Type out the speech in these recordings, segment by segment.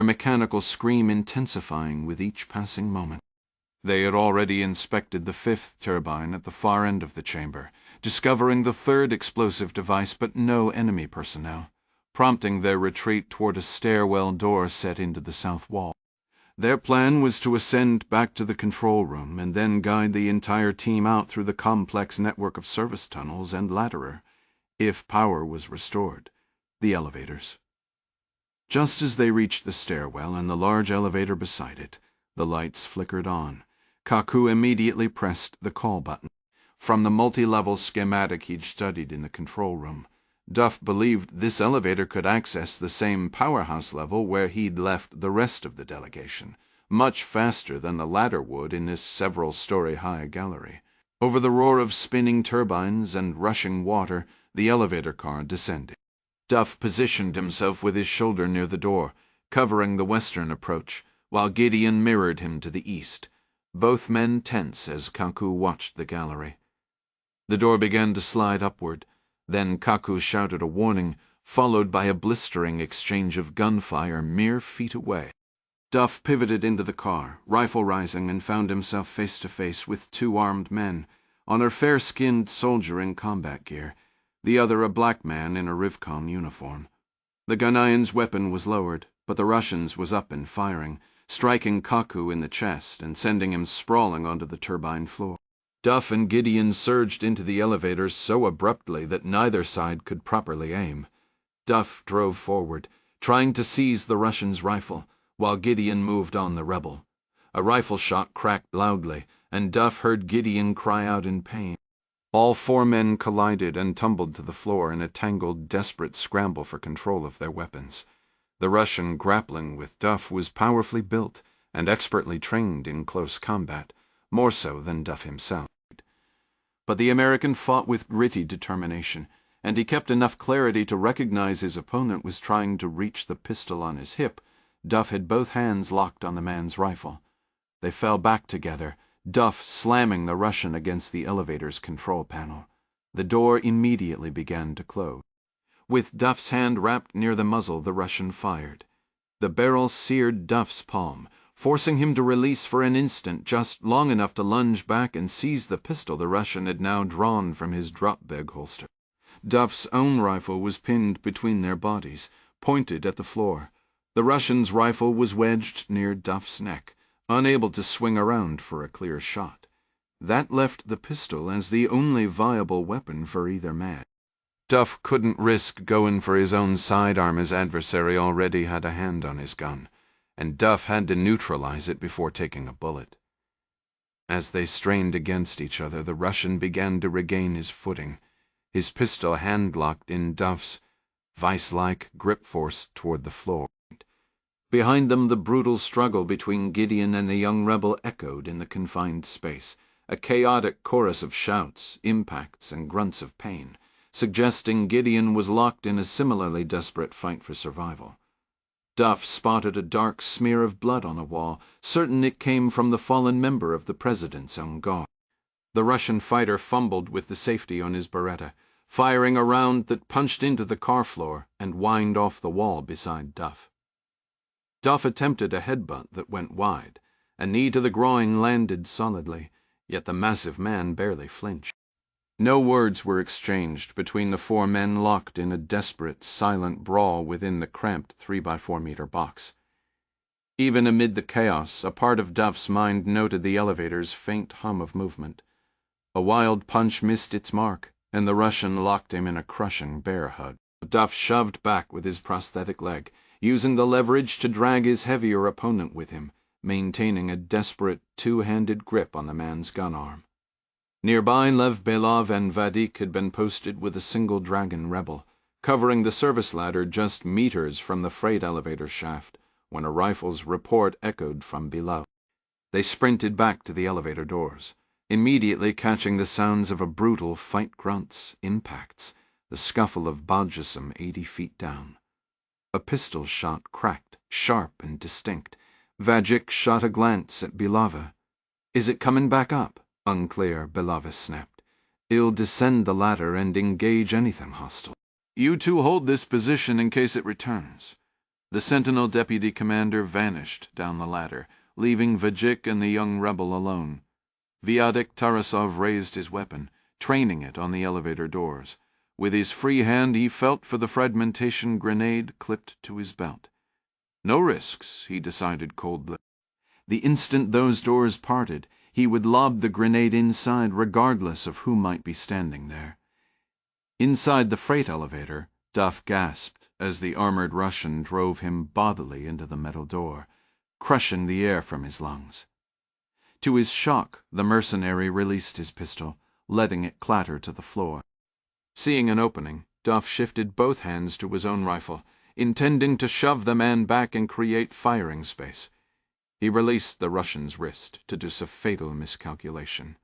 their mechanical scream intensifying with each passing moment. They had already inspected the fifth turbine at the far end of the chamber, discovering the third explosive device but no enemy personnel, prompting their retreat toward a stairwell door set into the south wall. Their plan was to ascend back to the control room and then guide the entire team out through the complex network of service tunnels and ladderer, if power was restored, the elevators. Just as they reached the stairwell and the large elevator beside it, the lights flickered on. Kaku immediately pressed the call button. From the multi-level schematic he'd studied in the control room, Duff believed this elevator could access the same powerhouse level where he'd left the rest of the delegation, much faster than the ladder would in this several-story-high gallery. Over the roar of spinning turbines and rushing water, the elevator car descended. Duff positioned himself with his shoulder near the door, covering the western approach, while Gideon mirrored him to the east, both men tense as Kaku watched the gallery. The door began to slide upward. Then Kaku shouted a warning, followed by a blistering exchange of gunfire mere feet away. Duff pivoted into the car, rifle rising, and found himself face to face with two armed men, on a fair-skinned soldier in combat gear, the other a black man in a Rivcom uniform. The Ghanaian's weapon was lowered, but the Russian's was up and firing, striking Kaku in the chest and sending him sprawling onto the turbine floor. Duff and Gideon surged into the elevators so abruptly that neither side could properly aim. Duff drove forward, trying to seize the Russian's rifle, while Gideon moved on the rebel. A rifle shot cracked loudly, and Duff heard Gideon cry out in pain. All four men collided and tumbled to the floor in a tangled, desperate scramble for control of their weapons. The Russian grappling with Duff was powerfully built and expertly trained in close combat, more so than Duff himself. But the American fought with gritty determination, and he kept enough clarity to recognize his opponent was trying to reach the pistol on his hip. Duff had both hands locked on the man's rifle. They fell back together, Duff slamming the Russian against the elevator's control panel. The door immediately began to close. With Duff's hand wrapped near the muzzle, the Russian fired. The barrel seared Duff's palm, forcing him to release for an instant, just long enough to lunge back and seize the pistol the Russian had now drawn from his drop-bag holster. Duff's own rifle was pinned between their bodies, pointed at the floor. The Russian's rifle was wedged near Duff's neck, unable to swing around for a clear shot. That left the pistol as the only viable weapon for either man. Duff couldn't risk going for his own sidearm. His adversary already had a hand on his gun, and Duff had to neutralize it before taking a bullet. As they strained against each other, the Russian began to regain his footing, his pistol hand-locked in Duff's, vice-like grip force toward the floor. Behind them, the brutal struggle between Gideon and the young rebel echoed in the confined space, a chaotic chorus of shouts, impacts, and grunts of pain, suggesting Gideon was locked in a similarly desperate fight for survival. Duff spotted a dark smear of blood on the wall, certain it came from the fallen member of the President's own guard. The Russian fighter fumbled with the safety on his Beretta, firing a round that punched into the car floor and whined off the wall beside Duff. Duff attempted a headbutt that went wide. A knee to the groin landed solidly, yet the massive man barely flinched. No words were exchanged between the four men locked in a desperate, silent brawl within the cramped 3x4-meter box. Even amid the chaos, a part of Duff's mind noted the elevator's faint hum of movement. A wild punch missed its mark, and the Russian locked him in a crushing bear hug. Duff shoved back with his prosthetic leg, using the leverage to drag his heavier opponent with him, maintaining a desperate two-handed grip on the man's gun arm. Nearby, Lev Belov and Vadik had been posted with a single Dragon rebel, covering the service ladder just meters from the freight elevator shaft, when a rifle's report echoed from below. They sprinted back to the elevator doors, immediately catching the sounds of a brutal fight, grunts, impacts, the scuffle of Bajusam 80 feet down. A pistol shot cracked, sharp and distinct. Vadik shot a glance at Belova. "Is it coming back up?" "Unclear," Belova snapped. "It'll descend the ladder and engage anything hostile. You two hold this position in case it returns." The Sentinel deputy commander vanished down the ladder, leaving Vajik and the young rebel alone. Viadik Tarasov raised his weapon, training it on the elevator doors. With his free hand he felt for the fragmentation grenade clipped to his belt. No risks, he decided coldly. The instant those doors parted, he would lob the grenade inside regardless of who might be standing there. Inside the freight elevator, Duff gasped as the armored Russian drove him bodily into the metal door, crushing the air from his lungs. To his shock, the mercenary released his pistol, letting it clatter to the floor. Seeing an opening, Duff shifted both hands to his own rifle, intending to shove the man back and create firing space. He released the Russian's wrist to do a fatal miscalculation.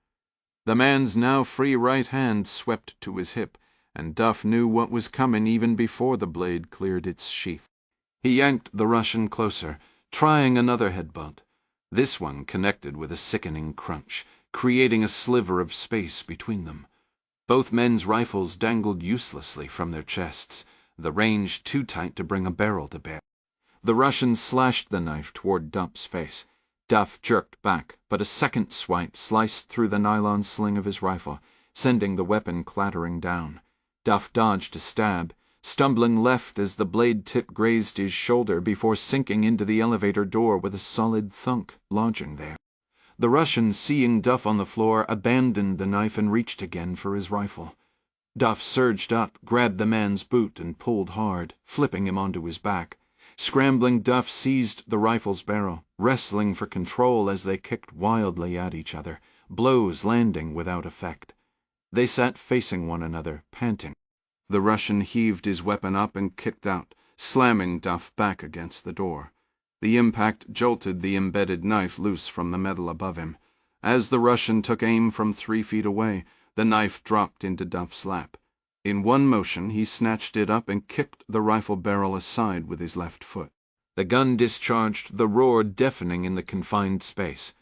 The man's now free right hand swept to his hip, and Duff knew what was coming even before the blade cleared its sheath. He yanked the Russian closer, trying another headbutt. This one connected with a sickening crunch, creating a sliver of space between them. Both men's rifles dangled uselessly from their chests, the range too tight to bring a barrel to bear. The Russian slashed the knife toward Duff's face. Duff jerked back, but a second swipe sliced through the nylon sling of his rifle, sending the weapon clattering down. Duff dodged a stab, stumbling left as the blade tip grazed his shoulder before sinking into the elevator door with a solid thunk, lodging there. The Russian, seeing Duff on the floor, abandoned the knife and reached again for his rifle. Duff surged up, grabbed the man's boot, and pulled hard, flipping him onto his back. Scrambling, Duff seized the rifle's barrel, wrestling for control as they kicked wildly at each other, blows landing without effect. They sat facing one another, panting. The Russian heaved his weapon up and kicked out, slamming Duff back against the door. The impact jolted the embedded knife loose from the metal above him. As the Russian took aim from 3 feet away, the knife dropped into Duff's lap. In one motion he snatched it up and kicked the rifle barrel aside with his left foot. The gun discharged, the roar deafening in the confined space.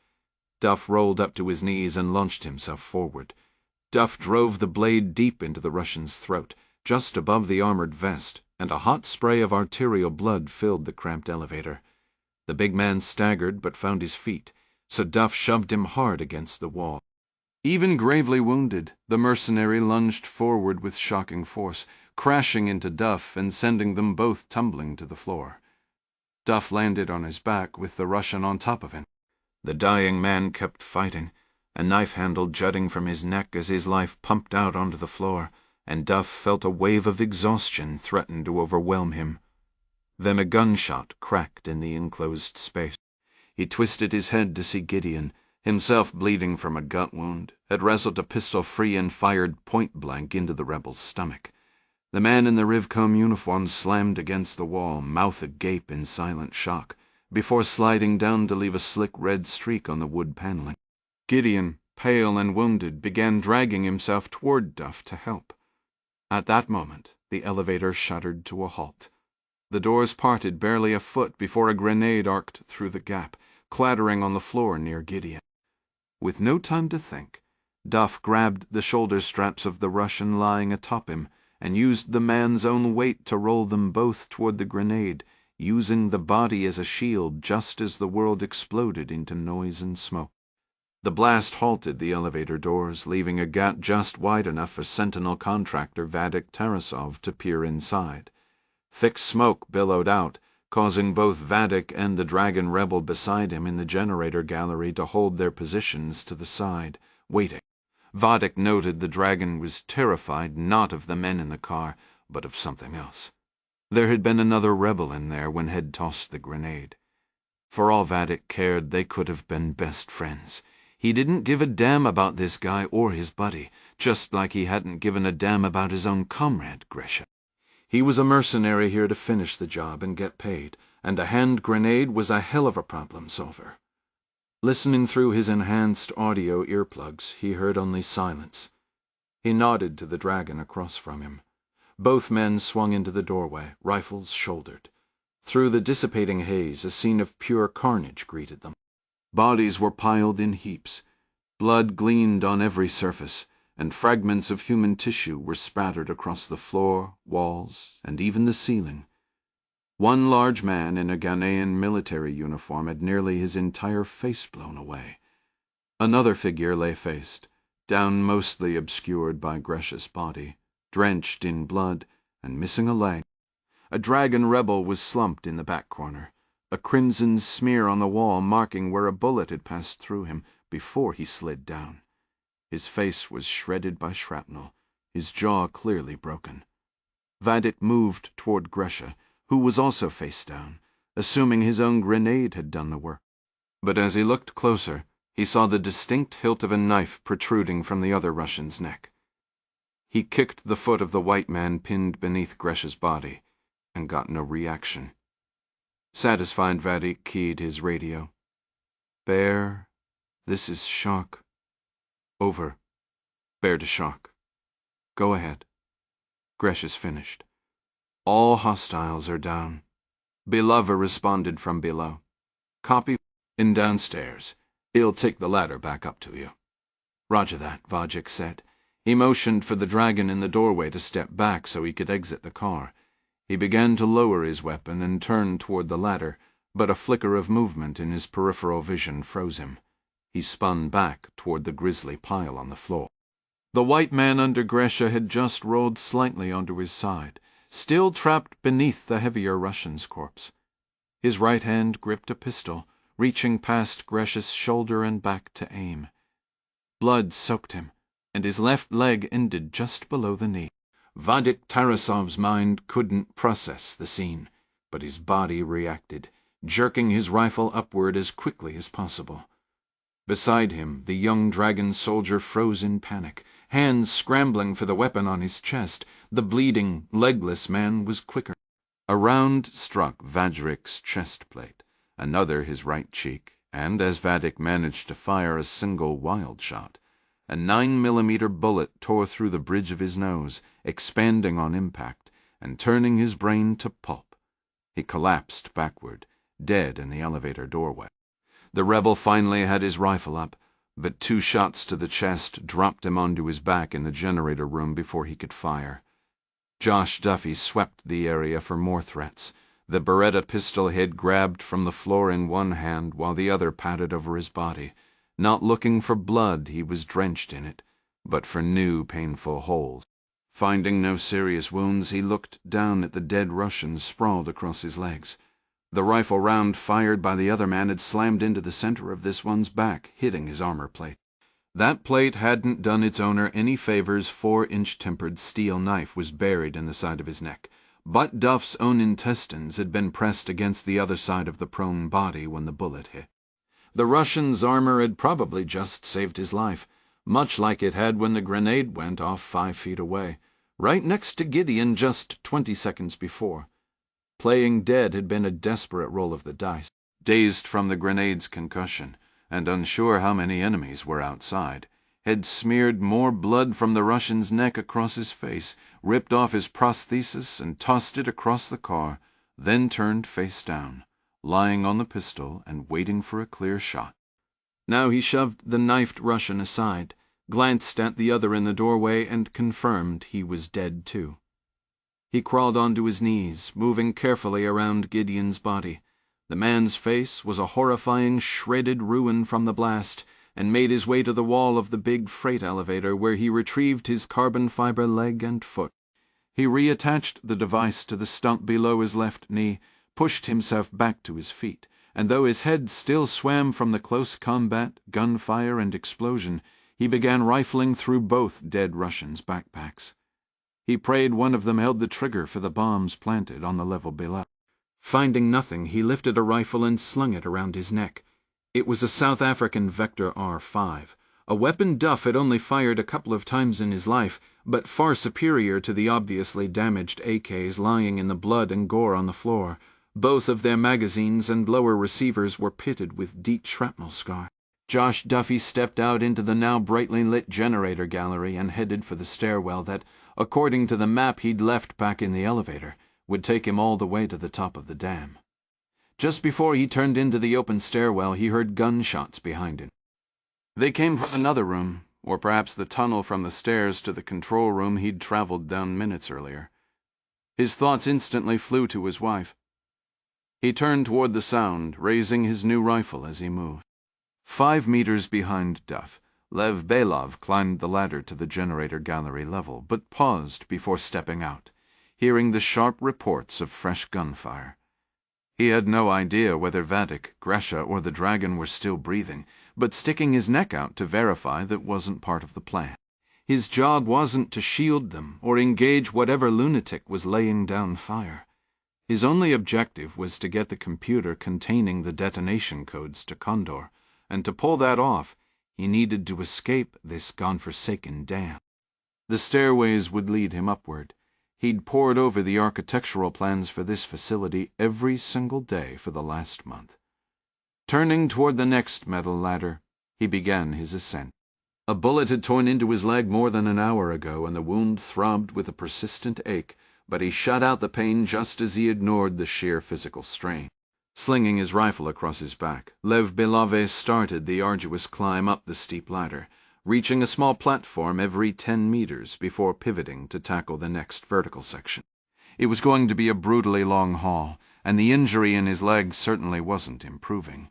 Duff rolled up to his knees and launched himself forward. Duff drove the blade deep into the Russian's throat, just above the armored vest, and a hot spray of arterial blood filled the cramped elevator. The big man staggered but found his feet, so Duff shoved him hard against the wall. Even gravely wounded, the mercenary lunged forward with shocking force, crashing into Duff and sending them both tumbling to the floor. Duff landed on his back with the Russian on top of him. The dying man kept fighting, a knife handle jutting from his neck as his life pumped out onto the floor, and Duff felt a wave of exhaustion threaten to overwhelm him. Then a gunshot cracked in the enclosed space. He twisted his head to see Gideon, himself bleeding from a gut wound, had wrestled a pistol free and fired point-blank into the rebel's stomach. The man in the Rivcom uniform slammed against the wall, mouth agape in silent shock, before sliding down to leave a slick red streak on the wood paneling. Gideon, pale and wounded, began dragging himself toward Duff to help. At that moment, the elevator shuddered to a halt. The doors parted barely a foot before a grenade arced through the gap, clattering on the floor near Gideon. With no time to think, Duff grabbed the shoulder straps of the Russian lying atop him and used the man's own weight to roll them both toward the grenade, using the body as a shield just as the world exploded into noise and smoke. The blast halted the elevator doors, leaving a gap just wide enough for Sentinel contractor Vadik Tarasov to peer inside. Thick smoke billowed out, causing both Vadik and the dragon rebel beside him in the generator gallery to hold their positions to the side, waiting. Vadik noted the dragon was terrified not of the men in the car, but of something else. There had been another rebel in there when Head tossed the grenade. For all Vadik cared, they could have been best friends. He didn't give a damn about this guy or his buddy, just like he hadn't given a damn about his own comrade, Grisha. He was a mercenary here to finish the job and get paid, and a hand grenade was a hell of a problem solver. Listening through his enhanced audio earplugs, he heard only silence. He nodded to the dragon across from him. Both men swung into the doorway, rifles shouldered. Through the dissipating haze, a scene of pure carnage greeted them. Bodies were piled in heaps. Blood gleamed on every surface, and fragments of human tissue were spattered across the floor, walls, and even the ceiling. One large man in a Ghanaian military uniform had nearly his entire face blown away. Another figure lay faced, down mostly obscured by Grecia's body, drenched in blood and missing a leg. A dragon rebel was slumped in the back corner, a crimson smear on the wall marking where a bullet had passed through him before he slid down. His face was shredded by shrapnel, his jaw clearly broken. Vadik moved toward Gresha, who was also face down, assuming his own grenade had done the work. But as he looked closer, he saw the distinct hilt of a knife protruding from the other Russian's neck. He kicked the foot of the white man pinned beneath Gresha's body, and got no reaction. Satisfied, Vadik keyed his radio. Bear, this is Shock. Over. Bear to Shock. Go ahead. Gresha's finished. All hostiles are down. Belova responded from below. Copy. In downstairs. He'll take the ladder back up to you. Roger that, Vadik said. He motioned for the dragon in the doorway to step back so he could exit the car. He began to lower his weapon and turn toward the ladder, but a flicker of movement in his peripheral vision froze him. He spun back toward the grisly pile on the floor. The white man under Gresha had just rolled slightly onto his side, still trapped beneath the heavier Russian's corpse. His right hand gripped a pistol, reaching past Gresha's shoulder and back to aim. Blood soaked him, and his left leg ended just below the knee. Vadik Tarasov's mind couldn't process the scene, but his body reacted, jerking his rifle upward as quickly as possible. Beside him, the young dragon soldier froze in panic, hands scrambling for the weapon on his chest. The bleeding, legless man was quicker. A round struck Vadrik's chest plate, another his right cheek, and as Vadik managed to fire a single wild shot, a 9mm bullet tore through the bridge of his nose, expanding on impact and turning his brain to pulp. He collapsed backward, dead in the elevator doorway. The rebel finally had his rifle up, but 2 shots to the chest dropped him onto his back in the generator room before he could fire. Josh Duffy swept the area for more threats, the Beretta pistol head grabbed from the floor in one hand while the other patted over his body. Not looking for blood, he was drenched in it, but for new painful holes. Finding no serious wounds, he looked down at the dead Russian sprawled across his legs. The rifle round fired by the other man had slammed into the center of this one's back, hitting his armor plate. That plate hadn't done its owner any favors. 4-inch tempered steel knife was buried in the side of his neck. But Duff's own intestines had been pressed against the other side of the prone body when the bullet hit. The Russian's armor had probably just saved his life, much like it had when the grenade went off 5 feet away, right next to Gideon just 20 seconds before. Playing dead had been a desperate roll of the dice. Dazed from the grenade's concussion, and unsure how many enemies were outside, had smeared more blood from the Russian's neck across his face, ripped off his prosthesis and tossed it across the car, then turned face down, lying on the pistol and waiting for a clear shot. Now he shoved the knifed Russian aside, glanced at the other in the doorway, and confirmed he was dead too. He crawled onto his knees, moving carefully around Gideon's body. The man's face was a horrifying shredded ruin from the blast, and made his way to the wall of the big freight elevator, where he retrieved his carbon fiber leg and foot. He reattached the device to the stump below his left knee, pushed himself back to his feet, and though his head still swam from the close combat, gunfire, and explosion, he began rifling through both dead Russians' backpacks. He prayed one of them held the trigger for the bombs planted on the level below. Finding nothing, he lifted a rifle and slung it around his neck. It was a South African Vector R5, a weapon Duff had only fired a couple of times in his life, but far superior to the obviously damaged AKs lying in the blood and gore on the floor. Both of their magazines and lower receivers were pitted with deep shrapnel scars. Josh Duffy stepped out into the now brightly lit generator gallery and headed for the stairwell that, according to the map he'd left back in the elevator, would take him all the way to the top of the dam. Just before he turned into the open stairwell, he heard gunshots behind him. They came from another room, or perhaps the tunnel from the stairs to the control room he'd traveled down minutes earlier. His thoughts instantly flew to his wife. He turned toward the sound, raising his new rifle as he moved. 5 meters behind Duff, Lev Belov climbed the ladder to the generator gallery level, but paused before stepping out, hearing the sharp reports of fresh gunfire. He had no idea whether Vadik, Gresha, or the dragon were still breathing, but sticking his neck out to verify that wasn't part of the plan. His job wasn't to shield them or engage whatever lunatic was laying down fire. His only objective was to get the computer containing the detonation codes to Condor, and to pull that off, he needed to escape this godforsaken dam. The stairways would lead him upward. He'd pored over the architectural plans for this facility every single day for the last month. Turning toward the next metal ladder, he began his ascent. A bullet had torn into his leg more than an hour ago, and the wound throbbed with a persistent ache, but he shut out the pain just as he ignored the sheer physical strain. Slinging his rifle across his back, Lev Belov started the arduous climb up the steep ladder, reaching a small platform every 10 meters before pivoting to tackle the next vertical section. It was going to be a brutally long haul, and the injury in his leg certainly wasn't improving,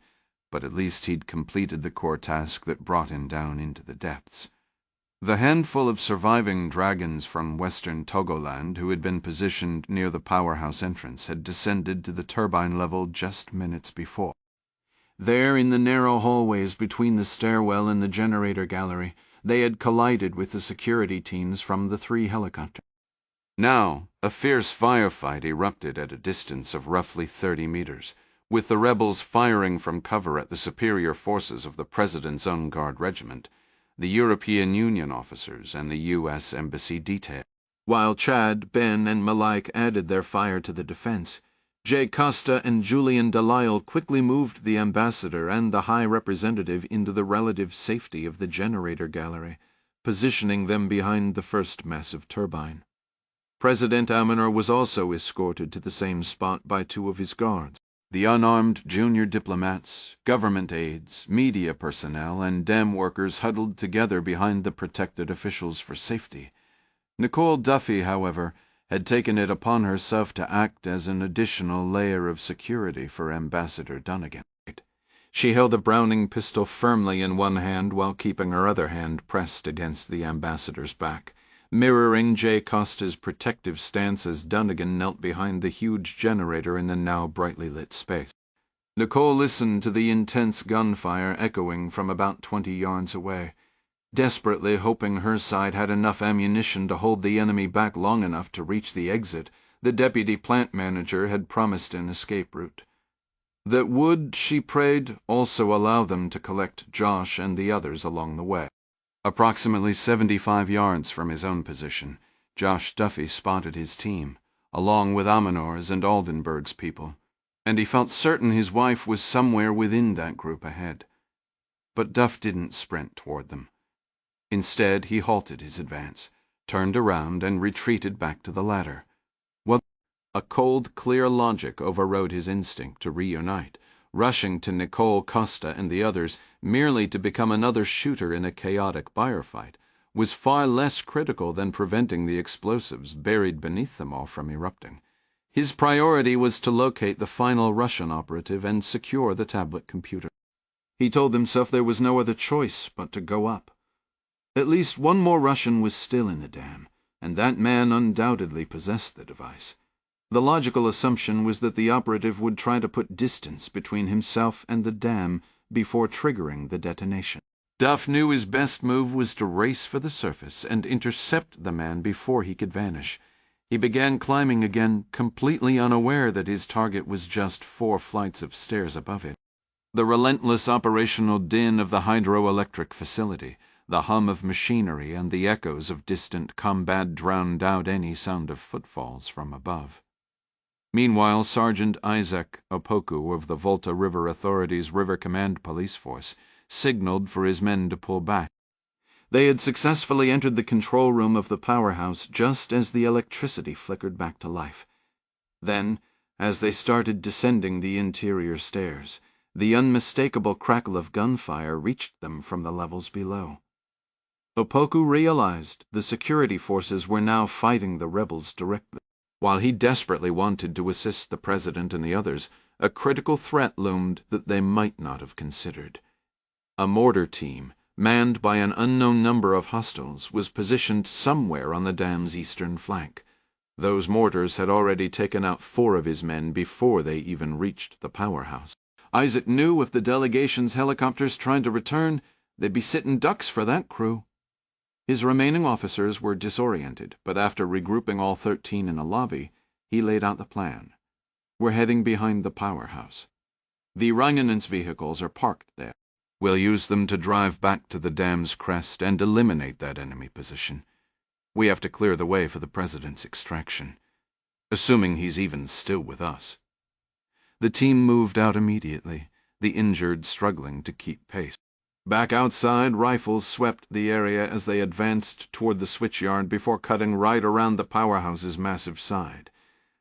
but at least he'd completed the core task that brought him down into the depths. The handful of surviving dragons from western Togoland who had been positioned near the powerhouse entrance had descended to the turbine level just minutes before. There, in the narrow hallways between the stairwell and the generator gallery, they had collided with the security teams from the 3 helicopters. Now, a fierce firefight erupted at a distance of roughly 30 meters, with the rebels firing from cover at the superior forces of the President's own Guard regiment, the European Union officers, and the U.S. Embassy detail. While Chad, Ben, and Malik added their fire to the defense, Jay Costa and Julian Delisle quickly moved the ambassador and the High Representative into the relative safety of the generator gallery, positioning them behind the first massive turbine. President Amanor was also escorted to the same spot by 2 of his guards. The unarmed junior diplomats, government aides, media personnel, and dam workers huddled together behind the protected officials for safety. Nicole Duffy, however, had taken it upon herself to act as an additional layer of security for Ambassador Dunnigan. She held a Browning pistol firmly in one hand while keeping her other hand pressed against the ambassador's back, mirroring Jay Costa's protective stance as Dunnigan knelt behind the huge generator in the now brightly lit space. Nicole listened to the intense gunfire echoing from about 20 yards away, desperately hoping her side had enough ammunition to hold the enemy back long enough to reach the exit the deputy plant manager had promised an escape route. That would, she prayed, also allow them to collect Josh and the others along the way. Approximately 75 yards from his own position, Josh Duffy spotted his team, along with Amanor's and Aldenburg's people, and he felt certain his wife was somewhere within that group ahead. But Duff didn't sprint toward them. Instead, he halted his advance, turned around, and retreated back to the ladder. Well, a cold, clear logic overrode his instinct to reunite, rushing to Nicole, Costa, and the others merely to become another shooter in a chaotic firefight was far less critical than preventing the explosives buried beneath them all from erupting. His priority was to locate the final Russian operative and secure the tablet computer. He told himself there was no other choice but to go up. At least one more Russian was still in the dam, and that man undoubtedly possessed the device. The logical assumption was that the operative would try to put distance between himself and the dam before triggering the detonation. Duff knew his best move was to race for the surface and intercept the man before he could vanish. He began climbing again, completely unaware that his target was just 4 flights of stairs above it. The relentless operational din of the hydroelectric facility, the hum of machinery, and the echoes of distant combat drowned out any sound of footfalls from above. Meanwhile, Sergeant Isaac Opoku of the Volta River Authority's River Command Police Force signaled for his men to pull back. They had successfully entered the control room of the powerhouse just as the electricity flickered back to life. Then, as they started descending the interior stairs, the unmistakable crackle of gunfire reached them from the levels below. Opoku realized the security forces were now fighting the rebels directly. While he desperately wanted to assist the president and the others, a critical threat loomed that they might not have considered. A mortar team, manned by an unknown number of hostiles, was positioned somewhere on the dam's eastern flank. Those mortars had already taken out 4 of his men before they even reached the powerhouse. Isaac knew if the delegation's helicopters tried to return, they'd be sitting ducks for that crew. His remaining officers were disoriented, but after regrouping all 13 in a lobby, he laid out the plan. We're heading behind the powerhouse. The Rheinland's vehicles are parked there. We'll use them to drive back to the dam's crest and eliminate that enemy position. We have to clear the way for the president's extraction, assuming he's even still with us. The team moved out immediately, the injured struggling to keep pace. Back outside, rifles swept the area as they advanced toward the switchyard before cutting right around the powerhouse's massive side.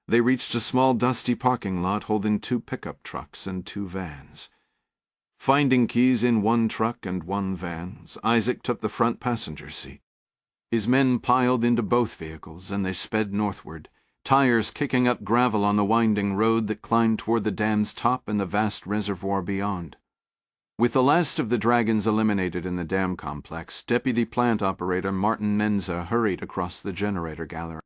They reached a small dusty parking lot holding 2 pickup trucks and 2 vans. Finding keys in 1 truck and 1 van, Isaac took the front passenger seat. His men piled into both vehicles, and they sped northward, tires kicking up gravel on the winding road that climbed toward the dam's top and the vast reservoir beyond. With the last of the dragons eliminated in the dam complex, Deputy Plant Operator Martin Menza hurried across the generator gallery.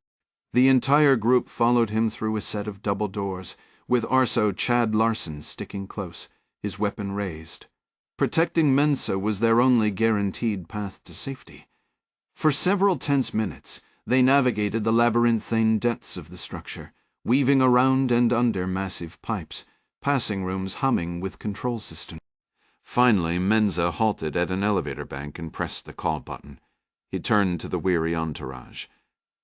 The entire group followed him through a set of double doors, with Arso Chad Larson sticking close, his weapon raised. Protecting Mensa was their only guaranteed path to safety. For several tense minutes, they navigated the labyrinthine depths of the structure, weaving around and under massive pipes, passing rooms humming with control systems. Finally, Menza halted at an elevator bank and pressed the call button. He turned to the weary entourage.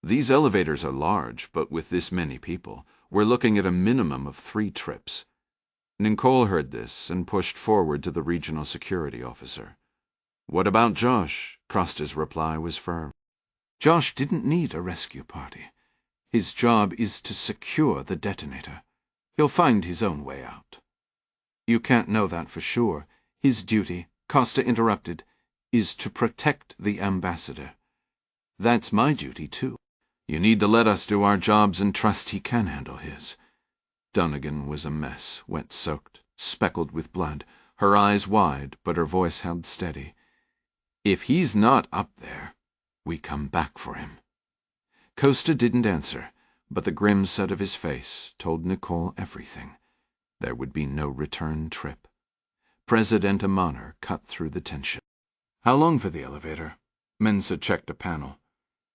These elevators are large, but with this many people, we're looking at a minimum of 3 trips. Nicole heard this and pushed forward to the regional security officer. "What about Josh?" Costa's reply was firm. "Josh didn't need a rescue party. His job is to secure the detonator. He'll find his own way out." "You can't know that for sure. His duty," Costa interrupted, "is to protect the ambassador. That's my duty, too." "You need to let us do our jobs and trust he can handle his." Dunnigan was a mess, wet-soaked, speckled with blood, her eyes wide, but her voice held steady. "If he's not up there, we come back for him." Costa didn't answer, but the grim set of his face told Nicole everything. There would be no return trip. President Amaner cut through the tension. "How long for the elevator?" Mensa checked a panel.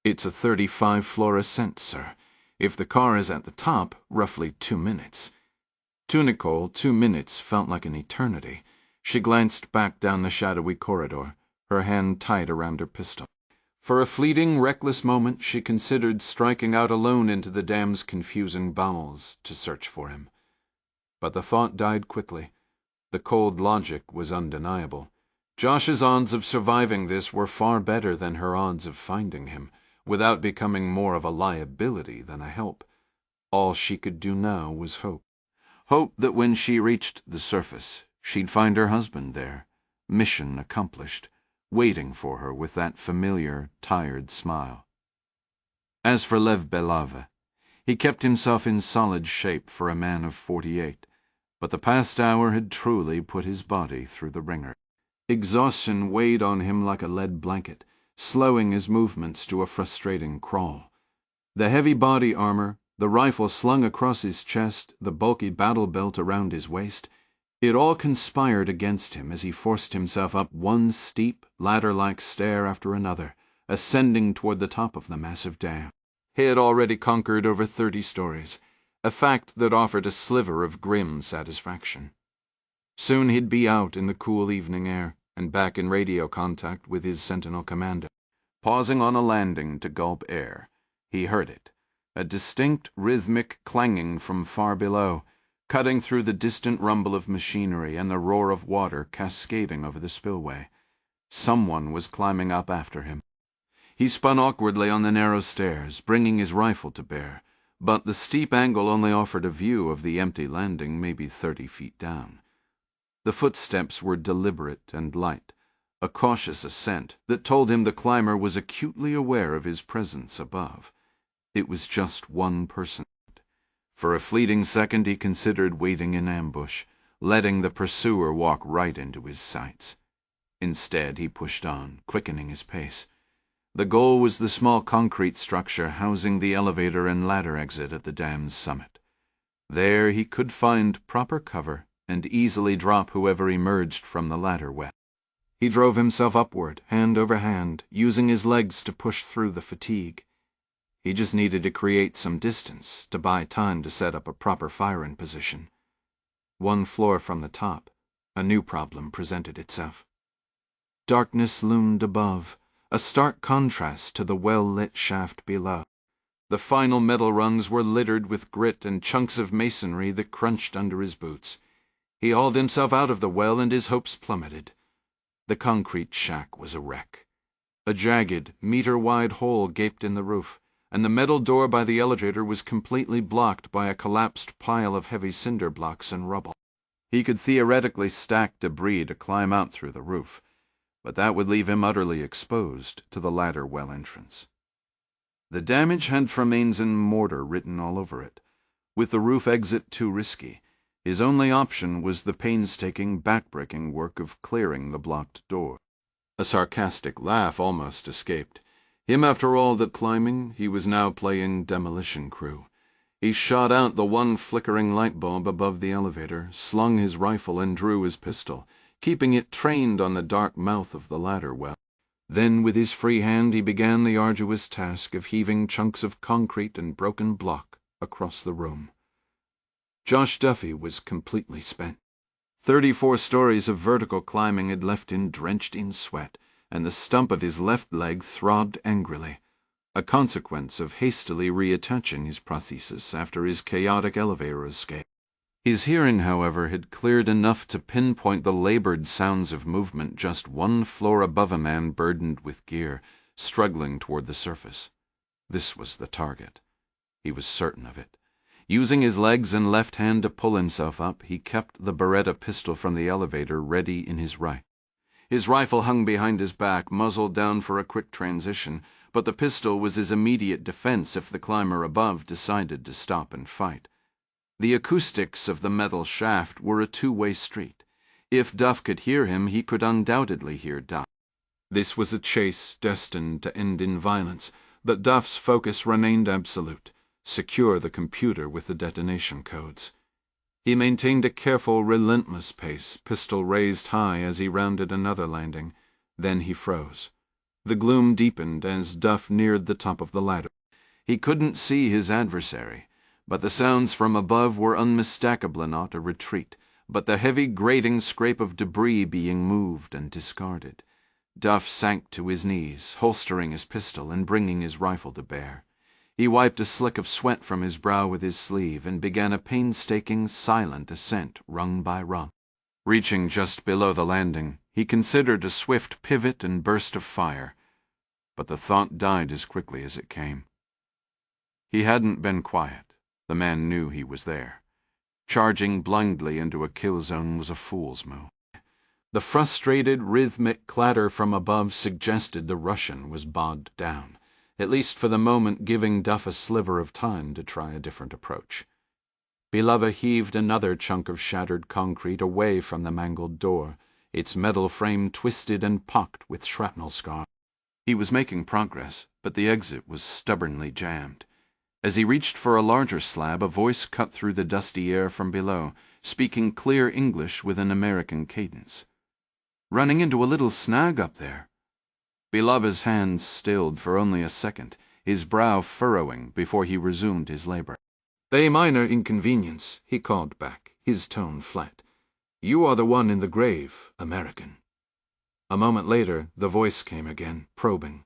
"It's a 35-floor ascent, sir. If the car is at the top, roughly 2 minutes." To Nicole, 2 minutes felt like an eternity. She glanced back down the shadowy corridor, her hand tight around her pistol. For a fleeting, reckless moment, she considered striking out alone into the dam's confusing bowels to search for him. But the thought died quickly. The cold logic was undeniable. Josh's odds of surviving this were far better than her odds of finding him, without becoming more of a liability than a help. All she could do now was hope. Hope that when she reached the surface, she'd find her husband there, mission accomplished, waiting for her with that familiar, tired smile. As for Lev Belave, he kept himself in solid shape for a man of 48, but the past hour had truly put his body through the ringer. Exhaustion weighed on him like a lead blanket, slowing his movements to a frustrating crawl. The heavy body armor, the rifle slung across his chest, the bulky battle belt around his waist, it all conspired against him as he forced himself up one steep, ladder-like stair after another, ascending toward the top of the massive dam. He had already conquered over 30 stories, a fact that offered a sliver of grim satisfaction. Soon he'd be out in the cool evening air, and back in radio contact with his Sentinel commander. Pausing on a landing to gulp air, he heard it, a distinct rhythmic clanging from far below, cutting through the distant rumble of machinery and the roar of water cascading over the spillway. Someone was climbing up after him. He spun awkwardly on the narrow stairs, bringing his rifle to bear, but the steep angle only offered a view of the empty landing maybe 30 feet down. The footsteps were deliberate and light, a cautious ascent that told him the climber was acutely aware of his presence above. It was just one person. For a fleeting second he considered waiting in ambush, letting the pursuer walk right into his sights. Instead, he pushed on, quickening his pace. The goal was the small concrete structure housing the elevator and ladder exit at the dam's summit. There he could find proper cover and easily drop whoever emerged from the ladder well. He drove himself upward, hand over hand, using his legs to push through the fatigue. He just needed to create some distance to buy time to set up a proper firing position. One floor from the top, a new problem presented itself. Darkness loomed above, a stark contrast to the well-lit shaft below. The final metal rungs were littered with grit and chunks of masonry that crunched under his boots. He hauled himself out of the well and his hopes plummeted. The concrete shack was a wreck. A jagged, meter-wide hole gaped in the roof, and the metal door by the elevator was completely blocked by a collapsed pile of heavy cinder blocks and rubble. He could theoretically stack debris to climb out through the roof, but that would leave him utterly exposed to the ladder well entrance. The damage had Tremaines and mortar written all over it. With the roof exit too risky, his only option was the painstaking, backbreaking work of clearing the blocked door. A sarcastic laugh almost escaped. Him, after all that climbing, he was now playing demolition crew. He shot out the one flickering light bulb above the elevator, slung his rifle, and drew his pistol, keeping it trained on the dark mouth of the ladder well. Then, with his free hand, he began the arduous task of heaving chunks of concrete and broken block across the room. Josh Duffy was completely spent. 34 stories of vertical climbing had left him drenched in sweat, and the stump of his left leg throbbed angrily, a consequence of hastily reattaching his prosthesis after his chaotic elevator escape. His hearing, however, had cleared enough to pinpoint the labored sounds of movement just one floor above a man burdened with gear, struggling toward the surface. This was the target. He was certain of it. Using his legs and left hand to pull himself up, he kept the Beretta pistol from the elevator ready in his right. His rifle hung behind his back, muzzled down for a quick transition, but the pistol was his immediate defense if the climber above decided to stop and fight. The acoustics of the metal shaft were a two-way street. If Duff could hear him, he could undoubtedly hear Duff. This was a chase destined to end in violence, but Duff's focus remained absolute. Secure the computer with the detonation codes. He maintained a careful, relentless pace, pistol raised high as he rounded another landing. Then he froze. The gloom deepened as Duff neared the top of the ladder. He couldn't see his adversary, but the sounds from above were unmistakably not a retreat, but the heavy grating scrape of debris being moved and discarded. Duff sank to his knees, holstering his pistol and bringing his rifle to bear. He wiped a slick of sweat from his brow with his sleeve and began a painstaking, silent ascent rung by rung. Reaching just below the landing, he considered a swift pivot and burst of fire, but the thought died as quickly as it came. He hadn't been quiet. The man knew he was there. Charging blindly into a kill zone was a fool's move. The frustrated, rhythmic clatter from above suggested the Russian was bogged down, at least for the moment, giving Duff a sliver of time to try a different approach. Belova heaved another chunk of shattered concrete away from the mangled door, its metal frame twisted and pocked with shrapnel scars. He was making progress, but the exit was stubbornly jammed. As he reached for a larger slab, a voice cut through the dusty air from below, speaking clear English with an American cadence. "Running into a little snag up there." Belova's hands stilled for only a second, his brow furrowing before he resumed his labor. "A minor inconvenience," he called back, his tone flat. "You are the one in the grave, American." A moment later, the voice came again, probing.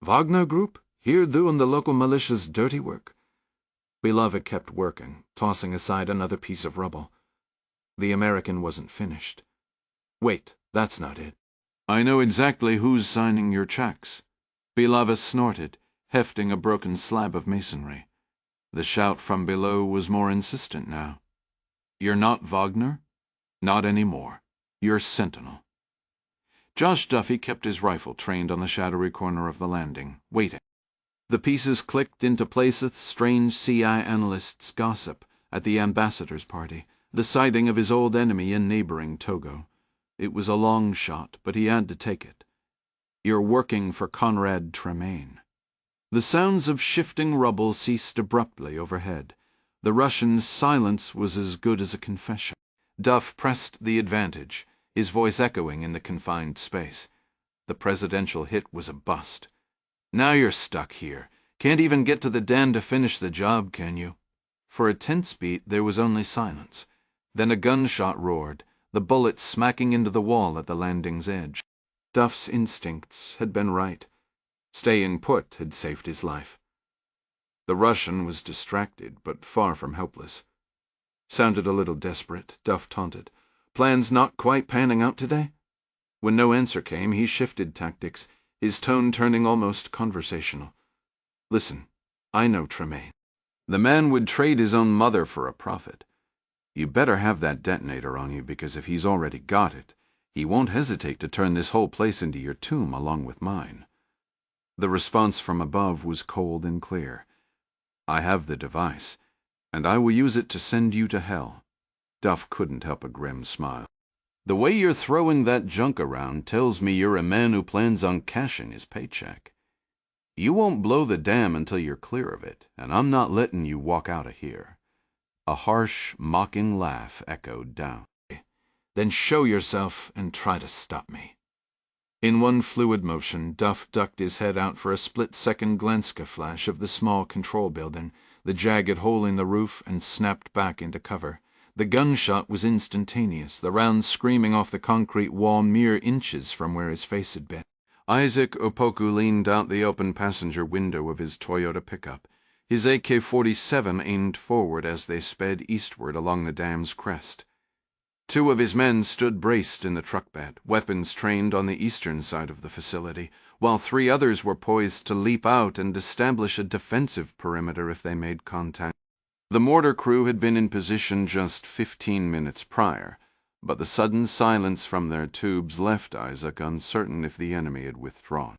"Wagner Group? Here doing the local militia's dirty work?" Belova kept working, tossing aside another piece of rubble. The American wasn't finished. "Wait, that's not it. I know exactly who's signing your checks." Belova snorted, hefting a broken slab of masonry. The shout from below was more insistent now. "You're not Wagner? Not anymore. You're Sentinel." Josh Duffy kept his rifle trained on the shadowy corner of the landing, waiting. The pieces clicked into place with strange CI analysts' gossip, at the ambassador's party, the sighting of his old enemy in neighboring Togo. It was a long shot, but he had to take it. "You're working for Conrad Tremaine." The sounds of shifting rubble ceased abruptly overhead. The Russian's silence was as good as a confession. Duff pressed the advantage, his voice echoing in the confined space. The presidential hit was a bust. "Now you're stuck here. Can't even get to the den to finish the job, can you?" For a tense beat there was only silence. Then a gunshot roared, the bullet smacking into the wall at the landing's edge. Duff's instincts had been right. Staying put had saved his life. The Russian was distracted, but far from helpless. "Sounded a little desperate," Duff taunted. "Plans not quite panning out today?" When no answer came, he shifted tactics, his tone turning almost conversational. "Listen, I know Tremaine. The man would trade his own mother for a profit. You better have that detonator on you, because if he's already got it, he won't hesitate to turn this whole place into your tomb along with mine." The response from above was cold and clear. "I have the device, and I will use it to send you to hell." Duff couldn't help a grim smile. "The way you're throwing that junk around tells me you're a man who plans on cashing his paycheck. You won't blow the dam until you're clear of it, and I'm not letting you walk out of here." A harsh, mocking laugh echoed down. "Then show yourself and try to stop me." In one fluid motion, Duff ducked his head out for a split-second Glenska flash of the small control building, the jagged hole in the roof, and snapped back into cover. The gunshot was instantaneous, the round screaming off the concrete wall mere inches from where his face had been. Isaac Opoku leaned out the open passenger window of his Toyota pickup, his AK-47 aimed forward as they sped eastward along the dam's crest. Two of his men stood braced in the truck bed, weapons trained on the eastern side of the facility, while three others were poised to leap out and establish a defensive perimeter if they made contact. The mortar crew had been in position just 15 minutes prior, but the sudden silence from their tubes left Isaac uncertain if the enemy had withdrawn.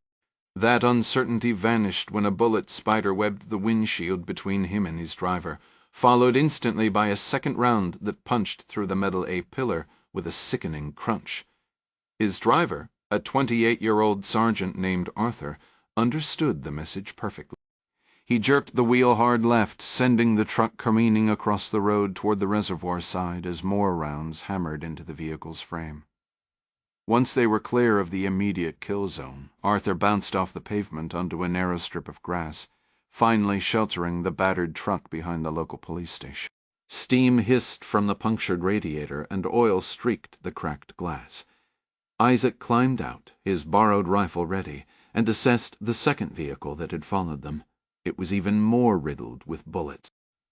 That uncertainty vanished when a bullet spiderwebbed the windshield between him and his driver, followed instantly by a second round that punched through the metal A-pillar with a sickening crunch. His driver, a 28-year-old sergeant named Arthur, understood the message perfectly. He jerked the wheel hard left, sending the truck careening across the road toward the reservoir side as more rounds hammered into the vehicle's frame. Once they were clear of the immediate kill zone, Arthur bounced off the pavement onto a narrow strip of grass, finally sheltering the battered truck behind the local police station. Steam hissed from the punctured radiator, and oil streaked the cracked glass. Isaac climbed out, his borrowed rifle ready, and assessed the second vehicle that had followed them. It was even more riddled with bullets.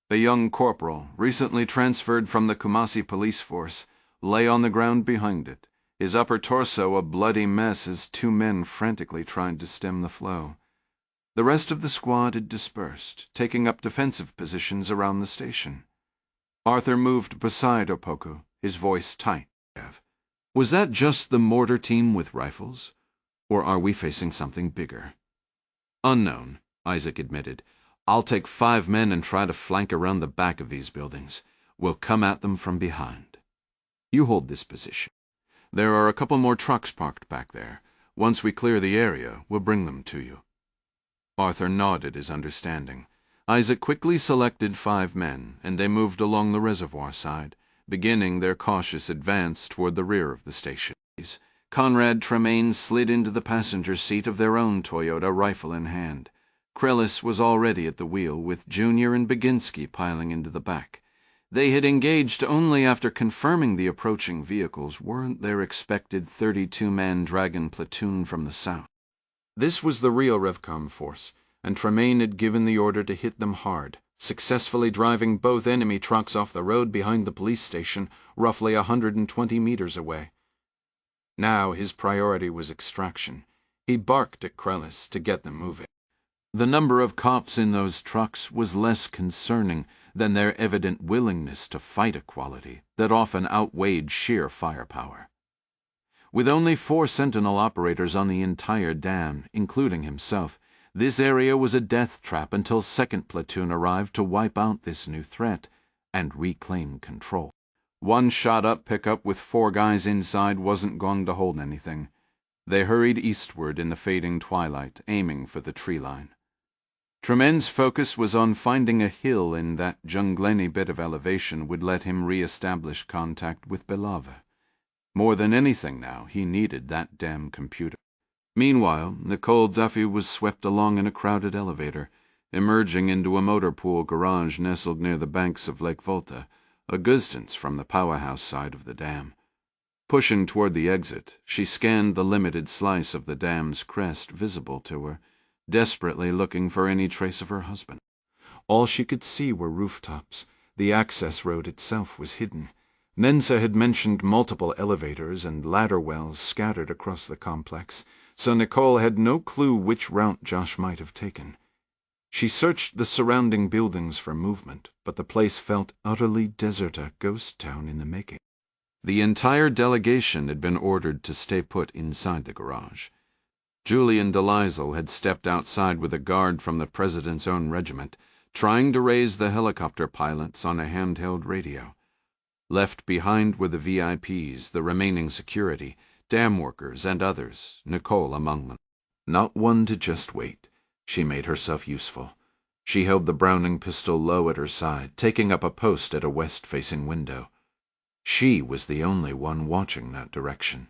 The young corporal, recently transferred from the Kumasi police force, lay on the ground behind it, his upper torso a bloody mess as two men frantically tried to stem the flow. The rest of the squad had dispersed, taking up defensive positions around the station. Arthur moved beside Opoku, his voice tight. "Was that just the mortar team with rifles? Or are we facing something bigger?" "Unknown," Isaac admitted. "I'll take 5 men and try to flank around the back of these buildings. We'll come at them from behind. You hold this position. There are a couple more trucks parked back there. Once we clear the area, we'll bring them to you." Arthur nodded his understanding. Isaac quickly selected 5 men, and they moved along the reservoir side, beginning their cautious advance toward the rear of the station. Conrad Tremaine slid into the passenger seat of their own Toyota, rifle in hand. Krellis was already at the wheel, with Junior and Baginski piling into the back. They had engaged only after confirming the approaching vehicles weren't their expected 32-man Dragon platoon from the south. This was the real Revcom force, and Tremaine had given the order to hit them hard, successfully driving both enemy trucks off the road behind the police station, roughly 120 meters away. Now his priority was extraction. He barked at Krellis to get them moving. The number of cops in those trucks was less concerning than their evident willingness to fight a quality that often outweighed sheer firepower. With only 4 Sentinel operators on the entire dam, including himself, this area was a death trap until 2nd Platoon arrived to wipe out this new threat, and reclaim control. One shot-up pickup with 4 guys inside wasn't going to hold anything. They hurried eastward in the fading twilight, aiming for the tree line. Tremen's focus was on finding a hill in that jungleny bit of elevation would let him re-establish contact with Belava. More than anything now, he needed that damn computer. Meanwhile, Nicole Duffy was swept along in a crowded elevator, emerging into a motor pool garage nestled near the banks of Lake Volta, a distance from the powerhouse side of the dam. Pushing toward the exit, she scanned the limited slice of the dam's crest visible to her, desperately looking for any trace of her husband. All she could see were rooftops. The access road itself was hidden. Nensa had mentioned multiple elevators and ladder wells scattered across the complex, so Nicole had no clue which route Josh might have taken. She searched the surrounding buildings for movement, but the place felt utterly desert, a ghost town in the making. The entire delegation had been ordered to stay put inside the garage. Julian Delisle had stepped outside with a guard from the president's own regiment, trying to raise the helicopter pilots on a handheld radio. Left behind were the VIPs, the remaining security, dam workers, and others, Nicole among them. Not one to just wait. She made herself useful. She held the Browning pistol low at her side, taking up a post at a west-facing window. She was the only one watching that direction.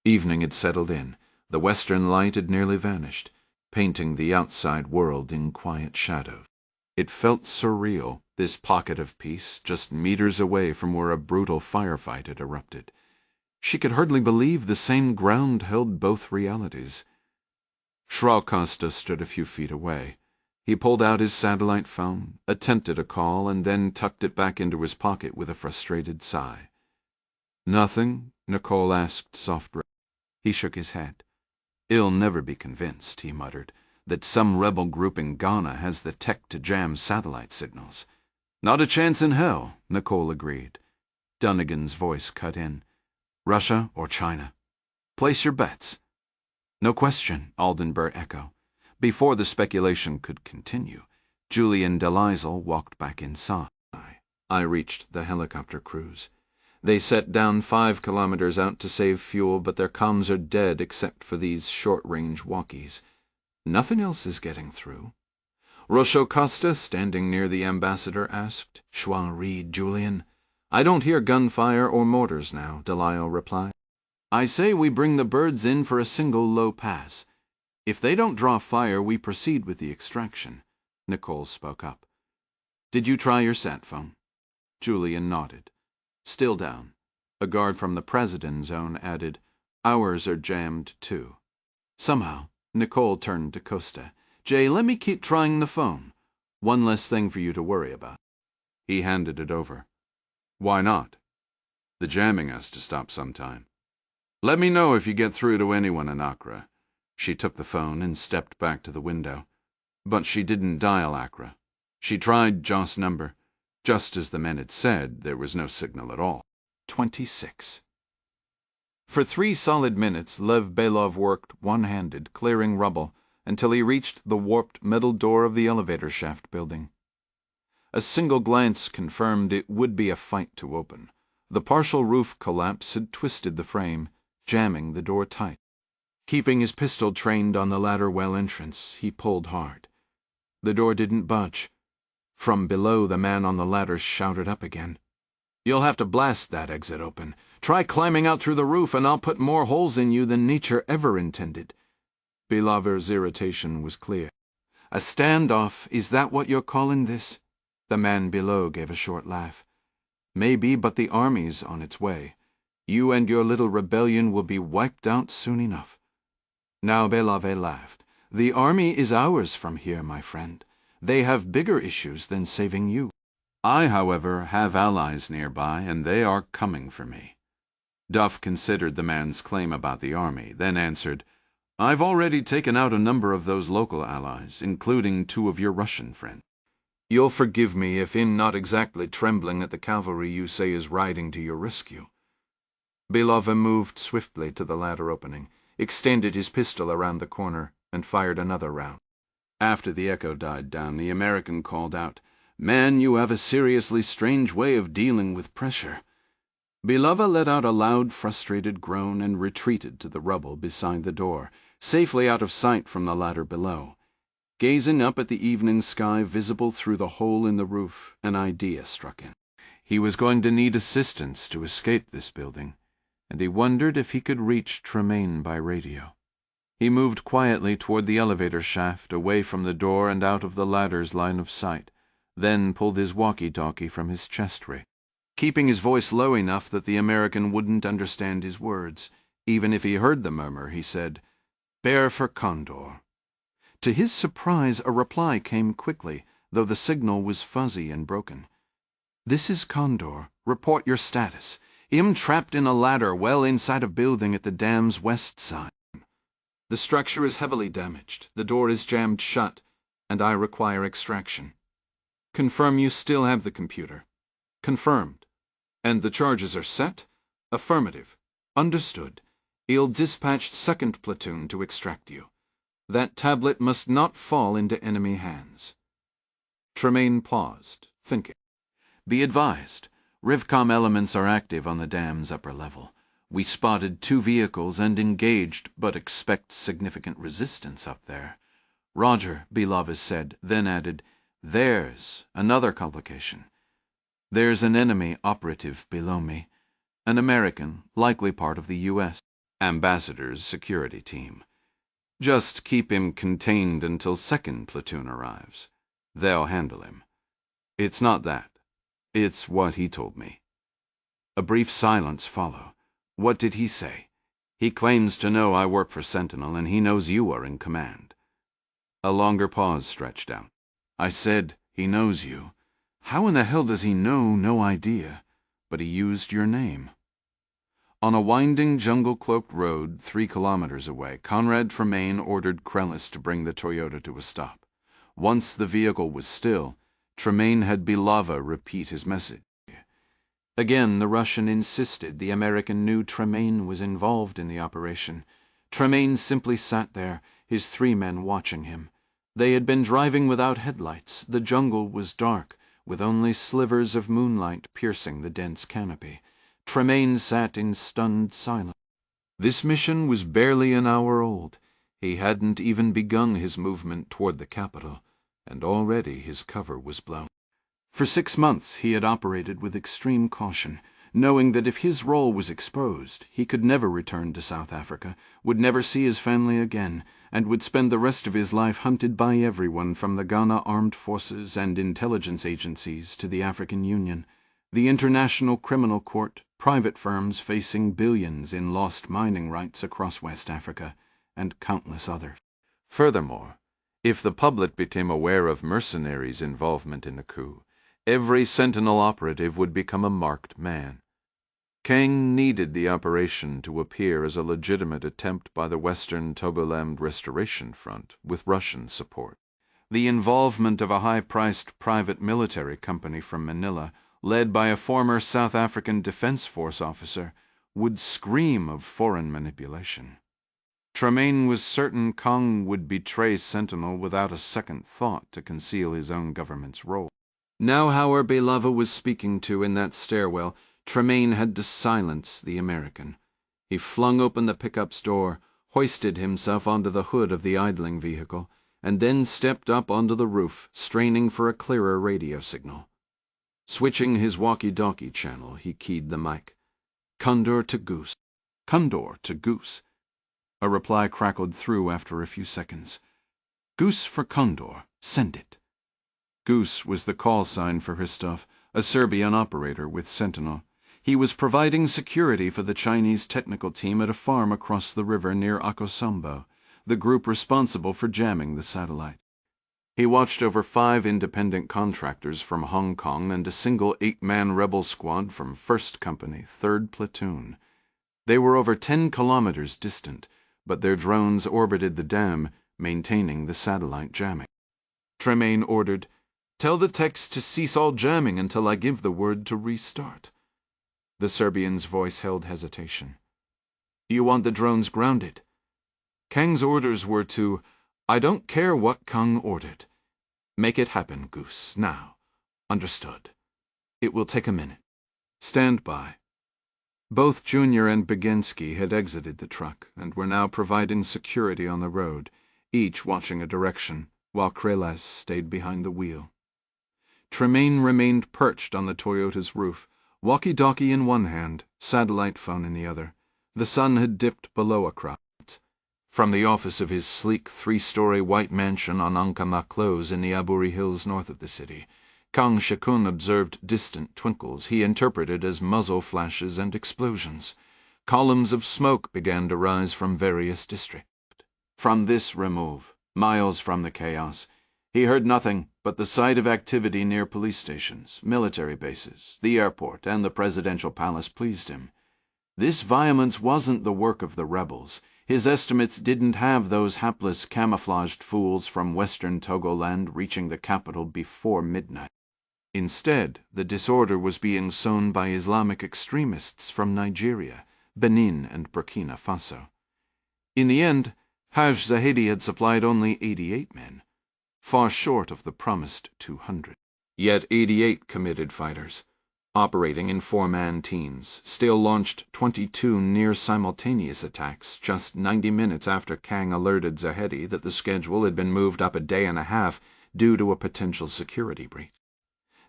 Evening had settled in. The western light had nearly vanished, painting the outside world in quiet shadow. It felt surreal, this pocket of peace, just meters away from where a brutal firefight had erupted. She could hardly believe the same ground held both realities. Schraubkoster stood a few feet away. He pulled out his satellite phone, attempted a call, and then tucked it back into his pocket with a frustrated sigh. "Nothing?" Nicole asked softly. He shook his head. "He'll never be convinced," he muttered, "that some rebel group in Ghana has the tech to jam satellite signals." "Not a chance in hell," Nicole agreed. Dunnigan's voice cut in. "Russia or China? Place your bets." "No question," Aldenburg echoed. Before the speculation could continue, Julian Delisle walked back inside. I reached the helicopter crews. They set down 5 kilometers out to save fuel, but their comms are dead except for these short-range walkies. Nothing else is getting through. Rocho Costa, standing near the ambassador, asked. "Shall read, Julian?" "I don't hear gunfire or mortars now," Delisle replied. "I say we bring the birds in for a single low pass. If they don't draw fire, we proceed with the extraction." Nicole spoke up. "Did you try your sat phone?" Julian nodded. Still down. A guard from the president's zone added, "Ours are jammed, too." Somehow, Nicole turned to Costa. "Jay, let me keep trying the phone. One less thing for you to worry about." He handed it over. "Why not? The jamming has to stop sometime. Let me know if you get through to anyone in Accra." She took the phone and stepped back to the window. But she didn't dial Accra. She tried Joss' number. Just as the men had said, there was no signal at all. 26. For 3 solid minutes, Lev Belov worked one-handed, clearing rubble, until he reached the warped metal door of the elevator shaft building. A single glance confirmed it would be a fight to open. The partial roof collapse had twisted the frame, jamming the door tight. Keeping his pistol trained on the ladder well entrance, he pulled hard. The door didn't budge. From below, the man on the ladder shouted up again. "You'll have to blast that exit open. Try climbing out through the roof, and I'll put more holes in you than nature ever intended." Belover's irritation was clear. "A standoff, is that what you're calling this?" The man below gave a short laugh. "Maybe, but the army's on its way. You and your little rebellion will be wiped out soon enough." Now Belave laughed. "The army is ours from here, my friend. They have bigger issues than saving you. I, however, have allies nearby, and they are coming for me." Duff considered the man's claim about the army, then answered, "I've already taken out a number of those local allies, including 2 of your Russian friends." "You'll forgive me if in not exactly trembling at the cavalry you say is riding to your rescue." Belova moved swiftly to the ladder opening, extended his pistol around the corner, and fired another round. After the echo died down, the American called out, Man, you have a seriously strange way of dealing with pressure." Belova let out a loud, frustrated groan and retreated to the rubble beside the door, safely out of sight from the ladder below. Gazing up at the evening sky visible through the hole in the roof, an idea struck him. He was going to need assistance to escape this building, and he wondered if he could reach Tremaine by radio. He moved quietly toward the elevator shaft, away from the door and out of the ladder's line of sight, then pulled his walkie-talkie from his chest rig. Keeping his voice low enough that the American wouldn't understand his words, even if he heard the murmur, he said, "Bear for Condor." To his surprise, a reply came quickly, though the signal was fuzzy and broken. "This is Condor. Report your status. I'm trapped in a ladder well inside a building at the dam's west side. The structure is heavily damaged, the door is jammed shut, and I require extraction. Confirm you still have the computer." "Confirmed." "And the charges are set?" "Affirmative." "Understood. I'll dispatch 2nd Platoon to extract you. That tablet must not fall into enemy hands." Tremaine paused, thinking. "Be advised, Rivcom elements are active on the dam's upper level. We spotted 2 vehicles and engaged, but expect significant resistance up there." "Roger," Belova said, then added, "There's another complication. There's an enemy operative below me, an American, likely part of the U.S. Ambassador's security team. Just keep him contained until 2nd Platoon arrives. They'll handle him. It's not that. It's what he told me." A brief silence followed. "What did he say?" "He claims to know I work for Sentinel, and he knows you are in command." A longer pause stretched out. "I said he knows you. How in the hell does he know? No idea. But he used your name." On a winding, jungle-cloaked road 3 kilometers away, Conrad Tremaine ordered Krellis to bring the Toyota to a stop. Once the vehicle was still, Tremaine had Belova repeat his message. Again the Russian insisted the American knew Tremaine was involved in the operation. Tremaine simply sat there, his 3 men watching him. They had been driving without headlights. The jungle was dark, with only slivers of moonlight piercing the dense canopy. Tremaine sat in stunned silence. This mission was barely an hour old. He hadn't even begun his movement toward the capital, and already his cover was blown. For 6 months he had operated with extreme caution, knowing that if his role was exposed, he could never return to South Africa, would never see his family again, and would spend the rest of his life hunted by everyone from the Ghana Armed Forces and intelligence agencies to the African Union, the International Criminal Court, private firms facing billions in lost mining rights across West Africa, and countless others. Furthermore, if the public became aware of mercenaries' involvement in the coup, every Sentinel operative would become a marked man. Kang needed the operation to appear as a legitimate attempt by the Western Togoland Restoration Front with Russian support. The involvement of a high-priced private military company from Manila, led by a former South African Defense Force officer, would scream of foreign manipulation. Tremaine was certain Kang would betray Sentinel without a second thought to conceal his own government's role. Now, however, Belova was speaking to in that stairwell, Tremaine had to silence the American. He flung open the pickup's door, hoisted himself onto the hood of the idling vehicle, and then stepped up onto the roof, straining for a clearer radio signal. Switching his walkie-talkie channel, he keyed the mic. "Condor to Goose. Condor to Goose." A reply crackled through after a few seconds. "Goose for Condor. Send it." Goose was the call sign for Hristov, a Serbian operator with Sentinel. He was providing security for the Chinese technical team at a farm across the river near Akosombo, the group responsible for jamming the satellites. He watched over 5 independent contractors from Hong Kong and a single 8-man rebel squad from 1st Company, 3rd Platoon. They were over 10 kilometers distant, but their drones orbited the dam, maintaining the satellite jamming. Tremaine ordered, "Tell the techs to cease all jamming until I give the word to restart." The Serbian's voice held hesitation. "You want the drones grounded?" "Kang's orders were to—" "I don't care what Kang ordered. Make it happen, Goose, now. Understood. It will take a minute. Stand by. Both Junior and Begensky had exited the truck and were now providing security on the road, each watching a direction, while Krelez stayed behind the wheel. Tremaine remained perched on the Toyota's roof, walkie-talkie in one hand, satellite phone in the other. The sun had dipped below a crowd. From the office of his sleek three-story white mansion on Ankama Close in the Aburi Hills north of the city, Kang Shekun observed distant twinkles he interpreted as muzzle flashes and explosions. Columns of smoke began to rise from various districts. From this remove, miles from the chaos, he heard nothing but the sight of activity near police stations, military bases, the airport, and the presidential palace pleased him. This violence wasn't the work of the rebels. His estimates didn't have those hapless camouflaged fools from western Togoland reaching the capital before midnight. Instead, the disorder was being sown by Islamic extremists from Nigeria, Benin, and Burkina Faso. In the end, Haj Zahedi had supplied only 88 men, far short of the promised 200. Yet 88 committed fighters, operating in four-man teams, still launched 22 near-simultaneous attacks just 90 minutes after Kang alerted Zahedi that the schedule had been moved up a day and a half due to a potential security breach.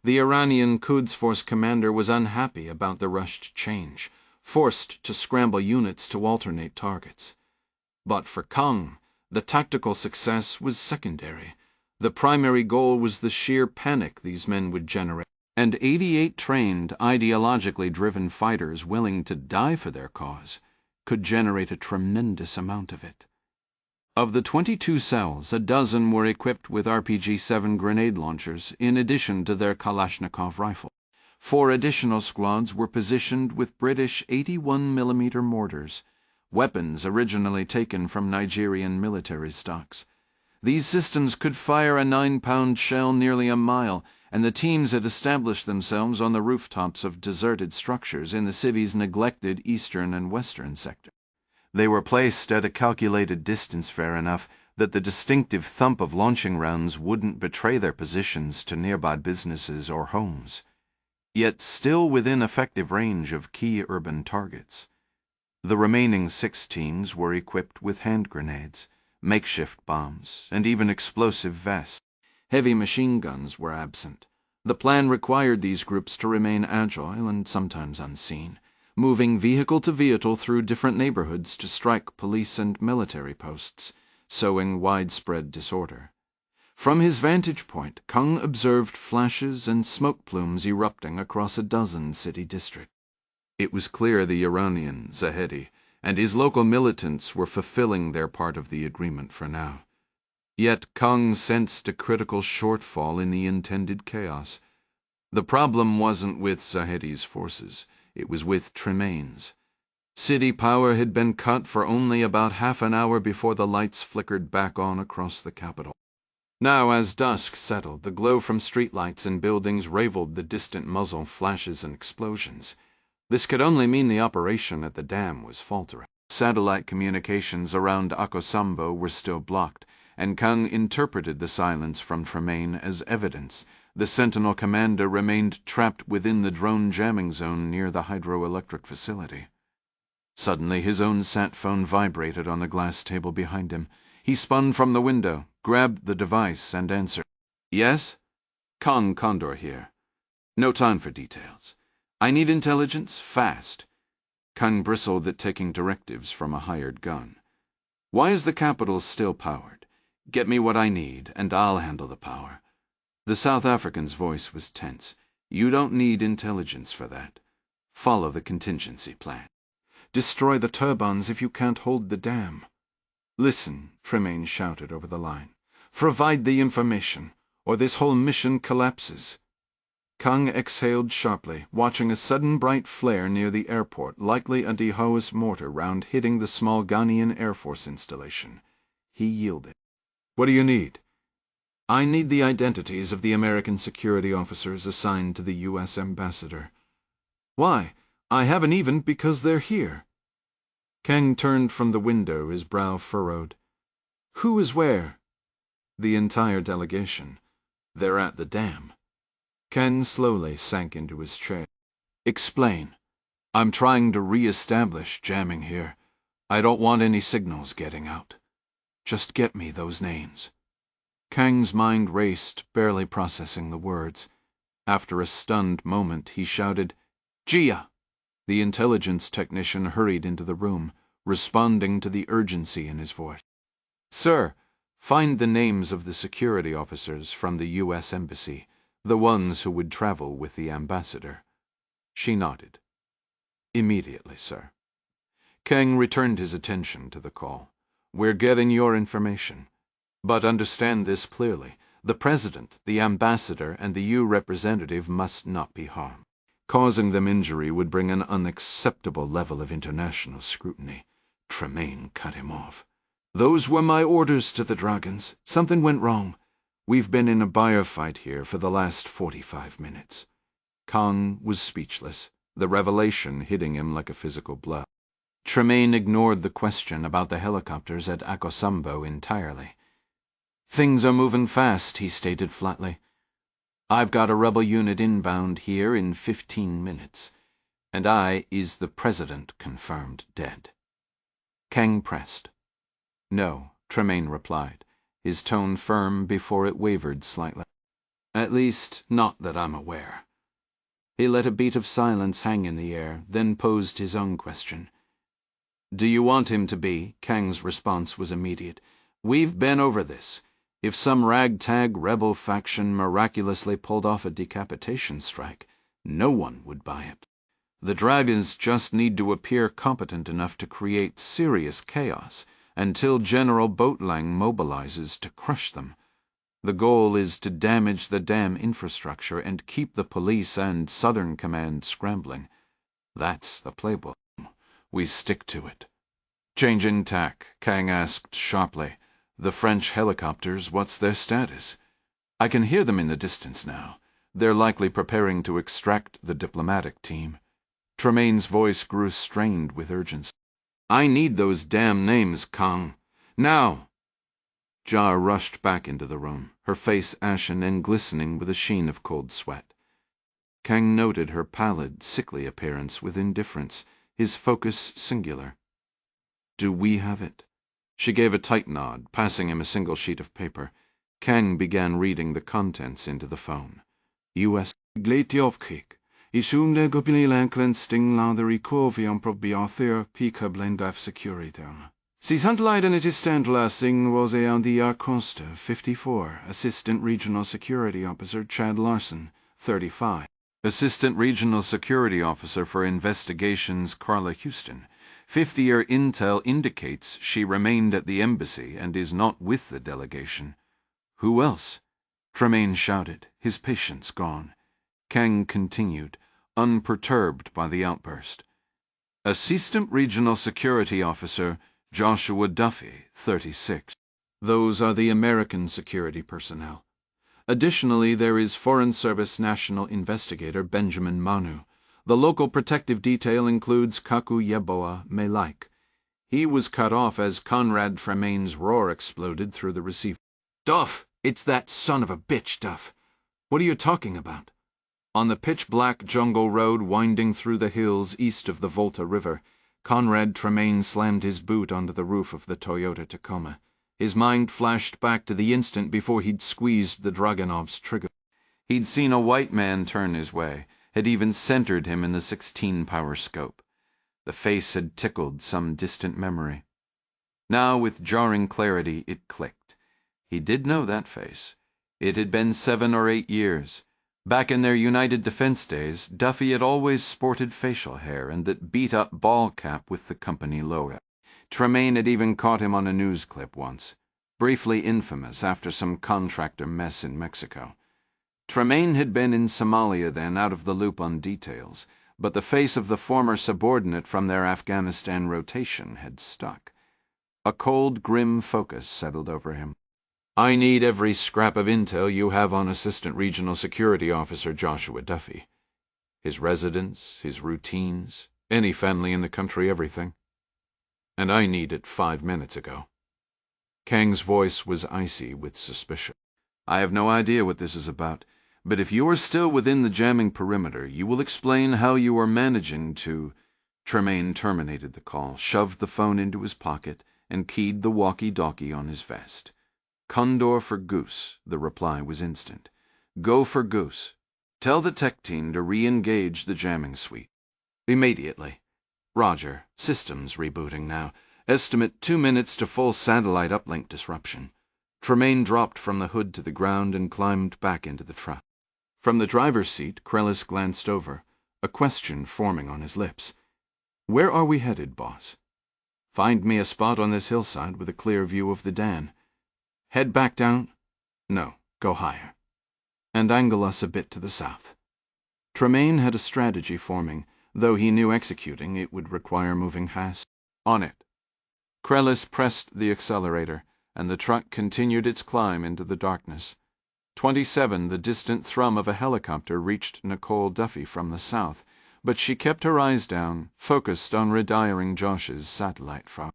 The Iranian Quds Force commander was unhappy about the rushed change, forced to scramble units to alternate targets. But for Kang, the tactical success was secondary. The primary goal was the sheer panic these men would generate, and 88 trained, ideologically driven fighters willing to die for their cause could generate a tremendous amount of it. Of the 22 cells, a dozen were equipped with RPG-7 grenade launchers in addition to their Kalashnikov rifle. 4 additional squads were positioned with British 81mm mortars, weapons originally taken from Nigerian military stocks. These systems could fire a 9-pound shell nearly a mile, and the teams had established themselves on the rooftops of deserted structures in the city's neglected eastern and western sector. They were placed at a calculated distance fair enough that the distinctive thump of launching rounds wouldn't betray their positions to nearby businesses or homes, yet still within effective range of key urban targets. The remaining 6 teams were equipped with hand grenades, makeshift bombs, and even explosive vests. Heavy machine guns were absent. The plan required these groups to remain agile and sometimes unseen, moving vehicle to vehicle through different neighborhoods to strike police and military posts, sowing widespread disorder. From his vantage point, Kang observed flashes and smoke plumes erupting across a dozen city districts. It was clear the Iranian, Zahedi, and his local militants were fulfilling their part of the agreement for now. Yet Kang sensed a critical shortfall in the intended chaos. The problem wasn't with Zahedi's forces. It was with Tremaine's. City power had been cut for only about half an hour before the lights flickered back on across the capital. Now, as dusk settled, the glow from streetlights and buildings rivaled the distant muzzle flashes and explosions. This could only mean the operation at the dam was faltering. Satellite communications around Akosambo were still blocked, and Kang interpreted the silence from Tremaine as evidence. The Sentinel commander remained trapped within the drone jamming zone near the hydroelectric facility. Suddenly his own sat phone vibrated on the glass table behind him. He spun from the window, grabbed the device, and answered. "Yes? Kang Condor here. No time for details. I need intelligence, fast." Kang bristled at taking directives from a hired gun. "Why is the capital still powered? Get me what I need, and I'll handle the power." The South African's voice was tense. "You don't need intelligence for that. Follow the contingency plan. Destroy the turbines if you can't hold the dam." "Listen," Tremaine shouted over the line. "Provide the information, or this whole mission collapses." Kang exhaled sharply, watching a sudden bright flare near the airport, likely a Dahoist mortar round hitting the small Ghanaian Air Force installation. He yielded. "What do you need?" "I need the identities of the American security officers assigned to the U.S. ambassador." "Why, I haven't even because they're here." Kang turned from the window, his brow furrowed. "Who is where?" "The entire delegation. They're at the dam." Ken slowly sank into his chair. Explain. I'm trying to re-establish jamming here. I don't want any signals getting out. Just get me those names. Kang's mind raced, barely processing the words. After a stunned moment, he shouted, "Gia!" The intelligence technician hurried into the room, responding to the urgency in his voice. "Sir, find the names of the security officers from the U.S. Embassy, the ones who would travel with the ambassador." She nodded. "Immediately, sir." Kang returned his attention to the call. "We're getting your information. But understand this clearly. The President, the Ambassador, and the EU representative must not be harmed. Causing them injury would bring an unacceptable level of international scrutiny." Tremaine cut him off. "Those were my orders to the Dragons. Something went wrong. We've been in a buyer fight here for the last 45 minutes. Kang was speechless, the revelation hitting him like a physical blow. Tremaine ignored the question about the helicopters at Akosambo entirely. "Things are moving fast," he stated flatly. "I've got a rebel unit inbound here in 15 minutes, and is the President confirmed dead?" Kang pressed. "No," Tremaine replied, his tone firm before it wavered slightly. "At least, not that I'm aware." He let a beat of silence hang in the air, then posed his own question. "Do you want him to be?" Kang's response was immediate. "We've been over this. If some ragtag rebel faction miraculously pulled off a decapitation strike, no one would buy it. The Dragons just need to appear competent enough to create serious chaos until General Boatlang mobilizes to crush them. The goal is to damage the dam infrastructure and keep the police and Southern Command scrambling. That's the playbook. We stick to it." "Changing tack," Kang asked sharply. "The French helicopters, what's their status?" "I can hear them in the distance now. They're likely preparing to extract the diplomatic team." Tremaine's voice grew strained with urgency. "I need those damn names, Kang. Now!" Jia rushed back into the room, her face ashen and glistening with a sheen of cold sweat. Kang noted her pallid, sickly appearance with indifference, his focus singular. "Do we have it?" She gave a tight nod, passing him a single sheet of paper. Kang began reading the contents into the phone. U.S. Gletiovkik. Ishumle gopinilanklen sting la the recovian probiathir pika blendaf security. Sie handleiden it istandla sing was on the Costa, 54, Assistant Regional Security Officer Chad Larson, 35. Assistant Regional Security Officer for Investigations Carla Houston. 50-year intel indicates she remained at the embassy and is not with the delegation. "Who else?" Tremaine shouted, his patience gone. Kang continued, unperturbed by the outburst. "Assistant Regional Security Officer Joshua Duffy, 36. Those are the American security personnel. Additionally, there is Foreign Service National Investigator Benjamin Manu. The local protective detail includes Kaku Yeboah Melaik. He was cut off as Conrad Tremaine's roar exploded through the receiver. Duff! It's that son of a bitch, Duff! What are you talking about?" On the pitch-black jungle road winding through the hills east of the Volta River, Conrad Tremaine slammed his boot onto the roof of the Toyota Tacoma. His mind flashed back to the instant before he'd squeezed the Dragunov's trigger. He'd seen a white man turn his way, had even centered him in the 16-power scope. The face had tickled some distant memory. Now, with jarring clarity, it clicked. He did know that face. It had been 7 or 8 years. Back in their United Defense days, Duffy had always sported facial hair and that beat-up ball cap with the company logo. Tremaine had even caught him on a news clip once, briefly infamous after some contractor mess in Mexico. Tremaine had been in Somalia then, out of the loop on details, but the face of the former subordinate from their Afghanistan rotation had stuck. A cold, grim focus settled over him. "I need every scrap of intel you have on Assistant Regional Security Officer Joshua Duffy. His residence, his routines, any family in the country, everything. And I need it 5 minutes ago." Kang's voice was icy with suspicion. "I have no idea what this is about, But if you are still within the jamming perimeter, you will explain how you are managing to—" Tremaine terminated the call, shoved the phone into his pocket, and keyed the walkie-talkie on his vest. "Condor for Goose," the reply was instant. "Go for Goose. Tell the tech team to re-engage the jamming suite. Immediately. Roger. Systems rebooting now. Estimate 2 minutes to full satellite uplink disruption." Tremaine dropped from the hood to the ground and climbed back into the truck. From the driver's seat, Krellis glanced over, a question forming on his lips. "Where are we headed, boss?" "Find me a spot on this hillside with a clear view of the Dan. Head back down? No, go higher. And angle us a bit to the south." Tremaine had a strategy forming, though he knew executing it would require moving fast. "On it." Krellis pressed the accelerator, and the truck continued its climb into the darkness. 27, the distant thrum of a helicopter reached Nicole Duffy from the south, but she kept her eyes down, focused on redirecting Josh's satellite phone.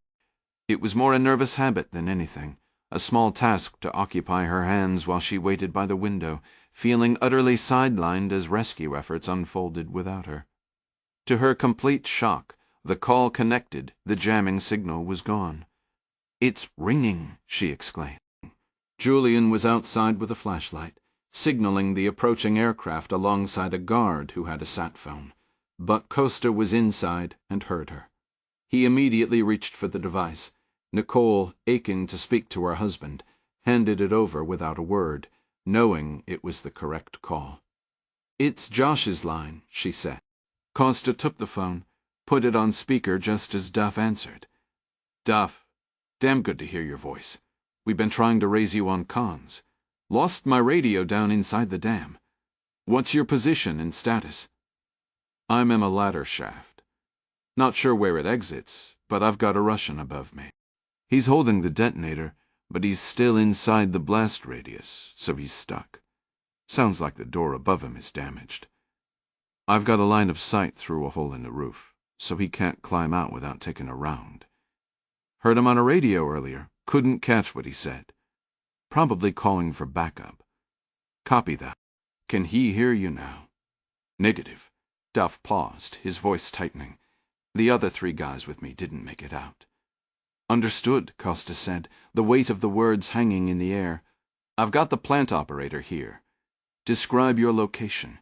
It was more a nervous habit than anything, a small task to occupy her hands while she waited by the window, feeling utterly sidelined as rescue efforts unfolded without her. To her complete shock, the call connected, the jamming signal was gone. "It's ringing," she exclaimed. Julian was outside with a flashlight, signaling the approaching aircraft alongside a guard who had a sat phone. But Costa was inside and heard her. He immediately reached for the device. Nicole, aching to speak to her husband, handed it over without a word, knowing it was the correct call. "It's Josh's line," she said. Costa took the phone, put it on speaker just as Duff answered. "Duff, damn good to hear your voice. We've been trying to raise you on comms. Lost my radio down inside the dam. What's your position and status?" "I'm in a ladder shaft. Not sure where it exits, but I've got a Russian above me. He's holding the detonator, but he's still inside the blast radius, so he's stuck. Sounds like the door above him is damaged. I've got a line of sight through a hole in the roof, so he can't climb out without taking a round. Heard him on a radio earlier. Couldn't catch what he said. Probably calling for backup. Copy that. Can he hear you now?" "Negative." Duff paused, his voice tightening. "The other 3 guys with me didn't make it out." "Understood," Costa said, the weight of the words hanging in the air. "I've got the plant operator here. Describe your location."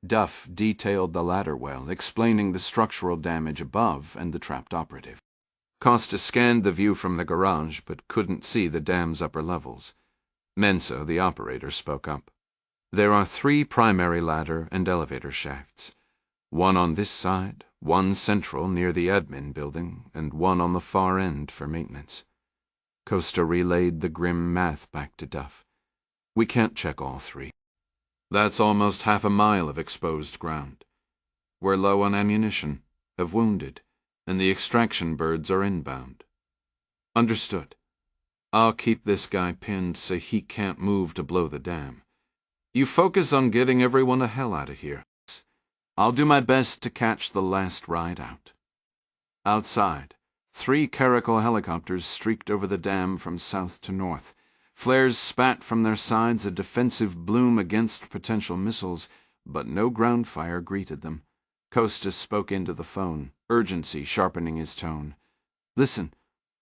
Duff detailed the ladder well, explaining the structural damage above and the trapped operative. Costa scanned the view from the garage, but couldn't see the dam's upper levels. Mensa, the operator, spoke up. "There are 3 primary ladder and elevator shafts. One on this side, one central near the admin building, and one on the far end for maintenance." Costa relayed the grim math back to Duff. "We can't check all 3. That's almost half a mile of exposed ground. We're low on ammunition, have wounded, and the extraction birds are inbound." "Understood. I'll keep this guy pinned so he can't move to blow the dam. You focus on getting everyone the hell out of here. I'll do my best to catch the last ride out." Outside, 3 Caracal helicopters streaked over the dam from south to north. Flares spat from their sides a defensive bloom against potential missiles, but no ground fire greeted them. Costa spoke into the phone, urgency sharpening his tone. "Listen,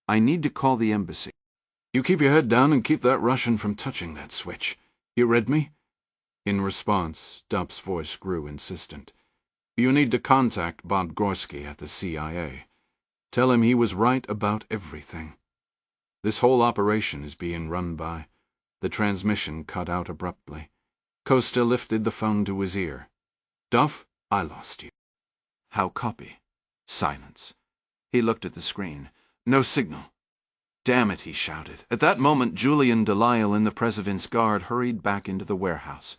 I need to call the embassy. You keep your head down and keep that Russian from touching that switch. You read me?" In response, Duff's voice grew insistent. "You need to contact Bob Gorski at the CIA. Tell him he was right about everything. This whole operation is being run by—" The transmission cut out abruptly. Costa lifted the phone to his ear. "Duff, I lost you." "How copy?" Silence. He looked at the screen. No signal. "Damn it," he shouted. At that moment, Julian Delisle and the President's guard hurried back into the warehouse.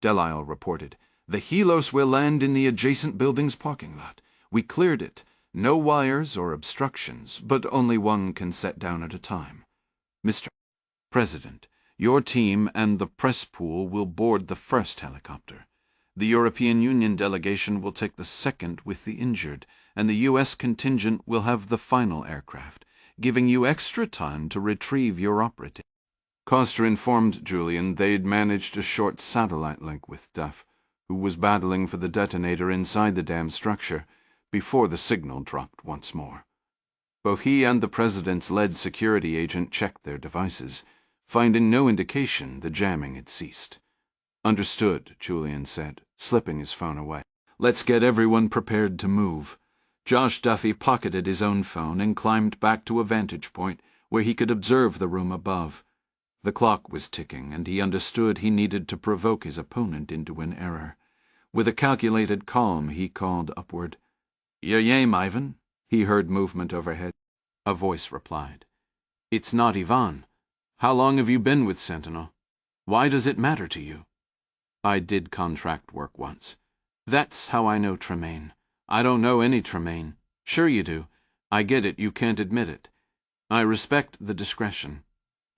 Delisle reported, "The Helos will land in the adjacent building's parking lot. We cleared it. No wires or obstructions, but only one can set down at a time. Mr. President, your team and the press pool will board the first helicopter. The European Union delegation will take the second with the injured, and the U.S. contingent will have the final aircraft, giving you extra time to retrieve your operative." Coster informed Julian they'd managed a short satellite link with Duff, who was battling for the detonator inside the dam structure, before the signal dropped once more. Both he and the President's lead security agent checked their devices, finding no indication the jamming had ceased. "Understood," Julian said, slipping his phone away. "Let's get everyone prepared to move." Josh Duffy pocketed his own phone and climbed back to a vantage point where he could observe the room above. The clock was ticking, and he understood he needed to provoke his opponent into an error. With a calculated calm, he called upward. "Your game, Ivan?" He heard movement overhead. A voice replied. "It's not Ivan. How long have you been with Sentinel? Why does it matter to you?" "I did contract work once." "That's how I know Tremaine. I don't know any Tremaine." "Sure you do. I get it, you can't admit it. I respect the discretion."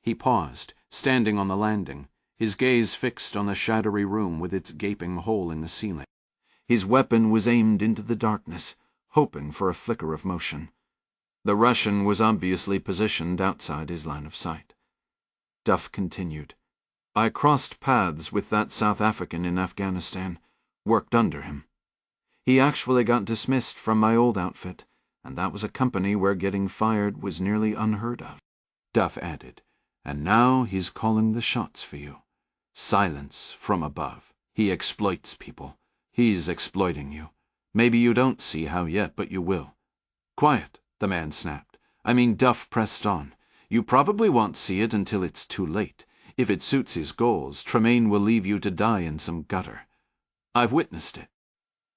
He paused, standing on the landing, his gaze fixed on the shadowy room with its gaping hole in the ceiling. His weapon was aimed into the darkness, hoping for a flicker of motion. The Russian was obviously positioned outside his line of sight. Duff continued. "I crossed paths with that South African in Afghanistan, worked under him. He actually got dismissed from my old outfit, and that was a company where getting fired was nearly unheard of." Duff added, "And now he's calling the shots for you. Silence from above. He exploits people. He's exploiting you. Maybe you don't see how yet, but you will." "Quiet," the man snapped. Duff pressed on. "You probably won't see it until it's too late. If it suits his goals, Tremaine will leave you to die in some gutter. I've witnessed it."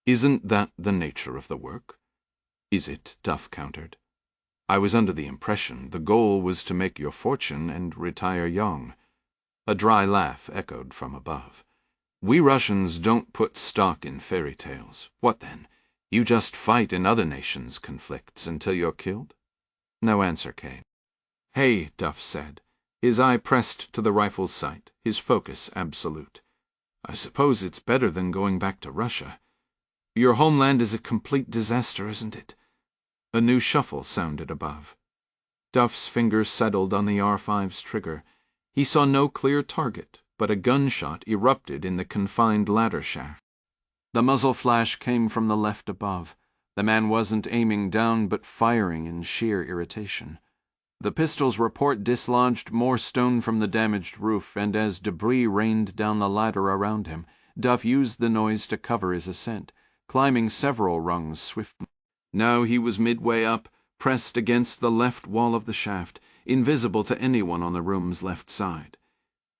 "Isn't that the nature of the work?" "Is it?" Duff countered. "I was under the impression the goal was to make your fortune and retire young." A dry laugh echoed from above. "We Russians don't put stock in fairy tales. What then? You just fight in other nations' conflicts until you're killed?" No answer came. "Hey," Duff said, his eye pressed to the rifle's sight, his focus absolute. "I suppose it's better than going back to Russia. Your homeland is a complete disaster, isn't it?" A new shuffle sounded above. Duff's fingers settled on the R5's trigger. He saw no clear target, but a gunshot erupted in the confined ladder shaft. The muzzle flash came from the left above. The man wasn't aiming down, but firing in sheer irritation. The pistol's report dislodged more stone from the damaged roof, and as debris rained down the ladder around him, Duff used the noise to cover his ascent, climbing several rungs swiftly. Now he was midway up, pressed against the left wall of the shaft, invisible to anyone on the room's left side.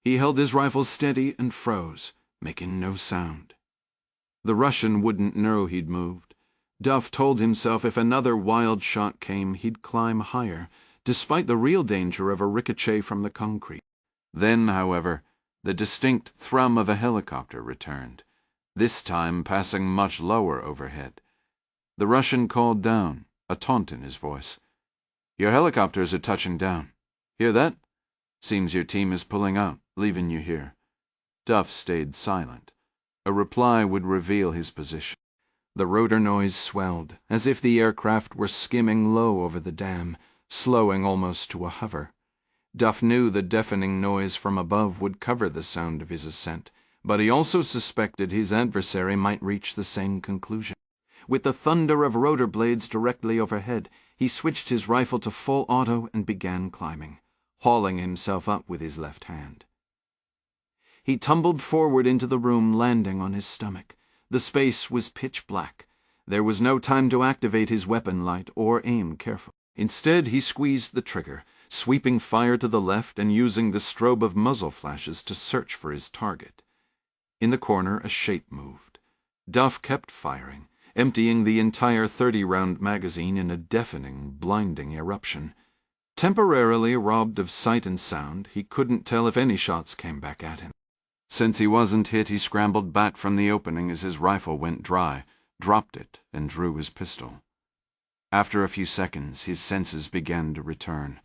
He held his rifle steady and froze, making no sound. The Russian wouldn't know he'd moved. Duff told himself if another wild shot came, he'd climb higher, despite the real danger of a ricochet from the concrete. Then, however, the distinct thrum of a helicopter returned, this time passing much lower overhead. The Russian called down, a taunt in his voice. "Your helicopters are touching down. Hear that? Seems your team is pulling out, leaving you here." Duff stayed silent. A reply would reveal his position. The rotor noise swelled, as if the aircraft were skimming low over the dam, slowing almost to a hover. Duff knew the deafening noise from above would cover the sound of his ascent, but he also suspected his adversary might reach the same conclusion. With the thunder of rotor blades directly overhead, he switched his rifle to full auto and began climbing, hauling himself up with his left hand. He tumbled forward into the room, landing on his stomach. The space was pitch black. There was no time to activate his weapon light or aim carefully. Instead, he squeezed the trigger, sweeping fire to the left and using the strobe of muzzle flashes to search for his target. In the corner, a shape moved. Duff kept firing, emptying the entire 30-round magazine in a deafening, blinding eruption. Temporarily robbed of sight and sound, he couldn't tell if any shots came back at him. Since he wasn't hit, he scrambled back from the opening as his rifle went dry, dropped it, and drew his pistol. After a few seconds, his senses began to return.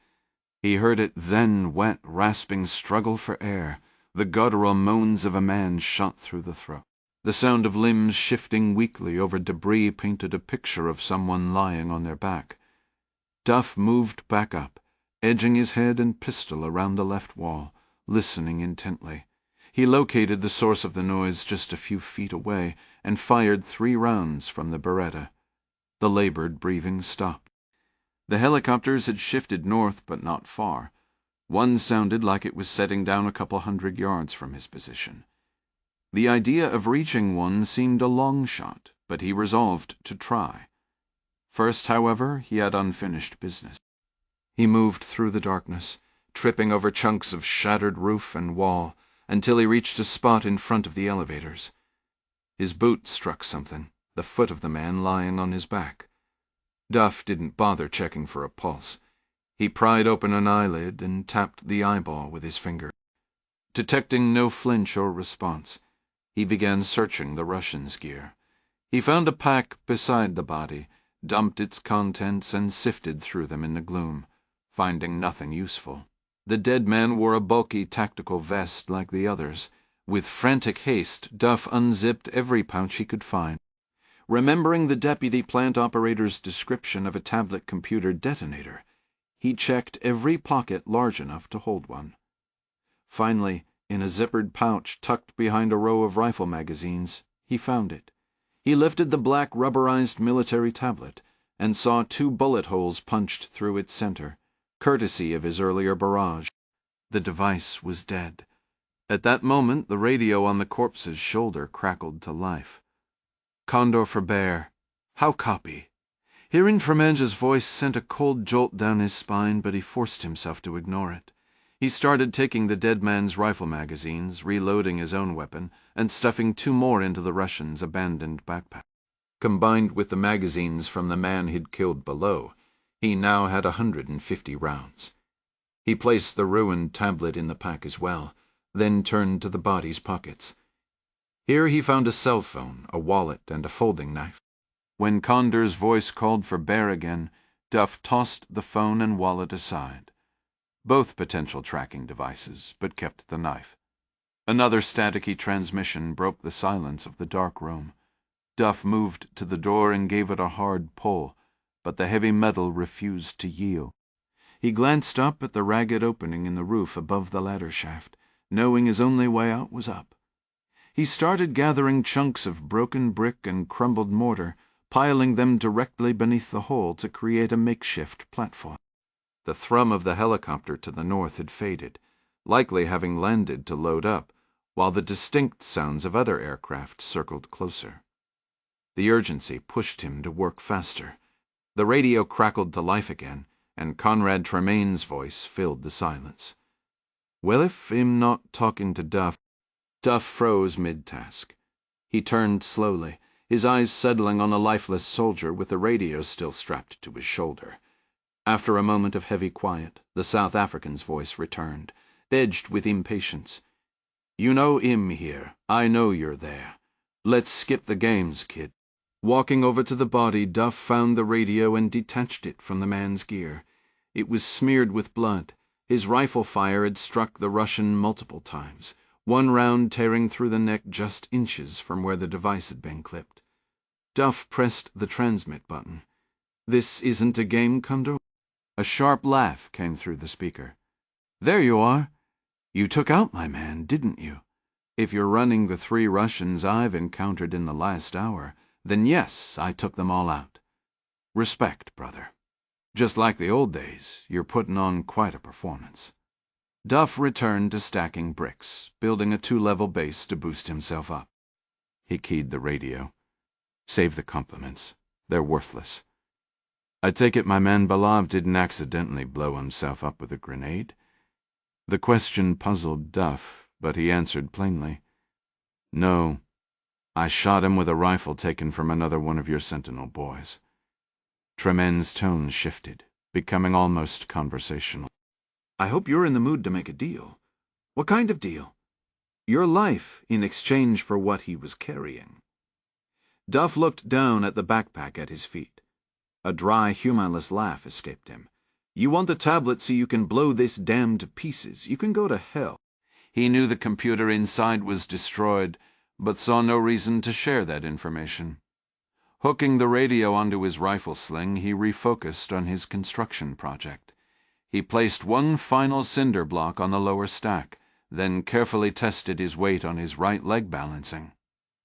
He heard it then wet, rasping struggle for air, the guttural moans of a man shot through the throat. The sound of limbs shifting weakly over debris painted a picture of someone lying on their back. Duff moved back up, edging his head and pistol around the left wall, listening intently. He located the source of the noise just a few feet away and fired 3 rounds from the Beretta. The labored breathing stopped. The helicopters had shifted north, but not far. One sounded like it was setting down a couple 100 yards from his position. The idea of reaching one seemed a long shot, but he resolved to try. First, however, he had unfinished business. He moved through the darkness, tripping over chunks of shattered roof and wall, until he reached a spot in front of the elevators. His boot struck something, the foot of the man lying on his back. Duff didn't bother checking for a pulse. He pried open an eyelid and tapped the eyeball with his finger. Detecting no flinch or response, he began searching the Russian's gear. He found a pack beside the body, dumped its contents, and sifted through them in the gloom, finding nothing useful. The dead man wore a bulky tactical vest like the others. With frantic haste, Duff unzipped every pouch he could find. Remembering the deputy plant operator's description of a tablet computer detonator, he checked every pocket large enough to hold one. Finally, in a zippered pouch tucked behind a row of rifle magazines, he found it. He lifted the black rubberized military tablet and saw 2 bullet holes punched through its center, courtesy of his earlier barrage. The device was dead. At that moment, the radio on the corpse's shoulder crackled to life. Condor for Bear. How copy? Hearing Tremenge's voice sent a cold jolt down his spine, but he forced himself to ignore it. He started taking the dead man's rifle magazines, reloading his own weapon, and stuffing 2 more into the Russian's abandoned backpack. Combined with the magazines from the man he'd killed below, he now had 150 rounds. He placed the ruined tablet in the pack as well, then turned to the body's pockets. Here he found a cell phone, a wallet, and a folding knife. When Condor's voice called for Bear again, Duff tossed the phone and wallet aside. Both potential tracking devices, but kept the knife. Another staticky transmission broke the silence of the dark room. Duff moved to the door and gave it a hard pull, but the heavy metal refused to yield. He glanced up at the ragged opening in the roof above the ladder shaft, knowing his only way out was up. He started gathering chunks of broken brick and crumbled mortar, piling them directly beneath the hole to create a makeshift platform. The thrum of the helicopter to the north had faded, likely having landed to load up, while the distinct sounds of other aircraft circled closer. The urgency pushed him to work faster. The radio crackled to life again, and Conrad Tremaine's voice filled the silence. Well, if I'm not talking to Duff. Duff froze mid-task. He turned slowly, his eyes settling on a lifeless soldier with the radio still strapped to his shoulder. After a moment of heavy quiet, the South African's voice returned, edged with impatience. You know him here. I know you're there. Let's skip the games, kid. Walking over to the body, Duff found the radio and detached it from the man's gear. It was smeared with blood. His rifle fire had struck the Russian multiple times, one round tearing through the neck just inches from where the device had been clipped. Duff pressed the transmit button. This isn't a game, Condor? A sharp laugh came through the speaker. There you are. You took out my man, didn't you? If you're running the 3 Russians I've encountered in the last hour, then yes, I took them all out. Respect, brother. Just like the old days, you're putting on quite a performance. Duff returned to stacking bricks, building a 2-level base to boost himself up. He keyed the radio. Save the compliments. They're worthless. I take it my man Balav didn't accidentally blow himself up with a grenade? The question puzzled Duff, but he answered plainly. No, I shot him with a rifle taken from another one of your Sentinel boys. Tremaine's tone shifted, becoming almost conversational. I hope you're in the mood to make a deal. What kind of deal? Your life in exchange for what he was carrying. Duff looked down at the backpack at his feet. A dry, humorless laugh escaped him. You want the tablet so you can blow this dam to pieces. You can go to hell. He knew the computer inside was destroyed, but saw no reason to share that information. Hooking the radio onto his rifle sling, he refocused on his construction project. He placed one final cinder block on the lower stack, then carefully tested his weight on his right leg balancing.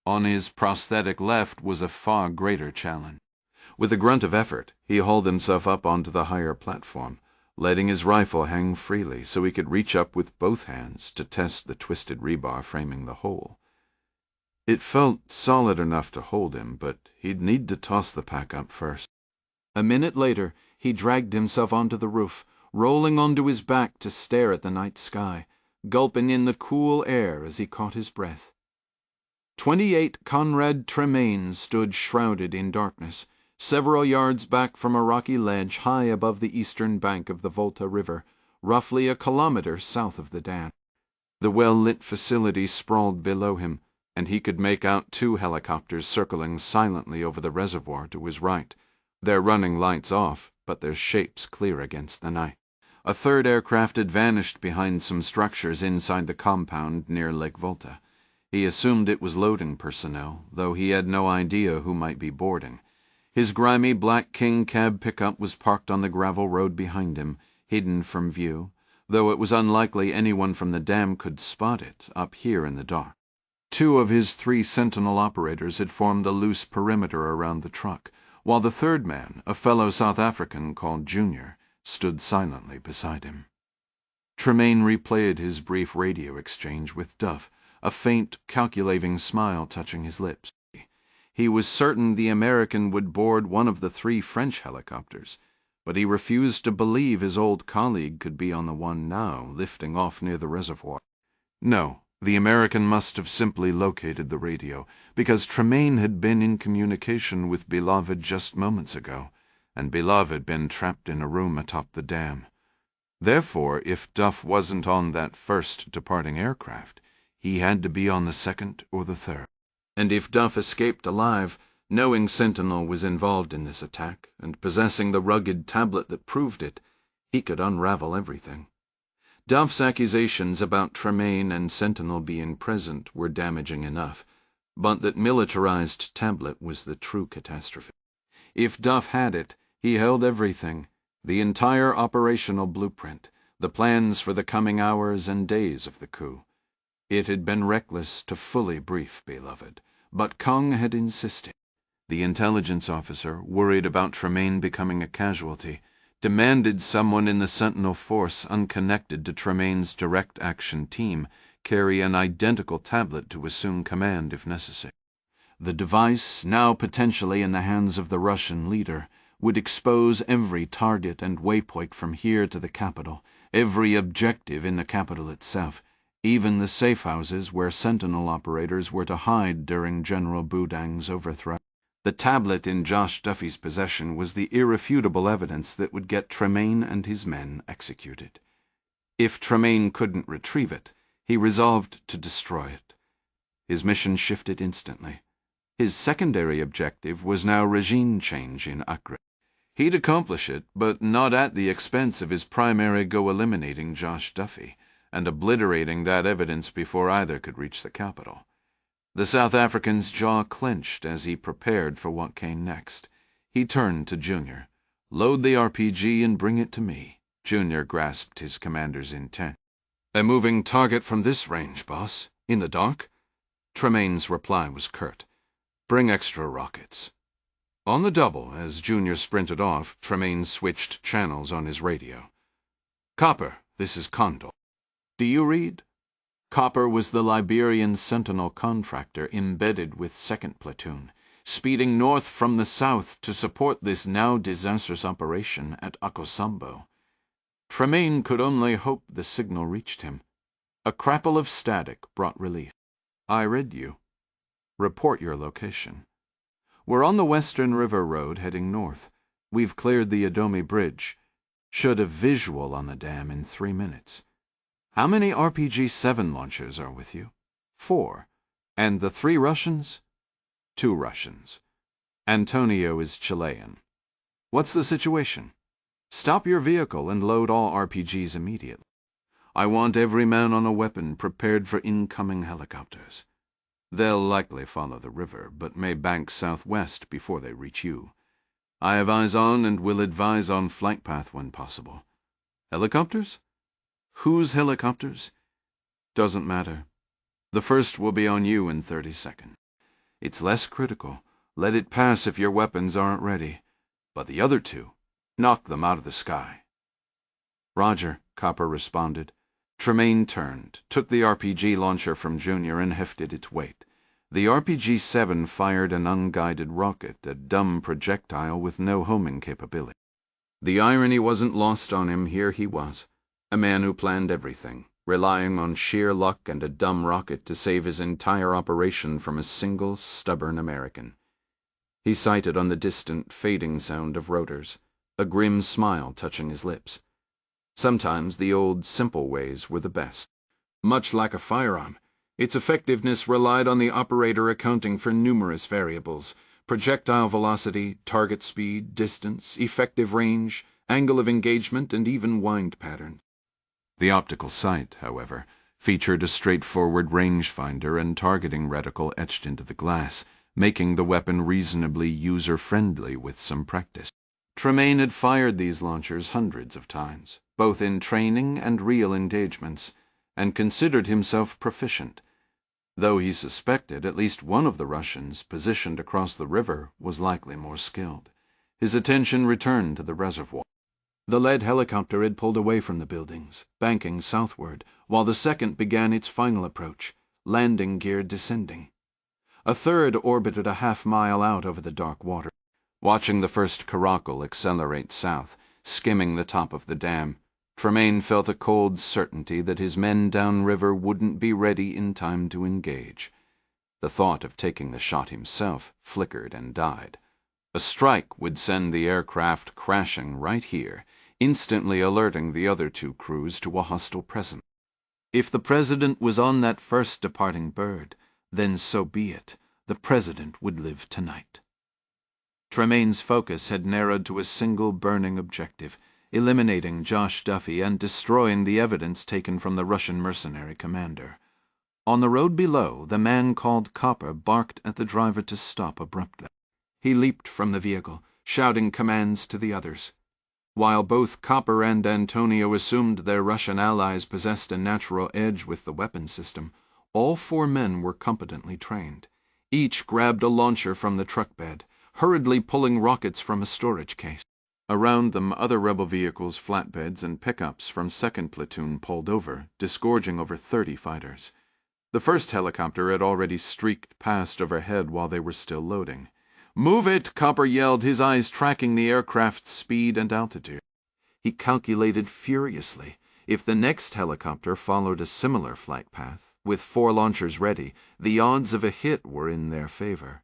On his prosthetic left was a far greater challenge. With a grunt of effort, he hauled himself up onto the higher platform, letting his rifle hang freely so he could reach up with both hands to test the twisted rebar framing the hole. It felt solid enough to hold him, but he'd need to toss the pack up first. A minute later, he dragged himself onto the roof, rolling onto his back to stare at the night sky, gulping in the cool air as he caught his breath. 28 Conrad Tremaine stood shrouded in darkness, several yards back from a rocky ledge high above the eastern bank of the Volta River, roughly a kilometer south of the dam. The well-lit facility sprawled below him, and he could make out 2 helicopters circling silently over the reservoir to his right, their running lights off, but their shapes clear against the night. A third aircraft had vanished behind some structures inside the compound near Lake Volta. He assumed it was loading personnel, though he had no idea who might be boarding. His grimy Black King cab pickup was parked on the gravel road behind him, hidden from view, though it was unlikely anyone from the dam could spot it up here in the dark. 2 of his 3 Sentinel operators had formed a loose perimeter around the truck, while the third man, a fellow South African called Junior, stood silently beside him. Tremaine replayed his brief radio exchange with Duff, a faint, calculating smile touching his lips. He was certain the American would board one of the 3 French helicopters, but he refused to believe his old colleague could be on the one now, lifting off near the reservoir. No, the American must have simply located the radio, because Tremaine had been in communication with Beloved just moments ago, and Beloved had been trapped in a room atop the dam. Therefore, if Duff wasn't on that first departing aircraft, he had to be on the second or the third. And if Duff escaped alive, knowing Sentinel was involved in this attack, and possessing the rugged tablet that proved it, he could unravel everything. Duff's accusations about Tremaine and Sentinel being present were damaging enough, but that militarized tablet was the true catastrophe. If Duff had it, he held everything, the entire operational blueprint, the plans for the coming hours and days of the coup. It had been reckless to fully brief Beloved, but Kung had insisted. The intelligence officer, worried about Tremaine becoming a casualty, demanded someone in the Sentinel force unconnected to Tremaine's direct action team carry an identical tablet to assume command if necessary. The device, now potentially in the hands of the Russian leader, would expose every target and waypoint from here to the capital, every objective in the capital itself, even the safe houses where Sentinel operators were to hide during General Boudin's overthrow. The tablet in Josh Duffy's possession was the irrefutable evidence that would get Tremaine and his men executed. If Tremaine couldn't retrieve it, he resolved to destroy it. His mission shifted instantly. His secondary objective was now regime change in Acre. He'd accomplish it, but not at the expense of his primary goal, eliminating Josh Duffy and obliterating that evidence before either could reach the capital. The South African's jaw clenched as he prepared for what came next. He turned to Junior. "Load the RPG and bring it to me." Junior grasped his commander's intent. "A moving target from this range, boss. In the dark?" Tremaine's reply was curt. "Bring extra rockets." On the double, as Junior sprinted off, Tremaine switched channels on his radio. "Copper, this is Condor. Do you read?" Copper was the Liberian Sentinel contractor embedded with 2nd Platoon, speeding north from the south to support this now disastrous operation at Akosambo. Tremaine could only hope the signal reached him. A crackle of static brought relief. "I read you. Report your location." "We're on the Western River Road heading north. We've cleared the Adomi Bridge. Should have visual on the dam in 3 minutes. How many RPG-7 launchers are with you?" "4. And the 3 Russians?" "2 Russians. Antonio is Chilean. What's the situation?" "Stop your vehicle and load all RPGs immediately. I want every man on a weapon prepared for incoming helicopters. They'll likely follow the river, but may bank southwest before they reach you. I have eyes on and will advise on flight path when possible. Helicopters? Whose helicopters?" Doesn't matter. The first will be on you in 30 seconds. It's less critical. Let it pass if your weapons aren't ready. But the other two, knock them out of the sky." "Roger," Copper responded. Tremaine turned, took the RPG launcher from Junior and hefted its weight. The RPG-7 fired an unguided rocket, a dumb projectile with no homing capability. The irony wasn't lost on him. Here he was, a man who planned everything, relying on sheer luck and a dumb rocket to save his entire operation from a single stubborn American. He sighted on the distant, fading sound of rotors, a grim smile touching his lips. Sometimes the old, simple ways were the best. Much like a firearm, its effectiveness relied on the operator accounting for numerous variables: projectile velocity, target speed, distance, effective range, angle of engagement, and even wind patterns. The optical sight, however, featured a straightforward rangefinder and targeting reticle etched into the glass, making the weapon reasonably user-friendly with some practice. Tremaine had fired these launchers hundreds of times, both in training and real engagements, and considered himself proficient, though he suspected at least one of the Russians positioned across the river was likely more skilled. His attention returned to the reservoir. The lead helicopter had pulled away from the buildings, banking southward, while the second began its final approach, landing gear descending. A third orbited a half-mile out over the dark water. Watching the first caracal accelerate south, skimming the top of the dam, Tremaine felt a cold certainty that his men downriver wouldn't be ready in time to engage. The thought of taking the shot himself flickered and died. A strike would send the aircraft crashing right here, instantly alerting the other two crews to a hostile presence. If the President was on that first departing bird, then so be it. The President would live tonight. Tremaine's focus had narrowed to a single burning objective: eliminating Josh Duffy and destroying the evidence taken from the Russian mercenary commander. On the road below, the man called Copper barked at the driver to stop abruptly. He leaped from the vehicle, shouting commands to the others. While both Copper and Antonio assumed their Russian allies possessed a natural edge with the weapon system, all four men were competently trained. Each grabbed a launcher from the truck bed, hurriedly pulling rockets from a storage case. Around them, other rebel vehicles, flatbeds, and pickups from 2nd Platoon pulled over, disgorging over 30 fighters. The first helicopter had already streaked past overhead while they were still loading. "Move it!" Copper yelled, his eyes tracking the aircraft's speed and altitude. He calculated furiously. If the next helicopter followed a similar flight path, with 4 launchers ready, the odds of a hit were in their favor.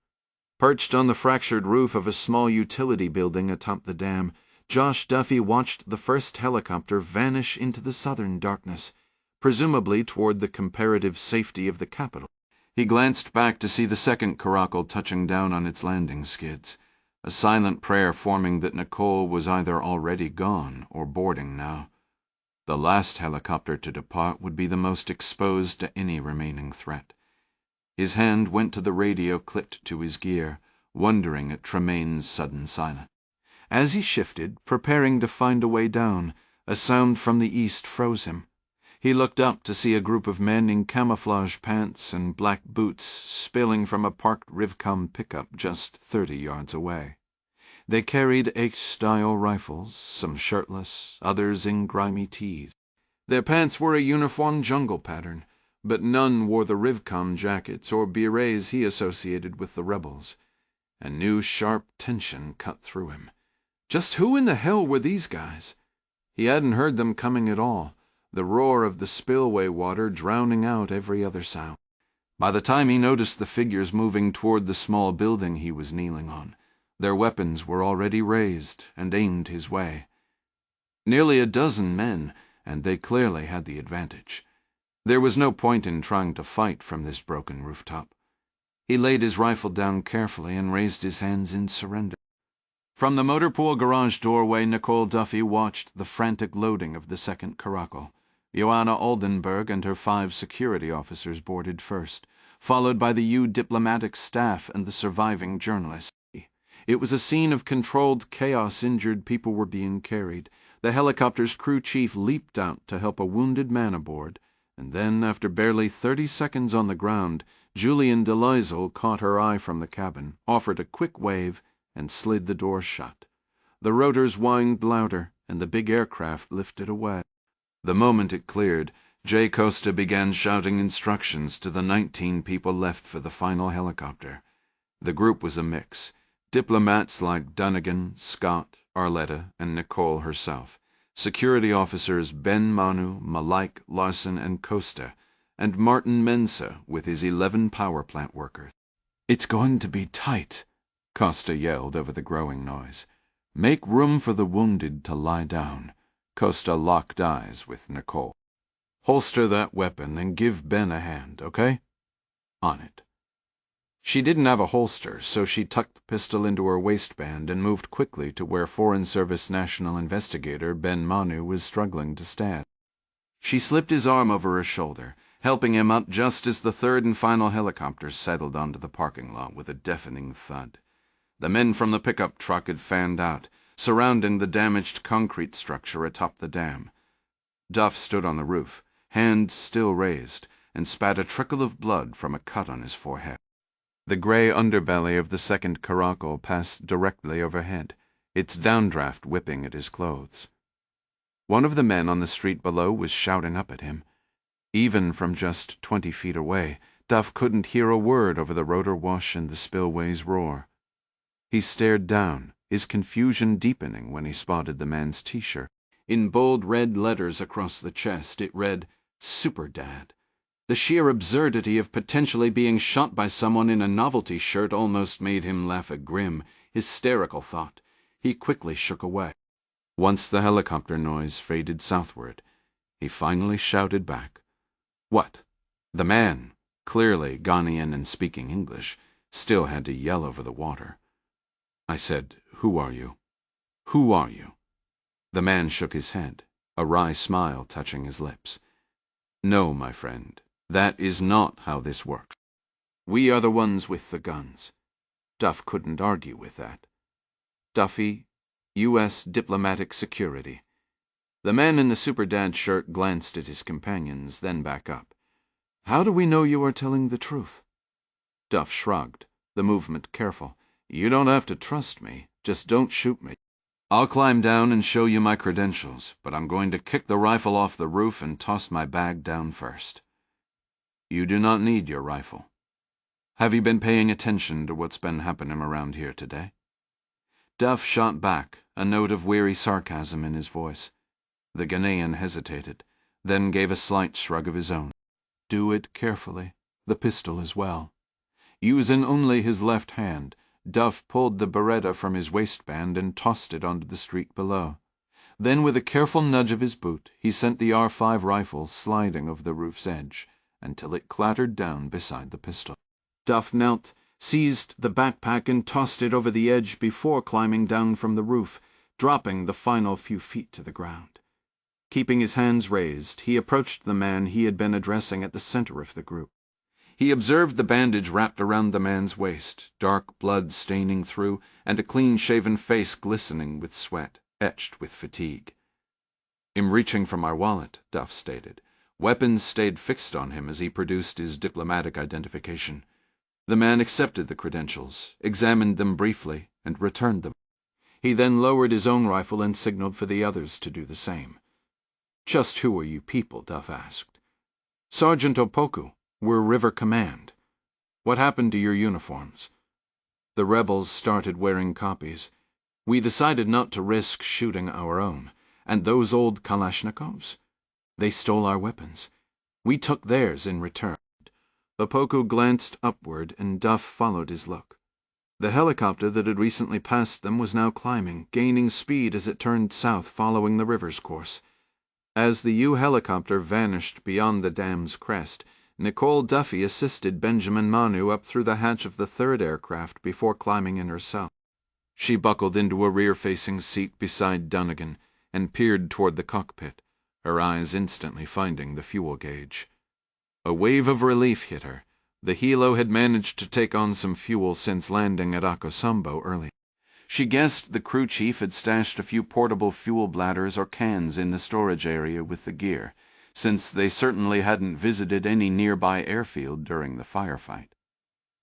Perched on the fractured roof of a small utility building atop the dam, Josh Duffy watched the first helicopter vanish into the southern darkness, presumably toward the comparative safety of the capital. He glanced back to see the second caracal touching down on its landing skids, a silent prayer forming that Nicole was either already gone or boarding now. The last helicopter to depart would be the most exposed to any remaining threat. His hand went to the radio clipped to his gear, wondering at Tremaine's sudden silence. As he shifted, preparing to find a way down, a sound from the east froze him. He looked up to see a group of men in camouflage pants and black boots spilling from a parked Rivcom pickup just 30 yards away. They carried H-style rifles, some shirtless, others in grimy tees. Their pants were a uniform jungle pattern, but none wore the Rivcom jackets or berets he associated with the rebels. A new sharp tension cut through him. Just who in the hell were these guys? He hadn't heard them coming at all, the roar of the spillway water drowning out every other sound. By the time he noticed the figures moving toward the small building he was kneeling on, their weapons were already raised and aimed his way. Nearly a dozen men, and they clearly had the advantage. There was no point in trying to fight from this broken rooftop. He laid his rifle down carefully and raised his hands in surrender. From the motor pool garage doorway, Nicole Duffy watched the frantic loading of the second caracal. Joanna Oldenburg and her 5 security officers boarded first, followed by the U diplomatic staff and the surviving journalists. It was a scene of controlled chaos. Injured people were being carried. The helicopter's crew chief leaped out to help a wounded man aboard, And then, after barely 30 seconds on the ground, Julian Deloisel caught her eye from the cabin, offered a quick wave, and slid the door shut. The rotors whined louder, and the big aircraft lifted away. The moment it cleared, Jay Costa began shouting instructions to the 19 people left for the final helicopter. The group was a mix. Diplomats like Dunnigan, Scott, Arletta, and Nicole herself. Security officers Ben Manu, Malik, Larson, and Costa, and Martin Mensa with his 11 power plant workers. "It's going to be tight," Costa yelled over the growing noise. "Make room for the wounded to lie down." Costa locked eyes with Nicole. "Holster that weapon and give Ben a hand, okay?" "On it." She didn't have a holster, so she tucked the pistol into her waistband and moved quickly to where Foreign Service National Investigator Ben Manu was struggling to stand. She slipped his arm over her shoulder, helping him up just as the third and final helicopter settled onto the parking lot with a deafening thud. The men from the pickup truck had fanned out, surrounding the damaged concrete structure atop the dam. Duff stood on the roof, hands still raised, and spat a trickle of blood from a cut on his forehead. The gray underbelly of the second caracal passed directly overhead, its downdraft whipping at his clothes. One of the men on the street below was shouting up at him. Even from just 20 feet away, Duff couldn't hear a word over the rotor wash and the spillway's roar. He stared down, his confusion deepening when he spotted the man's T-shirt. In bold red letters across the chest, it read, "Super Dad." The sheer absurdity of potentially being shot by someone in a novelty shirt almost made him laugh a grim, hysterical thought. He quickly shook away. Once the helicopter noise faded southward, he finally shouted back. What? The man, clearly Ghanaian and speaking English, still had to yell over the water. I said, "Who are you? Who are you?" The man shook his head, a wry smile touching his lips. "No, my friend. That is not how this works. We are the ones with the guns." Duff couldn't argue with that. "Duffy, U.S. Diplomatic Security." The man in the Super Dad shirt glanced at his companions, then back up. "How do we know you are telling the truth?" Duff shrugged, the movement careful. "You don't have to trust me. Just don't shoot me. I'll climb down and show you my credentials, but I'm going to kick the rifle off the roof and toss my bag down first." "You do not need your rifle. Have you been paying attention to what's been happening around here today?" Duff shot back, a note of weary sarcasm in his voice. The Ghanaian hesitated, then gave a slight shrug of his own. "Do it carefully, the pistol as well." Using only his left hand, Duff pulled the Beretta from his waistband and tossed it onto the street below. Then, with a careful nudge of his boot, he sent the R5 rifle sliding over the roof's edge until it clattered down beside the pistol. Duff knelt, seized the backpack, and tossed it over the edge before climbing down from the roof, dropping the final few feet to the ground. Keeping his hands raised, he approached the man he had been addressing at the center of the group. He observed the bandage wrapped around the man's waist, dark blood staining through, and a clean-shaven face glistening with sweat, etched with fatigue. "I'm reaching for my wallet," Duff stated. Weapons stayed fixed on him as he produced his diplomatic identification. The man accepted the credentials, examined them briefly, and returned them. He then lowered his own rifle and signaled for the others to do the same. "Just who are you people?" Duff asked. "Sergeant Opoku. We're River Command. What happened to your uniforms?" "The rebels started wearing copies. We decided not to risk shooting our own. And those old Kalashnikovs? They stole our weapons. We took theirs in return." Opoku glanced upward, and Duff followed his look. The helicopter that had recently passed them was now climbing, gaining speed as it turned south following the river's course. As the U-helicopter vanished beyond the dam's crest, Nicole Duffy assisted Benjamin Manu up through the hatch of the third aircraft before climbing in herself. She buckled into a rear-facing seat beside Dunnigan and peered toward the cockpit, her eyes instantly finding the fuel gauge. A wave of relief hit her. The helo had managed to take on some fuel since landing at Akosombo early. She guessed the crew chief had stashed a few portable fuel bladders or cans in the storage area with the gear, since they certainly hadn't visited any nearby airfield during the firefight.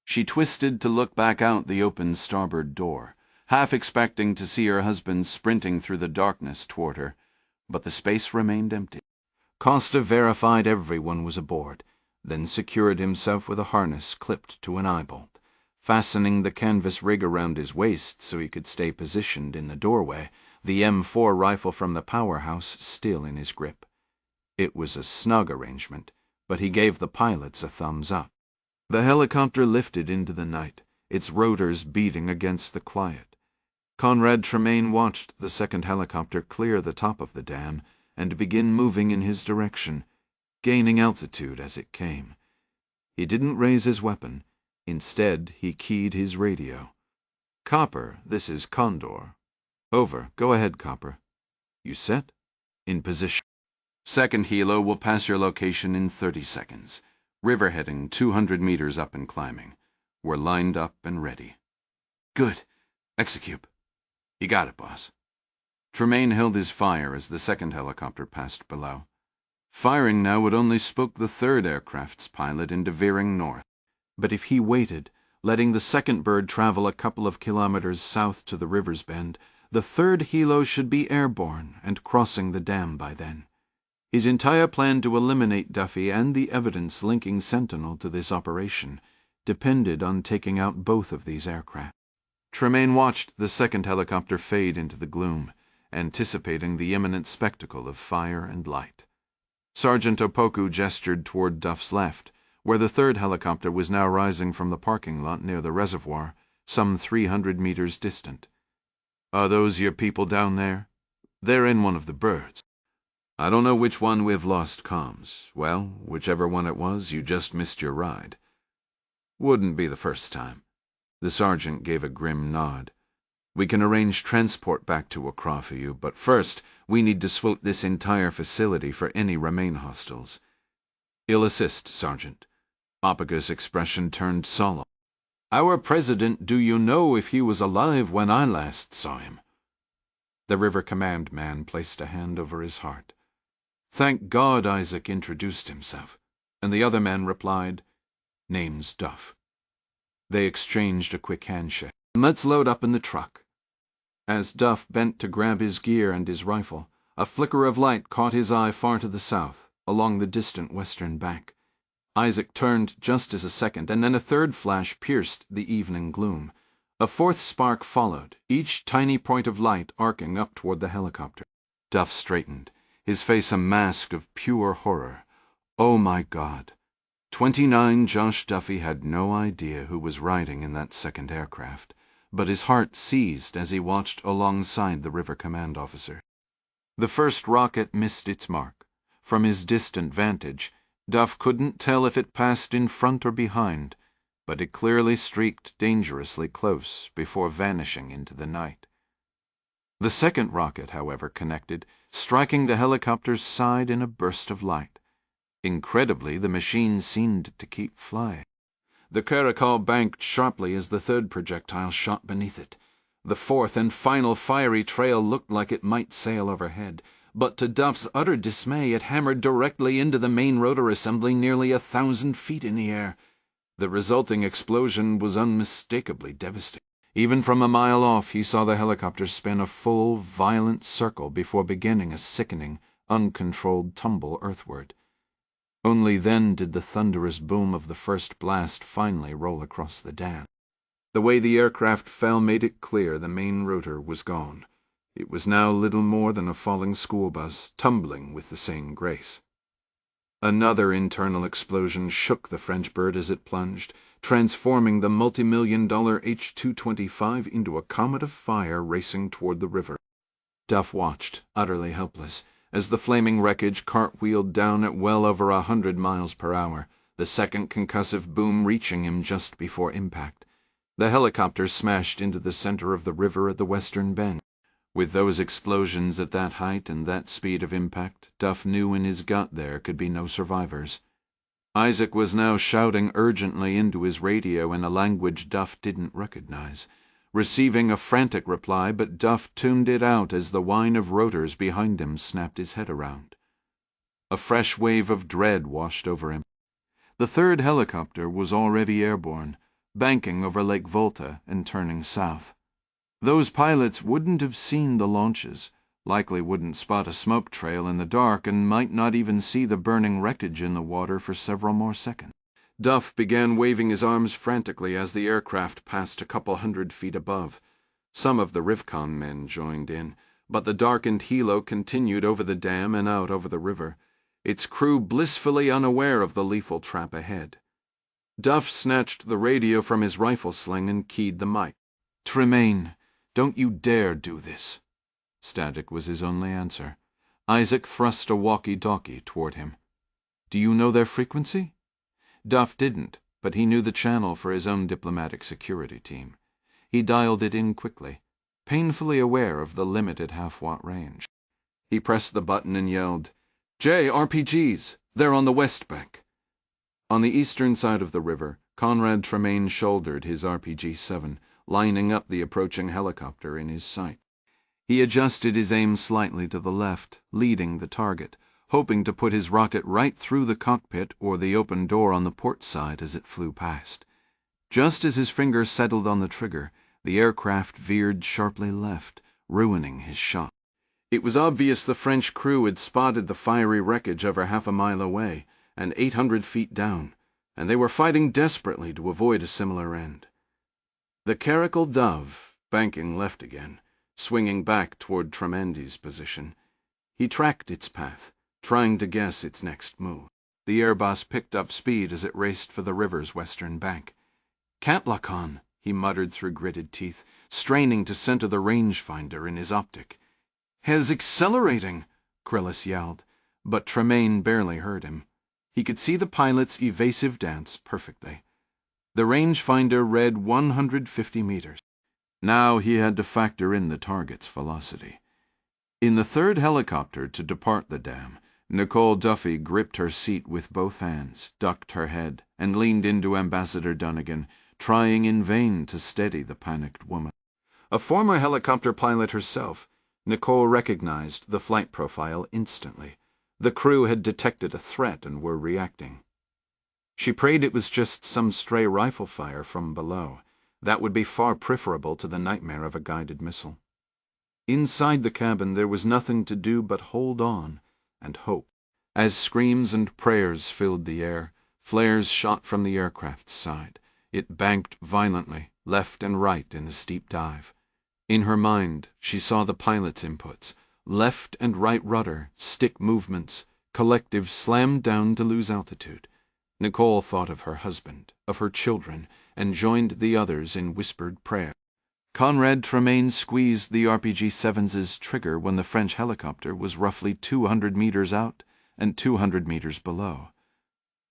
She twisted to look back out the open starboard door, half expecting to see her husband sprinting through the darkness toward her, but the space remained empty. Costa verified everyone was aboard, then secured himself with a harness clipped to an eye-bolt, fastening the canvas rig around his waist so he could stay positioned in the doorway, the M4 rifle from the powerhouse still in his grip. It was a snug arrangement, but he gave the pilots a thumbs up. The helicopter lifted into the night, its rotors beating against the quiet. Conrad Tremaine watched the second helicopter clear the top of the dam and begin moving in his direction, gaining altitude as it came. He didn't raise his weapon. Instead, he keyed his radio. "Copper, this is Condor." "Over. Go ahead, Copper." "You set?" "In position." "Second helo will pass your location in 30 seconds. River heading 200 meters up and climbing. We're lined up and ready." "Good. Execute." "You got it, boss." Tremaine held his fire as the second helicopter passed below. Firing now would only spook the third aircraft's pilot into veering north. But if he waited, letting the second bird travel a couple of kilometers south to the river's bend, the third helo should be airborne and crossing the dam by then. His entire plan to eliminate Duffy and the evidence linking Sentinel to this operation depended on taking out both of these aircraft. Tremaine watched the second helicopter fade into the gloom, anticipating the imminent spectacle of fire and light. Sergeant Opoku gestured toward Duff's left, where the third helicopter was now rising from the parking lot near the reservoir, some 300 meters distant. "Are those your people down there?" "They're in one of the birds." "I don't know which one we've lost comms. Well, whichever one it was, you just missed your ride." "Wouldn't be the first time." The sergeant gave a grim nod. "We can arrange transport back to Accra for you, but first we need to swoop this entire facility for any remain hostiles." "I'll assist, Sergeant." Opaga's expression turned solemn. "Our president, do you know if he was alive when I last saw him?" The River Command man placed a hand over his heart. "Thank God Isaac introduced himself." And the other man replied, "Name's Duff." They exchanged a quick handshake. "Let's load up in the truck." As Duff bent to grab his gear and his rifle, a flicker of light caught his eye far to the south, along the distant western bank. Isaac turned just as a second, and then a third flash pierced the evening gloom. A fourth spark followed, each tiny point of light arcing up toward the helicopter. Duff straightened, his face a mask of pure horror. Oh my God. 29 Josh Duffy had no idea who was riding in that second aircraft, but his heart seized as he watched alongside the River Command officer. The first rocket missed its mark. From his distant vantage, Duff couldn't tell if it passed in front or behind, but it clearly streaked dangerously close before vanishing into the night. The second rocket, however, connected, striking the helicopter's side in a burst of light. Incredibly, the machine seemed to keep flying. The Caracol banked sharply as the third projectile shot beneath it. The fourth and final fiery trail looked like it might sail overhead, but to Duff's utter dismay it hammered directly into the main rotor assembly nearly 1,000 feet in the air. The resulting explosion was unmistakably devastating. Even from a mile off he saw the helicopter spin a full, violent circle before beginning a sickening, uncontrolled tumble earthward. Only then did the thunderous boom of the first blast finally roll across the dam. The way the aircraft fell made it clear the main rotor was gone. It was now little more than a falling school bus, tumbling with the same grace. Another internal explosion shook the French bird as it plunged, transforming the multi-million-dollar H-225 into a comet of fire racing toward the river. Duff watched, utterly helpless, as the flaming wreckage cartwheeled down at well over 100 miles per hour, the second concussive boom reaching him just before impact. The helicopter smashed into the center of the river at the western bend. With those explosions at that height and that speed of impact, Duff knew in his gut there could be no survivors. Isaac was now shouting urgently into his radio in a language Duff didn't recognize, receiving a frantic reply, but Duff tuned it out as the whine of rotors behind him snapped his head around. A fresh wave of dread washed over him. The third helicopter was already airborne, banking over Lake Volta and turning south. Those pilots wouldn't have seen the launches, likely wouldn't spot a smoke trail in the dark, and might not even see the burning wreckage in the water for several more seconds. Duff began waving his arms frantically as the aircraft passed a couple 100 feet above. Some of the Rifcon men joined in, but the darkened helo continued over the dam and out over the river, its crew blissfully unaware of the lethal trap ahead. Duff snatched the radio from his rifle sling and keyed the mic. "Tremaine, don't you dare do this." Static was his only answer. Isaac thrust a walkie-talkie toward him. "Do you know their frequency?" Duff didn't, but he knew the channel for his own diplomatic security team. He dialed it in quickly, painfully aware of the limited half-watt range. He pressed the button and yelled, "J, RPGs! They're on the west bank." On the eastern side of the river, Conrad Tremaine shouldered his RPG-7, lining up the approaching helicopter in his sight. He adjusted his aim slightly to the left, leading the target, hoping to put his rocket right through the cockpit or the open door on the port side as it flew past. Just as his finger settled on the trigger, the aircraft veered sharply left, ruining his shot. It was obvious the French crew had spotted the fiery wreckage over half a mile away and 800 feet down, and they were fighting desperately to avoid a similar end. The Caracal Dove, banking left again, swinging back toward Tremandy's position. He tracked its path, trying to guess its next move. The Airbus picked up speed as it raced for the river's western bank. "Catlacon," he muttered through gritted teeth, straining to center the rangefinder in his optic. "Has accelerating," Krillis yelled, but Tremaine barely heard him. He could see the pilot's evasive dance perfectly. The rangefinder read 150 meters. Now he had to factor in the target's velocity. In the third helicopter to depart the dam, Nicole Duffy gripped her seat with both hands, ducked her head, and leaned into Ambassador Dunnigan, trying in vain to steady the panicked woman. A former helicopter pilot herself, Nicole recognized the flight profile instantly. The crew had detected a threat and were reacting. She prayed it was just some stray rifle fire from below. That would be far preferable to the nightmare of a guided missile. Inside the cabin there was nothing to do but hold on and hope. As screams and prayers filled the air, flares shot from the aircraft's side. It banked violently, left and right in a steep dive. In her mind, she saw the pilot's inputs: left and right rudder, stick movements, collective slammed down to lose altitude. Nicole thought of her husband, of her children, and joined the others in whispered prayer. Conrad Tremaine squeezed the RPG-7's trigger when the French helicopter was roughly 200 meters out and 200 meters below.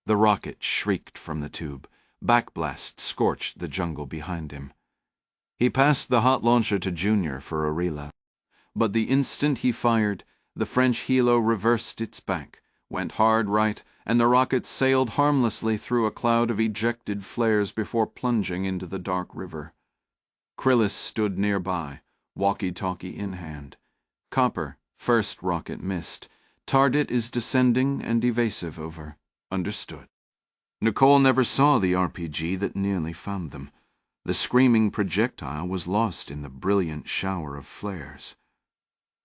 The rocket shrieked from the tube. Backblast scorched the jungle behind him. He passed the hot launcher to Junior for a relay. But the instant he fired, the French helo reversed its bank, went hard right, and the rocket sailed harmlessly through a cloud of ejected flares before plunging into the dark river. Krillis stood nearby, walkie-talkie in hand. "Copper, first rocket missed. Target is descending and evasive over. Understood." Nicole never saw the RPG that nearly found them. The screaming projectile was lost in the brilliant shower of flares.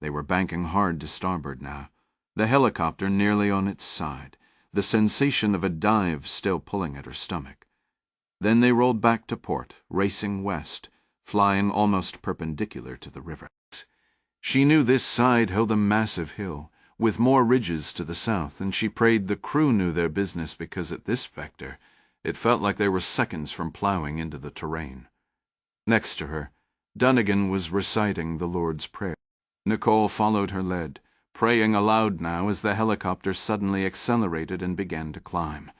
They were banking hard to starboard now, the helicopter nearly on its side, the sensation of a dive still pulling at her stomach. Then they rolled back to port, racing west, flying almost perpendicular to the river. She knew this side held a massive hill, with more ridges to the south, and she prayed the crew knew their business, because at this vector it felt like they were seconds from plowing into the terrain. Next to her, Dunnigan was reciting the Lord's Prayer. Nicole followed her lead, praying aloud now as the helicopter suddenly accelerated and began to climb.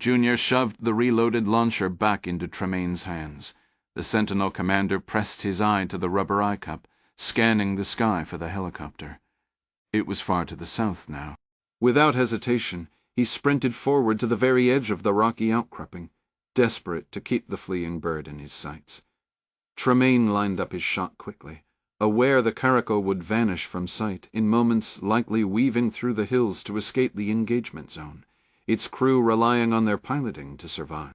Junior shoved the reloaded launcher back into Tremaine's hands. The Sentinel commander pressed his eye to the rubber eye cup, scanning the sky for the helicopter. It was far to the south now. Without hesitation, he sprinted forward to the very edge of the rocky outcropping, desperate to keep the fleeing bird in his sights. Tremaine lined up his shot quickly, aware the caracal would vanish from sight, in moments likely weaving through the hills to escape the engagement zone, its crew relying on their piloting to survive.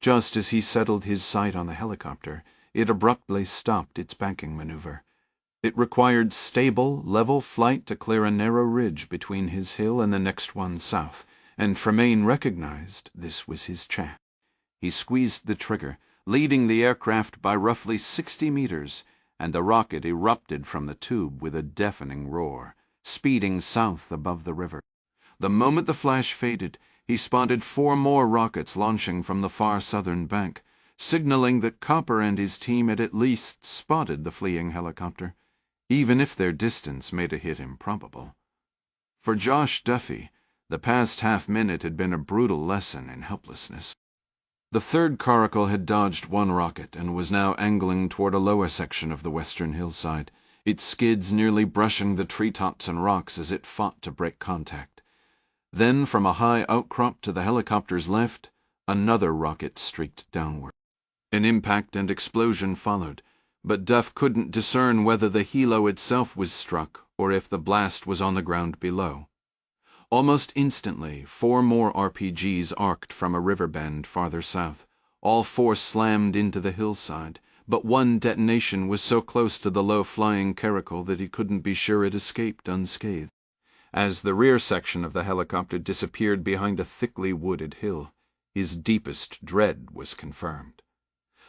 Just as he settled his sight on the helicopter, it abruptly stopped its banking maneuver. It required stable, level flight to clear a narrow ridge between his hill and the next one south, and Tremaine recognized this was his chance. He squeezed the trigger, leading the aircraft by roughly 60 meters, and the rocket erupted from the tube with a deafening roar, speeding south above the river. The moment the flash faded, he spotted 4 more rockets launching from the far southern bank, signaling that Copper and his team had at least spotted the fleeing helicopter, even if their distance made a hit improbable. For Josh Duffy, the past half-minute had been a brutal lesson in helplessness. The third caracal had dodged one rocket and was now angling toward a lower section of the western hillside, its skids nearly brushing the treetops and rocks as it fought to break contact. Then, from a high outcrop to the helicopter's left, another rocket streaked downward. An impact and explosion followed, but Duff couldn't discern whether the helo itself was struck or if the blast was on the ground below. Almost instantly, 4 more RPGs arced from a river bend farther south. All 4 slammed into the hillside, but one detonation was so close to the low-flying caracal that he couldn't be sure it escaped unscathed. As the rear section of the helicopter disappeared behind a thickly wooded hill, his deepest dread was confirmed.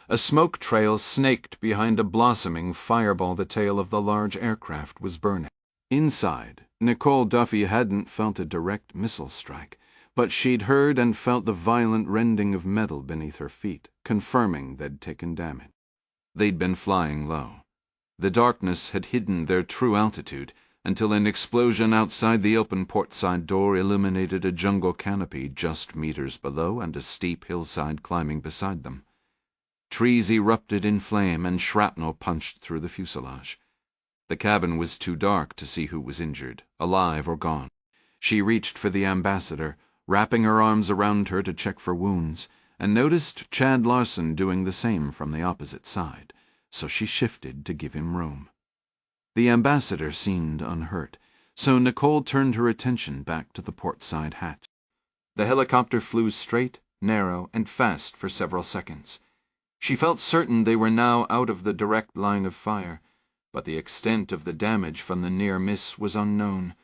A smoke trail snaked behind a blossoming fireball. The tail of the large aircraft was burning. Inside, Nicole Duffy hadn't felt a direct missile strike, but she'd heard and felt the violent rending of metal beneath her feet, confirming they'd taken damage. They'd been flying low. The darkness had hidden their true altitude until an explosion outside the open portside door illuminated a jungle canopy just meters below and a steep hillside climbing beside them. Trees erupted in flame and shrapnel punched through the fuselage. The cabin was too dark to see who was injured, alive or gone. She reached for the ambassador, wrapping her arms around her to check for wounds, and noticed Chad Larson doing the same from the opposite side, so she shifted to give him room. The ambassador seemed unhurt, so Nicole turned her attention back to the portside hatch. The helicopter flew straight, narrow, and fast for several seconds. She felt certain they were now out of the direct line of fire, but the extent of the damage from the near miss was unknown.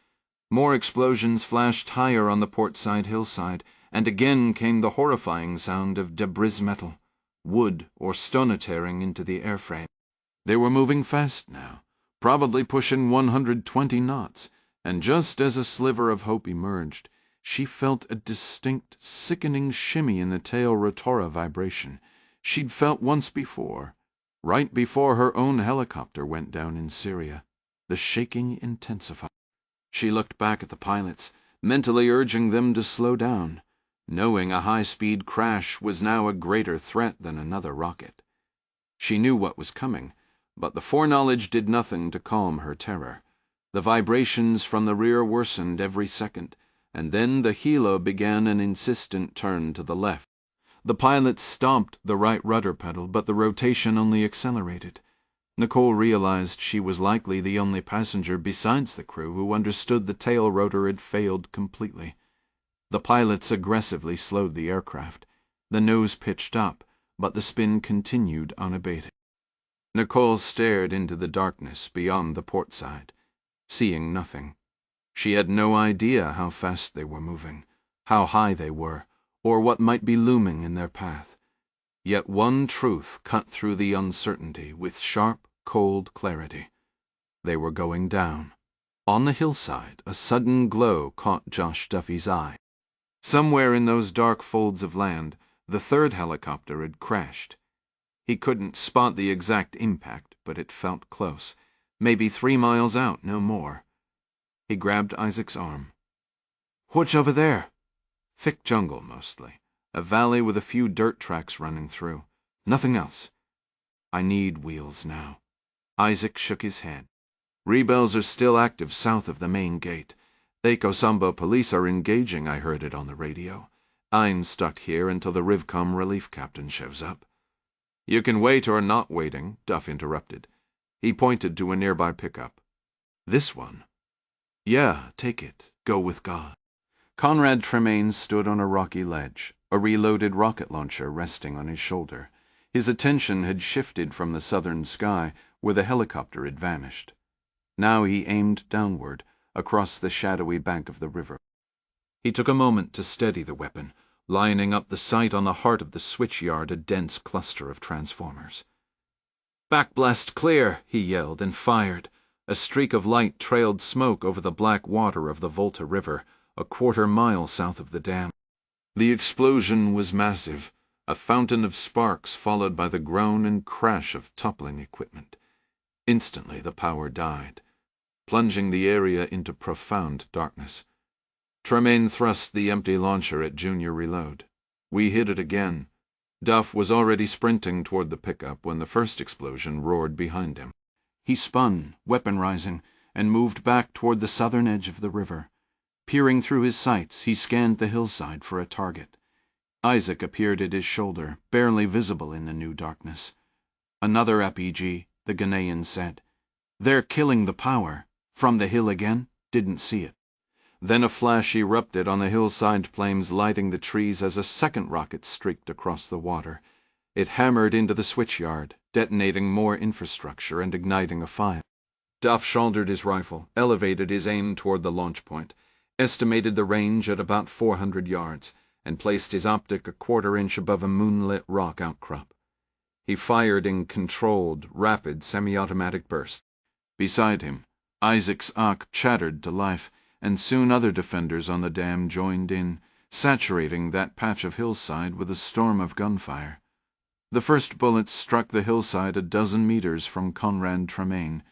More explosions flashed higher on the portside hillside, and again came the horrifying sound of debris metal, wood or stone tearing into the airframe. They were moving fast now, probably pushing 120 knots, and just as a sliver of hope emerged, she felt a distinct, sickening shimmy in the tail rotora vibration she'd felt once before, right before her own helicopter went down in Syria. The shaking intensified. She looked back at the pilots, mentally urging them to slow down, knowing a high-speed crash was now a greater threat than another rocket. She knew what was coming, but the foreknowledge did nothing to calm her terror. The vibrations from the rear worsened every second, and then the helo began an insistent turn to the left. The pilot stomped the right rudder pedal, but the rotation only accelerated. Nicole realized she was likely the only passenger besides the crew who understood the tail rotor had failed completely. The pilots aggressively slowed the aircraft. The nose pitched up, but the spin continued unabated. Nicole stared into the darkness beyond the port side, seeing nothing. She had no idea how fast they were moving, how high they were, or what might be looming in their path. Yet one truth cut through the uncertainty with sharp, cold clarity. They were going down. On the hillside, a sudden glow caught Josh Duffy's eye. Somewhere in those dark folds of land, the third helicopter had crashed. He couldn't spot the exact impact, but it felt close. Maybe 3 miles out, no more. He grabbed Isaac's arm. "What's over there?" Thick jungle, mostly. A valley with a few dirt tracks running through. Nothing else. "I need wheels now." Isaac shook his head. "Rebels are still active south of the main gate. The Kosambo police are engaging, I heard it on the radio. I'm stuck here until the Rivcom relief captain shows up." "You can wait or not waiting," Duff interrupted. He pointed to a nearby pickup. "This one?" "Yeah, take it. Go with God." Conrad Tremaine stood on a rocky ledge, a reloaded rocket launcher resting on his shoulder. His attention had shifted from the southern sky, where the helicopter had vanished. Now he aimed downward, across the shadowy bank of the river. He took a moment to steady the weapon, lining up the sight on the heart of the switch yard, a dense cluster of transformers. "Backblast clear!" he yelled, and fired. A streak of light trailed smoke over the black water of the Volta River, a quarter-mile south of the dam. The explosion was massive, a fountain of sparks followed by the groan and crash of toppling equipment. Instantly the power died, plunging the area into profound darkness. Tremaine thrust the empty launcher at Junior reload. We hit it again. Duff was already sprinting toward the pickup when the first explosion roared behind him. He spun, weapon rising, and moved back toward the southern edge of the river. Peering through his sights, he scanned the hillside for a target. Isaac appeared at his shoulder, barely visible in the new darkness. "Another RPG," the Ghanaian said. "They're killing the power. From the hill again? Didn't see it." Then a flash erupted on the hillside flames, lighting the trees as a second rocket streaked across the water. It hammered into the switchyard, detonating more infrastructure and igniting a fire. Duff shouldered his rifle, elevated his aim toward the launch point, estimated the range at about 400 yards, and placed his optic a quarter-inch above a moonlit rock outcrop. He fired in controlled, rapid semi-automatic bursts. Beside him, Isaac's Ak chattered to life, and soon other defenders on the dam joined in, saturating that patch of hillside with a storm of gunfire. The first bullets struck the hillside a dozen meters from Conrad Tremaine.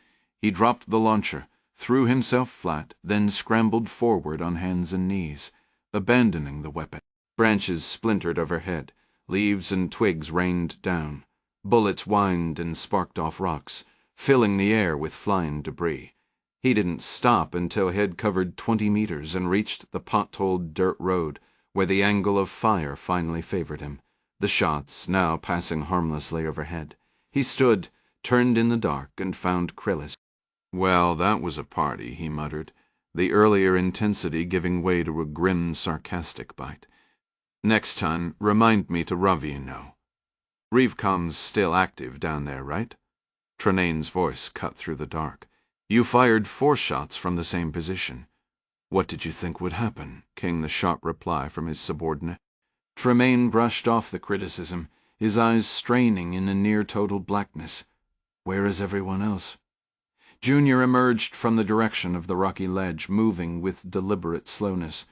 He dropped the launcher, threw himself flat, then scrambled forward on hands and knees, abandoning the weapon. Branches splintered overhead, leaves and twigs rained down. Bullets whined and sparked off rocks, filling the air with flying debris. He didn't stop until he had covered 20 meters and reached the potholed dirt road, where the angle of fire finally favored him, the shots now passing harmlessly overhead. He stood, turned in the dark, and found Krellis. "Well, that was a party," he muttered, the earlier intensity giving way to a grim, sarcastic bite. "Next time, remind me to Ravino. Revcom's still active down there, right?" Trenane's voice cut through the dark. "You fired 4 shots from the same position." "What did you think would happen?" came the sharp reply from his subordinate. Tremaine brushed off the criticism, his eyes straining in the near-total blackness. "Where is everyone else?" Junior emerged from the direction of the rocky ledge, moving with deliberate slowness.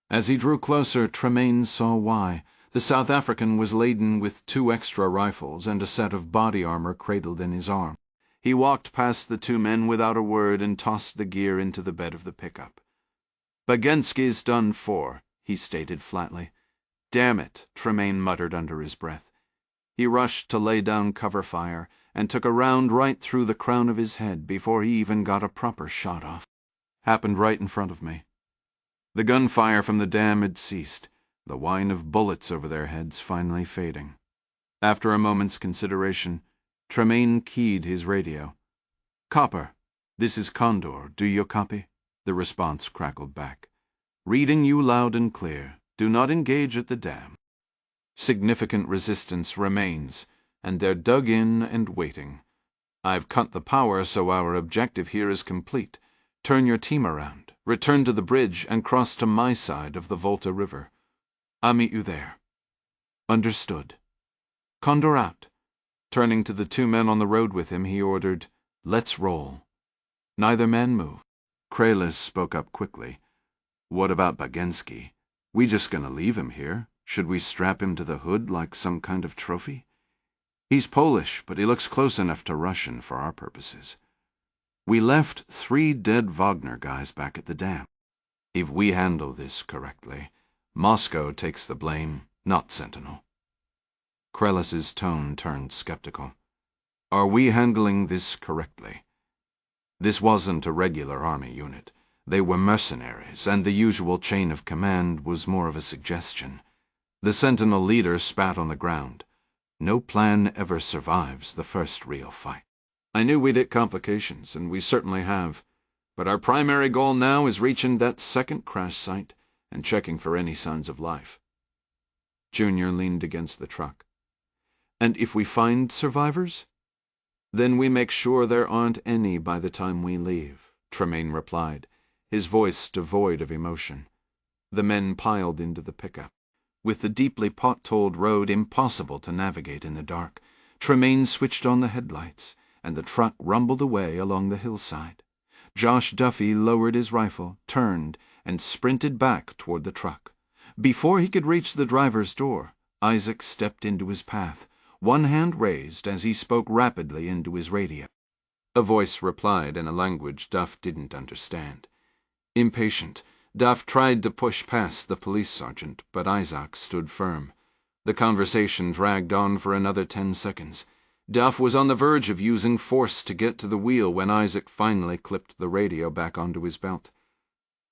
As he drew closer, Tremaine saw why. The South African was laden with 2 extra rifles and a set of body armor cradled in his arm. He walked past the 2 men without a word and tossed the gear into the bed of the pickup. "Bagensky's done for," he stated flatly. "Damn it," Tremaine muttered under his breath. He rushed to lay down cover fire and took a round right through the crown of his head before he even got a proper shot off. Happened right in front of me. The gunfire from the dam had ceased, the whine of bullets over their heads finally fading. After a moment's consideration, Tremaine keyed his radio. "Copper, this is Condor. Do you copy?" The response crackled back. "Reading you loud and clear. Do not engage at the dam. Significant resistance remains, and they're dug in and waiting. I've cut the power, so our objective here is complete. Turn your team around, return to the bridge, and cross to my side of the Volta River. I'll meet you there." "Understood." "Condor out." Turning to the 2 men on the road with him, he ordered, "Let's roll." Neither man moved. Krellis spoke up quickly. "What about Bagensky? We just gonna leave him here? Should we strap him to the hood like some kind of trophy?" "He's Polish, but he looks close enough to Russian for our purposes. We left 3 dead Wagner guys back at the dam. If we handle this correctly, Moscow takes the blame, not Sentinel." Krellis's tone turned skeptical. "Are we handling this correctly? This wasn't a regular army unit. They were mercenaries, and the usual chain of command was more of a suggestion." The Sentinel leader spat on the ground. "No plan ever survives the first real fight. I knew we'd hit complications, and we certainly have. But our primary goal now is reaching that second crash site and checking for any signs of life." Junior leaned against the truck. "And if we find survivors?" "Then we make sure there aren't any by the time we leave," Tremaine replied, his voice devoid of emotion. The men piled into the pickup. With the deeply potholed road impossible to navigate in the dark, Tremaine switched on the headlights, and the truck rumbled away along the hillside. Josh Duffy lowered his rifle, turned, and sprinted back toward the truck. Before he could reach the driver's door, Isaac stepped into his path, one hand raised as he spoke rapidly into his radio. A voice replied in a language Duff didn't understand. Impatient, Duff tried to push past the police sergeant, but Isaac stood firm. The conversation dragged on for another 10 seconds. Duff was on the verge of using force to get to the wheel when Isaac finally clipped the radio back onto his belt.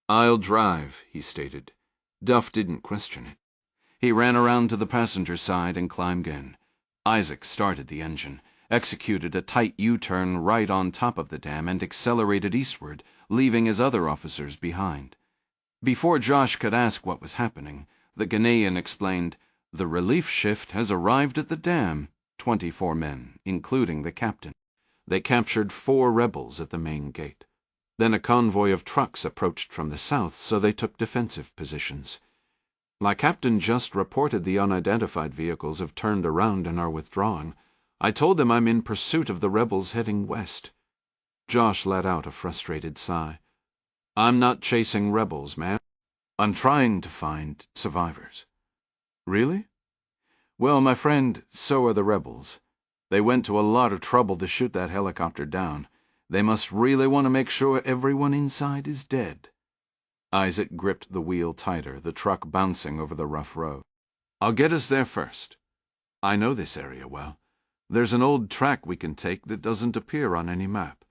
"I'll drive," he stated. Duff didn't question it. He ran around to the passenger side and climbed in. Isaac started the engine, executed a tight U-turn right on top of the dam, and accelerated eastward, leaving his other officers behind. Before Josh could ask what was happening, the Ghanaian explained, "The relief shift has arrived at the dam. 24 men, including the captain. They captured 4 rebels at the main gate. Then a convoy of trucks approached from the south, so they took defensive positions. My captain just reported the unidentified vehicles have turned around and are withdrawing. I told them I'm in pursuit of the rebels heading west." Josh let out a frustrated sigh. "I'm not chasing rebels, man. I'm trying to find survivors." "Really?" "Well, my friend, so are the rebels. They went to a lot of trouble to shoot that helicopter down. They must really want to make sure everyone inside is dead." Isaac gripped the wheel tighter, the truck bouncing over the rough road. "I'll get us there first. I know this area well. There's an old track we can take that doesn't appear on any map.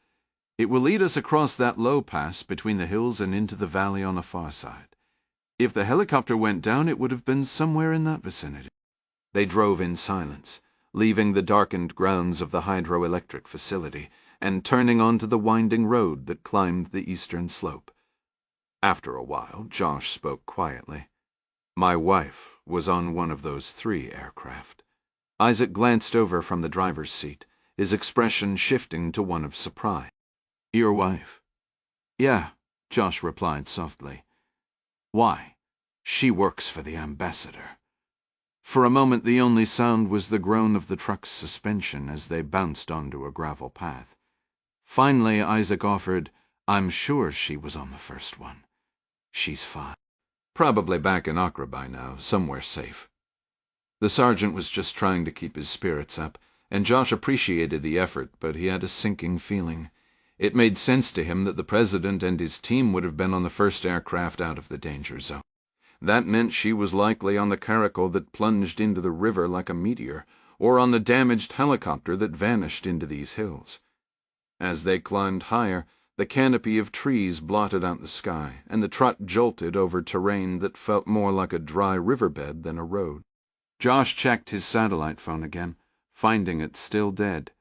It will lead us across that low pass between the hills and into the valley on the far side. If the helicopter went down, it would have been somewhere in that vicinity." They drove in silence, leaving the darkened grounds of the hydroelectric facility and turning onto the winding road that climbed the eastern slope. After a while, Josh spoke quietly. "My wife was on one of those 3 aircraft." Isaac glanced over from the driver's seat, his expression shifting to one of surprise. "Your wife?" "Yeah," Josh replied softly. "Why?" "She works for the ambassador." For a moment the only sound was the groan of the truck's suspension as they bounced onto a gravel path. Finally Isaac offered, "I'm sure she was on the first one. She's fine. Probably back in Accra by now, somewhere safe." The sergeant was just trying to keep his spirits up, and Josh appreciated the effort, but he had a sinking feeling. It made sense to him that the president and his team would have been on the first aircraft out of the danger zone. That meant she was likely on the caracal that plunged into the river like a meteor, or on the damaged helicopter that vanished into these hills. As they climbed higher, the canopy of trees blotted out the sky, and the truck jolted over terrain that felt more like a dry riverbed than a road. Josh checked his satellite phone again, finding it still dead.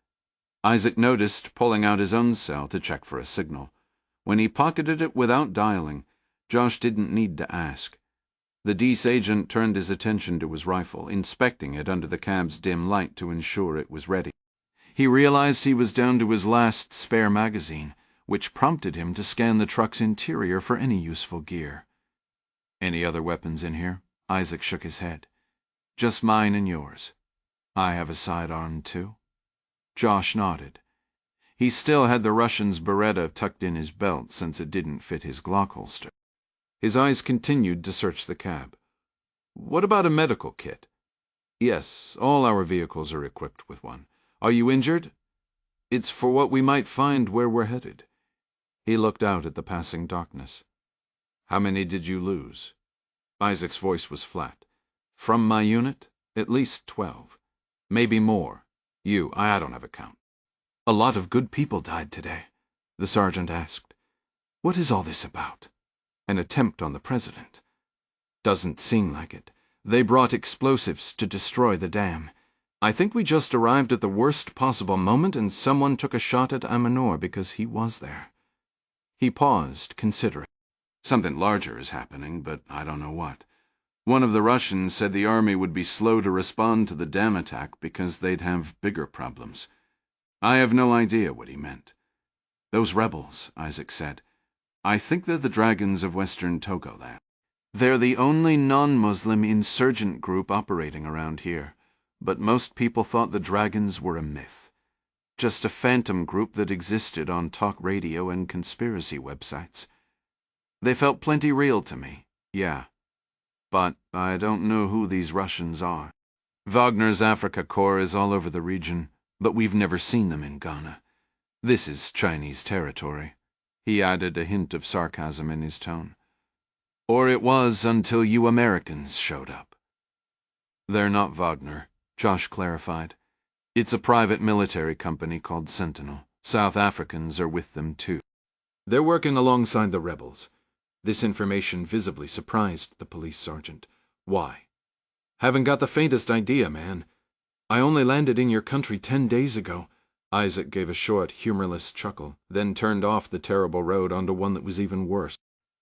Isaac noticed pulling out his own cell to check for a signal. When he pocketed it without dialing, Josh didn't need to ask. The Dees agent turned his attention to his rifle, inspecting it under the cab's dim light to ensure it was ready. He realized he was down to his last spare magazine, which prompted him to scan the truck's interior for any useful gear. "Any other weapons in here?" Isaac shook his head. "Just mine and yours. I have a sidearm, too." Josh nodded. He still had the Russian's Beretta tucked in his belt since it didn't fit his Glock holster. His eyes continued to search the cab. "What about a medical kit?" "Yes, all our vehicles are equipped with one. Are you injured?" "It's for what we might find where we're headed." He looked out at the passing darkness. "How many did you lose?" Isaac's voice was flat. "From my unit, at least 12. Maybe more. I don't have a count." "A lot of good people died today," the sergeant asked. "What is all this about? An attempt on the president?" "Doesn't seem like it. They brought explosives to destroy the dam. I think we just arrived at the worst possible moment and someone took a shot at Amanor because he was there." He paused, considering. "Something larger is happening, but I don't know what. One of the Russians said the army would be slow to respond to the dam attack because they'd have bigger problems. I have no idea what he meant." "Those rebels," Isaac said. "I think they're the Dragons of Western Togoland. They're the only non-Muslim insurgent group operating around here, but most people thought the Dragons were a myth. Just a phantom group that existed on talk radio and conspiracy websites. They felt plenty real to me, yeah. But I don't know who these Russians are. Wagner's Africa Corps is all over the region, but we've never seen them in Ghana. This is Chinese territory." He added a hint of sarcasm in his tone. "Or it was until you Americans showed up." "They're not Wagner," Josh clarified. "It's a private military company called Sentinel. South Africans are with them too. They're working alongside the rebels." This information visibly surprised the police sergeant. "Why?" "Haven't got the faintest idea, man. I only landed in your country 10 days ago." Isaac gave a short, humorless chuckle, then turned off the terrible road onto one that was even worse.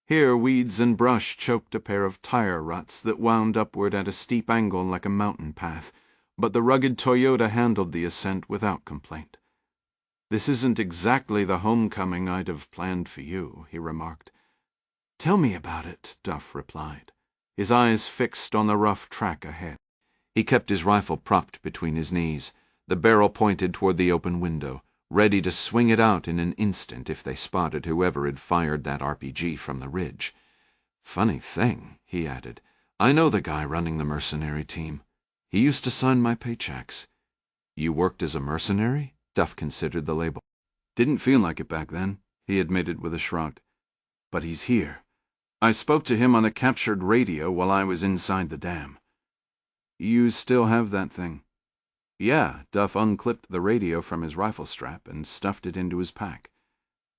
Here weeds and brush choked a pair of tire ruts that wound upward at a steep angle like a mountain path, but the rugged Toyota handled the ascent without complaint. "This isn't exactly the homecoming I'd have planned for you," he remarked. "Tell me about it," Duff replied, his eyes fixed on the rough track ahead. He kept his rifle propped between his knees, the barrel pointed toward the open window, ready to swing it out in an instant if they spotted whoever had fired that RPG from the ridge. "Funny thing," he added, "I know the guy running the mercenary team. He used to sign my paychecks." "You worked as a mercenary?" Duff considered the label. "Didn't feel like it back then," he admitted with a shrug. "But he's here. I spoke to him on a captured radio while I was inside the dam." "You still have that thing?" "Yeah." Duff unclipped the radio from his rifle strap and stuffed it into his pack.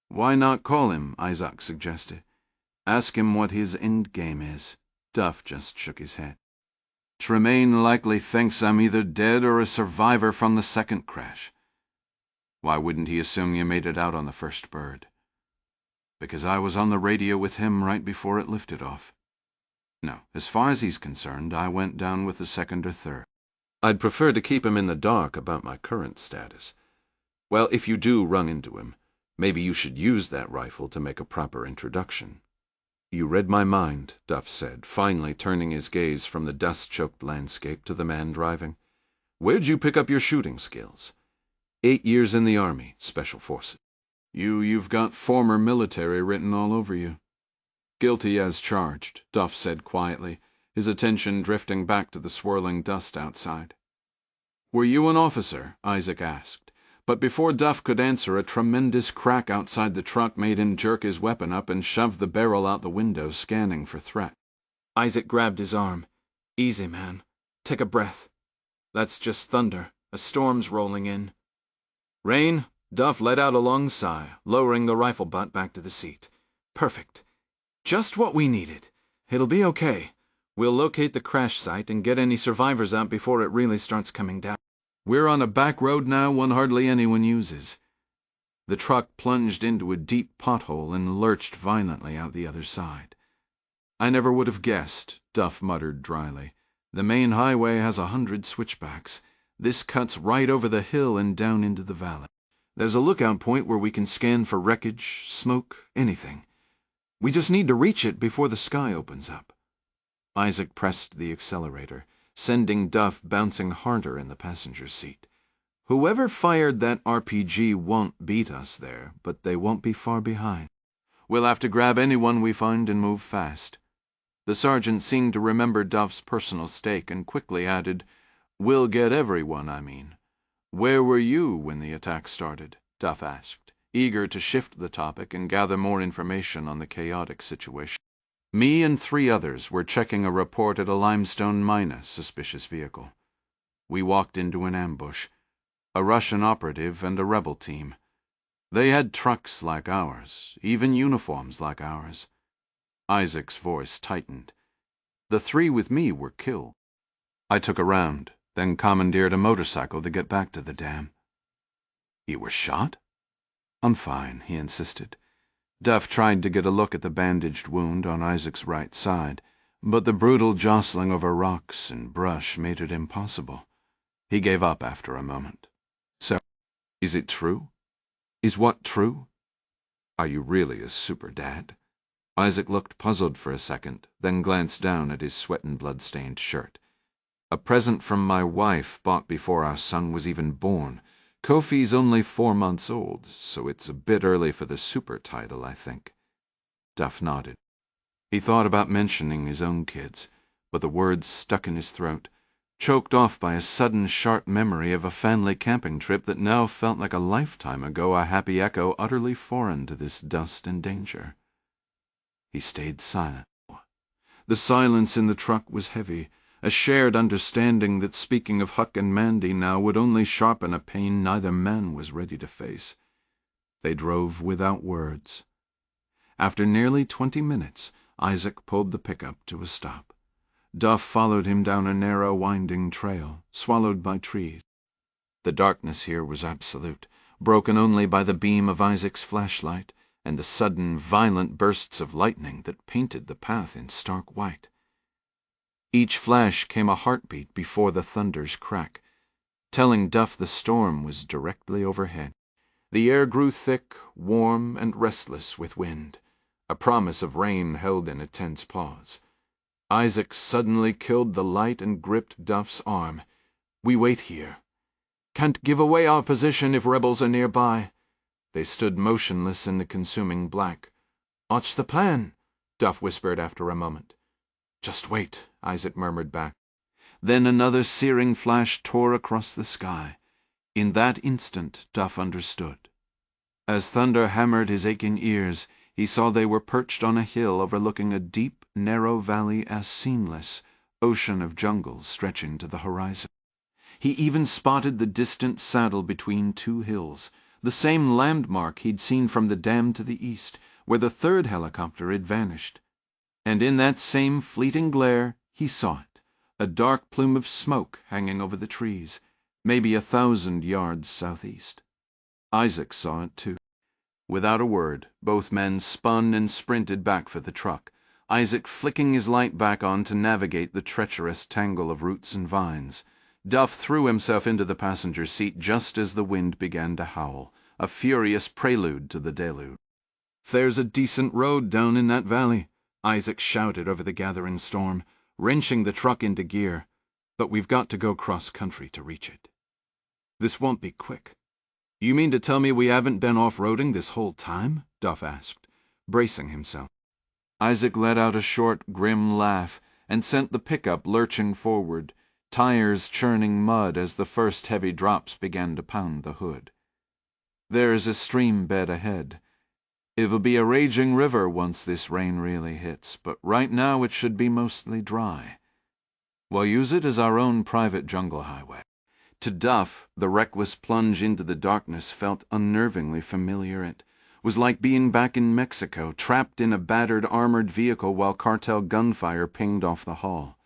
"Why not call him?" Isaac suggested. "Ask him what his end game is." Duff just shook his head. "Tremaine likely thinks I'm either dead or a survivor from the second crash." "Why wouldn't he assume you made it out on the first bird?" "Because I was on the radio with him right before it lifted off. No, as far as he's concerned, I went down with the second or third. I'd prefer to keep him in the dark about my current status. Well, if you do run into him, maybe you should use that rifle to make a proper introduction." "You read my mind," Duff said, finally turning his gaze from the dust-choked landscape to the man driving. "Where'd you pick up your shooting skills?" 8 years in the Army, Special Forces." You've got former military written all over you." "Guilty as charged," Duff said quietly, his attention drifting back to the swirling dust outside. "Were you an officer?" Isaac asked, but before Duff could answer, a tremendous crack outside the truck made him jerk his weapon up and shove the barrel out the window, scanning for threat. Isaac grabbed his arm. "Easy, man. Take a breath. That's just thunder. A storm's rolling in." "Rain?" Duff let out a long sigh, lowering the rifle butt back to the seat. "Perfect. Just what we needed. It'll be okay. We'll locate the crash site and get any survivors out before it really starts coming down. We're on a back road now one hardly anyone uses." The truck plunged into a deep pothole and lurched violently out the other side. "I never would have guessed," Duff muttered dryly. "The main highway has 100 switchbacks. This cuts right over the hill and down into the valley. There's a lookout point where we can scan for wreckage, smoke, anything. We just need to reach it before the sky opens up." Isaac pressed the accelerator, sending Duff bouncing harder in the passenger seat. "Whoever fired that RPG won't beat us there, but they won't be far behind. We'll have to grab anyone we find and move fast." The sergeant seemed to remember Duff's personal stake and quickly added, "We'll get everyone, I mean." "Where were you when the attack started?" Duff asked, eager to shift the topic and gather more information on the chaotic situation. "Me and 3 others were checking a report at a limestone mine, suspicious vehicle. We walked into an ambush. A Russian operative and a rebel team. They had trucks like ours, even uniforms like ours." Isaac's voice tightened. "The 3 with me were killed. I took a round," then commandeered a motorcycle to get back to the dam. You were shot? I'm fine, he insisted. Duff tried to get a look at the bandaged wound on Isaac's right side, but the brutal jostling over rocks and brush made it impossible. He gave up after a moment. So, is it true? Is what true? Are you really a super dad? Isaac looked puzzled for a second, then glanced down at his sweat and blood-stained shirt. A present from my wife bought before our son was even born. Kofi's only 4 months old, so it's a bit early for the super title, I think. Duff nodded. He thought about mentioning his own kids, but the words stuck in his throat, choked off by a sudden sharp memory of a family camping trip that now felt like a lifetime ago, a happy echo utterly foreign to this dust and danger. He stayed silent. The silence in the truck was heavy, a shared understanding that speaking of Huck and Mandy now would only sharpen a pain neither man was ready to face. They drove without words. After nearly 20 minutes, Isaac pulled the pickup to a stop. Duff followed him down a narrow, winding trail, swallowed by trees. The darkness here was absolute, broken only by the beam of Isaac's flashlight and the sudden, violent bursts of lightning that painted the path in stark white. Each flash came a heartbeat before the thunder's crack, telling Duff the storm was directly overhead. The air grew thick, warm, and restless with wind, a promise of rain held in a tense pause. Isaac suddenly killed the light and gripped Duff's arm. We wait here. Can't give away our position if rebels are nearby. They stood motionless in the consuming black. What's the plan? Duff whispered after a moment. Just wait, Isaac murmured back. Then another searing flash tore across the sky. In that instant, Duff understood. As thunder hammered his aching ears, he saw they were perched on a hill overlooking a deep, narrow valley, as seamless, ocean of jungle stretching to the horizon. He even spotted the distant saddle between 2 hills, the same landmark he'd seen from the dam to the east, where the 3rd helicopter had vanished. And in that same fleeting glare he saw it, a dark plume of smoke hanging over the trees, maybe 1,000 yards southeast. Isaac saw it too. Without a word, both men spun and sprinted back for the truck, Isaac flicking his light back on to navigate the treacherous tangle of roots and vines. Duff threw himself into the passenger seat just as the wind began to howl, a furious prelude to the deluge. There's a decent road down in that valley, Isaac shouted over the gathering storm, wrenching the truck into gear, but we've got to go cross-country to reach it. This won't be quick. You mean to tell me we haven't been off-roading this whole time? Duff asked, bracing himself. Isaac let out a short, grim laugh and sent the pickup lurching forward, tires churning mud as the first heavy drops began to pound the hood. There's a stream bed ahead. It'll be a raging river once this rain really hits, but right now it should be mostly dry. We'll use it as our own private jungle highway. To Duff, the reckless plunge into the darkness felt unnervingly familiar. It was like being back in Mexico, trapped in a battered armored vehicle while cartel gunfire pinged off the hull.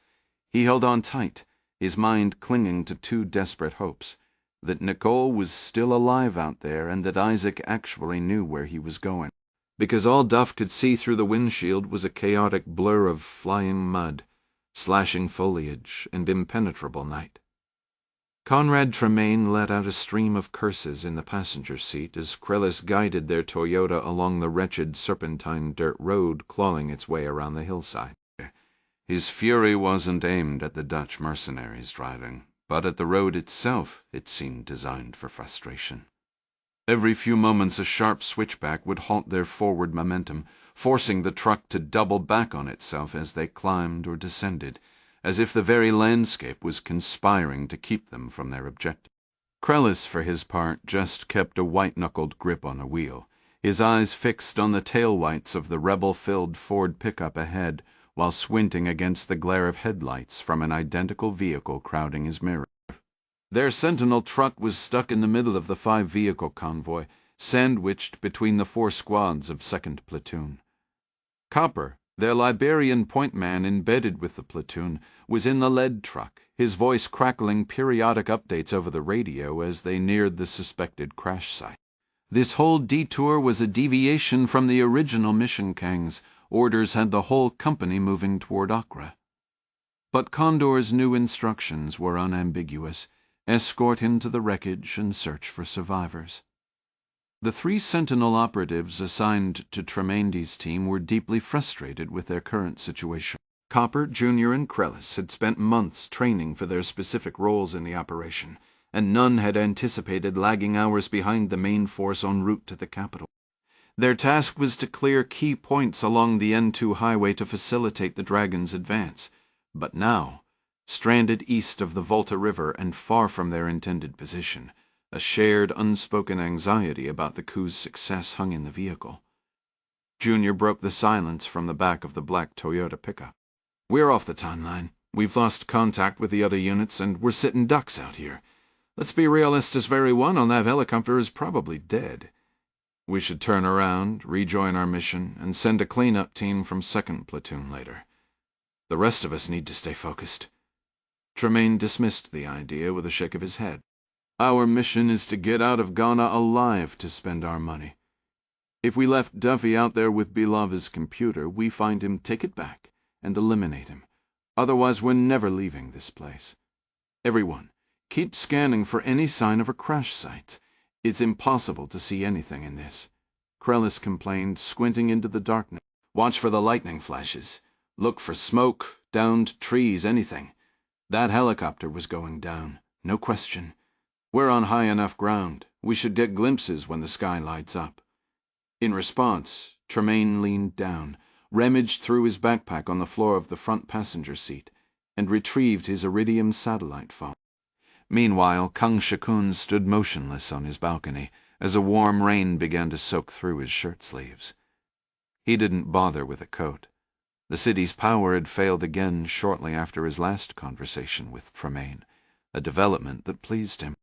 He held on tight, his mind clinging to 2 desperate hopes, that Nicole was still alive out there and that Isaac actually knew where he was going. Because all Duff could see through the windshield was a chaotic blur of flying mud, slashing foliage, and impenetrable night. Conrad Tremaine let out a stream of curses in the passenger seat as Krellis guided their Toyota along the wretched serpentine dirt road clawing its way around the hillside. His fury wasn't aimed at the Dutch mercenaries driving, but at the road itself. It seemed designed for frustration. Every few moments a sharp switchback would halt their forward momentum, forcing the truck to double back on itself as they climbed or descended, as if the very landscape was conspiring to keep them from their objective. Krellis, for his part, just kept a white-knuckled grip on a wheel, his eyes fixed on the taillights of the rebel-filled Ford pickup ahead, while squinting against the glare of headlights from an identical vehicle crowding his mirror. Their Sentinel truck was stuck in the middle of the 5-vehicle convoy, sandwiched between the 4 squads of 2nd Platoon. Copper, Their Liberian point man, embedded with the platoon, was in the lead truck, his voice crackling periodic updates over the radio as they neared the suspected crash site. This whole detour was a deviation from the original mission, Kang's. Orders had the whole company moving toward Accra. But Condor's new instructions were unambiguous: escort into the wreckage and search for survivors. The 3 Sentinel operatives assigned to Tremayne's team were deeply frustrated with their current situation. Copper, Junior, and Krellis had spent months training for their specific roles in the operation, and none had anticipated lagging hours behind the main force en route to the capital. Their task was to clear key points along the N2 highway to facilitate the Dragon's advance. But now, stranded east of the Volta River and far from their intended position, a shared, unspoken anxiety about the coup's success hung in the vehicle. Junior broke the silence from the back of the black Toyota pickup. "We're off the timeline. We've lost contact with the other units, and we're sitting ducks out here. Let's be realists, this very one on that helicopter is probably dead. We should turn around, rejoin our mission, and send a cleanup team from 2nd Platoon later. The rest of us need to stay focused." Tremayne dismissed the idea with a shake of his head. "Our mission is to get out of Ghana alive to spend our money. If we left Duffy out there with Belove's computer, we find him, take it back, and eliminate him. Otherwise, we're never leaving this place. Everyone, keep scanning for any sign of a crash site. It's impossible to see anything in this," Krellis complained, squinting into the darkness. "Watch for the lightning flashes. Look for smoke, downed trees, anything. That helicopter was going down, no question. We're on high enough ground. We should get glimpses when the sky lights up." In response, Tremayne leaned down, rummaged through his backpack on the floor of the front passenger seat, and retrieved his Iridium satellite phone. Meanwhile, Kang Shikun stood motionless on his balcony as a warm rain began to soak through his shirt sleeves. He didn't bother with a coat. The city's power had failed again shortly after his last conversation with Tremayne, a development that pleased him.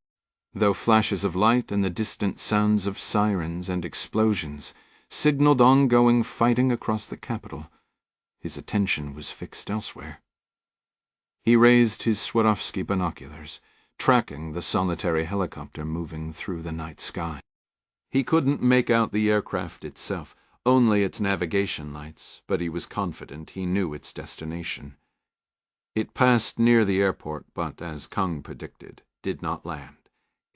Though flashes of light and the distant sounds of sirens and explosions signaled ongoing fighting across the capital, his attention was fixed elsewhere. He raised his Swarovski binoculars, tracking the solitary helicopter moving through the night sky. He couldn't make out the aircraft itself, only its navigation lights, but he was confident he knew its destination. It passed near the airport, but, as Kang predicted, did not land.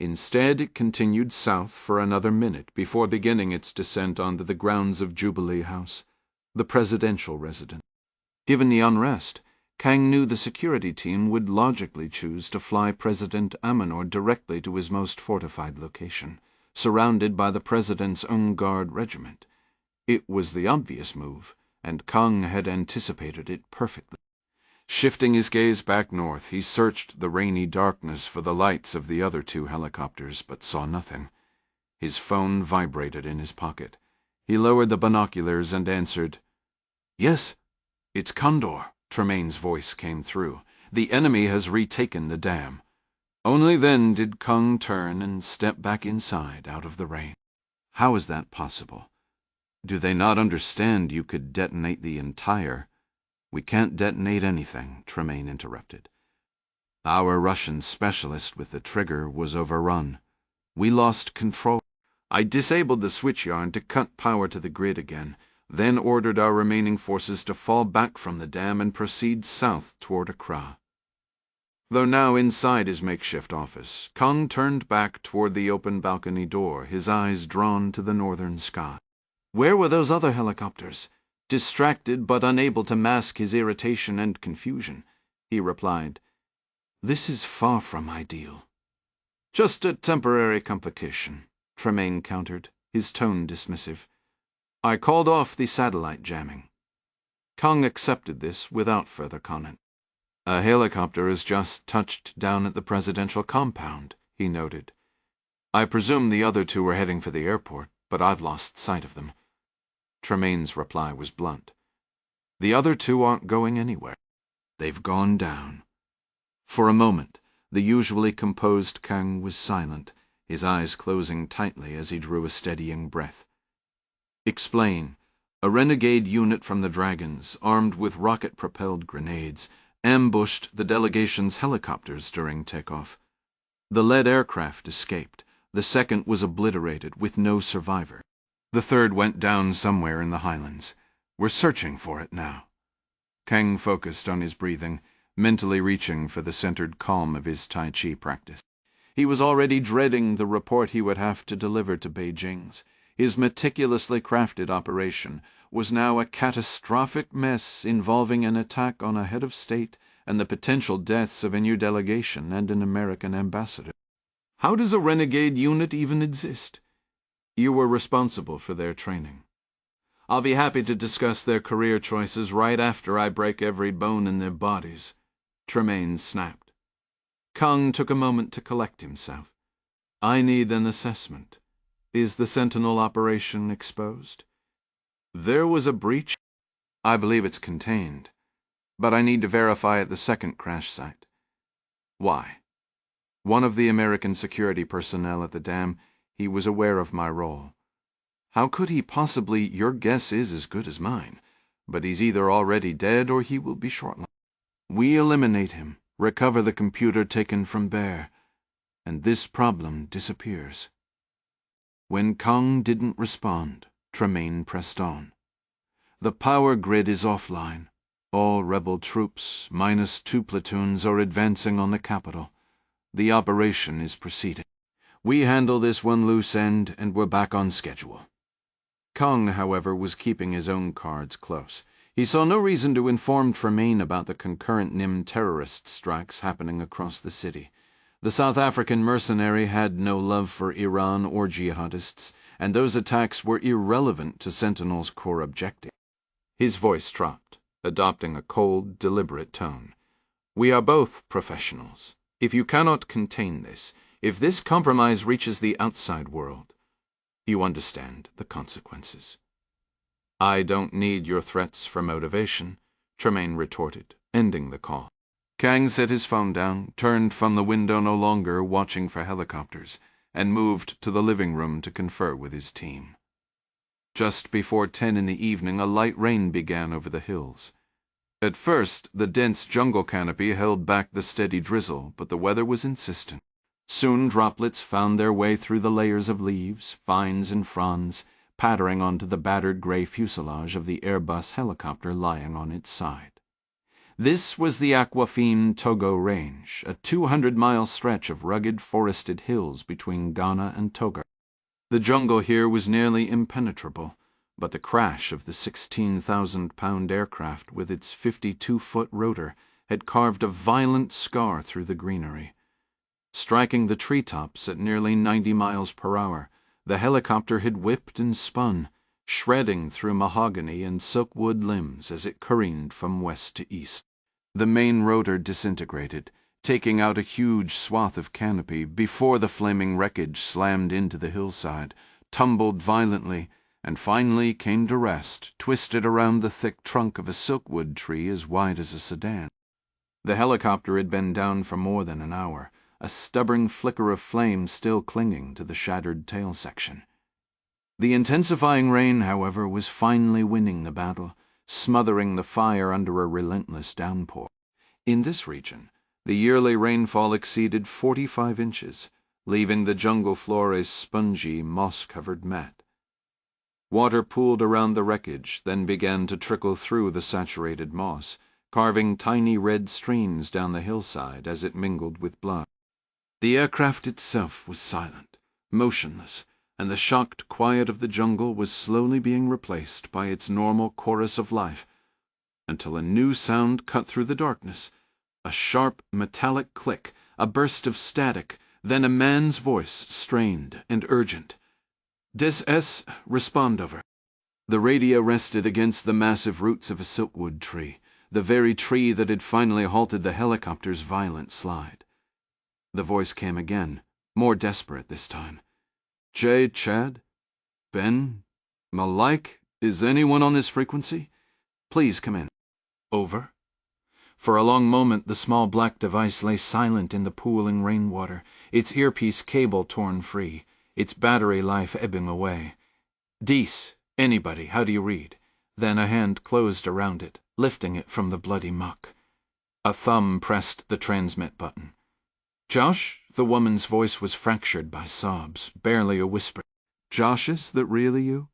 Instead, it continued south for another minute before beginning its descent onto the grounds of Jubilee House, the presidential residence. Given the unrest, Kang knew the security team would logically choose to fly President Amanor directly to his most fortified location, surrounded by the president's own guard regiment. It was the obvious move, and Kang had anticipated it perfectly. Shifting his gaze back north, he searched the rainy darkness for the lights of the other 2 helicopters, but saw nothing. His phone vibrated in his pocket. He lowered the binoculars and answered. "Yes, it's Condor," Tremayne's voice came through. "The enemy has retaken the dam." Only then did Kang turn and step back inside, out of the rain. "How is that possible? Do they not understand you could detonate the entire—" "We can't detonate anything," Tremayne interrupted. "Our Russian specialist with the trigger was overrun. We lost control. I disabled the switch yarn to cut power to the grid again, then ordered our remaining forces to fall back from the dam and proceed south toward Accra." Though now inside his makeshift office, Kang turned back toward the open balcony door, his eyes drawn to the northern sky. Where were those other helicopters? Distracted but unable to mask his irritation and confusion, he replied, "This is far from ideal." "Just a temporary complication," Tremayne countered, his tone dismissive. "I called off the satellite jamming." Kang accepted this without further comment. "A helicopter has just touched down at the presidential compound," he noted. "I presume the other 2 were heading for the airport, but I've lost sight of them." Tremayne's reply was blunt. "The other 2 aren't going anywhere. They've gone down." For a moment, the usually composed Kang was silent, his eyes closing tightly as he drew a steadying breath. "Explain. A renegade unit from the Dragons, armed with rocket-propelled grenades, ambushed the delegation's helicopters during takeoff. The lead aircraft escaped. The second was obliterated, with no survivor. The third went down somewhere in the highlands. We're searching for it now. Kang focused on his breathing, mentally reaching for the centered calm of his Tai Chi practice. He was already dreading the report he would have to deliver to Beijing's. His meticulously crafted operation was now a catastrophic mess involving an attack on a head of state and the potential deaths of a new delegation and an American ambassador. How does a renegade unit even exist? You were responsible for their training. I'll be happy to discuss their career choices right after I break every bone in their bodies, Tremaine snapped. Kang took a moment to collect himself. I need an assessment. Is the Sentinel operation exposed? There was a breach. I believe it's contained, but I need to verify at the second crash site. Why? One of the American security personnel at the dam, he was aware of my role. How could he possibly? Your guess is as good as mine, but he's either already dead or he will be shortly. We eliminate him, recover the computer taken from Bear, and this problem disappears. When Kang didn't respond, Tremaine pressed on. The power grid is offline. All rebel troops, minus 2 platoons, are advancing on the capital. The operation is proceeding. We handle this one loose end, and we're back on schedule. Kang, however, was keeping his own cards close. He saw no reason to inform Tremaine about the concurrent NIM terrorist strikes happening across the city. The South African mercenary had no love for Iran or jihadists, and those attacks were irrelevant to Sentinel's core objective. His voice dropped, adopting a cold, deliberate tone. We are both professionals. If you cannot contain this, if this compromise reaches the outside world, you understand the consequences. I don't need your threats for motivation, Tremaine retorted, ending the call. Kang set his phone down, turned from the window no longer watching for helicopters, and moved to the living room to confer with his team. Just before 10 in the evening, a light rain began over the hills. At first, the dense jungle canopy held back the steady drizzle, but the weather was insistent. Soon droplets found their way through the layers of leaves, vines, and fronds, pattering onto the battered gray fuselage of the Airbus helicopter lying on its side. This was the Aquafine Togo Range, a 200-mile stretch of rugged forested hills between Ghana and Togo. The jungle here was nearly impenetrable, but the crash of the 16,000-pound aircraft with its 52-foot rotor had carved a violent scar through the greenery. Striking the treetops at nearly 90 miles per hour, the helicopter had whipped and spun, shredding through mahogany and silkwood limbs as it careened from west to east. The main rotor disintegrated, taking out a huge swath of canopy before the flaming wreckage slammed into the hillside, tumbled violently, and finally came to rest, twisted around the thick trunk of a silkwood tree as wide as a sedan. The helicopter had been down for more than an hour, a stubborn flicker of flame still clinging to the shattered tail section. The intensifying rain, however, was finally winning the battle, smothering the fire under a relentless downpour. In this region, the yearly rainfall exceeded 45 inches, leaving the jungle floor a spongy, moss-covered mat. Water pooled around the wreckage, then began to trickle through the saturated moss, carving tiny red streams down the hillside as it mingled with blood. The aircraft itself was silent, motionless, and the shocked quiet of the jungle was slowly being replaced by its normal chorus of life, until a new sound cut through the darkness, a sharp metallic click, a burst of static, then a man's voice, strained and urgent. "Des es, respond over." The radio rested against the massive roots of a silkwood tree, the very tree that had finally halted the helicopter's violent slide. The voice came again, more desperate this time. "Jay, Chad? Ben? Malik? Is anyone on this frequency? Please come in." Over. For a long moment the small black device lay silent in the pooling rainwater, its earpiece cable torn free, its battery life ebbing away. "Dees, anybody, how do you read? Then a hand closed around it, lifting it from the bloody muck. A thumb pressed the transmit button. "Josh?" The woman's voice was fractured by sobs, barely a whisper. "Josh, is that really you?"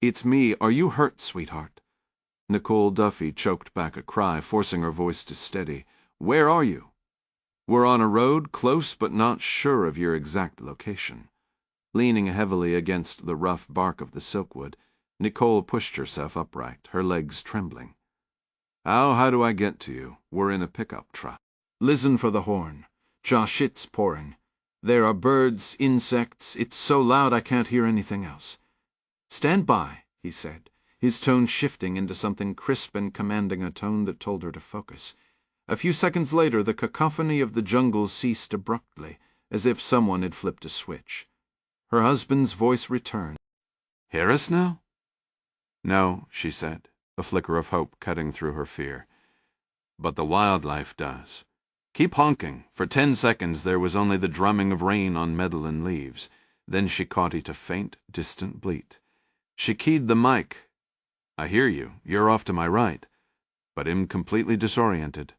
"It's me. Are you hurt, sweetheart?" Nicole Duffy choked back a cry, forcing her voice to steady. "Where are you?" "We're on a road, close but not sure of your exact location." Leaning heavily against the rough bark of the silkwood, Nicole pushed herself upright, her legs trembling. How do I get to you? We're in a pickup truck." "Listen for the horn. Josh, it's pouring. There are birds, insects. It's so loud I can't hear anything else." "Stand by," he said, his tone shifting into something crisp and commanding, a tone that told her to focus. A few seconds later, the cacophony of the jungle ceased abruptly, as if someone had flipped a switch. Her husband's voice returned. "Hear us now?" "No," she said, a flicker of hope cutting through her fear. "But the wildlife does. Keep honking." For 10 seconds there was only the drumming of rain on metal and leaves. Then she caught it a faint, distant bleat. She keyed the mic. "I hear you. You're off to my right. But am completely disoriented."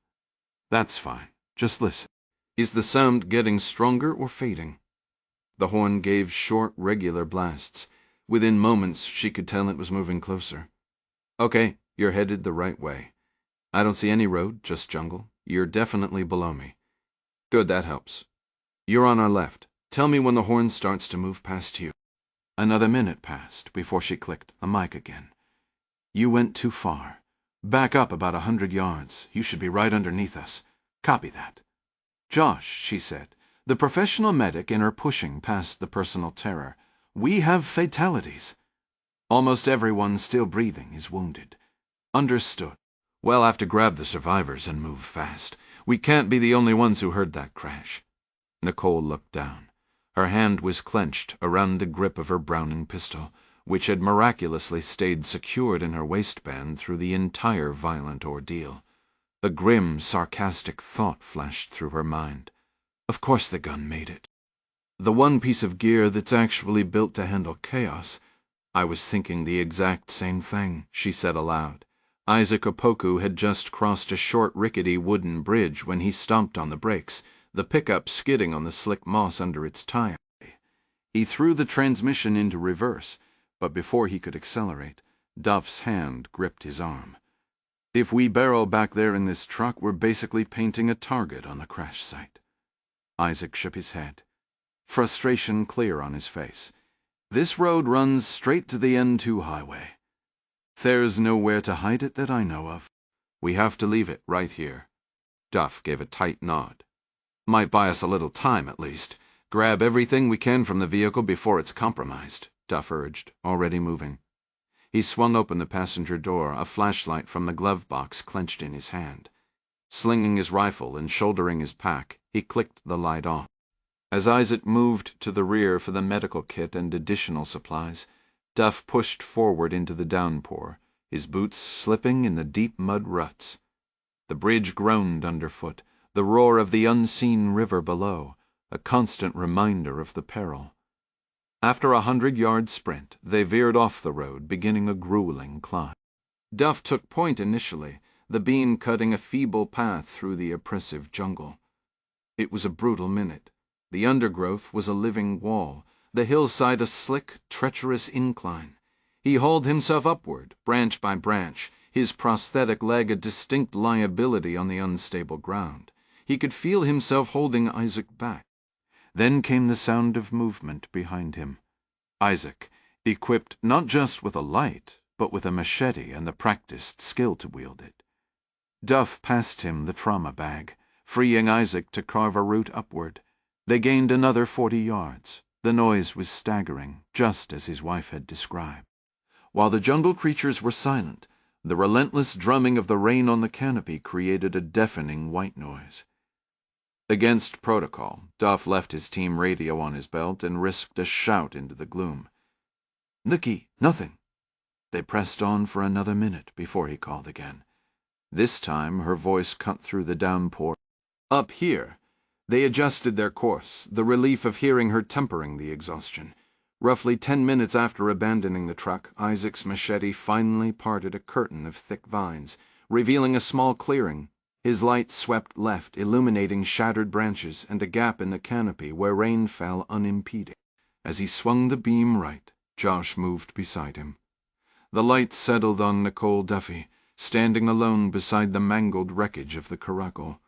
"That's fine. Just listen." "Is the sound getting stronger or fading?" The horn gave short, regular blasts. Within moments she could tell it was moving closer. "Okay, you're headed the right way. I don't see any road, just jungle. You're definitely below me." "Good, that helps. You're on our left. Tell me when the horn starts to move past you." Another minute passed before she clicked the mic again. "You went too far. Back up about 100 yards. You should be right underneath us. Copy that." "Josh," she said, the professional medic in her pushing past the personal terror, "we have fatalities. Almost everyone still breathing is wounded." "Understood. We'll have to grab the survivors and move fast. We can't be the only ones who heard that crash." Nicole looked down. Her hand was clenched around the grip of her Browning pistol, which had miraculously stayed secured in her waistband through the entire violent ordeal. A grim, sarcastic thought flashed through her mind. Of course the gun made it. The one piece of gear that's actually built to handle chaos. "I was thinking the exact same thing," she said aloud. Isaac Opoku had just crossed a short, rickety wooden bridge when he stomped on the brakes, the pickup skidding on the slick moss under its tire. He threw the transmission into reverse, but before he could accelerate, Duff's hand gripped his arm. "If we barrel back there in this truck, we're basically painting a target on the crash site." Isaac shook his head, frustration clear on his face. "This road runs straight to the N2 highway. There's nowhere to hide it that I know of. We have to leave it right here." Duff gave a tight nod. "Might buy us a little time, at least. Grab everything we can from the vehicle before it's compromised," Duff urged, already moving. He swung open the passenger door, a flashlight from the glove box clenched in his hand. Slinging his rifle and shouldering his pack, he clicked the light on. As Isaac moved to the rear for the medical kit and additional supplies, Duff pushed forward into the downpour, his boots slipping in the deep mud ruts. The bridge groaned underfoot, the roar of the unseen river below, a constant reminder of the peril. After 100-yard sprint, they veered off the road, beginning a grueling climb. Duff took point initially, the beam cutting a feeble path through the oppressive jungle. It was a brutal minute. The undergrowth was a living wall, the hillside a slick, treacherous incline. He hauled himself upward, branch by branch, his prosthetic leg a distinct liability on the unstable ground. He could feel himself holding Isaac back. Then came the sound of movement behind him. Isaac, equipped not just with a light, but with a machete and the practiced skill to wield it. Duff passed him the trauma bag, freeing Isaac to carve a route upward. They gained another 40 yards. The noise was staggering, just as his wife had described. While the jungle creatures were silent, the relentless drumming of the rain on the canopy created a deafening white noise. Against protocol, Duff left his team radio on his belt and risked a shout into the gloom. "Nicky, nothing." They pressed on for another minute before he called again. This time her voice cut through the downpour. "Up here." They adjusted their course, the relief of hearing her tempering the exhaustion. Roughly 10 minutes after abandoning the truck, Isaac's machete finally parted a curtain of thick vines, revealing a small clearing. His light swept left, illuminating shattered branches and a gap in the canopy where rain fell unimpeded. As he swung the beam right, Josh moved beside him. The light settled on Nicole Duffy, standing alone beside the mangled wreckage of the caracal.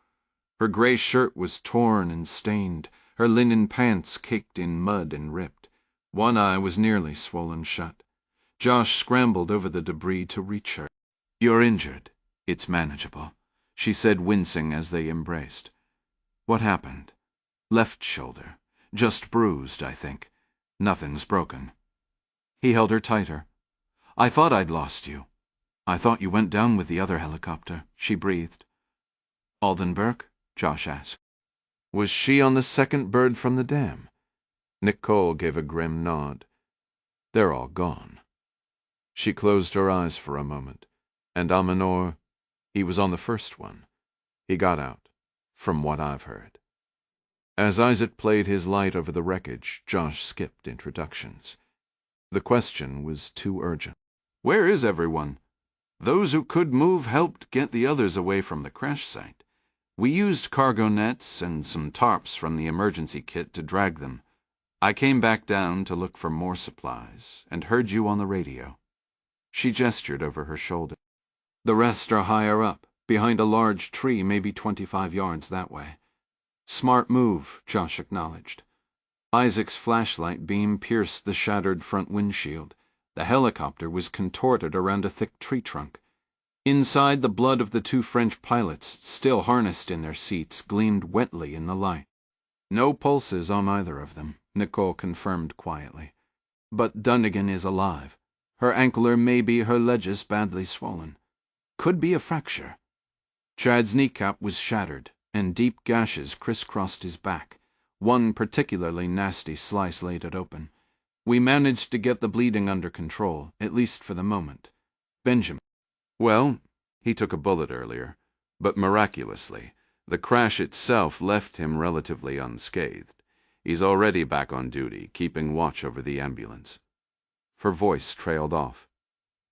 Her gray shirt was torn and stained, her linen pants caked in mud and ripped. One eye was nearly swollen shut. Josh scrambled over the debris to reach her. "You're injured. It's manageable," she said, wincing as they embraced. "What happened?" "Left shoulder. Just bruised, I think. Nothing's broken." He held her tighter. "I thought I'd lost you. I thought you went down with the other helicopter," she breathed. "Aldenburg?" Josh asked. "Was she on the second bird from the dam?" Nicole gave a grim nod. "They're all gone." She closed her eyes for a moment. "And Amanor, he was on the first one. He got out, from what I've heard." As Isaac played his light over the wreckage, Josh skipped introductions. The question was too urgent. "Where is everyone?" "Those who could move helped get the others away from the crash site. We used cargo nets and some tarps from the emergency kit to drag them. I came back down to look for more supplies, and heard you on the radio." She gestured over her shoulder. "The rest are higher up, behind a large tree maybe 25 yards that way." "Smart move," Josh acknowledged. Isaac's flashlight beam pierced the shattered front windshield. The helicopter was contorted around a thick tree trunk. Inside, the blood of the 2 French pilots, still harnessed in their seats, gleamed wetly in the light. "No pulses on either of them," Nicole confirmed quietly. "But Dunnigan is alive. Her ankle or maybe her ledges badly swollen. Could be a fracture." Chad's kneecap was shattered, and deep gashes crisscrossed his back. One particularly nasty slice laid it open. "We managed to get the bleeding under control, at least for the moment. Benjamin, well, he took a bullet earlier, but miraculously, the crash itself left him relatively unscathed. He's already back on duty, keeping watch over the ambulance." Her voice trailed off.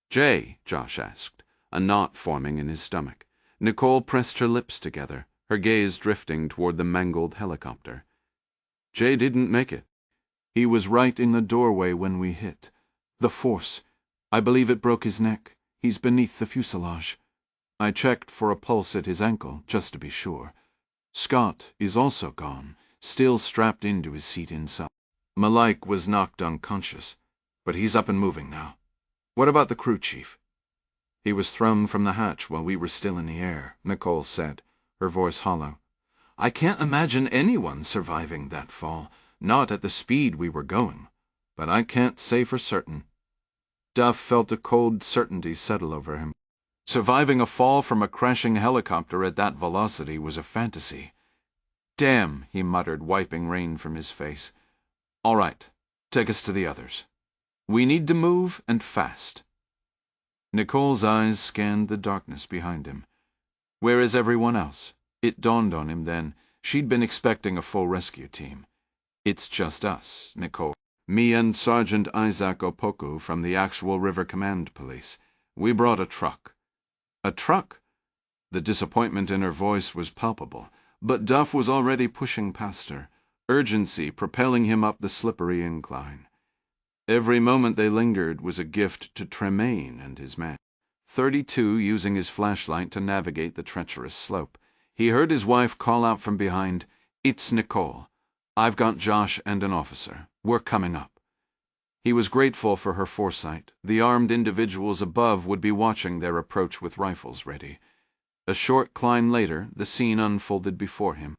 "Jay?" Josh asked, a knot forming in his stomach. Nicole pressed her lips together, her gaze drifting toward the mangled helicopter. "Jay didn't make it. He was right in the doorway when we hit. The force. I believe it broke his neck. He's beneath the fuselage. I checked for a pulse at his ankle, just to be sure. Scott is also gone, still strapped into his seat inside. Malik was knocked unconscious, but he's up and moving now. What about the crew chief?" "He was thrown from the hatch while we were still in the air," Nicole said, her voice hollow. "I can't imagine anyone surviving that fall, not at the speed we were going, but I can't say for certain." Duff felt a cold certainty settle over him. Surviving a fall from a crashing helicopter at that velocity was a fantasy. "Damn," he muttered, wiping rain from his face. "All right, take us to the others. We need to move, and fast." Nicole's eyes scanned the darkness behind him. "Where is everyone else?" It dawned on him then. She'd been expecting a full rescue team. "It's just us, Nicole. Me and Sergeant Isaac Opoku from the actual River Command Police. We brought a truck." "A truck?" The disappointment in her voice was palpable, but Duff was already pushing past her, urgency propelling him up the slippery incline. Every moment they lingered was a gift to Tremaine and his men. 32 using his flashlight to navigate the treacherous slope. He heard his wife call out from behind, "It's Nicole. I've got Josh and an officer. We're coming up." He was grateful for her foresight. The armed individuals above would be watching their approach with rifles ready. A short climb later, the scene unfolded before him.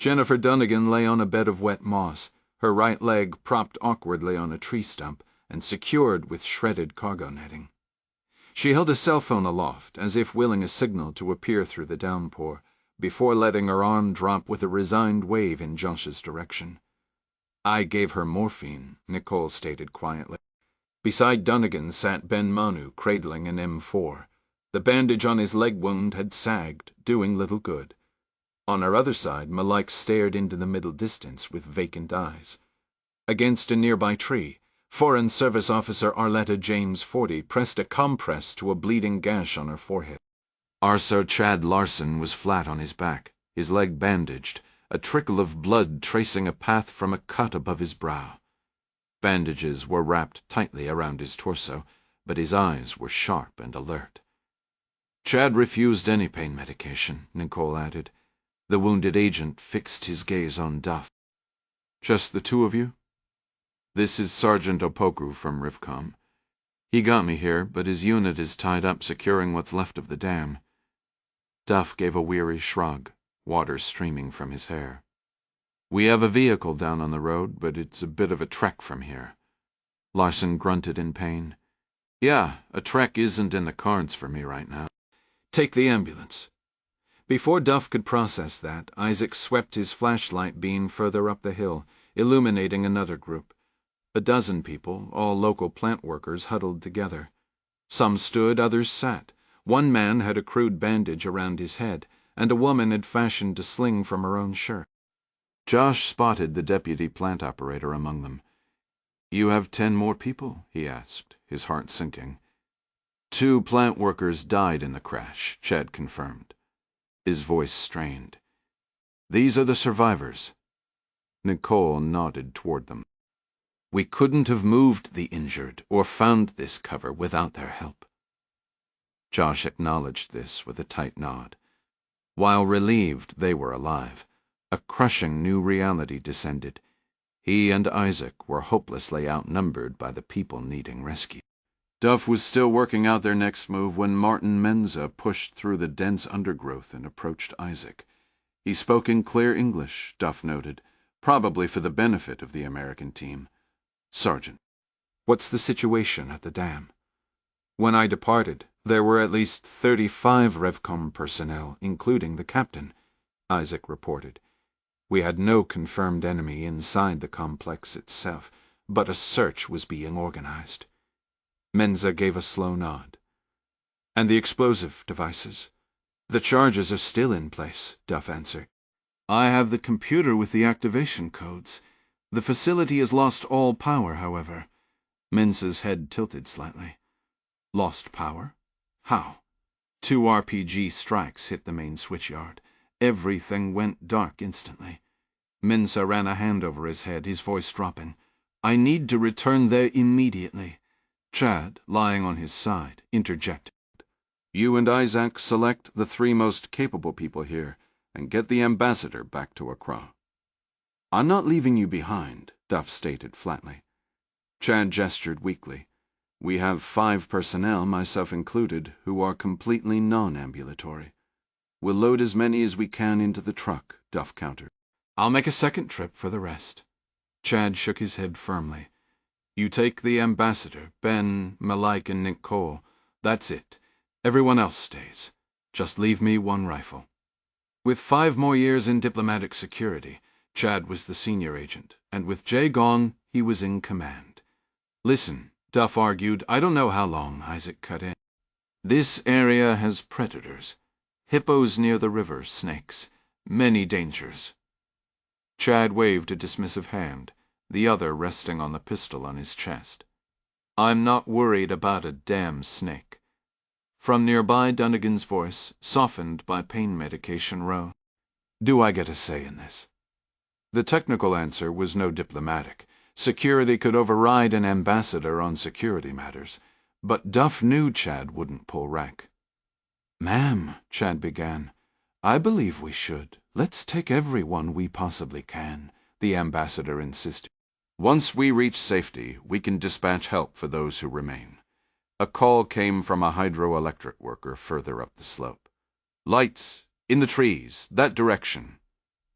Jennifer Dunnigan lay on a bed of wet moss, her right leg propped awkwardly on a tree stump and secured with shredded cargo netting. She held a cell phone aloft, as if willing a signal to appear through the downpour, before letting her arm drop with a resigned wave in Josh's direction. "I gave her morphine," Nicole stated quietly. Beside Dunnigan sat Ben Manu, cradling an M4. The bandage on his leg wound had sagged, doing little good. On her other side, Malik stared into the middle distance with vacant eyes. Against a nearby tree, Foreign Service Officer Arletta James 40 pressed a compress to a bleeding gash on her forehead. Arcer Chad Larson was flat on his back, his leg bandaged, a trickle of blood tracing a path from a cut above his brow. Bandages were wrapped tightly around his torso, but his eyes were sharp and alert. Chad refused any pain medication, Nicole added. The wounded agent fixed his gaze on Duff. Just the two of you? This is Sergeant Opoku from Rifcom. He got me here, but his unit is tied up securing what's left of the dam. Duff gave a weary shrug, water streaming from his hair. We have a vehicle down on the road, but it's a bit of a trek from here. Larson grunted in pain. Yeah, a trek isn't in the cards for me right now. Take the ambulance. Before Duff could process that, Isaac swept his flashlight beam further up the hill, illuminating another group. A dozen people, all local plant workers, huddled together. Some stood, others sat. One man had a crude bandage around his head, and a woman had fashioned a sling from her own shirt. Josh spotted the deputy plant operator among them. You have 10 more people? He asked, his heart sinking. 2 plant workers died in the crash, Chad confirmed. His voice strained. These are the survivors. Nicole nodded toward them. We couldn't have moved the injured or found this cover without their help. Josh acknowledged this with a tight nod. While relieved they were alive, a crushing new reality descended. He and Isaac were hopelessly outnumbered by the people needing rescue. Duff was still working out their next move when Martin Menza pushed through the dense undergrowth and approached Isaac. He spoke in clear English, Duff noted, probably for the benefit of the American team. Sergeant, what's the situation at the dam? When I departed, there were at least 35 Revcom personnel, including the captain, Isaac reported. We had no confirmed enemy inside the complex itself, but a search was being organized. Menza gave a slow nod. And the explosive devices? The charges are still in place, Duff answered. I have the computer with the activation codes. The facility has lost all power, however. Menza's head tilted slightly. Lost power? How? 2 RPG strikes hit the main switchyard. Everything went dark instantly. Menza ran a hand over his head, his voice dropping. I need to return there immediately. Chad, lying on his side, interjected. You and Isaac select the 3 most capable people here and get the ambassador back to Accra. I'm not leaving you behind, Duff stated flatly. Chad gestured weakly. We have 5 personnel, myself included, who are completely non-ambulatory. We'll load as many as we can into the truck, Duff countered. I'll make a second trip for the rest. Chad shook his head firmly. You take the ambassador, Ben, Malik, and Nicole. That's it. Everyone else stays. Just leave me 1 rifle. With 5 more years in diplomatic security, Chad was the senior agent, and with Jay gone, he was in command. Listen, Duff argued. I don't know how long, Isaac cut in. This area has predators. Hippos near the river, snakes. Many dangers. Chad waved a dismissive hand, the other resting on the pistol on his chest. I'm not worried about a damn snake. From nearby, Dunnigan's voice, softened by pain medication, rose. Do I get a say in this? The technical answer was no diplomatic. Security could override an ambassador on security matters, but Duff knew Chad wouldn't pull rank. Ma'am, Chad began, I believe we should. Let's take everyone we possibly can, the ambassador insisted. Once we reach safety, we can dispatch help for those who remain. A call came from a hydroelectric worker further up the slope. Lights! In the trees! That direction!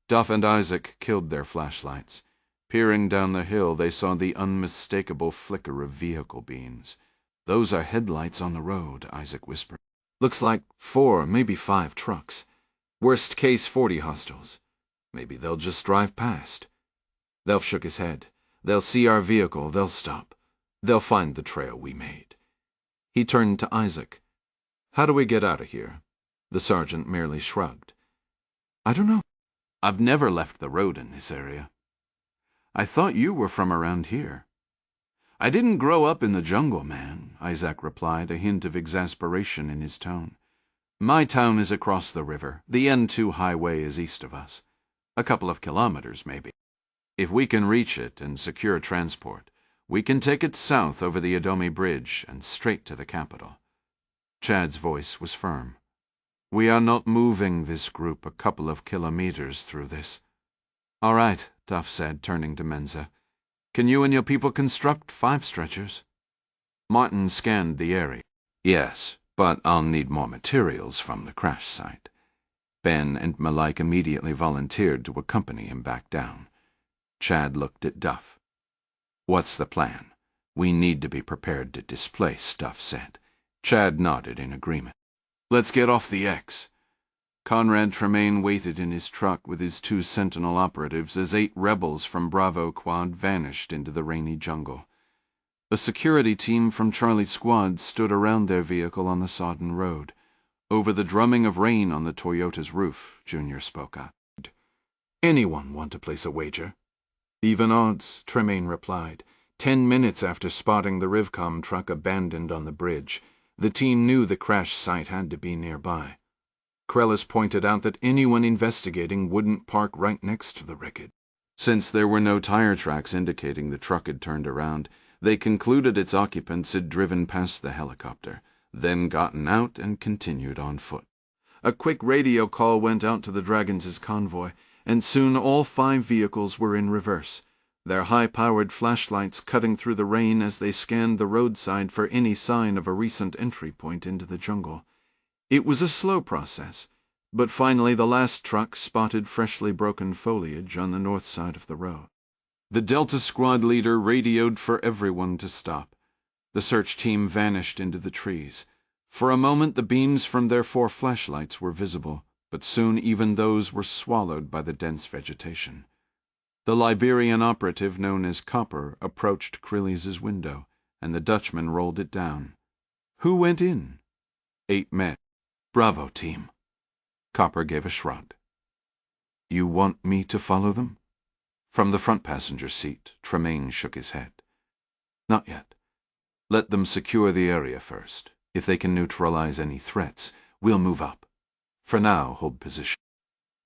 Duff and Isaac killed their flashlights. Peering down the hill, they saw the unmistakable flicker of vehicle beams. Those are headlights on the road, Isaac whispered. Looks like 4, maybe 5 trucks. Worst case 40 hostiles. Maybe they'll just drive past. Delph shook his head. They'll see our vehicle, they'll stop. They'll find the trail we made. He turned to Isaac. How do we get out of here? The sergeant merely shrugged. I don't know. I've never left the road in this area. I thought you were from around here. "I didn't grow up in the jungle, man," Isaac replied, a hint of exasperation in his tone. "My town is across the river. The N2 highway is east of us. A couple of kilometers, maybe. If we can reach it and secure transport, we can take it south over the Adomi Bridge and straight to the capital." Chad's voice was firm. "We are not moving this group a couple of kilometers through this." "All right," Duff said, turning to Menza. "Can you and your people construct 5 stretchers?" Martin scanned the area. "Yes, but I'll need more materials from the crash site." Ben and Malik immediately volunteered to accompany him back down. Chad looked at Duff. "What's the plan? We need to be prepared to displace," Duff said. Chad nodded in agreement. "Let's get off the X." Conrad Tremaine waited in his truck with his 2 Sentinel operatives as 8 rebels from Bravo Quad vanished into the rainy jungle. A security team from Charlie Squad stood around their vehicle on the sodden road. Over the drumming of rain on the Toyota's roof, Junior spoke up. "Anyone want to place a wager?" "Even odds," Tremaine replied. 10 minutes after spotting the Rivcom truck abandoned on the bridge, the team knew the crash site had to be nearby. Krellis pointed out that anyone investigating wouldn't park right next to the wreckage. Since there were no tire tracks indicating the truck had turned around, they concluded its occupants had driven past the helicopter, then gotten out and continued on foot. A quick radio call went out to the Dragons' convoy, and soon all 5 vehicles were in reverse, their high-powered flashlights cutting through the rain as they scanned the roadside for any sign of a recent entry point into the jungle. It was a slow process, but finally the last truck spotted freshly broken foliage on the north side of the road. The Delta Squad leader radioed for everyone to stop. The search team vanished into the trees. For a moment the beams from their 4 flashlights were visible, but soon even those were swallowed by the dense vegetation. The Liberian operative known as Copper approached Crilly's window, and the Dutchman rolled it down. "Who went in?" 8 men. "Bravo team." Copper gave a shrug. "You want me to follow them?" From the front passenger seat, Tremaine shook his head. "Not yet. Let them secure the area first. If they can neutralize any threats, we'll move up. For now, hold position.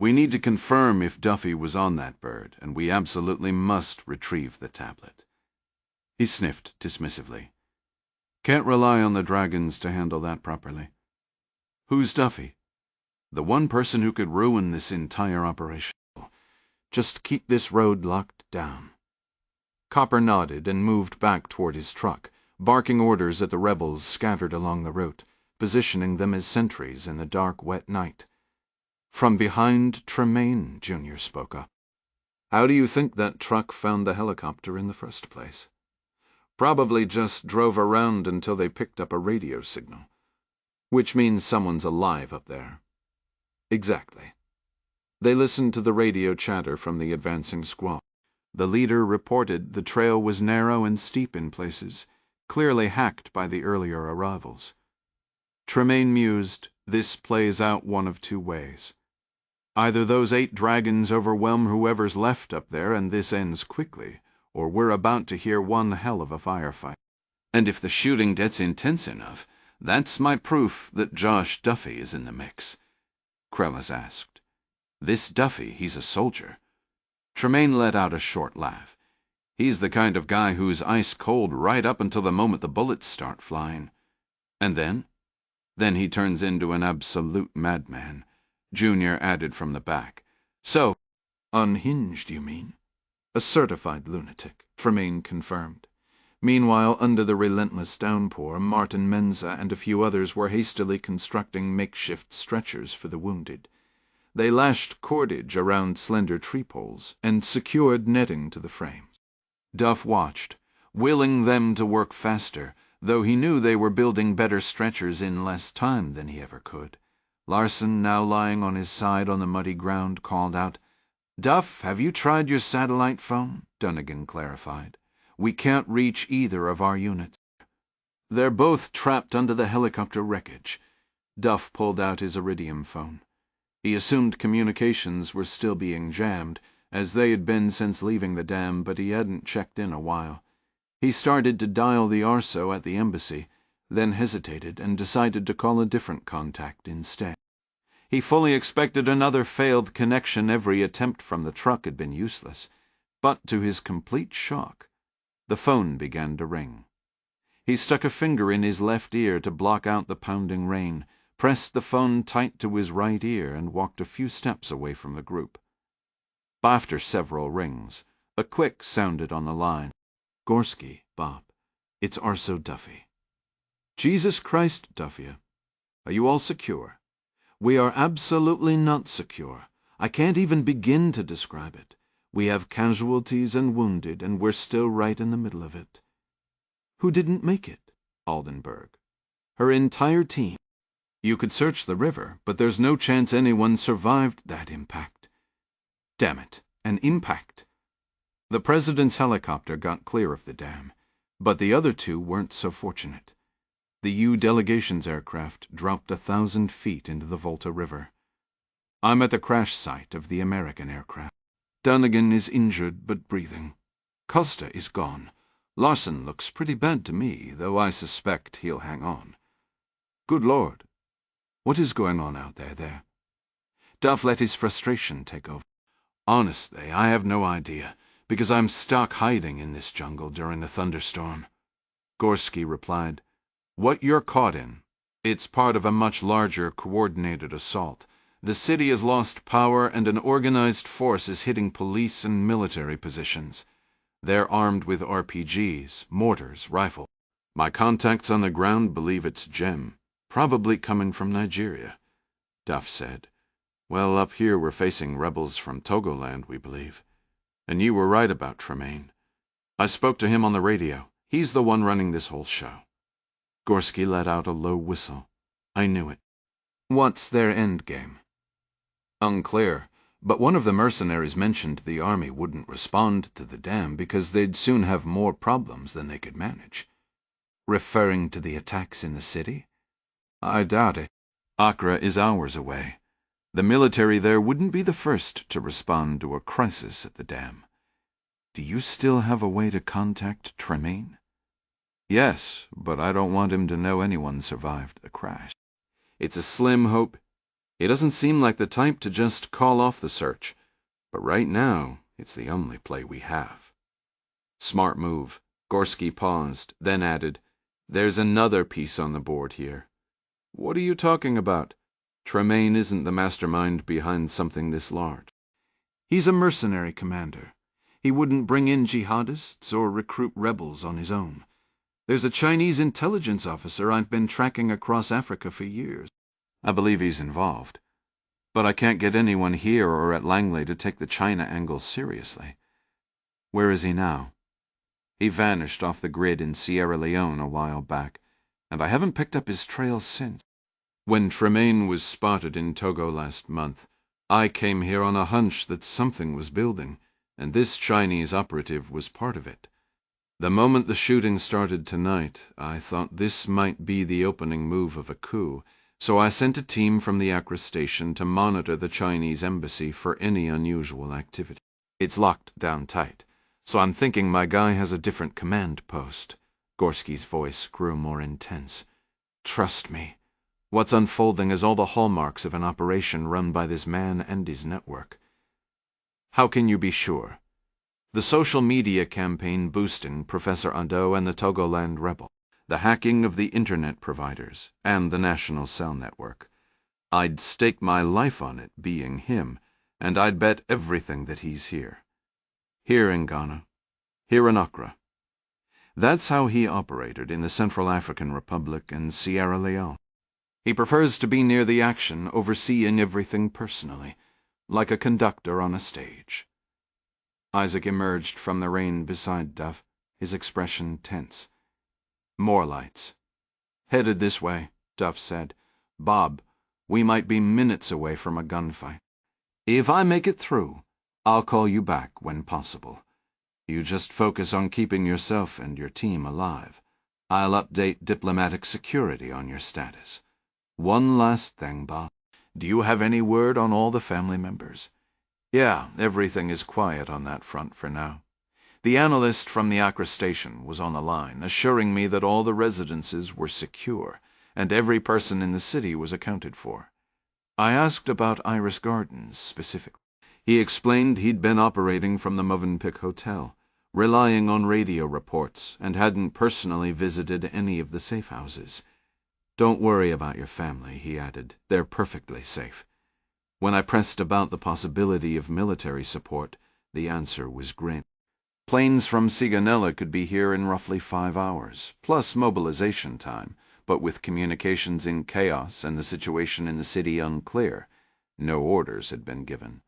We need to confirm if Duffy was on that bird, and we absolutely must retrieve the tablet." He sniffed dismissively. "Can't rely on the Dragons to handle that properly." "Who's Duffy?" "The one person who could ruin this entire operation. Just keep this road locked down." Copper nodded and moved back toward his truck, barking orders at the rebels scattered along the route, positioning them as sentries in the dark, wet night. From behind Tremaine, Junior spoke up. "How do you think that truck found the helicopter in the first place?" "Probably just drove around until they picked up a radio signal." "Which means someone's alive up there." "Exactly." They listened to the radio chatter from the advancing squad. The leader reported the trail was narrow and steep in places, clearly hacked by the earlier arrivals. Tremaine mused, "This plays out one of 2 ways. Either those 8 dragons overwhelm whoever's left up there and this ends quickly, or we're about to hear one hell of a firefight. And if the shooting gets intense enough, that's my proof that Josh Duffy is in the mix." Krellis asked. "This Duffy, he's a soldier." Tremaine let out a short laugh. "He's the kind of guy who's ice cold right up until the moment the bullets start flying. And then? Then he turns into an absolute madman," Junior added from the back. "So, unhinged, you mean?" "A certified lunatic," Tremaine confirmed. Meanwhile, under the relentless downpour, Martin Menza and a few others were hastily constructing makeshift stretchers for the wounded. They lashed cordage around slender tree poles and secured netting to the frames. Duff watched, willing them to work faster, though he knew they were building better stretchers in less time than he ever could. Larson, now lying on his side on the muddy ground, called out, "Duff, have you tried your satellite phone?" Dunnigan clarified. "We can't reach either of our units." "They're both trapped under the helicopter wreckage." Duff pulled out his iridium phone. He assumed communications were still being jammed, as they had been since leaving the dam, but he hadn't checked in a while. He started to dial the ARSO at the embassy, then hesitated and decided to call a different contact instead. He fully expected another failed connection. Every attempt from the truck had been useless, but to his complete shock, the phone began to ring. He stuck a finger in his left ear to block out the pounding rain, pressed the phone tight to his right ear, and walked a few steps away from the group. After several rings, a click sounded on the line. "Gorski, Bob. It's Arso Duffy." "Jesus Christ, Duffy. Are you all secure?" "We are absolutely not secure. I can't even begin to describe it. We have casualties and wounded, and we're still right in the middle of it." "Who didn't make it?" Aldenburg. "Her entire team. You could search the river, but there's no chance anyone survived that impact." "Damn it, an impact!" "The president's helicopter got clear of the dam, but the other two weren't so fortunate. The U delegation's aircraft dropped 1,000 feet into the Volta River. I'm at the crash site of the American aircraft. Dunnigan is injured but breathing. Costa is gone. Larson looks pretty bad to me, though I suspect he'll hang on. Good Lord. What is going on out there?" Duff let his frustration take over. "Honestly, I have no idea, because I'm stuck hiding in this jungle during the thunderstorm." Gorski replied, "What you're caught in, it's part of a much larger coordinated assault. The city has lost power and an organized force is hitting police and military positions. They're armed with RPGs, mortars, rifles. My contacts on the ground believe it's Gem, probably coming from Nigeria." Duff said, "Well, up here we're facing rebels from Togoland, we believe. And you were right about Tremaine. I spoke to him on the radio. He's the one running this whole show." Gorski let out a low whistle. "I knew it." "What's their end game?" "Unclear, but one of the mercenaries mentioned the army wouldn't respond to the dam because they'd soon have more problems than they could manage." "Referring to the attacks in the city?" "I doubt it. Accra is hours away. The military there wouldn't be the first to respond to a crisis at the dam." "Do you still have a way to contact Tremaine?" "Yes, but I don't want him to know anyone survived the crash. It's a slim hope. He doesn't seem like the type to just call off the search, but right now it's the only play we have." "Smart move." Gorski paused, then added, "There's another piece on the board here." "What are you talking about?" "Tremaine isn't the mastermind behind something this large. He's a mercenary commander. He wouldn't bring in jihadists or recruit rebels on his own. There's a Chinese intelligence officer I've been tracking across Africa for years. I believe he's involved. But I can't get anyone here or at Langley to take the China angle seriously." "Where is he now?" "He vanished off the grid in Sierra Leone a while back, and I haven't picked up his trail since. When Tremaine was spotted in Togo last month, I came here on a hunch that something was building, and this Chinese operative was part of it. The moment the shooting started tonight, I thought this might be the opening move of a coup, so I sent a team from the Accra station to monitor the Chinese embassy for any unusual activity. It's locked down tight, so I'm thinking my guy has a different command post." Gorski's voice grew more intense. "Trust me, what's unfolding is all the hallmarks of an operation run by this man and his network." "How can you be sure?" "The social media campaign boosting Professor Ado and the Togoland rebel, the hacking of the internet providers, and the national cell network. I'd stake my life on it being him, and I'd bet everything that he's here. Here in Ghana, here in Accra. That's how he operated in the Central African Republic and Sierra Leone. He prefers to be near the action, overseeing everything personally, like a conductor on a stage." Isaac emerged from the rain beside Duff, his expression tense. More lights. "Headed this way," Duff said. "Bob, we might be minutes away from a gunfight. If I make it through, I'll call you back when possible. You just focus on keeping yourself and your team alive. I'll update diplomatic security on your status. One last thing, Bob. Do you have any word on all the family members?" "Yeah, everything is quiet on that front for now. The analyst from the Accra station was on the line, assuring me that all the residences were secure, and every person in the city was accounted for. I asked about Iris Gardens specifically. He explained he'd been operating from the Movenpick Hotel, relying on radio reports, and hadn't personally visited any of the safe houses. "Don't worry about your family," he added. "They're perfectly safe." When I pressed about the possibility of military support, the answer was grim. Planes from Sigonella could be here in roughly 5 hours, plus mobilization time, but with communications in chaos and the situation in the city unclear, no orders had been given.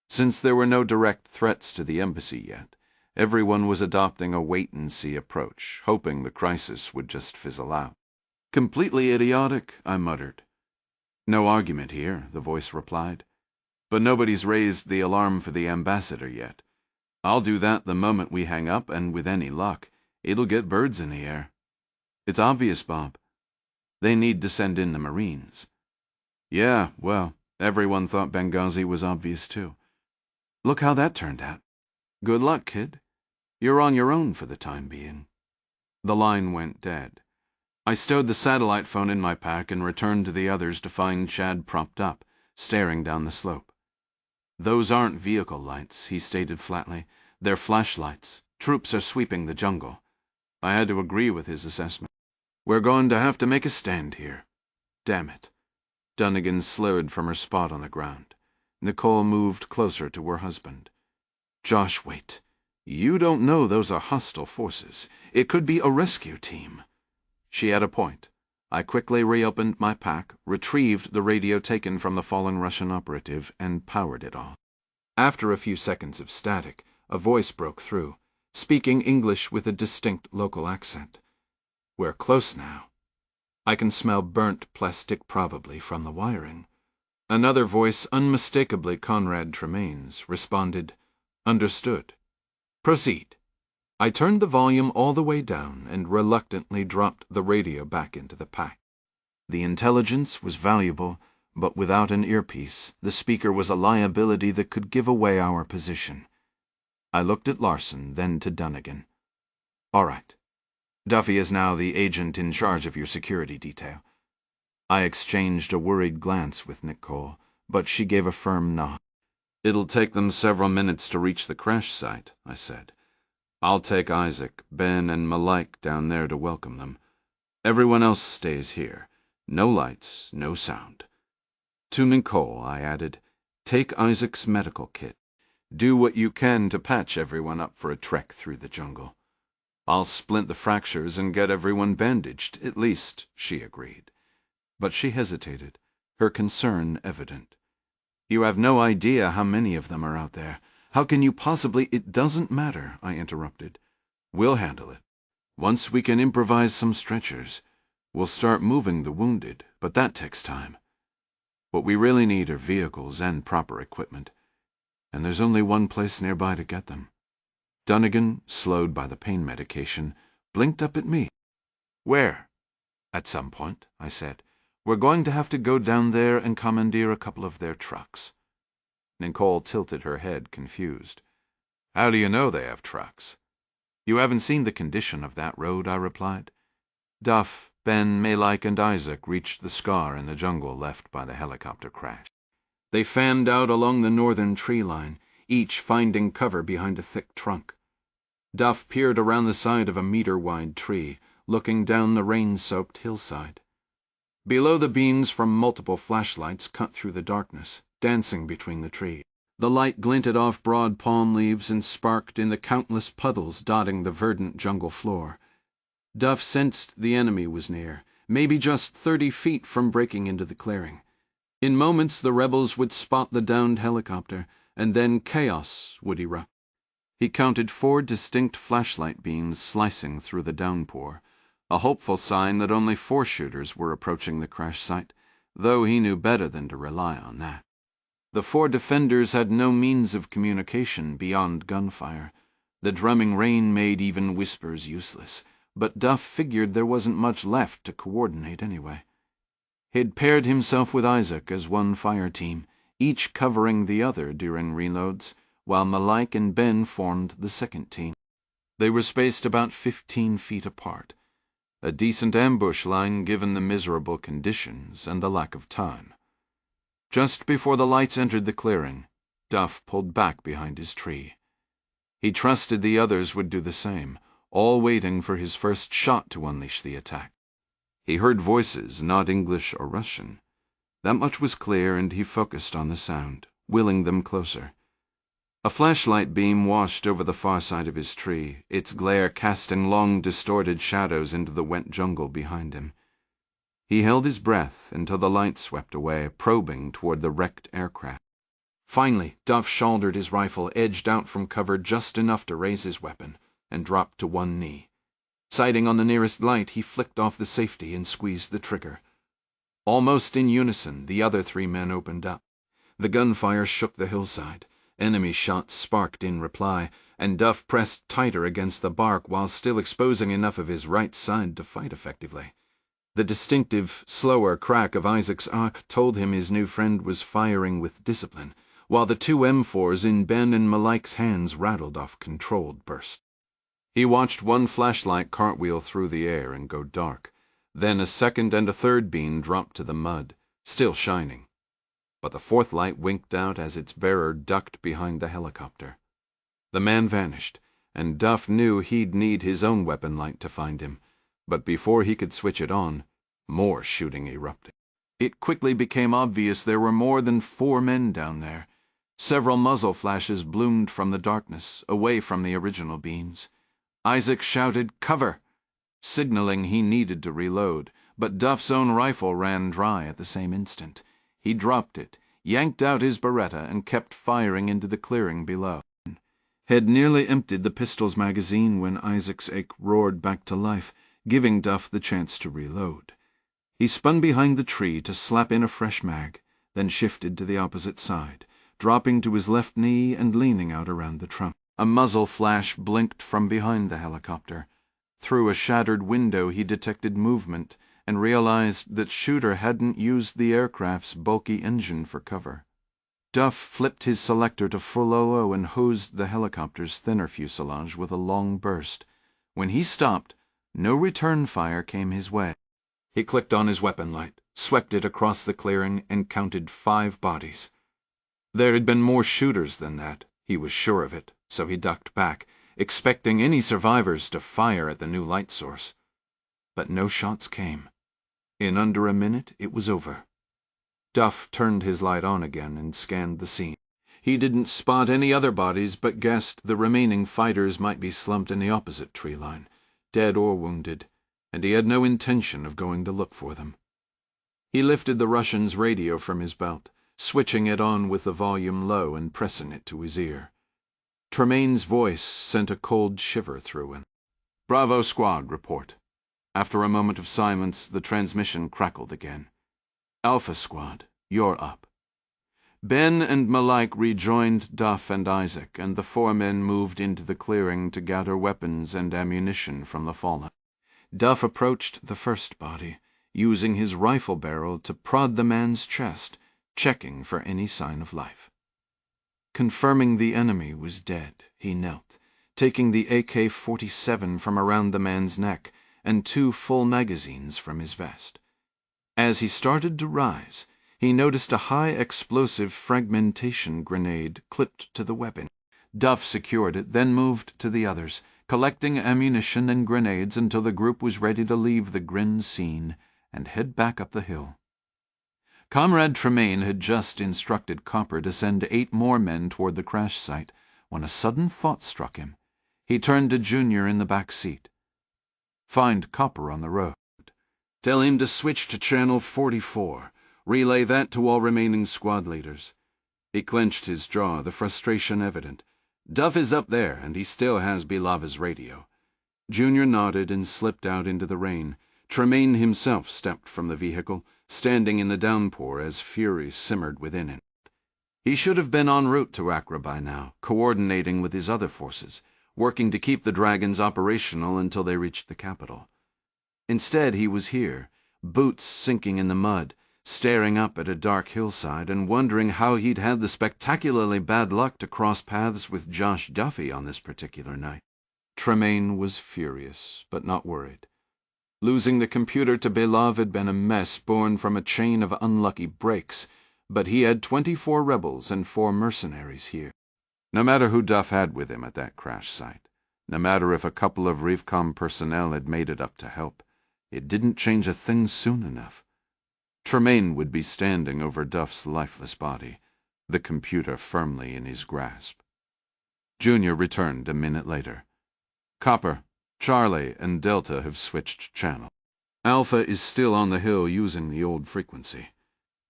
Since there were no direct threats to the embassy yet, everyone was adopting a wait-and-see approach, hoping the crisis would just fizzle out. "Completely idiotic," I muttered. "No argument here," the voice replied. "But nobody's raised the alarm for the ambassador yet. I'll do that the moment we hang up, and with any luck, it'll get birds in the air. It's obvious, Bob. They need to send in the Marines." "Yeah, well, everyone thought Benghazi was obvious too. Look how that turned out. Good luck, kid. You're on your own for the time being." The line went dead. I stowed the satellite phone in my pack and returned to the others to find Chad propped up, staring down the slope. "Those aren't vehicle lights," he stated flatly. "They're flashlights. Troops are sweeping the jungle." I had to agree with his assessment. "We're going to have to make a stand here." "Damn it." Dunnigan slurred from her spot on the ground. Nicole moved closer to her husband. "Josh, wait. You don't know those are hostile forces. It could be a rescue team." She had a point. I quickly reopened my pack, retrieved the radio taken from the fallen Russian operative, and powered it on. After a few seconds of static, a voice broke through, speaking English with a distinct local accent. "We're close now. I can smell burnt plastic probably from the wiring." Another voice, unmistakably Conrad Tremaine's, responded, "Understood. Proceed." I turned the volume all the way down and reluctantly dropped the radio back into the pack. The intelligence was valuable, but without an earpiece, the speaker was a liability that could give away our position. I looked at Larson, then to Dunnigan. "All right. Duffy is now the agent in charge of your security detail." I exchanged a worried glance with Nicole, but she gave a firm nod. "It'll take them several minutes to reach the crash site," I said. "I'll take Isaac, Ben, and Malik down there to welcome them. Everyone else stays here. No lights, no sound." To Nicole, I added, "Take Isaac's medical kit. Do what you can to patch everyone up for a trek through the jungle." "I'll splint the fractures and get everyone bandaged, at least," she agreed. But she hesitated, her concern evident. "You have no idea how many of them are out there. How can you possibly—" "It doesn't matter," I interrupted. "We'll handle it. Once we can improvise some stretchers, we'll start moving the wounded, but that takes time. What we really need are vehicles and proper equipment, and there's only one place nearby to get them." Dunnigan, slowed by the pain medication, blinked up at me. "Where?" "At some point," I said. "We're going to have to go down there and commandeer a couple of their trucks." Nicole tilted her head, confused. "How do you know they have trucks?" "You haven't seen the condition of that road," I replied. Duff, Ben, Malik, and Isaac reached the scar in the jungle left by the helicopter crash. They fanned out along the northern tree line, each finding cover behind a thick trunk. Duff peered around the side of a meter-wide tree, looking down the rain-soaked hillside. Below, the beams from multiple flashlights cut through the darkness, dancing between the trees. The light glinted off broad palm leaves and sparked in the countless puddles dotting the verdant jungle floor. Duff sensed the enemy was near, maybe just 30 feet from breaking into the clearing. In moments the rebels would spot the downed helicopter, and then chaos would erupt. He counted 4 distinct flashlight beams slicing through the downpour, a hopeful sign that only 4 shooters were approaching the crash site, though he knew better than to rely on that. The 4 defenders had no means of communication beyond gunfire. The drumming rain made even whispers useless, but Duff figured there wasn't much left to coordinate anyway. He'd paired himself with Isaac as one fire team, each covering the other during reloads, while Malik and Ben formed the second team. They were spaced about 15 feet apart, a decent ambush line given the miserable conditions and the lack of time. Just before the lights entered the clearing, Duff pulled back behind his tree. He trusted the others would do the same, all waiting for his first shot to unleash the attack. He heard voices, not English or Russian. That much was clear, and he focused on the sound, willing them closer. A flashlight beam washed over the far side of his tree, its glare casting long distorted shadows into the wet jungle behind him. He held his breath until the light swept away, probing toward the wrecked aircraft. Finally, Duff shouldered his rifle, edged out from cover just enough to raise his weapon, and dropped to one knee. Sighting on the nearest light, he flicked off the safety and squeezed the trigger. Almost in unison, the other 3 men opened up. The gunfire shook the hillside. Enemy shots sparked in reply, and Duff pressed tighter against the bark while still exposing enough of his right side to fight effectively. The distinctive, slower crack of Isaac's arc told him his new friend was firing with discipline, while the 2 M4s in Ben and Malik's hands rattled off controlled bursts. He watched one flashlight cartwheel through the air and go dark. Then a second and a third beam dropped to the mud, still shining. But the 4th light winked out as its bearer ducked behind the helicopter. The man vanished, and Duff knew he'd need his own weapon light to find him. But before he could switch it on, more shooting erupted. It quickly became obvious there were more than 4 men down there. Several muzzle flashes bloomed from the darkness, away from the original beams. Isaac shouted, "Cover!" signaling he needed to reload, but Duff's own rifle ran dry at the same instant. He dropped it, yanked out his Beretta, and kept firing into the clearing below. Had nearly emptied the pistol's magazine when Isaac's ache roared back to life, giving Duff the chance to reload. He spun behind the tree to slap in a fresh mag, then shifted to the opposite side, dropping to his left knee and leaning out around the trunk. A muzzle flash blinked from behind the helicopter. Through a shattered window he detected movement and realized that Shooter hadn't used the aircraft's bulky engine for cover. Duff flipped his selector to full OO and hosed the helicopter's thinner fuselage with a long burst. When he stopped, no return fire came his way. He clicked on his weapon light, swept it across the clearing, and counted 5 bodies. There had been more shooters than that, he was sure of it, so he ducked back, expecting any survivors to fire at the new light source. But no shots came. In under a minute, it was over. Duff turned his light on again and scanned the scene. He didn't spot any other bodies, but guessed the remaining fighters might be slumped in the opposite tree line, dead or wounded, and he had no intention of going to look for them. He lifted the Russian's radio from his belt, switching it on with the volume low and pressing it to his ear. Tremaine's voice sent a cold shiver through him. "Bravo Squad, report." After a moment of silence, the transmission crackled again. "Alpha Squad, you're up." Ben and Malik rejoined Duff and Isaac, and the 4 men moved into the clearing to gather weapons and ammunition from the fallen. Duff approached the first body, using his rifle barrel to prod the man's chest, checking for any sign of life. Confirming the enemy was dead, he knelt, taking the AK-47 from around the man's neck and 2 full magazines from his vest. As he started to rise, he noticed a high-explosive fragmentation grenade clipped to the weapon. Duff secured it, then moved to the others, collecting ammunition and grenades until the group was ready to leave the grim scene and head back up the hill. Comrade Tremaine had just instructed Copper to send 8 more men toward the crash site when a sudden thought struck him. He turned to Junior in the back seat. "Find Copper on the road. Tell him to switch to channel 44. Relay that to all remaining squad leaders." He clenched his jaw, the frustration evident. "Duff is up there, and he still has Belava's radio." Junior nodded and slipped out into the rain. Tremaine himself stepped from the vehicle, standing in the downpour as fury simmered within it. He should have been en route to Accra by now, coordinating with his other forces, working to keep the dragons operational until they reached the capital. Instead, he was here, boots sinking in the mud, staring up at a dark hillside and wondering how he'd had the spectacularly bad luck to cross paths with Josh Duffy on this particular night. Tremaine was furious, but not worried. Losing the computer to Belov had been a mess born from a chain of unlucky breaks, but he had 24 rebels and 4 mercenaries here. No matter who Duff had with him at that crash site, no matter if a couple of Revcom personnel had made it up to help, it didn't change a thing soon enough. Tremaine would be standing over Duff's lifeless body, the computer firmly in his grasp. Junior returned a minute later. Copper, Charlie, and Delta have switched channel. Alpha is still on the hill using the old frequency.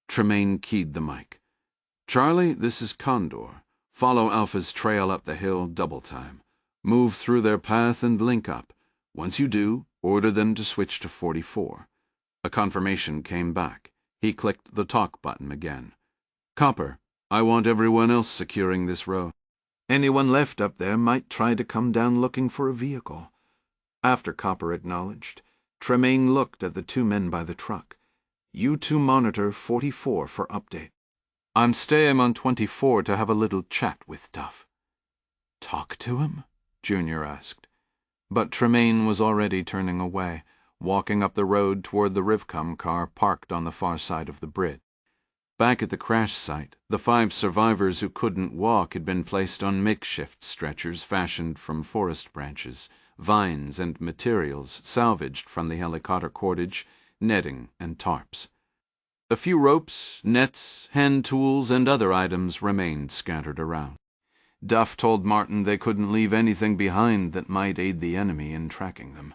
Tremaine keyed the mic. Charlie, this is Condor. Follow Alpha's trail up the hill double time. Move through their path and link up. Once you do, order them to switch to 44. A confirmation came back. He clicked the talk button again. Copper, I want everyone else securing this road. Anyone left up there might try to come down looking for a vehicle. After Copper acknowledged, Tremaine looked at the 2 men by the truck. You 2 monitor 44 for update. I'm staying on 24 to have a little chat with Duff. Talk to him? Junior asked. But Tremaine was already turning away, walking up the road toward the Rivcom car parked on the far side of the bridge. Back at the crash site, the 5 survivors who couldn't walk had been placed on makeshift stretchers fashioned from forest branches, vines, and materials salvaged from the helicopter cordage, netting, and tarps. A few ropes, nets, hand tools, and other items remained scattered around. Duff told Martin they couldn't leave anything behind that might aid the enemy in tracking them.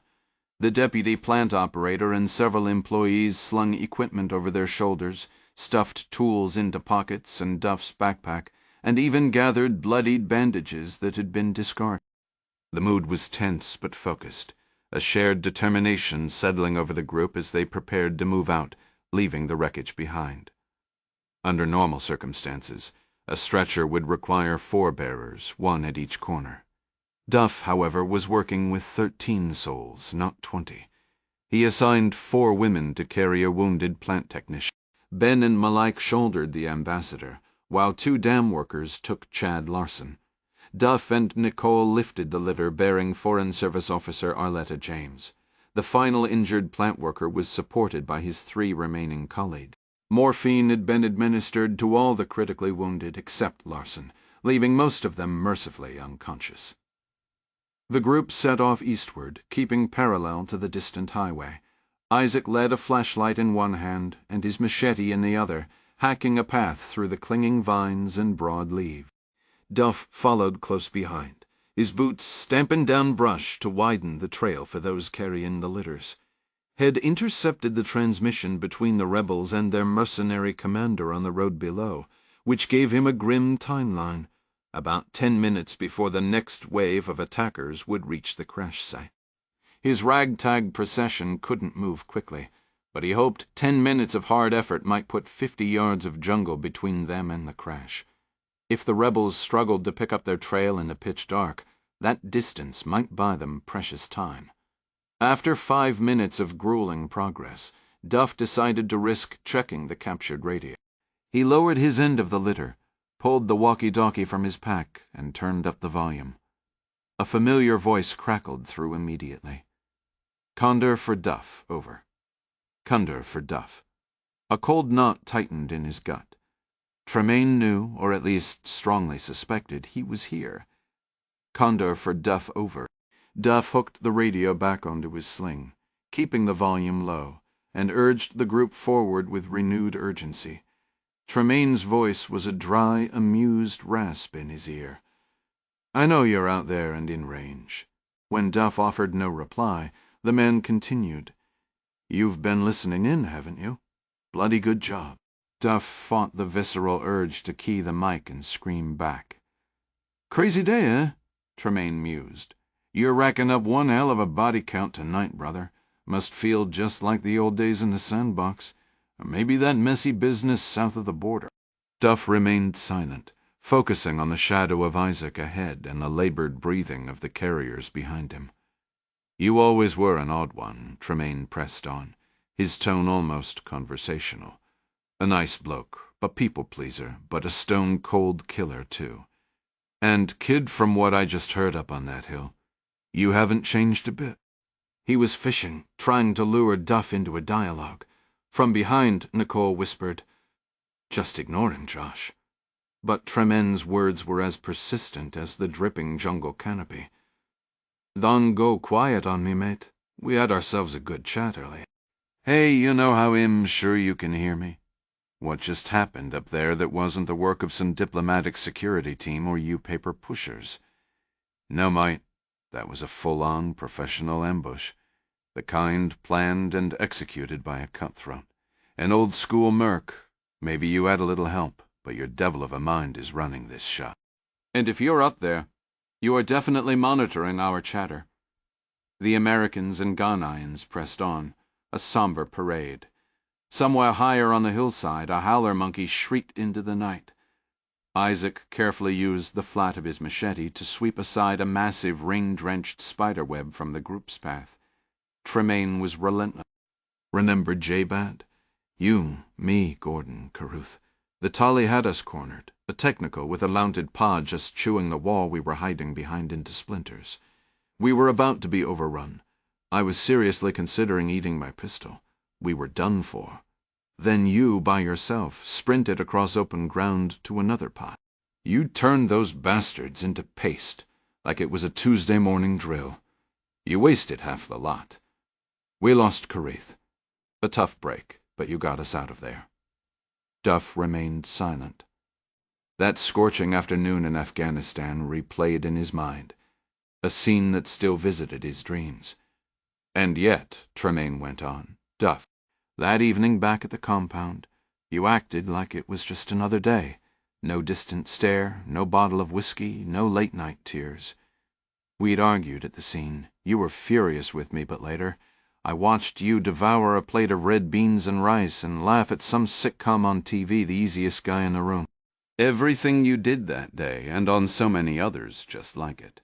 The deputy plant operator and several employees slung equipment over their shoulders, stuffed tools into pockets and Duff's backpack, and even gathered bloodied bandages that had been discarded. The mood was tense but focused, a shared determination settling over the group as they prepared to move out, leaving the wreckage behind. Under normal circumstances, a stretcher would require 4 bearers, 1 at each corner. Duff, however, was working with 13 souls, not 20. He assigned 4 women to carry a wounded plant technician. Ben and Malik shouldered the ambassador, while 2 dam workers took Chad Larson. Duff and Nicole lifted the litter bearing Foreign Service Officer Arletta James. The final injured plant worker was supported by his 3 remaining colleagues. Morphine had been administered to all the critically wounded except Larson, leaving most of them mercifully unconscious. The group set off eastward, keeping parallel to the distant highway. Isaac led a flashlight in one hand and his machete in the other, hacking a path through the clinging vines and broad leaves. Duff followed close behind, his boots stamping down brush to widen the trail for those carrying the litters. Had intercepted the transmission between the rebels and their mercenary commander on the road below, which gave him a grim timeline, about 10 minutes before the next wave of attackers would reach the crash site. His ragtag procession couldn't move quickly, but he hoped 10 minutes of hard effort might put 50 yards of jungle between them and the crash. If the rebels struggled to pick up their trail in the pitch dark, that distance might buy them precious time. After 5 minutes of grueling progress, Duff decided to risk checking the captured radio. He lowered his end of the litter, pulled the walkie-talkie from his pack, and turned up the volume. A familiar voice crackled through immediately. Condor for Duff, over. Condor for Duff. A cold knot tightened in his gut. Tremaine knew, or at least strongly suspected, he was here. Condor for Duff, over. Duff hooked the radio back onto his sling, keeping the volume low, and urged the group forward with renewed urgency. Tremaine's voice was a dry, amused rasp in his ear. I know you're out there and in range. When Duff offered no reply, the man continued. You've been listening in, haven't you? Bloody good job. Duff fought the visceral urge to key the mic and scream back. Crazy day, eh? Tremaine mused. You're racking up one hell of a body count tonight, brother. Must feel just like the old days in the sandbox. Or maybe that messy business south of the border. Duff remained silent, focusing on the shadow of Isaac ahead and the labored breathing of the carriers behind him. You always were an odd one, Tremaine pressed on, his tone almost conversational. A nice bloke, a people-pleaser, but a stone-cold killer, too. And, kid, from what I just heard up on that hill, You haven't changed a bit." He was fishing, trying to lure Duff into a dialogue. From behind, Nicole whispered, "Just ignore him, Josh." But Tremayne's words were as persistent as the dripping jungle canopy. "Don't go quiet on me, mate. We had ourselves a good chat earlier. Hey, you know how I'm sure you can hear me? What just happened up there that wasn't the work of some diplomatic security team or you paper pushers? No, mate, that was a full-on professional ambush. The kind planned and executed by a cutthroat. An old-school merc. Maybe you had a little help, but your devil of a mind is running this shop. And if you're up there, you are definitely monitoring our chatter." The Americans and Ghanaians pressed on, a somber parade. Somewhere higher on the hillside, a howler monkey shrieked into the night. Isaac carefully used the flat of his machete to sweep aside a massive rain-drenched spiderweb from the group's path. Tremayne was relentless. "Remember J-Bat? You, me, Gordon, Carruth. The Tali had us cornered, a technical with a mounted pod just chewing the wall we were hiding behind into splinters. We were about to be overrun. I was seriously considering eating my pistol. We were done for. Then you, by yourself, sprinted across open ground to another pod. You turned those bastards into paste, like it was a Tuesday morning drill. You wasted half the lot. We lost Carruth. A tough break, but you got us out of there." Duff remained silent. That scorching afternoon in Afghanistan replayed in his mind, a scene that still visited his dreams. "And yet," Tremayne went on, "Duff, that evening back at the compound, you acted like it was just another day. No distant stare, no bottle of whiskey, no late-night tears. We'd argued at the scene. You were furious with me, but later I watched you devour a plate of red beans and rice and laugh at some sitcom on TV, the easiest guy in the room. Everything you did that day, and on so many others just like it.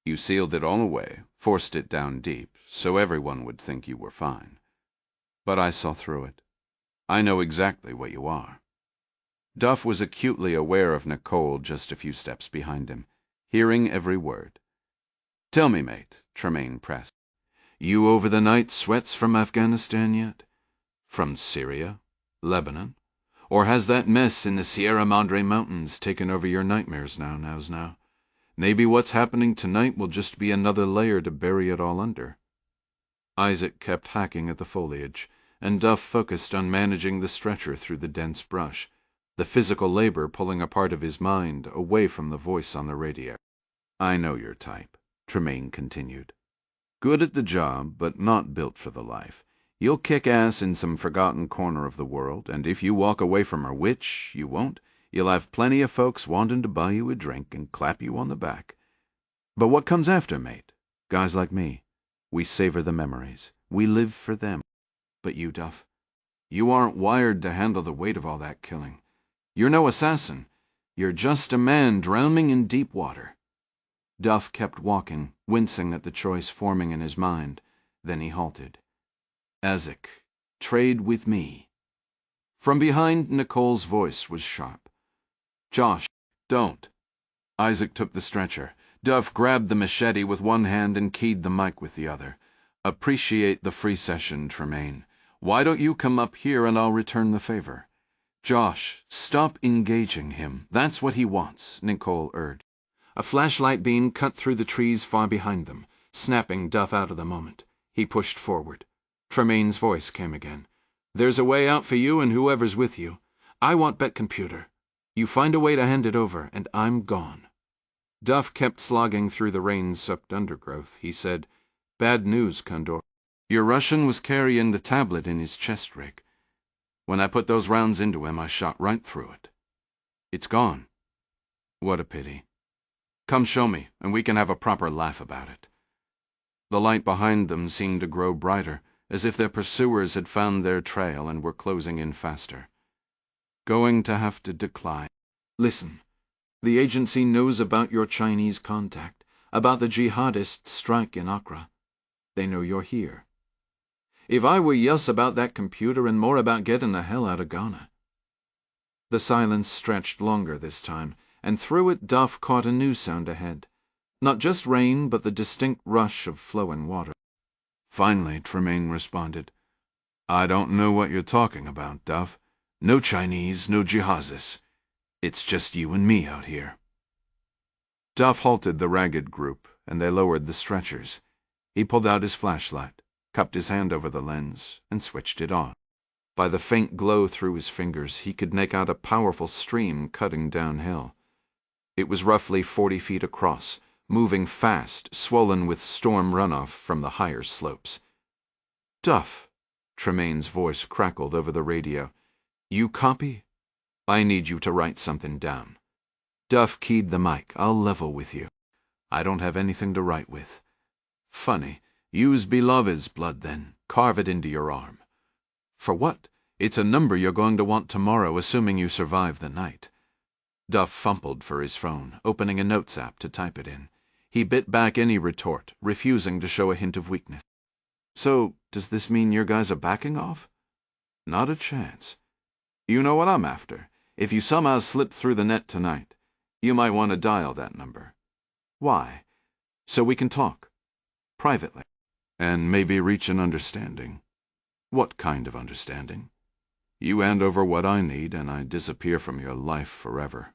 You sealed it all away, forced it down deep, so everyone would think you were fine. But I saw through it. I know exactly what you are." Duff was acutely aware of Nicole just a few steps behind him, hearing every word. "Tell me, mate," Tremayne pressed. "You over the night sweats from Afghanistan yet? From Syria? Lebanon? Or has that mess in the Sierra Madre Mountains taken over your nightmares now? Maybe what's happening tonight will just be another layer to bury it all under." Isaac kept hacking at the foliage, and Duff focused on managing the stretcher through the dense brush, the physical labor pulling a part of his mind away from the voice on the radio. "I know your type," Tremayne continued. "Good at the job, but not built for the life. You'll kick ass in some forgotten corner of the world, and if you walk away from her, which you won't, you'll have plenty of folks wanting to buy you a drink and clap you on the back. But what comes after, mate? Guys like me, we savor the memories. We live for them. But you, Duff, you aren't wired to handle the weight of all that killing. You're no assassin. You're just a man drowning in deep water." Duff kept walking, wincing at the choice forming in his mind. Then he halted. "Isaac, trade with me." From behind, Nicole's voice was sharp. "Josh, don't." Isaac took the stretcher. Duff grabbed the machete with one hand and keyed the mic with the other. "Appreciate the free session, Tremayne. Why don't you come up here and I'll return the favor?" "Josh, stop engaging him. That's what he wants," Nicole urged. A flashlight beam cut through the trees far behind them, snapping Duff out of the moment. He pushed forward. Tremayne's voice came again. "There's a way out for you and whoever's with you. I want Bet Computer. You find a way to hand it over, and I'm gone." Duff kept slogging through the rain-soaked undergrowth. He said, "Bad news, Condor. Your Russian was carrying the tablet in his chest rig. When I put those rounds into him, I shot right through it. It's gone. What a pity. Come show me, and we can have a proper laugh about it." The light behind them seemed to grow brighter, as if their pursuers had found their trail and were closing in faster. "Going to have to decline. Listen, the agency knows about your Chinese contact, about the jihadist strike in Accra. They know you're here. If I were yes about that computer and more about getting the hell out of Ghana." The silence stretched longer this time, and through it Duff caught a new sound ahead. Not just rain, but the distinct rush of flowing water. Finally, Tremaine responded, "I don't know what you're talking about, Duff. No Chinese, no jihadis. It's just you and me out here." Duff halted the ragged group, and they lowered the stretchers. He pulled out his flashlight, cupped his hand over the lens, and switched it on. By the faint glow through his fingers, he could make out a powerful stream cutting downhill. It was roughly 40 feet across, moving fast, swollen with storm runoff from the higher slopes. "Duff," Tremaine's voice crackled over the radio. "You copy? I need you to write something down." Duff keyed the mic. "I'll level with you. I don't have anything to write with." "Funny. Use Beloved's blood, then. Carve it into your arm." "For what? It's a number you're going to want tomorrow, assuming you survive the night." Duff fumbled for his phone, opening a notes app to type it in. He bit back any retort, refusing to show a hint of weakness. "So, does this mean your guys are backing off?" "Not a chance. You know what I'm after. If you somehow slip through the net tonight, you might want to dial that number." "Why?" "So we can talk. Privately. And maybe reach an understanding." "What kind of understanding?" "You hand over what I need, and I disappear from your life forever.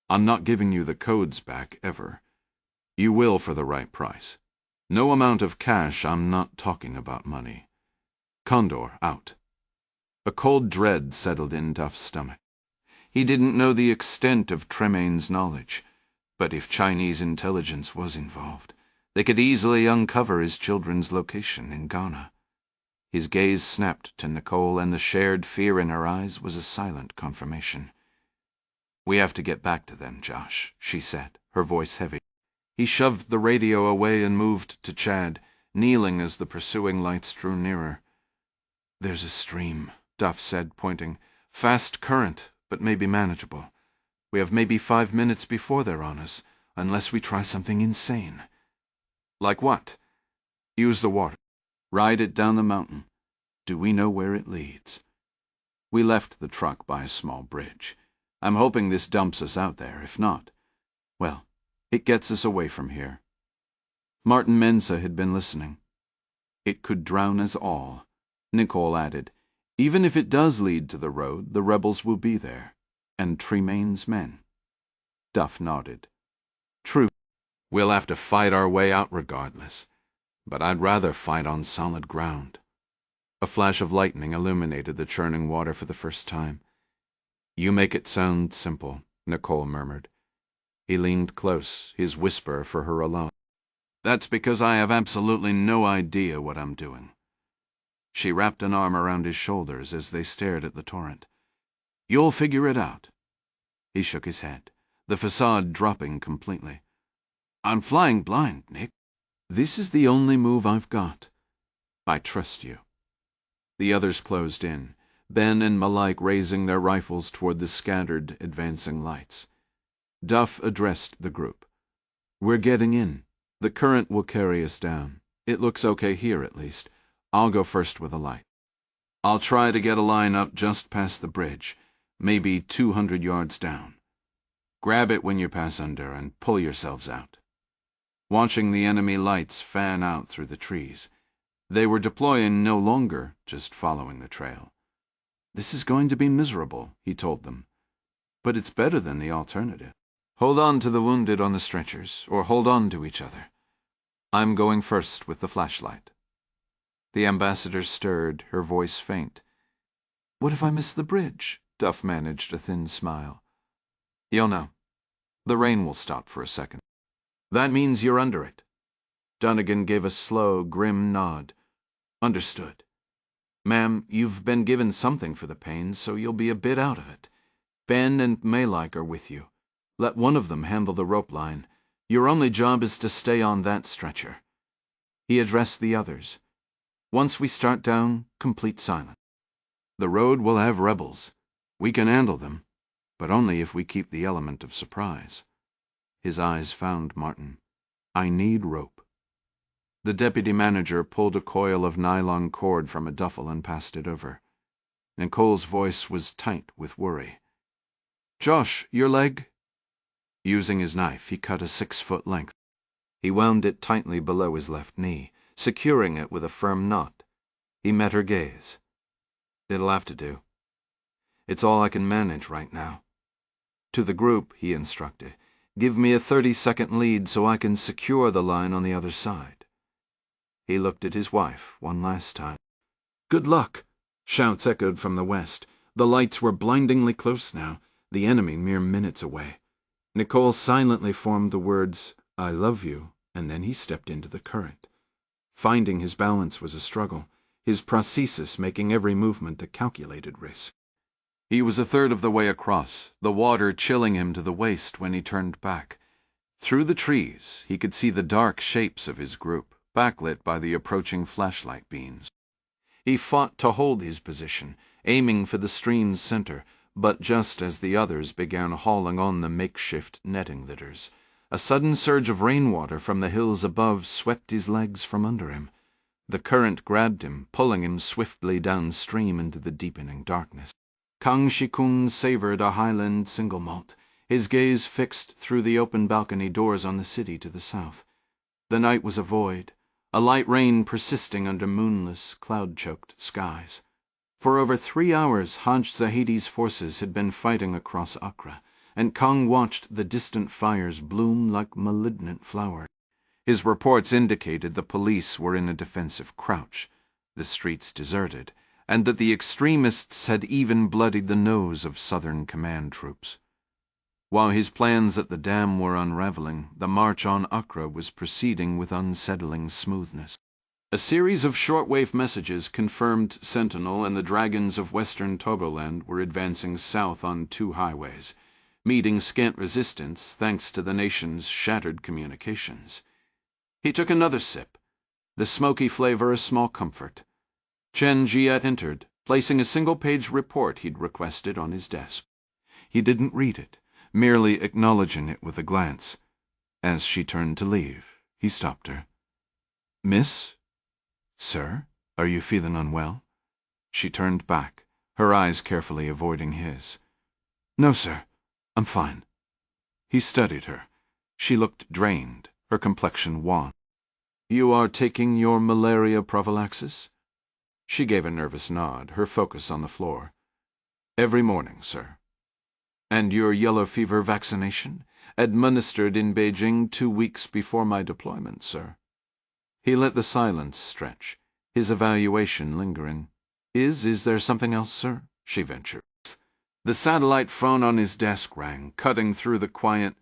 I'm not giving you the codes back, ever. You will for the right price. No amount of cash. I'm not talking about money. Condor, out." A cold dread settled in Duff's stomach. He didn't know the extent of Tremaine's knowledge, but if Chinese intelligence was involved, they could easily uncover his children's location in Ghana. His gaze snapped to Nicole, and the shared fear in her eyes was a silent confirmation. "We have to get back to them, Josh," she said, her voice heavy. He shoved the radio away and moved to Chad, kneeling as the pursuing lights drew nearer. "There's a stream," Duff said, pointing. "Fast current, but maybe manageable. We have maybe 5 minutes before they're on us, unless we try something insane." "Like what?" "Use the water. Ride it down the mountain. Do we know where it leads?" We left the truck by a small bridge. I'm hoping this dumps us out there. If not, well, it gets us away from here. Martin Mensa had been listening. "It could drown us all," Nicole added. "Even if it does lead to the road, the rebels will be there. And Tremaine's men." Duff nodded. "True. We'll have to fight our way out regardless. But I'd rather fight on solid ground." A flash of lightning illuminated the churning water for the first time. "You make it sound simple," Nicole murmured. He leaned close, his whisper for her alone. "That's because I have absolutely no idea what I'm doing." She wrapped an arm around his shoulders as they stared at the torrent. "You'll figure it out." He shook his head, the facade dropping completely. "I'm flying blind, Nick. This is the only move I've got. I trust you." The others closed in, Ben and Malik raising their rifles toward the scattered, advancing lights. Duff addressed the group. "We're getting in. The current will carry us down. It looks okay here, at least. I'll go first with a light. I'll try to get a line up just past the bridge, maybe 200 yards down. Grab it when you pass under and pull yourselves out." Watching the enemy lights fan out through the trees, they were deploying no longer, just following the trail. "This is going to be miserable," he told them, "but it's better than the alternative. Hold on to the wounded on the stretchers, or hold on to each other. I'm going first with the flashlight." The ambassador stirred, her voice faint. "What if I miss the bridge?" Duff managed a thin smile. "You'll know. The rain will stop for a second. That means you're under it." Dunnigan gave a slow, grim nod. "Understood. Ma'am, you've been given something for the pain, so you'll be a bit out of it. Ben and Malik are with you. Let one of them handle the rope line. Your only job is to stay on that stretcher." He addressed the others. "Once we start down, complete silence. The road will have rebels. We can handle them, but only if we keep the element of surprise." His eyes found Martin. "I need rope." The deputy manager pulled a coil of nylon cord from a duffel and passed it over. Nicole's voice was tight with worry. "Josh, your leg?" Using his knife, he cut a 6-foot length. He wound it tightly below his left knee, securing it with a firm knot. He met her gaze. "It'll have to do. It's all I can manage right now. To the group," he instructed, "give me a 30-second lead so I can secure the line on the other side." He looked at his wife one last time. "Good luck!" Shouts echoed from the west. The lights were blindingly close now, the enemy mere minutes away. Nicole silently formed the words, "I love you," and then he stepped into the current. Finding his balance was a struggle, his prosthesis making every movement a calculated risk. He was a third of the way across, the water chilling him to the waist when he turned back. Through the trees he could see the dark shapes of his group, backlit by the approaching flashlight beams. He fought to hold his position, aiming for the stream's center, but just as the others began hauling on the makeshift netting litters, a sudden surge of rainwater from the hills above swept his legs from under him. The current grabbed him, pulling him swiftly downstream into the deepening darkness. Kang Shikun savored a Highland single malt, his gaze fixed through the open balcony doors on the city to the south. The night was a void, a light rain persisting under moonless, cloud-choked skies. For over 3 hours Haj Zahidi's forces had been fighting across Accra, and Kang watched the distant fires bloom like malignant flowers. His reports indicated the police were in a defensive crouch, the streets deserted, and that the extremists had even bloodied the nose of Southern Command troops. While his plans at the dam were unraveling, the march on Accra was proceeding with unsettling smoothness. A series of shortwave messages confirmed Sentinel and the dragons of western Togoland were advancing south on 2 highways, meeting scant resistance thanks to the nation's shattered communications. He took another sip, the smoky flavor a small comfort. Chen Jiet entered, placing a single-page report he'd requested on his desk. He didn't read it, merely acknowledging it with a glance. As she turned to leave, he stopped her. "Miss? Sir? Are you feeling unwell?" She turned back, her eyes carefully avoiding his. "No, sir. I'm fine." He studied her. She looked drained, her complexion wan. "You are taking your malaria prophylaxis?" She gave a nervous nod, her focus on the floor. "Every morning, sir." "And your yellow fever vaccination? Administered in Beijing 2 weeks before my deployment, sir." He let the silence stretch, his evaluation lingering. Is there something else, sir?" she ventured. The satellite phone on his desk rang, cutting through the quiet.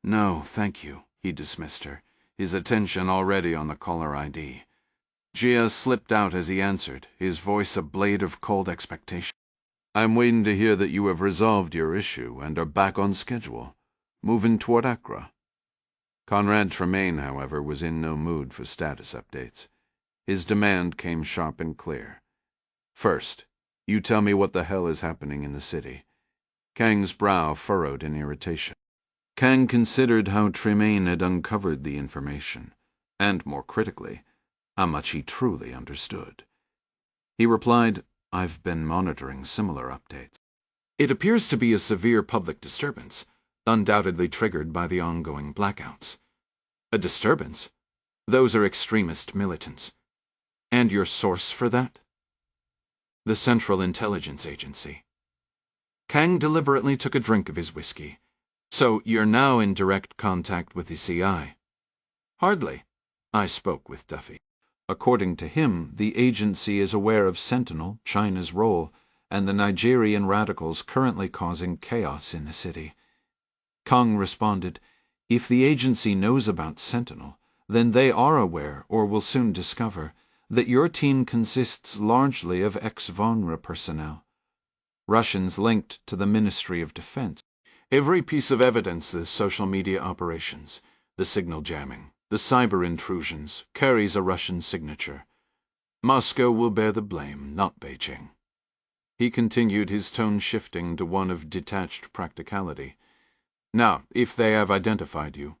"No, thank you," he dismissed her, his attention already on the caller ID. Gia slipped out as he answered, his voice a blade of cold expectation. "I'm waiting to hear that you have resolved your issue and are back on schedule, moving toward Accra." Conrad Tremaine, however, was in no mood for status updates. His demand came sharp and clear. "First, you tell me what the hell is happening in the city." Kang's brow furrowed in irritation. Kang considered how Tremaine had uncovered the information, and, more critically, how much he truly understood. He replied, "I've been monitoring similar updates. It appears to be a severe public disturbance, undoubtedly triggered by the ongoing blackouts." "A disturbance? Those are extremist militants. And your source for that?" "The Central Intelligence Agency." Kang deliberately took a drink of his whiskey. "So you're now in direct contact with the CI?" "Hardly. I spoke with Duffy. According to him, the agency is aware of Sentinel, China's role, and the Nigerian radicals currently causing chaos in the city." Kang responded, "If the agency knows about Sentinel, then they are aware, or will soon discover, that your team consists largely of ex-Vonra personnel, Russians linked to the Ministry of Defense. Every piece of evidence, the social media operations, the signal jamming, the cyber intrusions, carries a Russian signature. Moscow will bear the blame, not Beijing." He continued, his tone shifting to one of detached practicality. "Now, if they have identified you,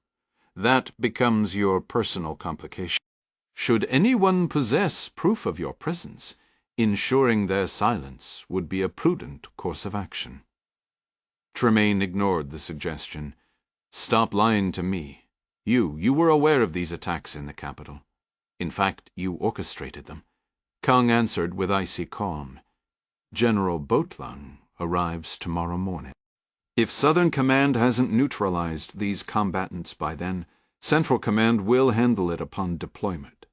that becomes your personal complication. Should anyone possess proof of your presence, ensuring their silence would be a prudent course of action." Tremaine ignored the suggestion. "Stop lying to me. You were aware of these attacks in the capital. In fact, you orchestrated them. Kung answered with icy calm. General Boatlang arrives tomorrow morning. If Southern Command hasn't neutralized these combatants by then, Central Command will handle it upon deployment.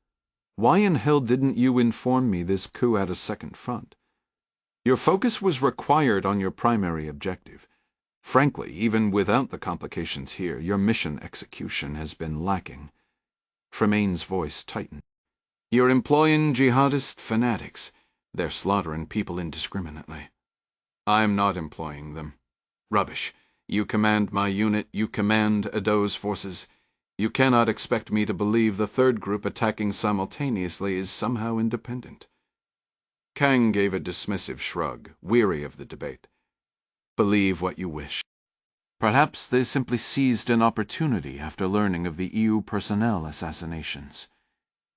Why in hell didn't you inform me this coup had a second front? Your focus was required on your primary objective. Frankly, even without the complications here, your mission execution has been lacking. Tremaine's voice tightened. You're employing jihadist fanatics. They're slaughtering people indiscriminately. I'm not employing them. Rubbish. You command my unit. You command Ado's forces. You cannot expect me to believe the third group attacking simultaneously is somehow independent. Kang gave a dismissive shrug, weary of the debate. Believe what you wish. Perhaps they simply seized an opportunity after learning of the EU personnel assassinations.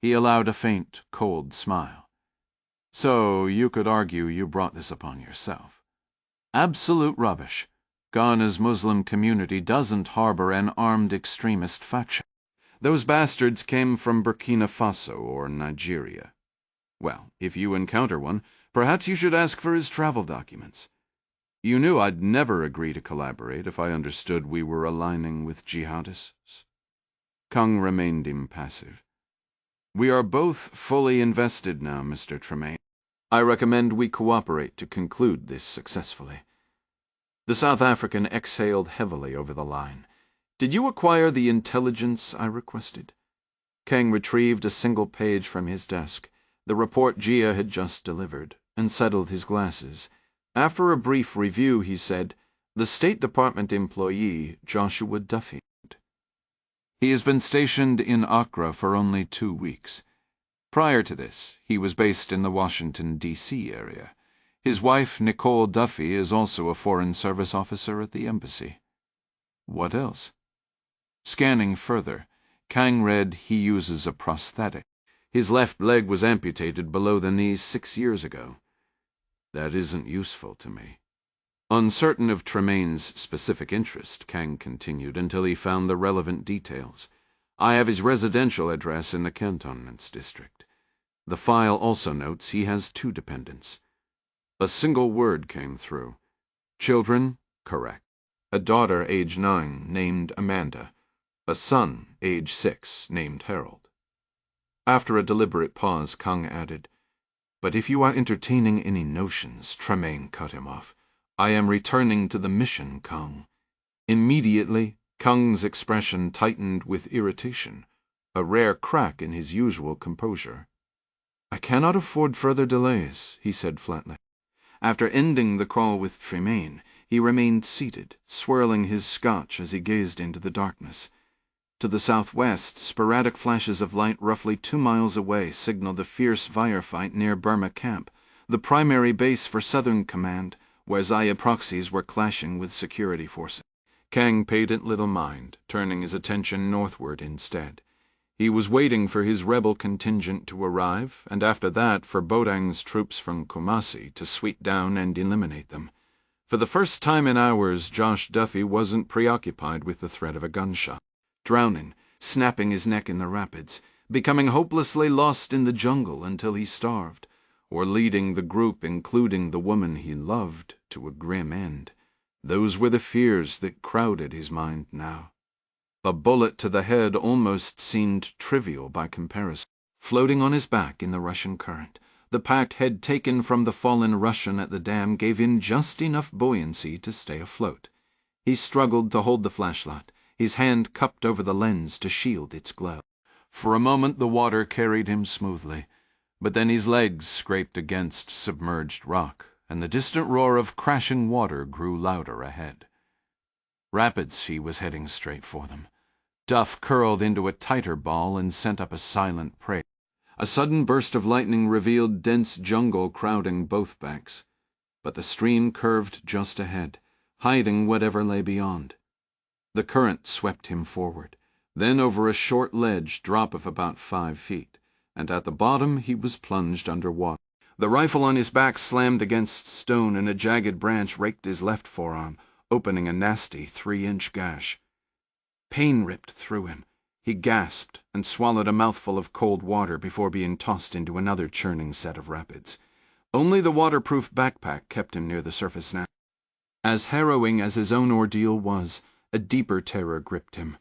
He allowed a faint, cold smile. So you could argue you brought this upon yourself. Absolute rubbish. Ghana's Muslim community doesn't harbor an armed extremist faction. Those bastards came from Burkina Faso or Nigeria. Well, if you encounter one, perhaps you should ask for his travel documents. You knew I'd never agree to collaborate if I understood we were aligning with jihadists. Kung remained impassive. We are both fully invested now, Mr. Tremaine. I recommend we cooperate to conclude this successfully. The South African exhaled heavily over the line. Did you acquire the intelligence I requested? Kang retrieved a single page from his desk, the report Gia had just delivered, and settled his glasses. After a brief review, he said, "The State Department employee, Joshua Duffield. He has been stationed in Accra for only 2 weeks. Prior to this, he was based in the Washington, D.C. area. His wife, Nicole Duffy, is also a Foreign Service officer at the embassy." What else? Scanning further, Kang read he uses a prosthetic. His left leg was amputated below the knees 6 years ago. That isn't useful to me. Uncertain of Tremaine's specific interest, Kang continued until he found the relevant details. I have his residential address in the cantonments district. The file also notes he has 2 dependents. A single word came through. Children, correct. A daughter age 9 named Amanda. A son age 6 named Harold. After a deliberate pause, Kang added, "But if you are entertaining any notions," Tremaine cut him off, "I am returning to the mission, Kang." Immediately, Kang's expression tightened with irritation, a rare crack in his usual composure. "I cannot afford further delays," he said flatly. After ending the call with Tremaine, he remained seated, swirling his scotch as he gazed into the darkness. To the southwest, sporadic flashes of light roughly 2 miles away signaled a fierce firefight near Burma Camp, the primary base for Southern Command, where Zaya proxies were clashing with security forces. Kang paid it little mind, turning his attention northward instead. He was waiting for his rebel contingent to arrive, and after that for Bodang's troops from Kumasi to sweep down and eliminate them. For the first time in hours, Josh Duffy wasn't preoccupied with the threat of a gunshot. Drowning, snapping his neck in the rapids, becoming hopelessly lost in the jungle until he starved, or leading the group, including the woman he loved, to a grim end. Those were the fears that crowded his mind now. A bullet to the head almost seemed trivial by comparison. Floating on his back in the Russian current, the packed head taken from the fallen Russian at the dam gave him just enough buoyancy to stay afloat. He struggled to hold the flashlight, his hand cupped over the lens to shield its glow. For a moment the water carried him smoothly, but then his legs scraped against submerged rock, and the distant roar of crashing water grew louder ahead. Rapids, he was heading straight for them. Duff curled into a tighter ball and sent up a silent prayer. A sudden burst of lightning revealed dense jungle crowding both banks, but the stream curved just ahead, hiding whatever lay beyond. The current swept him forward, then over a short ledge drop of about 5 feet, and at the bottom he was plunged under water. The rifle on his back slammed against stone, and a jagged branch raked his left forearm, opening a nasty 3-inch gash. Pain ripped through him. He gasped and swallowed a mouthful of cold water before being tossed into another churning set of rapids. Only the waterproof backpack kept him near the surface now. As harrowing as his own ordeal was, a deeper terror gripped him.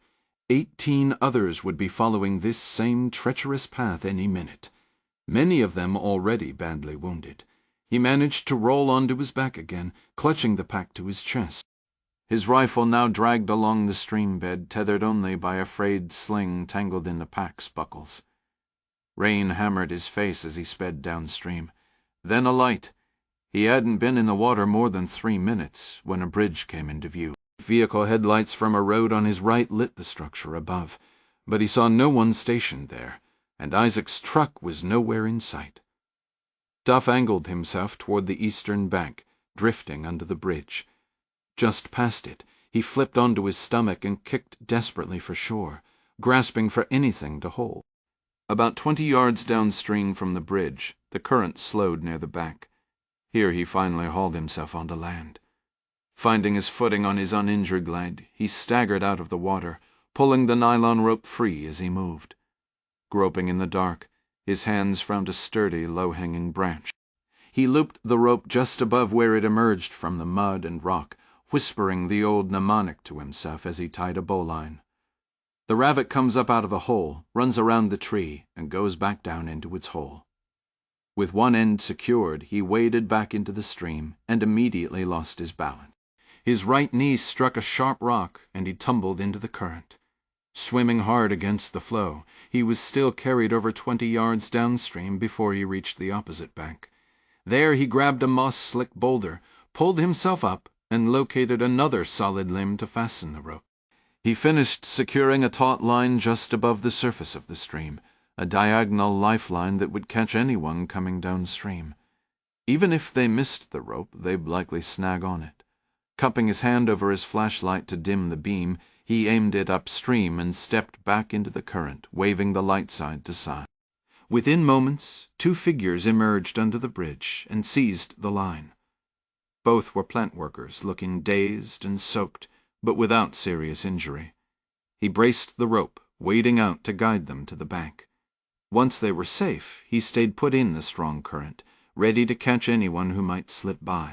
18 others would be following this same treacherous path any minute, many of them already badly wounded. He managed to roll onto his back again, clutching the pack to his chest. His rifle now dragged along the stream bed, tethered only by a frayed sling tangled in the pack's buckles. Rain hammered his face as he sped downstream. Then a light. He hadn't been in the water more than 3 minutes when a bridge came into view. Vehicle headlights from a road on his right lit the structure above, but he saw no one stationed there, and Isaac's truck was nowhere in sight. Duff angled himself toward the eastern bank, drifting under the bridge. Just past it, he flipped onto his stomach and kicked desperately for shore, grasping for anything to hold. About 20 yards downstream from the bridge, the current slowed near the bank. Here he finally hauled himself onto land. Finding his footing on his uninjured leg, he staggered out of the water, pulling the nylon rope free as he moved. Groping in the dark, his hands found a sturdy, low-hanging branch. He looped the rope just above where it emerged from the mud and rock, whispering the old mnemonic to himself as he tied a bowline. The rabbit comes up out of a hole, runs around the tree, and goes back down into its hole. With one end secured, he waded back into the stream and immediately lost his balance. His right knee struck a sharp rock, and he tumbled into the current. Swimming hard against the flow, he was still carried over 20 yards downstream before he reached the opposite bank. There he grabbed a moss-slick boulder, pulled himself up, and located another solid limb to fasten the rope. He finished securing a taut line just above the surface of the stream, a diagonal lifeline that would catch anyone coming downstream. Even if they missed the rope, they'd likely snag on it. Cupping his hand over his flashlight to dim the beam, he aimed it upstream and stepped back into the current, waving the light side to side. Within moments, 2 figures emerged under the bridge and seized the line. Both were plant workers, looking dazed and soaked, but without serious injury. He braced the rope, wading out to guide them to the bank. Once they were safe, he stayed put in the strong current, ready to catch anyone who might slip by.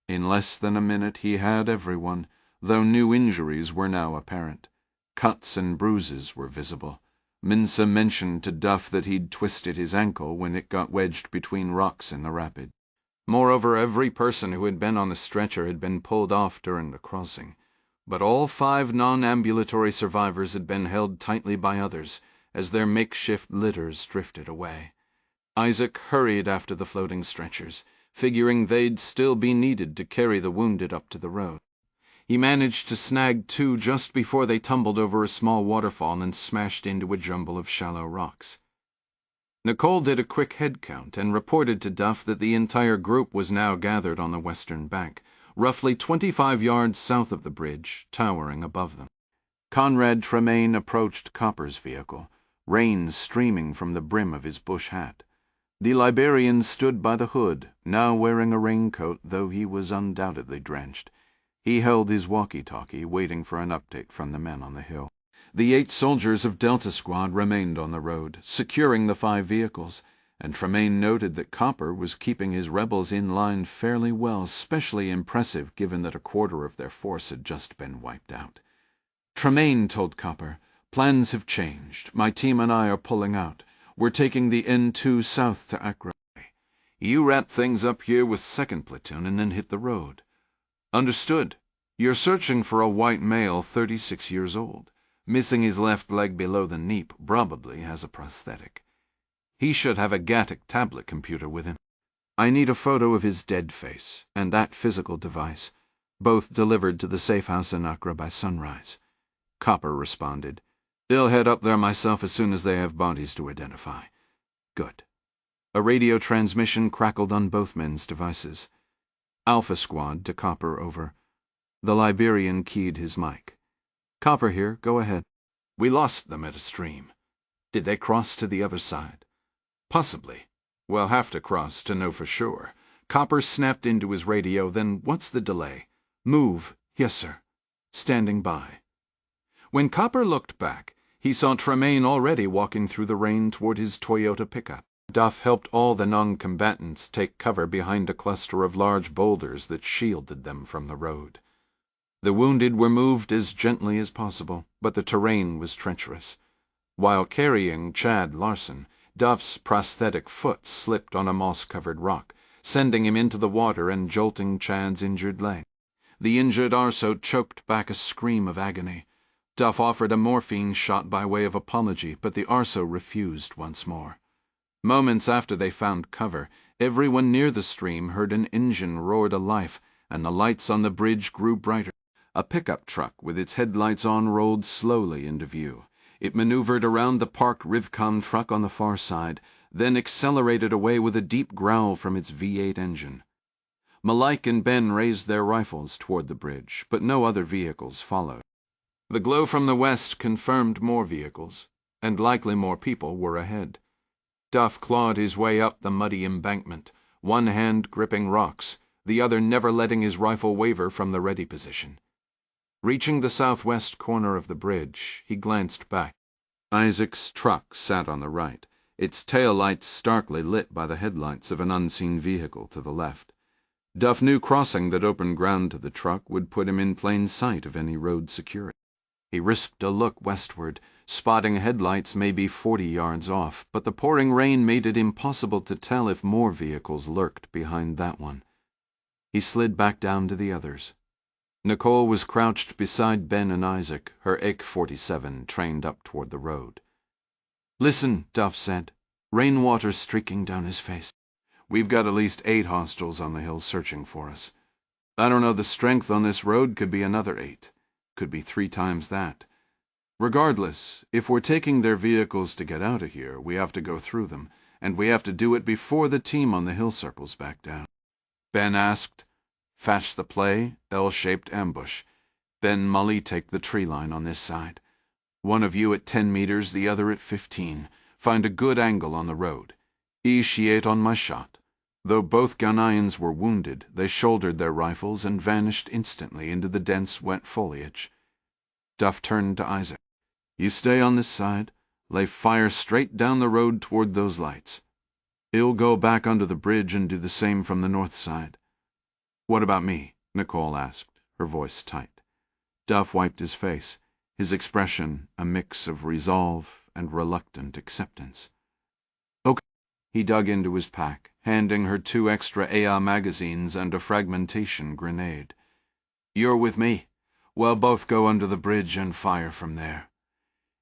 In less than a minute he had everyone, though new injuries were now apparent. Cuts and bruises were visible. Minsa mentioned to Duff that he'd twisted his ankle when it got wedged between rocks in the rapid. Moreover, every person who had been on the stretcher had been pulled off during the crossing, but all 5 non-ambulatory survivors had been held tightly by others as their makeshift litters drifted away. Isaac hurried after the floating stretchers, figuring they'd still be needed to carry the wounded up to the road. He managed to snag 2 just before they tumbled over a small waterfall and smashed into a jumble of shallow rocks. Nicole did a quick head count and reported to Duff that the entire group was now gathered on the western bank, roughly 25 yards south of the bridge, towering above them. Conrad Tremaine approached Copper's vehicle, rain streaming from the brim of his bush hat. The Liberian stood by the hood, now wearing a raincoat, though he was undoubtedly drenched. He held his walkie-talkie, waiting for an update from the men on the hill. The 8 soldiers of Delta Squad remained on the road, securing the 5 vehicles, and Tremaine noted that Copper was keeping his rebels in line fairly well, especially impressive given that a quarter of their force had just been wiped out. Tremaine told Copper, "Plans have changed. My team and I are pulling out. We're taking the N2 south to Accra. You wrap things up here with 2nd Platoon and then hit the road." "Understood. You're searching for a white male 36 years old. Missing his left leg below the knee, probably has a prosthetic. He should have a Gatic tablet computer with him. I need a photo of his dead face, and that physical device, both delivered to the safe house in Accra by sunrise." Copper responded, "I'll head up there myself as soon as they have bodies to identify." Good. A radio transmission crackled on both men's devices. Alpha Squad to Copper over. The Liberian keyed his mic. "Copper here, go ahead." "We lost them at a stream. Did they cross to the other side?" "Possibly. We'll have to cross to know for sure." Copper snapped into his radio, then what's the delay? "Move. Yes, sir. Standing by." When Copper looked back, He saw Tremaine already walking through the rain toward his Toyota pickup. Duff helped all the non-combatants take cover behind a cluster of large boulders that shielded them from the road. The wounded were moved as gently as possible, but the terrain was treacherous. While carrying Chad Larson, Duff's prosthetic foot slipped on a moss-covered rock, sending him into the water and jolting Chad's injured leg. The injured Arso choked back a scream of agony. Duff offered a morphine shot by way of apology, but the Arso refused once more. Moments after they found cover, everyone near the stream heard an engine roar to life, and the lights on the bridge grew brighter. A pickup truck with its headlights on rolled slowly into view. It maneuvered around the parked Rivcom truck on the far side, then accelerated away with a deep growl from its V8 engine. Malik and Ben raised their rifles toward the bridge, but no other vehicles followed. The glow from the west confirmed more vehicles, and likely more people were ahead. Duff clawed his way up the muddy embankment, one hand gripping rocks, the other never letting his rifle waver from the ready position. Reaching the southwest corner of the bridge, he glanced back. Isaac's truck sat on the right, its tail lights starkly lit by the headlights of an unseen vehicle to the left. Duff knew crossing that open ground to the truck would put him in plain sight of any road security. He risked a look westward, spotting headlights maybe 40 yards off, but the pouring rain made it impossible to tell if more vehicles lurked behind that one. He slid back down to the others. Nicole was crouched beside Ben and Isaac, her AK-47 trained up toward the road. "Listen," Duff said, rainwater streaking down his face. "We've got at least 8 hostiles on the hill searching for us. I don't know, the strength on this road could be another 8. Could be 3 times that. Regardless, if we're taking their vehicles to get out of here, we have to go through them, and we have to do it before the team on the hill circles back down." Ben asked. "Fatch the play, L-shaped ambush. Then Mully take the tree line on this side. One of you at 10 meters, the other at 15. Find a good angle on the road. Initiate on my shot." Though both Ghanaians were wounded, they shouldered their rifles and vanished instantly into the dense, wet foliage. Duff turned to Isaac. "You stay on this side. Lay fire straight down the road toward those lights. He'll go back under the bridge and do the same from the north side." "What about me?" Nicole asked, her voice tight. Duff wiped his face, his expression a mix of resolve and reluctant acceptance. "Okay." He dug into his pack, handing her 2 extra AR magazines and a fragmentation grenade. "You're with me. We'll both go under the bridge and fire from there."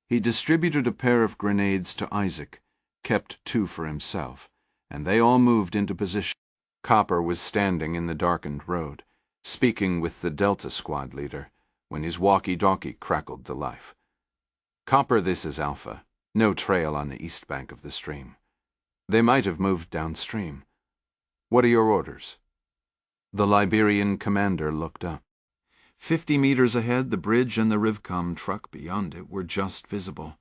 He distributed a pair of grenades to Isaac, kept 2 for himself, and they all moved into position. Copper was standing in the darkened road, speaking with the Delta Squad leader, when his walkie-talkie crackled to life. "Copper, this is Alpha. No trail on the east bank of the stream. They might have moved downstream. What are your orders?" The Liberian commander looked up. 50 meters ahead, the bridge and the Rivcom truck beyond it were just visible.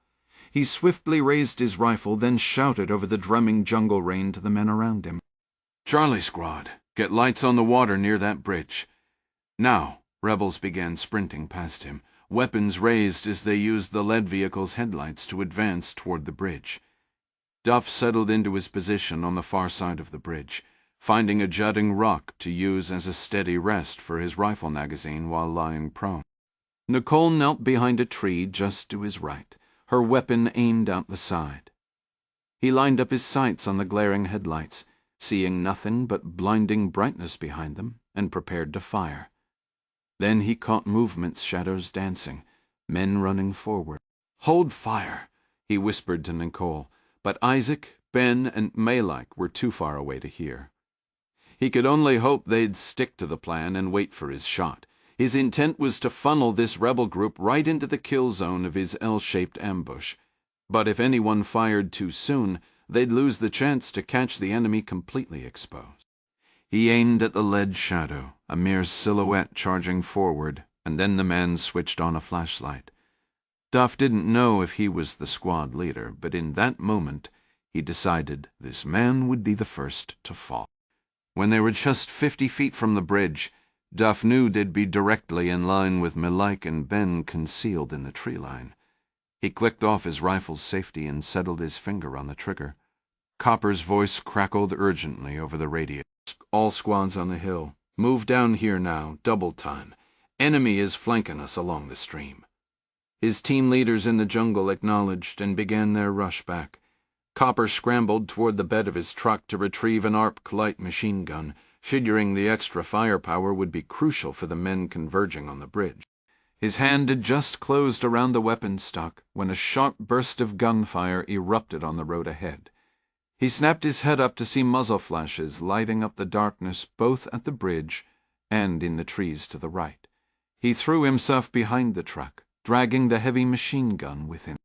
He swiftly raised his rifle, then shouted over the drumming jungle rain to the men around him. "Charlie Squad, get lights on the water near that bridge." Now, rebels began sprinting past him, weapons raised as they used the lead vehicle's headlights to advance toward the bridge. Duff settled into his position on the far side of the bridge, finding a jutting rock to use as a steady rest for his rifle magazine while lying prone. Nicole knelt behind a tree just to his right, her weapon aimed out the side. He lined up his sights on the glaring headlights, seeing nothing but blinding brightness behind them, and prepared to fire. Then he caught movements, shadows dancing, men running forward. "Hold fire," he whispered to Nicole, but Isaac, Ben, and Malak were too far away to hear. He could only hope they'd stick to the plan and wait for his shot. His intent was to funnel this rebel group right into the kill zone of his L-shaped ambush. But if anyone fired too soon, they'd lose the chance to catch the enemy completely exposed. He aimed at the lead shadow, a mere silhouette charging forward, and then the man switched on a flashlight. Duff didn't know if he was the squad leader, but in that moment he decided this man would be the first to fall. When they were just 50 feet from the bridge, Duff knew they'd be directly in line with Malik and Ben concealed in the tree line. He clicked off his rifle's safety and settled his finger on the trigger. Copper's voice crackled urgently over the radio. "All squads on the hill. Move down here now, double time. Enemy is flanking us along the stream." His team leaders in the jungle acknowledged and began their rush back. Copper scrambled toward the bed of his truck to retrieve an ARP light machine gun, figuring the extra firepower would be crucial for the men converging on the bridge. His hand had just closed around the weapon stock when a sharp burst of gunfire erupted on the road ahead. He snapped his head up to see muzzle flashes lighting up the darkness both at the bridge and in the trees to the right. He threw himself behind the truck, dragging the heavy machine gun with him.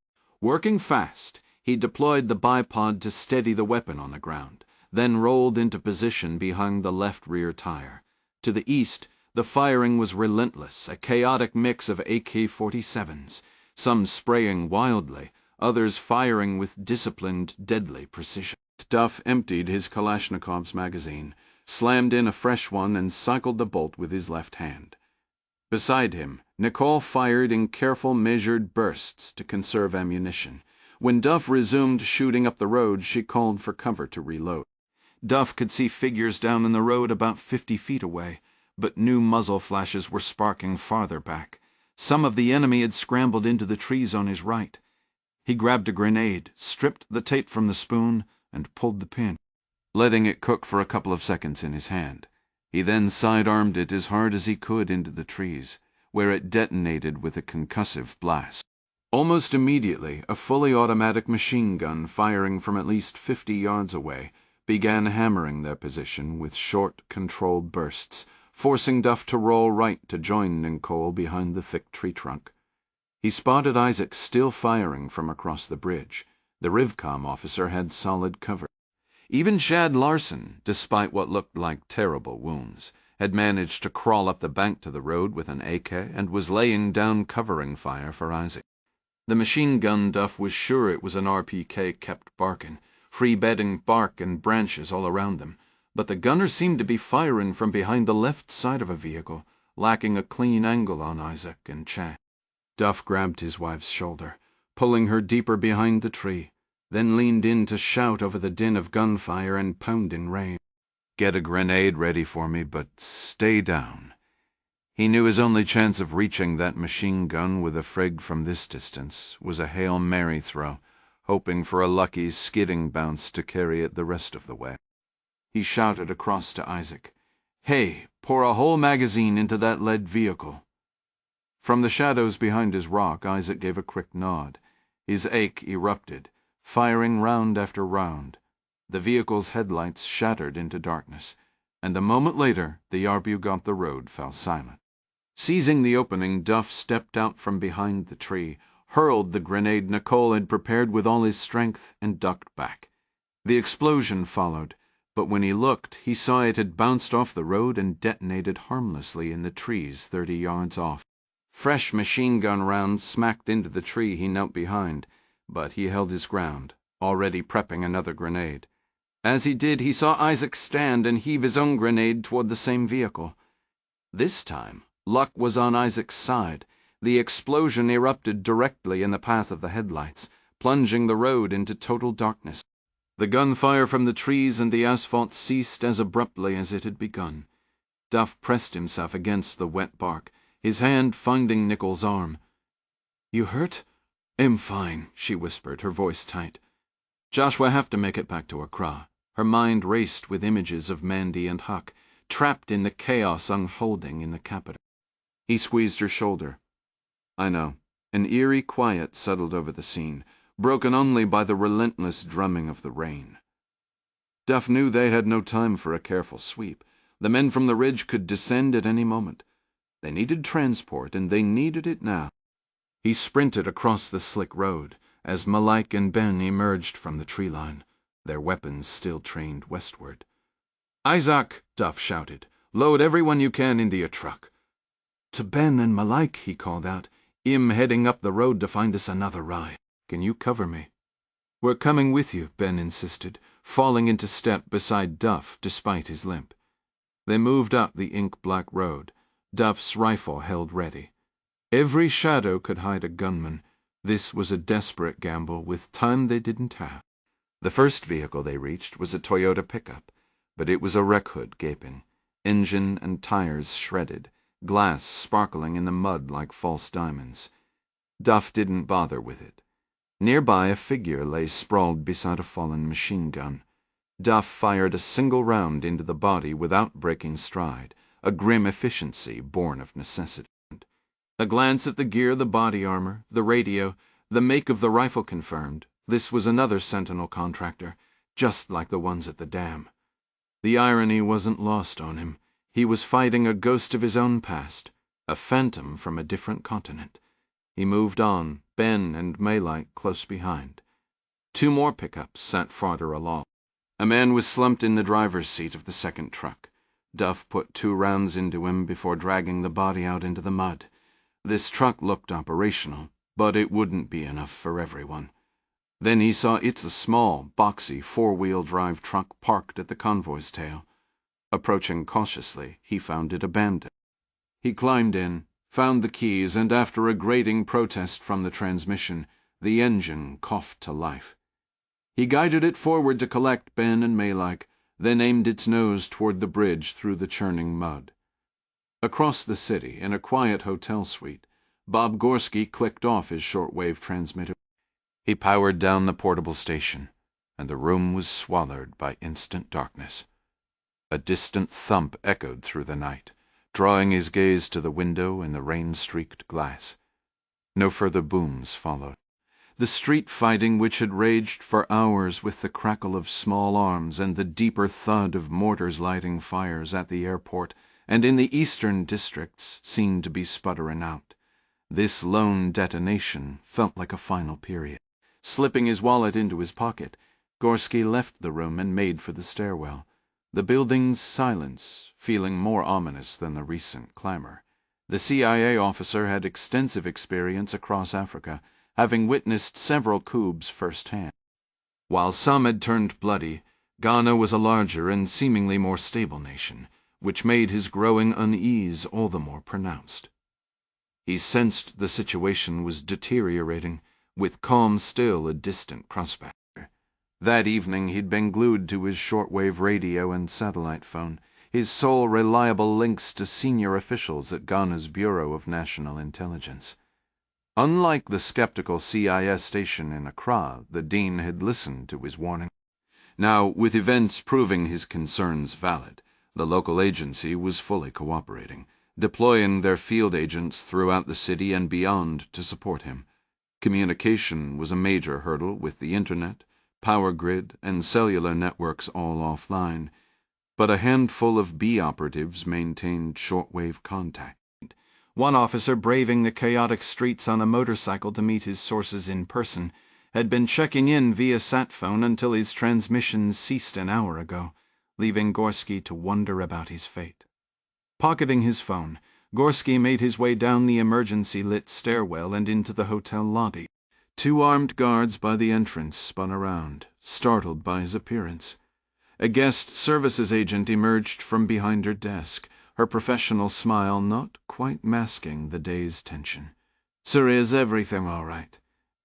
Working fast, he deployed the bipod to steady the weapon on the ground, then rolled into position behind the left rear tire. To the east, the firing was relentless, a chaotic mix of AK-47s, some spraying wildly, others firing with disciplined, deadly precision. Duff emptied his Kalashnikov's magazine, slammed in a fresh one, and cycled the bolt with his left hand. Beside him, Nicole fired in careful, measured bursts to conserve ammunition. When Duff resumed shooting up the road, she called for cover to reload. Duff could see figures down in the road about 50 feet away, but new muzzle flashes were sparking farther back. Some of the enemy had scrambled into the trees on his right. He grabbed a grenade, stripped the tape from the spoon, and pulled the pin, letting it cook for a couple of seconds in his hand. He then sidearmed it as hard as he could into the trees, where it detonated with a concussive blast. Almost immediately, a fully automatic machine gun firing from at least 50 yards away began hammering their position with short, controlled bursts, forcing Duff to roll right to join Nicole behind the thick tree trunk. He spotted Isaac still firing from across the bridge. The Rivcom officer had solid cover. Even Shad Larson, despite what looked like terrible wounds, had managed to crawl up the bank to the road with an AK and was laying down covering fire for Isaac. The machine gun Duff was sure it was an RPK kept barking, free-bedding bark and branches all around them, but the gunner seemed to be firing from behind the left side of a vehicle, lacking a clean angle on Isaac and Chad. Duff grabbed his wife's shoulder, pulling her deeper behind the tree, then leaned in to shout over the din of gunfire and pounding rain. "Get a grenade ready for me, but stay down." He knew his only chance of reaching that machine gun with a frig from this distance was a Hail Mary throw, hoping for a lucky skidding bounce to carry it the rest of the way. He shouted across to Isaac, "Hey, pour a whole magazine into that lead vehicle." From the shadows behind his rock, Isaac gave a quick nod. His ache erupted, firing round after round. The vehicle's headlights shattered into darkness, and a moment later the arbug on the road fell silent. Seizing the opening, Duff stepped out from behind the tree, hurled the grenade Nicole had prepared with all his strength, and ducked back. The explosion followed, but when he looked, he saw it had bounced off the road and detonated harmlessly in the trees 30 yards off. Fresh machine gun rounds smacked into the tree he knelt behind, but he held his ground, already prepping another grenade. As he did, he saw Isaac stand and heave his own grenade toward the same vehicle. This time, luck was on Isaac's side. The explosion erupted directly in the path of the headlights, plunging the road into total darkness. The gunfire from the trees and the asphalt ceased as abruptly as it had begun. Duff pressed himself against the wet bark, his hand finding Nicole's arm. "You hurt?" "I'm fine," she whispered, her voice tight. Joshua have to make it back to Accra. Her mind raced with images of Mandy and Huck, trapped in the chaos unfolding in the capital. He squeezed her shoulder. "I know." An eerie quiet settled over the scene, broken only by the relentless drumming of the rain. Duff knew they had no time for a careful sweep. The men from the ridge could descend at any moment. They needed transport, and they needed it now. He sprinted across the slick road as Malik and Ben emerged from the tree line, their weapons still trained westward. "Isaac," Duff shouted, "load everyone you can into your truck." To Ben and Malik, he called out, "I'm heading up the road to find us another ride. Can you cover me?" "We're coming with you," Ben insisted, falling into step beside Duff despite his limp. They moved up the ink-black road, Duff's rifle held ready. Every shadow could hide a gunman, This was a desperate gamble with time they didn't have. The first vehicle they reached was a Toyota pickup, but it was a wreck hood gaping, engine and tires shredded, glass sparkling in the mud like false diamonds. Duff didn't bother with it. Nearby a figure lay sprawled beside a fallen machine gun. Duff fired a single round into the body without breaking stride, a grim efficiency born of necessity. A glance at the gear, the body armor, the radio, the make of the rifle confirmed this was another Sentinel contractor, just like the ones at the dam. The irony wasn't lost on him. He was fighting a ghost of his own past, a phantom from a different continent. He moved on, Ben and Maylite close behind. Two more pickups sat farther along. A man was slumped in the driver's seat of the second truck. Duff put 2 rounds into him before dragging the body out into the mud. This truck looked operational, but it wouldn't be enough for everyone. Then he saw it's a small, boxy, 4-wheel drive truck parked at the convoy's tail. Approaching cautiously, he found it abandoned. He climbed in, found the keys, and after a grating protest from the transmission, the engine coughed to life. He guided it forward to collect Ben and Maylike, then aimed its nose toward the bridge through the churning mud. Across the city, in a quiet hotel suite, Bob Gorski clicked off his shortwave transmitter. He powered down the portable station, and the room was swallowed by instant darkness. A distant thump echoed through the night, drawing his gaze to the window in the rain-streaked glass. No further booms followed. The street fighting which had raged for hours with the crackle of small arms and the deeper thud of mortars lighting fires at the airport and in the eastern districts seemed to be sputtering out. This lone detonation felt like a final period. Slipping his wallet into his pocket, Gorski left the room and made for the stairwell, the building's silence feeling more ominous than the recent clamor. The CIA officer had extensive experience across Africa, having witnessed several coups firsthand. While some had turned bloody, Ghana was a larger and seemingly more stable nation, which made his growing unease all the more pronounced. He sensed the situation was deteriorating, with calm still a distant prospect. That evening he'd been glued to his shortwave radio and satellite phone, his sole reliable links to senior officials at Ghana's Bureau of National Intelligence. Unlike the skeptical CIS station in Accra, the Dean had listened to his warning. Now, with events proving his concerns valid, the local agency was fully cooperating, deploying their field agents throughout the city and beyond to support him. Communication was a major hurdle with the internet, power grid, and cellular networks all offline, but a handful of B operatives maintained shortwave contact. One officer, braving the chaotic streets on a motorcycle to meet his sources in person, had been checking in via sat phone until his transmissions ceased an hour ago, leaving Gorski to wonder about his fate. Pocketing his phone, Gorski made his way down the emergency-lit stairwell and into the hotel lobby. 2 armed guards by the entrance spun around, startled by his appearance. A guest services agent emerged from behind her desk, her professional smile not quite masking the day's tension. "Sir, is everything all right?"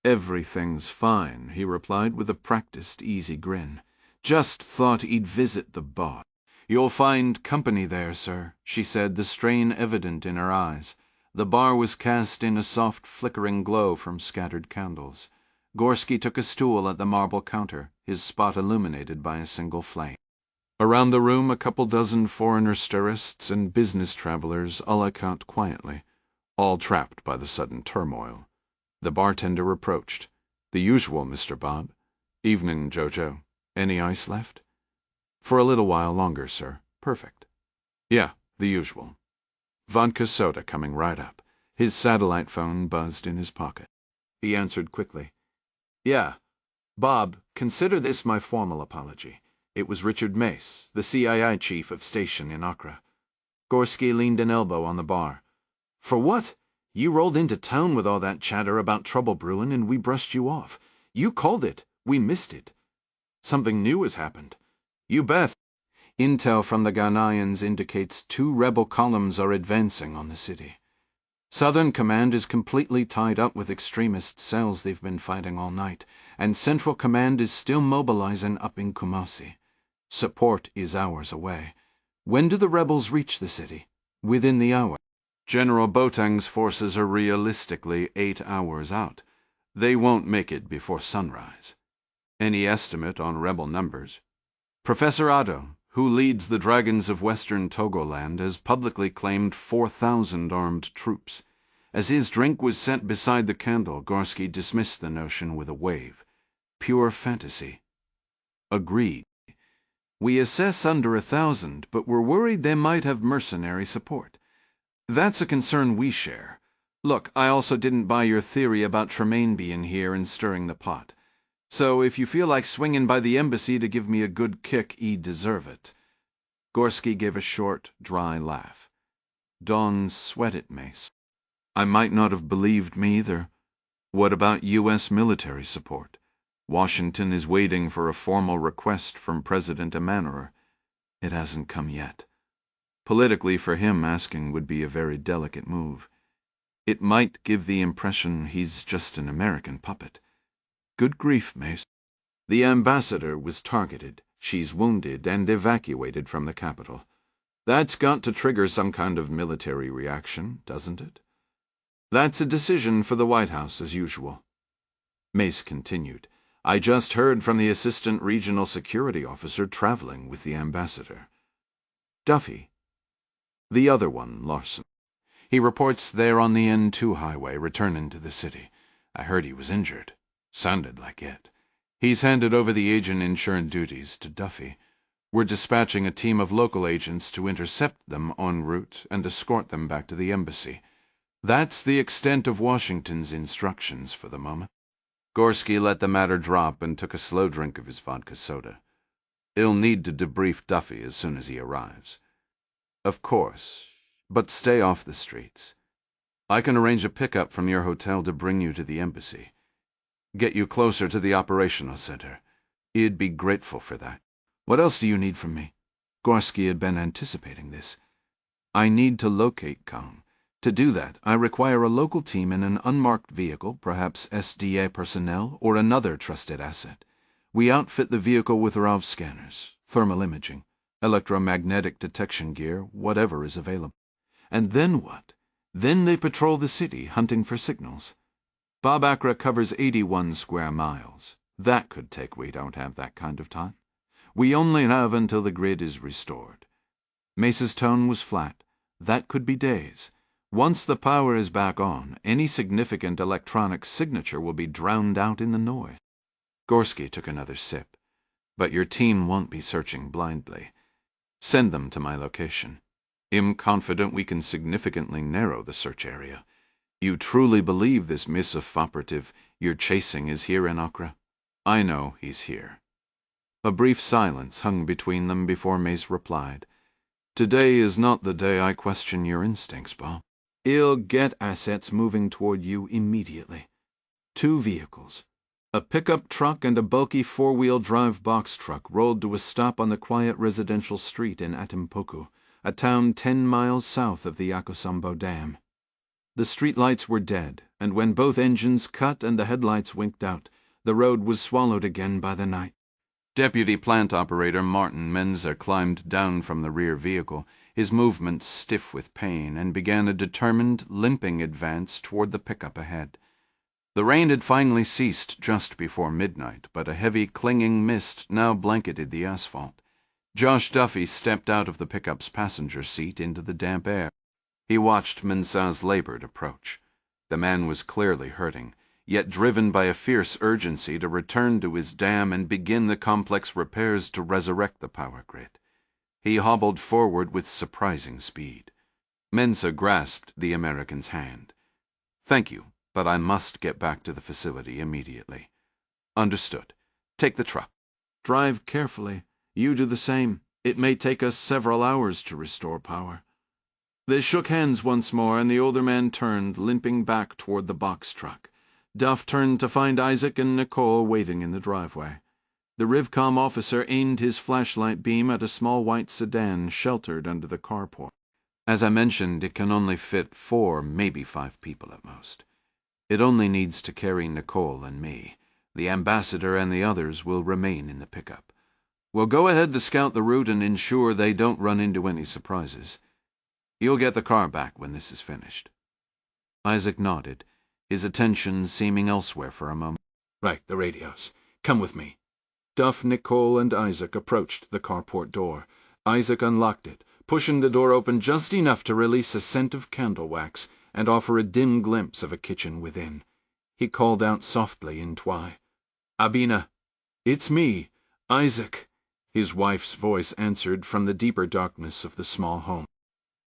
"Everything's fine," he replied with a practiced, easy grin. "Just thought he'd visit the bar." "You'll find company there, sir," she said, the strain evident in her eyes. The bar was cast in a soft flickering glow from scattered candles. Gorski took a stool at the marble counter, his spot illuminated by a single flame. Around the room, a couple dozen foreigner tourists and business travelers a la carte quietly, all trapped by the sudden turmoil. The bartender approached. "The usual, Mr. Bob." "Evening, Jojo. Any ice left?" "For a little while longer, sir. Perfect." "Yeah, the usual." "Vodka soda coming right up." His satellite phone buzzed in his pocket. He answered quickly. "Yeah. Bob, consider this my formal apology. It was Richard Mace, the CII chief of station in Accra." Gorski leaned an elbow on the bar. "For what? You rolled into town with all that chatter about trouble brewing, and we brushed you off. You called it. We missed it." "Something new has happened." "You bet. Intel from the Ghanaians indicates 2 rebel columns are advancing on the city." Southern Command is completely tied up with extremist cells they've been fighting all night, and Central Command is still mobilizing up in Kumasi. Support is hours away. When do the rebels reach the city? Within the hour. General Botang's forces are realistically 8 hours out. They won't make it before sunrise. Any estimate on rebel numbers? Professor Addo, who leads the Dragons of Western Togoland, has publicly claimed 4,000 armed troops. As his drink was set beside the candle, Gorski dismissed the notion with a wave. Pure fantasy. Agreed. We assess under 1,000, but we're worried they might have mercenary support. That's a concern we share. Look, I also didn't buy your theory about Tremaine being here and stirring the pot. So if you feel like swinging by the embassy to give me a good kick, ye deserve it." Gorski gave a short, dry laugh. Dawn sweated Mace. "I might not have believed me either. What about U.S. military support? Washington is waiting for a formal request from President Emmanuel. It hasn't come yet. Politically, for him, asking would be a very delicate move. It might give the impression he's just an American puppet. Good grief, Mace. The ambassador was targeted. She's wounded and evacuated from the capital. That's got to trigger some kind of military reaction, doesn't it? That's a decision for the White House, as usual." Mace continued. "I just heard from the assistant regional security officer traveling with the ambassador." "Duffy?" "The other one, Larson. He reports they're on the N2 highway, returning to the city. I heard he was injured. Sounded like it. He's handed over the agent-insured duties to Duffy. We're dispatching a team of local agents to intercept them en route and escort them back to the embassy. That's the extent of Washington's instructions for the moment." Gorski let the matter drop and took a slow drink of his vodka soda. "He'll need to debrief Duffy as soon as he arrives." "Of course, but stay off the streets. I can arrange a pickup from your hotel to bring you to the embassy. Get you closer to the operational center. He'd be grateful for that." "What else do you need from me?" Gorski had been anticipating this. "I need to locate Kang. To do that, I require a local team in an unmarked vehicle, perhaps SDA personnel or another trusted asset. We outfit the vehicle with RAV scanners, thermal imaging, electromagnetic detection gear, whatever is available. And then what? Then they patrol the city, hunting for signals. Bob Acra covers 81 square miles. That could take. We don't have that kind of time. We only have until the grid is restored." Mace's tone was flat. "That could be days. Once the power is back on, any significant electronic signature will be drowned out in the noise." Gorski took another sip. "But your team won't be searching blindly. Send them to my location. I'm confident we can significantly narrow the search area. You truly believe this missive operative you're chasing is here in Accra?" "I know he's here." A brief silence hung between them before Mace replied. "Today is not the day I question your instincts, Bob. He'll get assets moving toward you immediately. 2 vehicles. A pickup truck and a bulky 4-wheel drive box truck rolled to a stop on the quiet residential street in Atimpoku, a town 10 miles south of the Yakosambo Dam. The streetlights were dead, and when both engines cut and the headlights winked out, the road was swallowed again by the night. Deputy Plant Operator Martin Menzer climbed down from the rear vehicle, his movements stiff with pain, and began a determined, limping advance toward the pickup ahead. The rain had finally ceased just before midnight, but a heavy, clinging mist now blanketed the asphalt. Josh Duffy stepped out of the pickup's passenger seat into the damp air. He watched Mensah's labored approach. The man was clearly hurting, yet driven by a fierce urgency to return to his dam and begin the complex repairs to resurrect the power grid. He hobbled forward with surprising speed. Mensah grasped the American's hand. "Thank you, but I must get back to the facility immediately." "Understood. Take the truck. Drive carefully. You do the same. It may take us several hours to restore power." They shook hands once more, and the older man turned, limping back toward the box truck. Duff turned to find Isaac and Nicole waiting in the driveway. The Rivcom officer aimed his flashlight beam at a small white sedan sheltered under the carport. As I mentioned, it can only fit 4, maybe 5 people at most. It only needs to carry Nicole and me. The ambassador and the others will remain in the pickup. We'll go ahead to scout the route and ensure they don't run into any surprises. You'll get the car back when this is finished." Isaac nodded, his attention seeming elsewhere for a moment. "Right, the radios. Come with me." Duff, Nicole, and Isaac approached the carport door. Isaac unlocked it, pushing the door open just enough to release a scent of candle wax and offer a dim glimpse of a kitchen within. He called out softly in Twi, "Abina, it's me, Isaac." His wife's voice answered from the deeper darkness of the small home.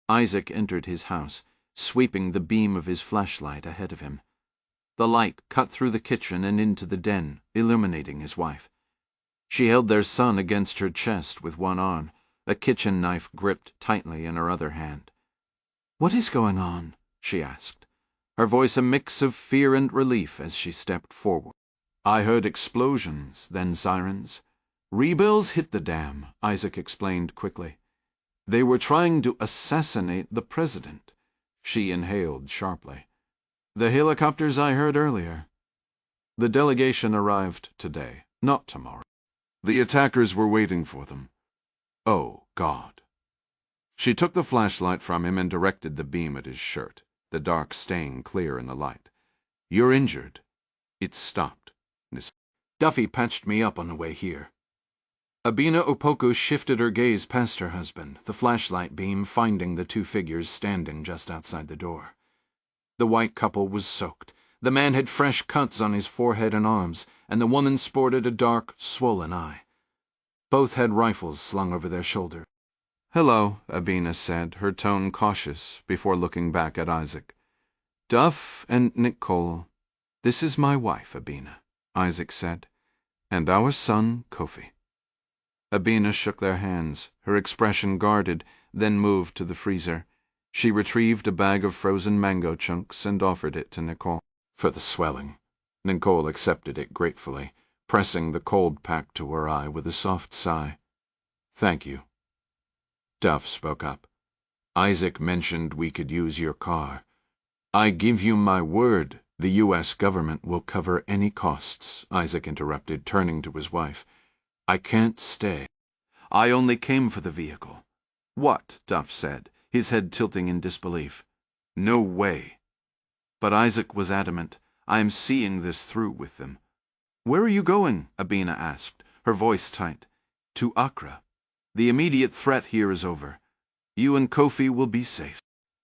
Isaac entered his house, sweeping the beam of his flashlight ahead of him. The light cut through the kitchen and into the den, illuminating his wife. She held their son against her chest with one arm, a kitchen knife gripped tightly in her other hand. "What is going on?" she asked, her voice a mix of fear and relief as she stepped forward. "I heard explosions, then sirens. Rebels hit the dam," Isaac explained quickly. "They were trying to assassinate the president." She inhaled sharply. "The helicopters I heard earlier. The delegation arrived today, not tomorrow. The attackers were waiting for them. Oh, God." She took the flashlight from him and directed the beam at his shirt, the dark stain clear in the light. "You're injured." It stopped. "Duffy patched me up on the way here." Abina Opoku shifted her gaze past her husband, the flashlight beam finding the 2 figures standing just outside the door. The white couple was soaked. The man had fresh cuts on his forehead and arms, and the woman sported a dark, swollen eye. Both had rifles slung over their shoulders. "Hello," Abina said, her tone cautious, before looking back at Isaac. "Duff and Nicole. This is my wife, Abina," Isaac said, "and our son, Kofi." Abina shook their hands, her expression guarded, then moved to the freezer. She retrieved a bag of frozen mango chunks and offered it to Nicole. "For the swelling." Nicole accepted it gratefully, pressing the cold pack to her eye with a soft sigh. "Thank you." Duff spoke up. "Isaac mentioned we could use your car. I give you my word the U.S. government will cover any costs," Isaac interrupted, turning to his wife. "I can't stay." "I only came for the vehicle." "What?" Duff said, his head tilting in disbelief. "No way." But Isaac was adamant. "I am seeing this through with them." "Where are you going?" Abina asked, her voice tight. "To Accra. The immediate threat here is over. You and Kofi will be safe.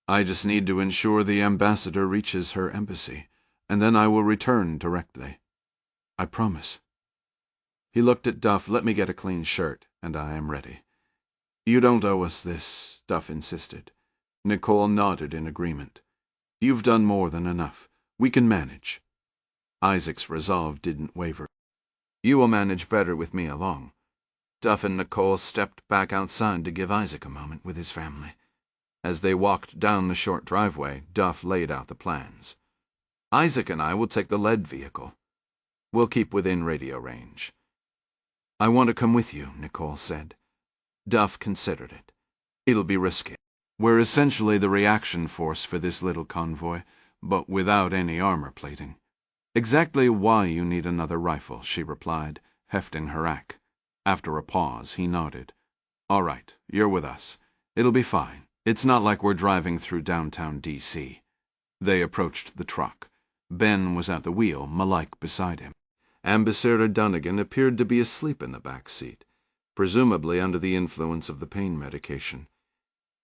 I just need to ensure the ambassador reaches her embassy, and then I will return directly. I promise." He looked at Duff. "Let me get a clean shirt, and I am ready." "You don't owe us this," Duff insisted. Nicole nodded in agreement. "You've done more than enough. We can manage." Isaac's resolve didn't waver. "You will manage better with me along." Duff and Nicole stepped back outside to give Isaac a moment with his family. As they walked down the short driveway, Duff laid out the plans. "Isaac and I will take the lead vehicle. We'll keep within radio range." "I want to come with you," Nicole said. Duff considered it. "It'll be risky. We're essentially the reaction force for this little convoy, but without any armor plating." "Exactly why you need another rifle," she replied, hefting her axe. After a pause, he nodded. "All right, you're with us. It'll be fine. It's not like we're driving through downtown D.C. They approached the truck. Ben was at the wheel, Malik beside him. Ambassador Dunnigan appeared to be asleep in the back seat, presumably under the influence of the pain medication.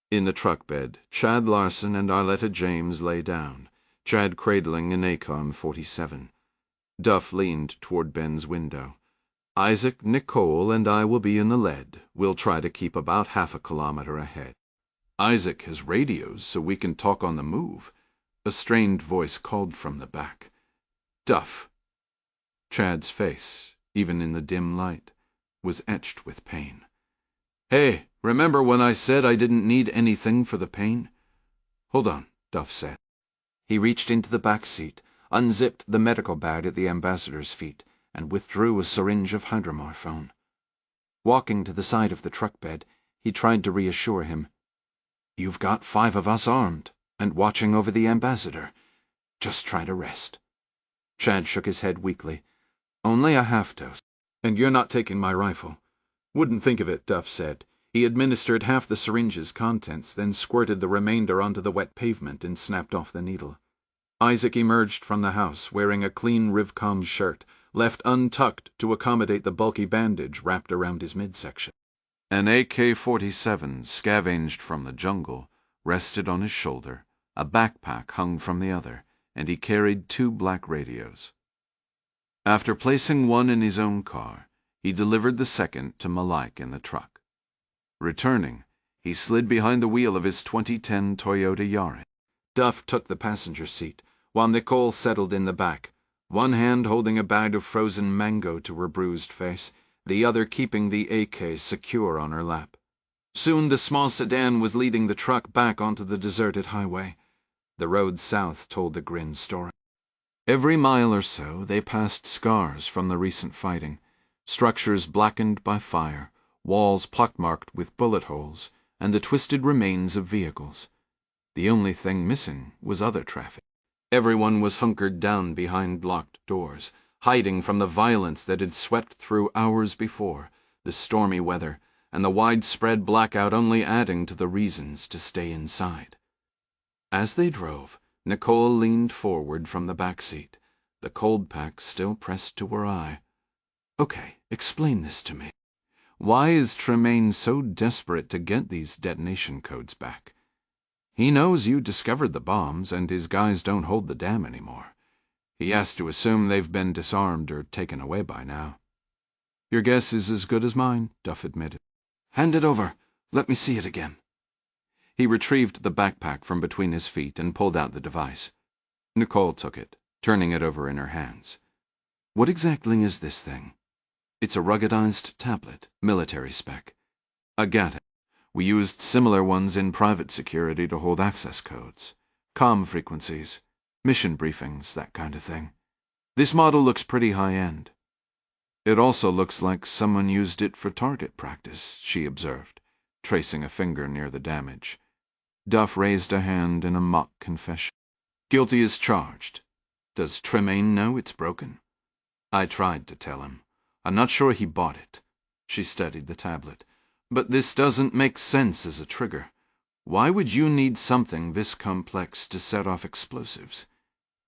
In the truck bed, Chad Larson and Arletta James lay down, Chad cradling an ACOM-47. Duff leaned toward Ben's window. "Isaac, Nicole, and I will be in the lead. We'll try to keep about half a kilometer ahead." "Isaac has radios, so we can talk on the move," a strained voice called from the back. "Duff." Chad's face, even in the dim light, was etched with pain. "Hey, remember when I said I didn't need anything for the pain?" "Hold on," Duff said. He reached into the back seat, unzipped the medical bag at the ambassador's feet, and withdrew a syringe of hydromorphone. Walking to the side of the truck bed, he tried to reassure him. You've got 5 of us armed, and watching over the ambassador. Just try to rest." Chad shook his head weakly. "Only a half dose." "And you're not taking my rifle." "Wouldn't think of it," Duff said. He administered half the syringe's contents, then squirted the remainder onto the wet pavement and snapped off the needle. Isaac emerged from the house wearing a clean Rivcom shirt, left untucked to accommodate the bulky bandage wrapped around his midsection. An AK-47, scavenged from the jungle, rested on his shoulder, a backpack hung from the other, and he carried 2 black radios. After placing one in his own car, he delivered the second to Malik in the truck. Returning, he slid behind the wheel of his 2010 Toyota Yaris. Duff took the passenger seat, while Nicole settled in the back, one hand holding a bag of frozen mango to her bruised face, the other keeping the AK secure on her lap. Soon the small sedan was leading the truck back onto the deserted highway. The road south told a grim story. Every mile or so they passed scars from the recent fighting, structures blackened by fire, walls pockmarked with bullet holes, and the twisted remains of vehicles. The only thing missing was other traffic. Everyone was hunkered down behind locked doors, hiding from the violence that had swept through hours before, the stormy weather, and the widespread blackout only adding to the reasons to stay inside. As they drove, Nicole leaned forward from the back seat, the cold pack still pressed to her eye. "Okay, explain this to me. Why is Tremaine so desperate to get these detonation codes back? He knows you discovered the bombs, and his guys don't hold the dam anymore. He has to assume they've been disarmed or taken away by now." "Your guess is as good as mine," Duff admitted. "Hand it over. Let me see it again." He retrieved the backpack from between his feet and pulled out the device. Nicole took it, turning it over in her hands. "What exactly is this thing?" "It's a ruggedized tablet, military spec. I get it. We used similar ones in private security to hold access codes, comm frequencies, mission briefings, that kind of thing. This model looks pretty high-end." "It also looks like someone used it for target practice," she observed, tracing a finger near the damage. Duff raised a hand in a mock confession. "Guilty as charged. Does Tremaine know it's broken?" "I tried to tell him. I'm not sure he bought it." She studied the tablet. "But this doesn't make sense as a trigger. Why would you need something this complex to set off explosives?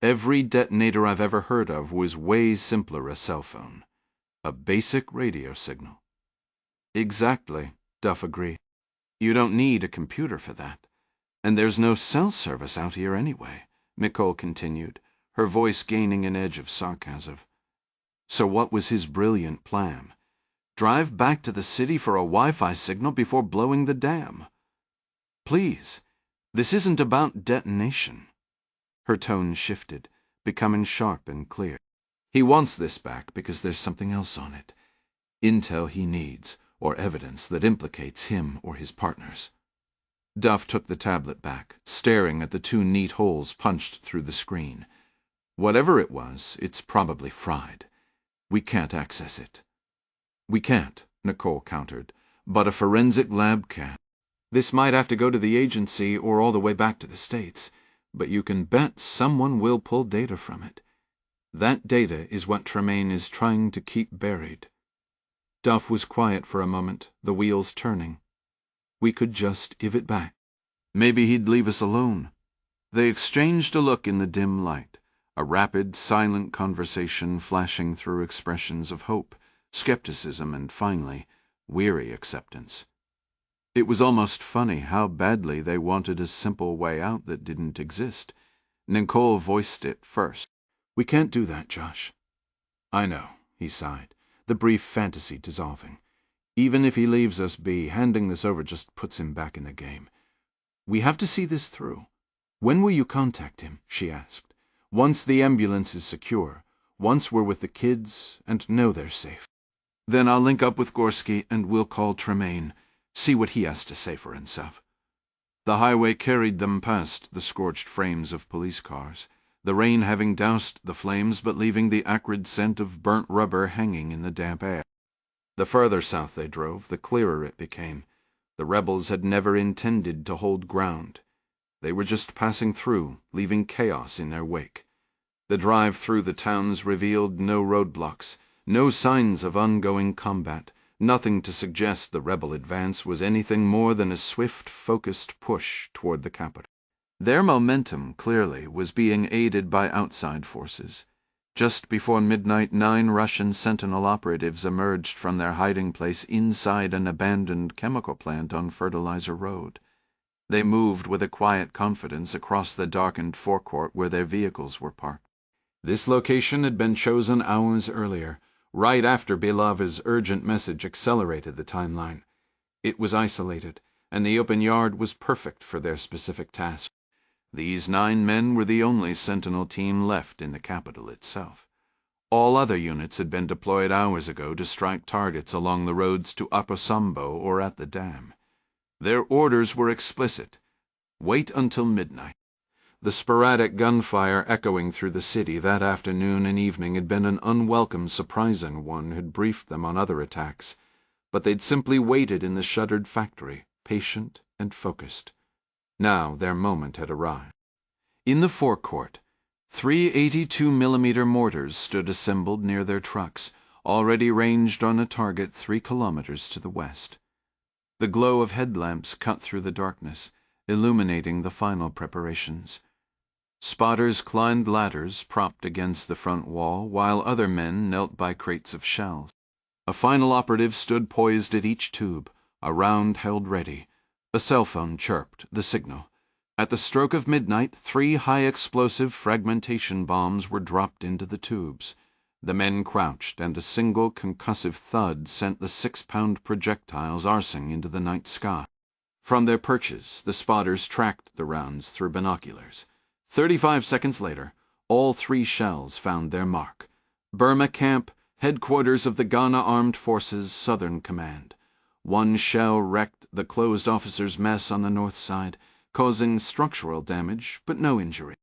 Every detonator I've ever heard of was way simpler a cell phone. A basic radio signal." "Exactly," Duff agreed. "You don't need a computer for that. And there's no cell service out here anyway," Nicole continued, her voice gaining an edge of sarcasm. "So what was his brilliant plan? Drive back to the city for a Wi-Fi signal before blowing the dam? Please, this isn't about detonation." Her tone shifted, becoming sharp and clear. "He wants this back because there's something else on it. Intel he needs, or evidence that implicates him or his partners." Duff took the tablet back, staring at the 2 neat holes punched through the screen. "Whatever it was, it's probably fried. We can't access it." "We can't," Nicole countered, "but a forensic lab can. This might have to go to the agency or all the way back to the States, but you can bet someone will pull data from it. That data is what Tremaine is trying to keep buried." Duff was quiet for a moment, the wheels turning. "We could just give it back. Maybe he'd leave us alone." They exchanged a look in the dim light, a rapid, silent conversation flashing through expressions of hope, skepticism, and finally, weary acceptance. It was almost funny how badly they wanted a simple way out that didn't exist. Nicole voiced it first. "We can't do that, Josh." "I know," he sighed, the brief fantasy dissolving. "Even if he leaves us be, handing this over just puts him back in the game. We have to see this through. When will you contact him?" she asked. "Once the ambulance is secure, once we're with the kids and know they're safe." "Then I'll link up with Gorski and we'll call Tremaine, see what he has to say for himself." The highway carried them past the scorched frames of police cars, the rain having doused the flames but leaving the acrid scent of burnt rubber hanging in the damp air. The further south they drove, the clearer it became. The rebels had never intended to hold ground. They were just passing through, leaving chaos in their wake. The drive through the towns revealed no roadblocks, no signs of ongoing combat, nothing to suggest the rebel advance was anything more than a swift, focused push toward the capital. Their momentum, clearly, was being aided by outside forces. Just before midnight, 9 Russian Sentinel operatives emerged from their hiding place inside an abandoned chemical plant on Fertilizer Road. They moved with a quiet confidence across the darkened forecourt where their vehicles were parked. This location had been chosen hours earlier, right after Belova's urgent message accelerated the timeline. It was isolated, and the open yard was perfect for their specific task. These 9 men were the only Sentinel team left in the capital itself. All other units had been deployed hours ago to strike targets along the roads to Aposambo or at the dam. Their orders were explicit: wait until midnight. The sporadic gunfire echoing through the city that afternoon and evening had been an unwelcome, surprising one had briefed them on other attacks, but they'd simply waited in the shuttered factory, patient and focused. Now their moment had arrived. In the forecourt, 3 82mm mortars stood assembled near their trucks, already ranged on a target 3 kilometers to the west. The glow of headlamps cut through the darkness, illuminating the final preparations. Spotters climbed ladders propped against the front wall, while other men knelt by crates of shells. A final operative stood poised at each tube, a round held ready. A cell phone chirped the signal. At the stroke of midnight, 3 high-explosive fragmentation bombs were dropped into the tubes. The men crouched, and a single concussive thud sent the 6-pound projectiles arsing into the night sky. From their perches, the spotters tracked the rounds through binoculars. 35 seconds later, all 3 shells found their mark. Burma Camp, headquarters of the Ghana Armed Forces Southern Command. 1 shell wrecked the closed officers' mess on the north side, causing structural damage but no injury.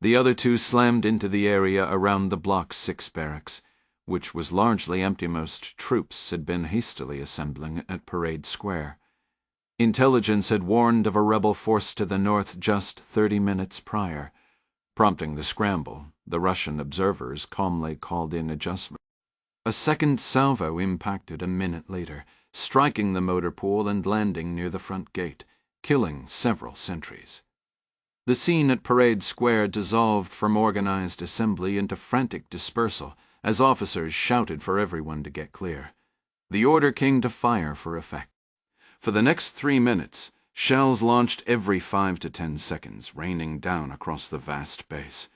The other 2 slammed into the area around the Block 6 barracks, which was largely empty. Most troops had been hastily assembling at Parade Square. Intelligence had warned of a rebel force to the north just 30 minutes prior. Prompting the scramble, the Russian observers calmly called in adjustment. A second salvo impacted a minute later, striking the motor pool and landing near the front gate, killing several sentries. The scene at Parade Square dissolved from organized assembly into frantic dispersal as officers shouted for everyone to get clear. The order came to fire for effect. For the next 3 minutes, shells launched every 5 to 10 seconds, raining down across the vast base.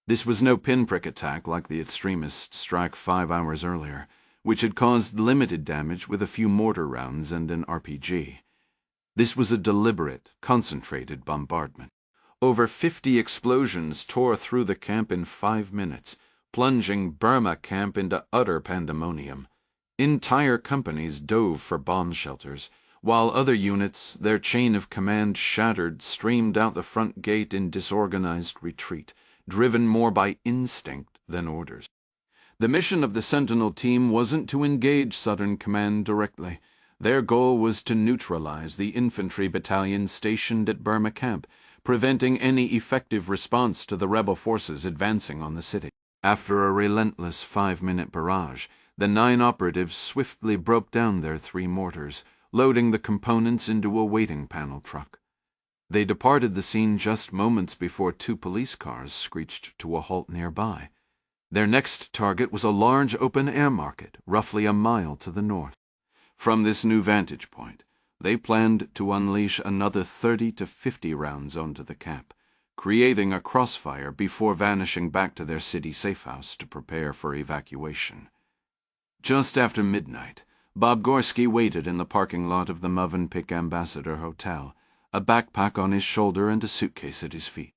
This was no pinprick attack like the extremist strike 5 hours earlier, which had caused limited damage with a few mortar rounds and an RPG. This was a deliberate, concentrated bombardment. Over 50 explosions tore through the camp in 5 minutes, plunging Burma Camp into utter pandemonium. Entire companies dove for bomb shelters, while other units, their chain of command shattered, streamed out the front gate in disorganized retreat, driven more by instinct than orders. The mission of the Sentinel team wasn't to engage Southern Command directly. Their goal was to neutralize the infantry battalion stationed at Burma Camp, preventing any effective response to the rebel forces advancing on the city. After a relentless 5-minute barrage, the 9 operatives swiftly broke down their 3 mortars, loading the components into a waiting panel truck. They departed the scene just moments before 2 police cars screeched to a halt nearby. Their next target was a large open-air market, roughly a mile to the north. From this new vantage point, they planned to unleash another 30 to 50 rounds onto the camp, creating a crossfire before vanishing back to their city safehouse to prepare for evacuation. Just after midnight, Bob Gorski waited in the parking lot of the Mövenpick Ambassador Hotel, a backpack on his shoulder and a suitcase at his feet.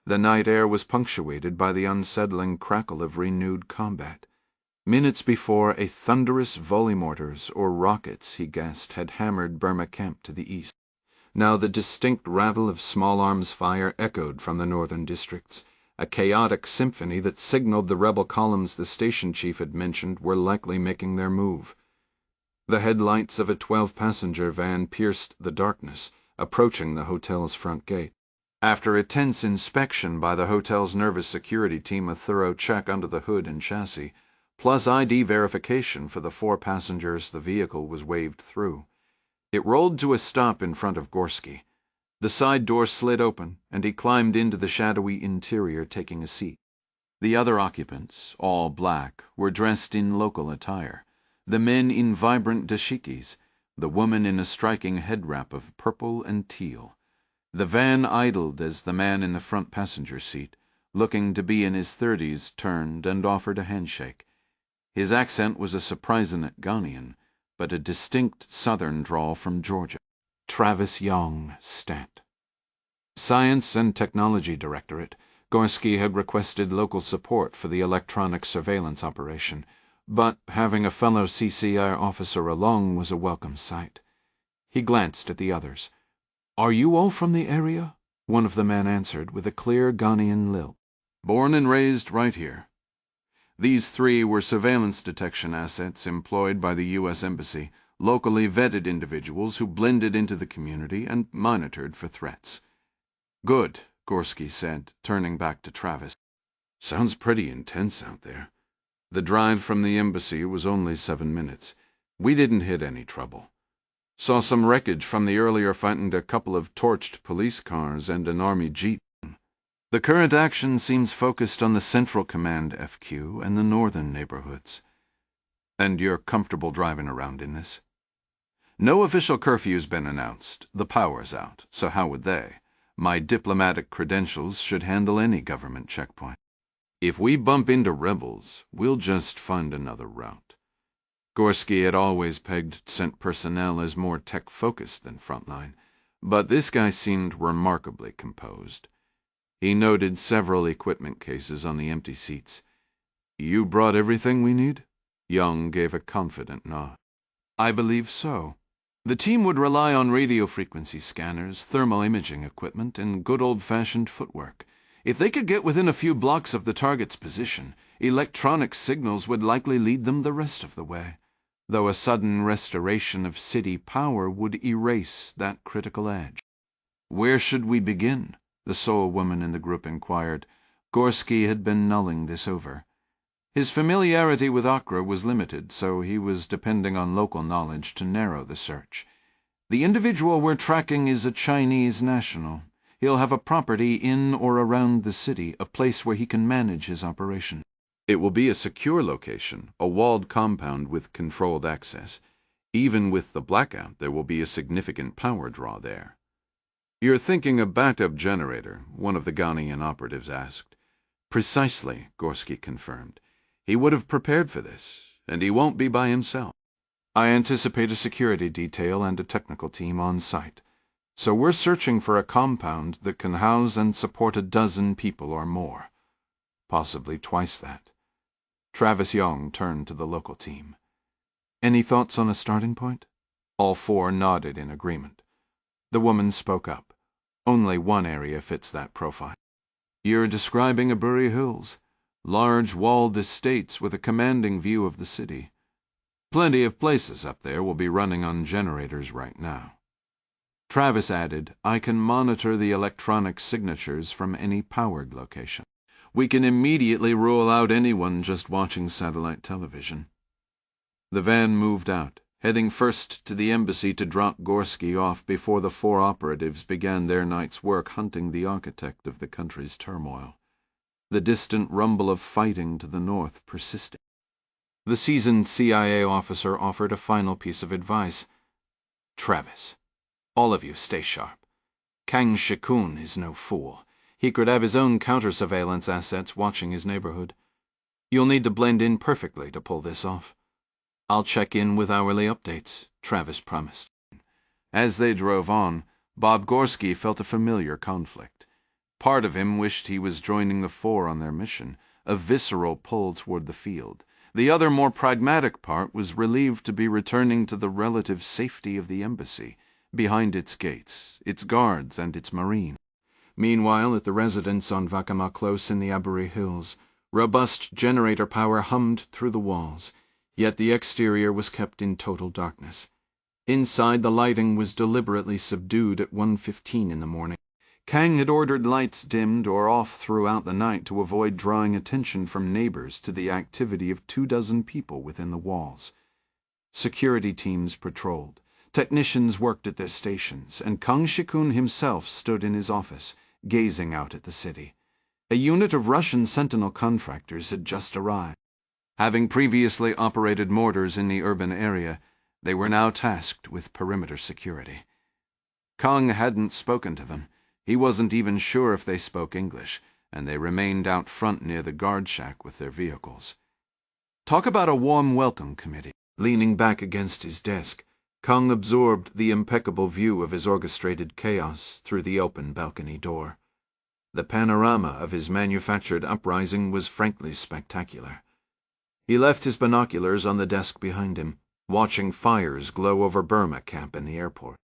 The night air was punctuated by the unsettling crackle of renewed combat. Minutes before, a thunderous volley mortars, or rockets, he guessed, had hammered Burma Camp to the east. Now the distinct rattle of small arms fire echoed from the northern districts, a chaotic symphony that signaled the rebel columns the station chief had mentioned were likely making their move. The headlights of a 12-passenger van pierced the darkness, approaching the hotel's front gate. After a tense inspection by the hotel's nervous security team, a thorough check under the hood and chassis, plus ID verification for the 4 passengers the vehicle was waved through. It rolled to a stop in front of Gorski. The side door slid open, and he climbed into the shadowy interior, taking a seat. The other occupants, all black, were dressed in local attire, the men in vibrant dashikis, the woman in a striking head wrap of purple and teal. The van idled as the man in the front passenger seat, looking to be in his 30s, turned and offered a handshake. His accent was a surprising Ghanaian, but a distinct southern drawl from Georgia. Travis Young, Stat. Science and Technology Directorate. Gorski had requested local support for the electronic surveillance operation, but having a fellow CCR officer along was a welcome sight. He glanced at the others. "Are you all from the area?" one of the men answered with a clear Ghanaian lilt. "Born and raised right here." These 3 were surveillance detection assets employed by the U.S. Embassy, locally vetted individuals who blended into the community and monitored for threats. "Good," Gorski said, turning back to Travis. "Sounds pretty intense out there. The drive from the embassy was only 7 minutes. We didn't hit any trouble. Saw some wreckage from the earlier fight and a couple of torched police cars and an army jeep. The current action seems focused on the Central Command FQ and the northern neighborhoods. And you're comfortable driving around in this?" "No official curfew's been announced. The power's out, so how would they? My diplomatic credentials should handle any government checkpoint. If we bump into rebels, we'll just find another route." Gorski had always pegged Cent personnel as more tech-focused than frontline, but this guy seemed remarkably composed. He noted several equipment cases on the empty seats. "You brought everything we need?" Young gave a confident nod. "I believe so. The team would rely on radio frequency scanners, thermal imaging equipment, and good old-fashioned footwork. If they could get within a few blocks of the target's position, electronic signals would likely lead them the rest of the way, though a sudden restoration of city power would erase that critical edge." "Where should we begin?" the sole woman in the group inquired. Gorski had been mulling this over. His familiarity with Accra was limited, so he was depending on local knowledge to narrow the search. "The individual we're tracking is a Chinese national. He'll have a property in or around the city, a place where he can manage his operation. It will be a secure location, a walled compound with controlled access. Even with the blackout, there will be a significant power draw there." "You're thinking a backup generator?" one of the Ghanaian operatives asked. "Precisely," Gorski confirmed. "He would have prepared for this, and he won't be by himself. I anticipate a security detail and a technical team on site. So we're searching for a compound that can house and support a dozen people or more. Possibly twice that." Travis Young turned to the local team. "Any thoughts on a starting point?" All 4 nodded in agreement. The woman spoke up. "Only one area fits that profile." "You're describing Aburi Hills. Large walled estates with a commanding view of the city. Plenty of places up there will be running on generators right now." Travis added, "I can monitor the electronic signatures from any powered location. We can immediately rule out anyone just watching satellite television." The van moved out, heading first to the embassy to drop Gorski off before the 4 operatives began their night's work hunting the architect of the country's turmoil. The distant rumble of fighting to the north persisted. The seasoned CIA officer offered a final piece of advice. "Travis, all of you stay sharp. Kang Shikun is no fool. He could have his own counter-surveillance assets watching his neighborhood. You'll need to blend in perfectly to pull this off." "I'll check in with hourly updates," Travis promised. As they drove on, Bob Gorski felt a familiar conflict. Part of him wished he was joining the 4 on their mission, a visceral pull toward the field. The other, more pragmatic part was relieved to be returning to the relative safety of the embassy, behind its gates, its guards, and its marine. Meanwhile, at the residence on Vakama Close in the Aburi Hills, robust generator power hummed through the walls. Yet the exterior was kept in total darkness. Inside, the lighting was deliberately subdued at 1:15 in the morning. Kang had ordered lights dimmed or off throughout the night to avoid drawing attention from neighbors to the activity of 24 people within the walls. Security teams patrolled, technicians worked at their stations, and Kang Shikun himself stood in his office, gazing out at the city. A unit of Russian Sentinel contractors had just arrived. Having previously operated mortars in the urban area, they were now tasked with perimeter security. Kang hadn't spoken to them. He wasn't even sure if they spoke English, and they remained out front near the guard shack with their vehicles. Talk about a warm welcome committee. Leaning back against his desk, Kang absorbed the impeccable view of his orchestrated chaos through the open balcony door. The panorama of his manufactured uprising was frankly spectacular. He left his binoculars on the desk behind him, watching fires glow over Burma camp in the airport.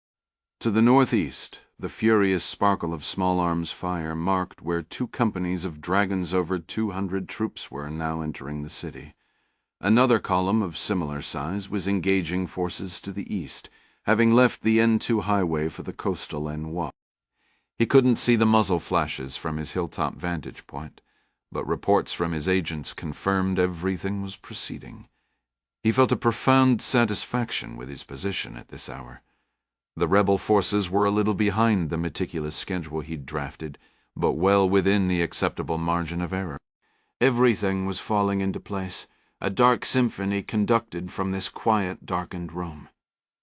To the northeast, the furious sparkle of small arms fire marked where 2 companies of Dragons over 200 troops were now entering the city. Another column of similar size was engaging forces to the east, having left the N2 highway for the coastal N1. He couldn't see the muzzle flashes from his hilltop vantage point, but reports from his agents confirmed everything was proceeding. He felt a profound satisfaction with his position at this hour. The rebel forces were a little behind the meticulous schedule he'd drafted, but well within the acceptable margin of error. Everything was falling into place, a dark symphony conducted from this quiet, darkened room.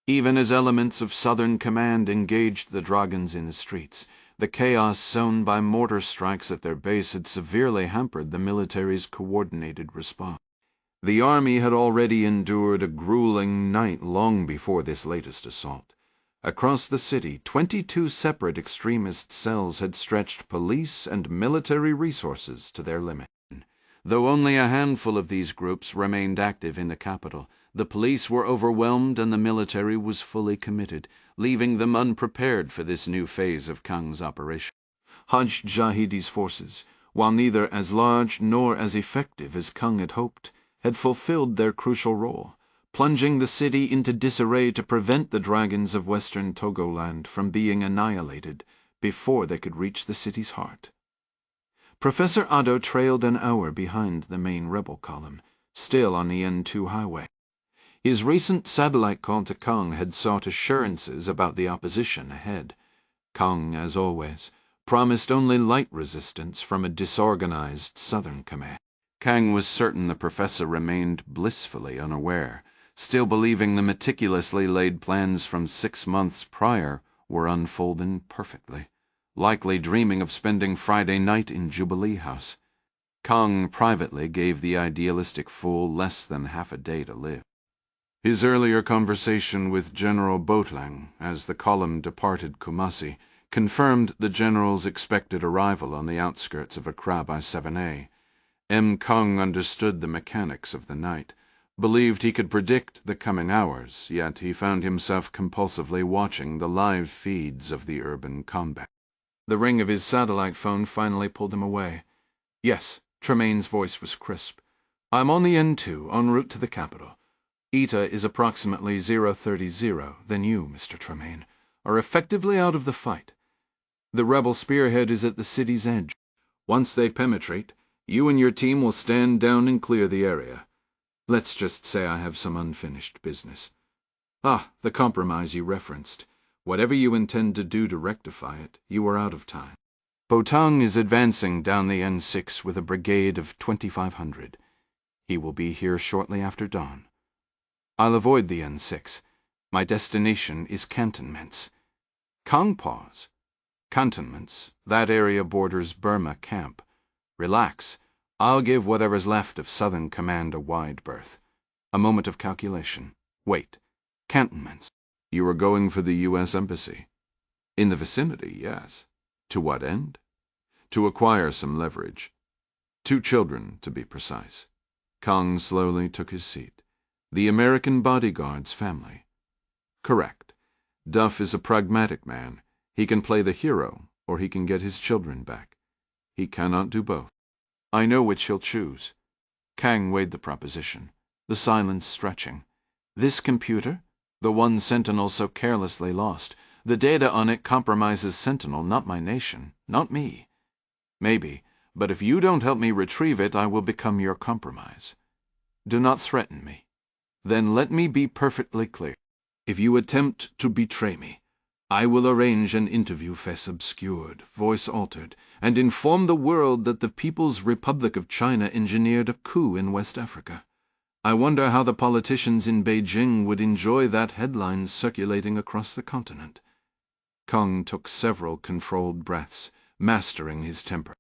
Even as elements of Southern Command engaged the Dragons in the streets, the chaos sown by mortar strikes at their base had severely hampered the military's coordinated response. The army had already endured a grueling night long before this latest assault. Across the city, 22 separate extremist cells had stretched police and military resources to their limit. Though only a handful of these groups remained active in the capital, the police were overwhelmed and the military was fully committed, leaving them unprepared for this new phase of Kang's operation. Haj Jahidi's forces, while neither as large nor as effective as Kang had hoped, had fulfilled their crucial role, plunging the city into disarray to prevent the Dragons of western Togoland from being annihilated before they could reach the city's heart. Professor Otto trailed an hour behind the main rebel column, still on the N2 highway. His recent satellite call to Kang had sought assurances about the opposition ahead. Kang, as always, promised only light resistance from a disorganized Southern command. Kang was certain the professor remained blissfully unaware, still believing the meticulously laid plans from 6 months prior were unfolding perfectly, likely dreaming of spending Friday night in Jubilee House. Kang privately gave the idealistic fool less than half a day to live. His earlier conversation with General Boatlang, as the column departed Kumasi, confirmed the general's expected arrival on the outskirts of Accra by 7 M. Kang understood the mechanics of the night, believed he could predict the coming hours, yet he found himself compulsively watching the live feeds of the urban combat. The ring of his satellite phone finally pulled him away. "Yes," Tremaine's voice was crisp. "I'm on the N2, en route to the capital. ETA is approximately 030. Then you, Mr. Tremaine, are effectively out of the fight. The rebel spearhead is at the city's edge. Once they penetrate, you and your team will stand down and clear the area. Let's just say I have some unfinished business. Ah, the compromise you referenced. Whatever you intend to do to rectify it, you are out of time. Botang is advancing down the N6 with a brigade of 2,500. He will be here shortly after dawn. I'll avoid the N6. My destination is cantonments." Kang paused. "Cantonments, that area borders Burma camp. Relax. I'll give whatever's left of Southern Command a wide berth." A moment of calculation. "Wait. Cantonments. You are going for the U.S. Embassy?" "In the vicinity, yes." "To what end?" "To acquire some leverage. 2 children, to be precise." Kang slowly took his seat. "The American bodyguard's family." "Correct. Duff is a pragmatic man. He can play the hero, or he can get his children back. He cannot do both." "I know which he'll choose." Kang weighed the proposition. the silence stretching. This computer? The one Sentinel so carelessly lost. The data on it compromises Sentinel, not my nation, not me. Maybe, but if you don't help me retrieve it, I will become your compromise. Do not threaten me. Then let me be perfectly clear. If you attempt to betray me, I will arrange an interview, face obscured, voice altered, and inform the world that the People's Republic of China engineered a coup in West Africa. I wonder how the politicians in Beijing would enjoy that headline circulating across the continent. Kung took several controlled breaths, mastering his temper.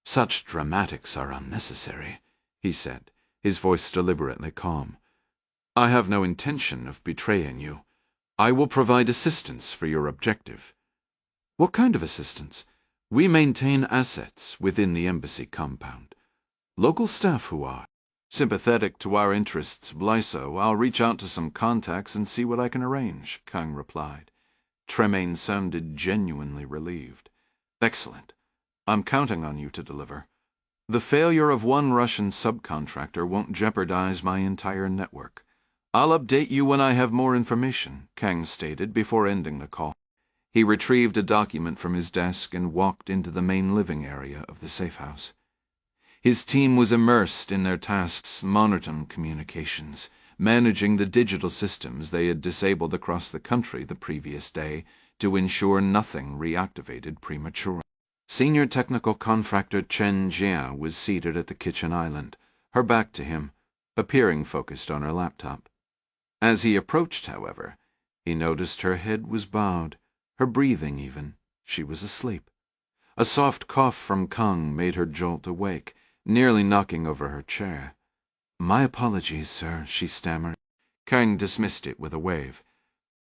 Such dramatics are unnecessary, he said, his voice deliberately calm. I have no intention of betraying you. I will provide assistance for your objective. What kind of assistance? We maintain assets within the embassy compound. Local staff who are sympathetic to our interests, so I'll reach out to some contacts and see what I can arrange, Kung replied. Tremaine sounded genuinely relieved. Excellent. I'm counting on you to deliver. The failure of one Russian subcontractor won't jeopardize my entire network. I'll update you when I have more information, Kang stated before ending the call. He retrieved a document from his desk and walked into the main living area of the safe house. His team was immersed in their tasks, monitoring communications, managing the digital systems they had disabled across the country the previous day to ensure nothing reactivated prematurely. Senior technical contractor Chen Jia was seated at the kitchen island, her back to him, appearing focused on her laptop. As he approached, however, he noticed her head was bowed, her breathing even. She was asleep. A soft cough from Kung made her jolt awake, nearly knocking over her chair. My apologies, sir, she stammered. Kang dismissed it with a wave.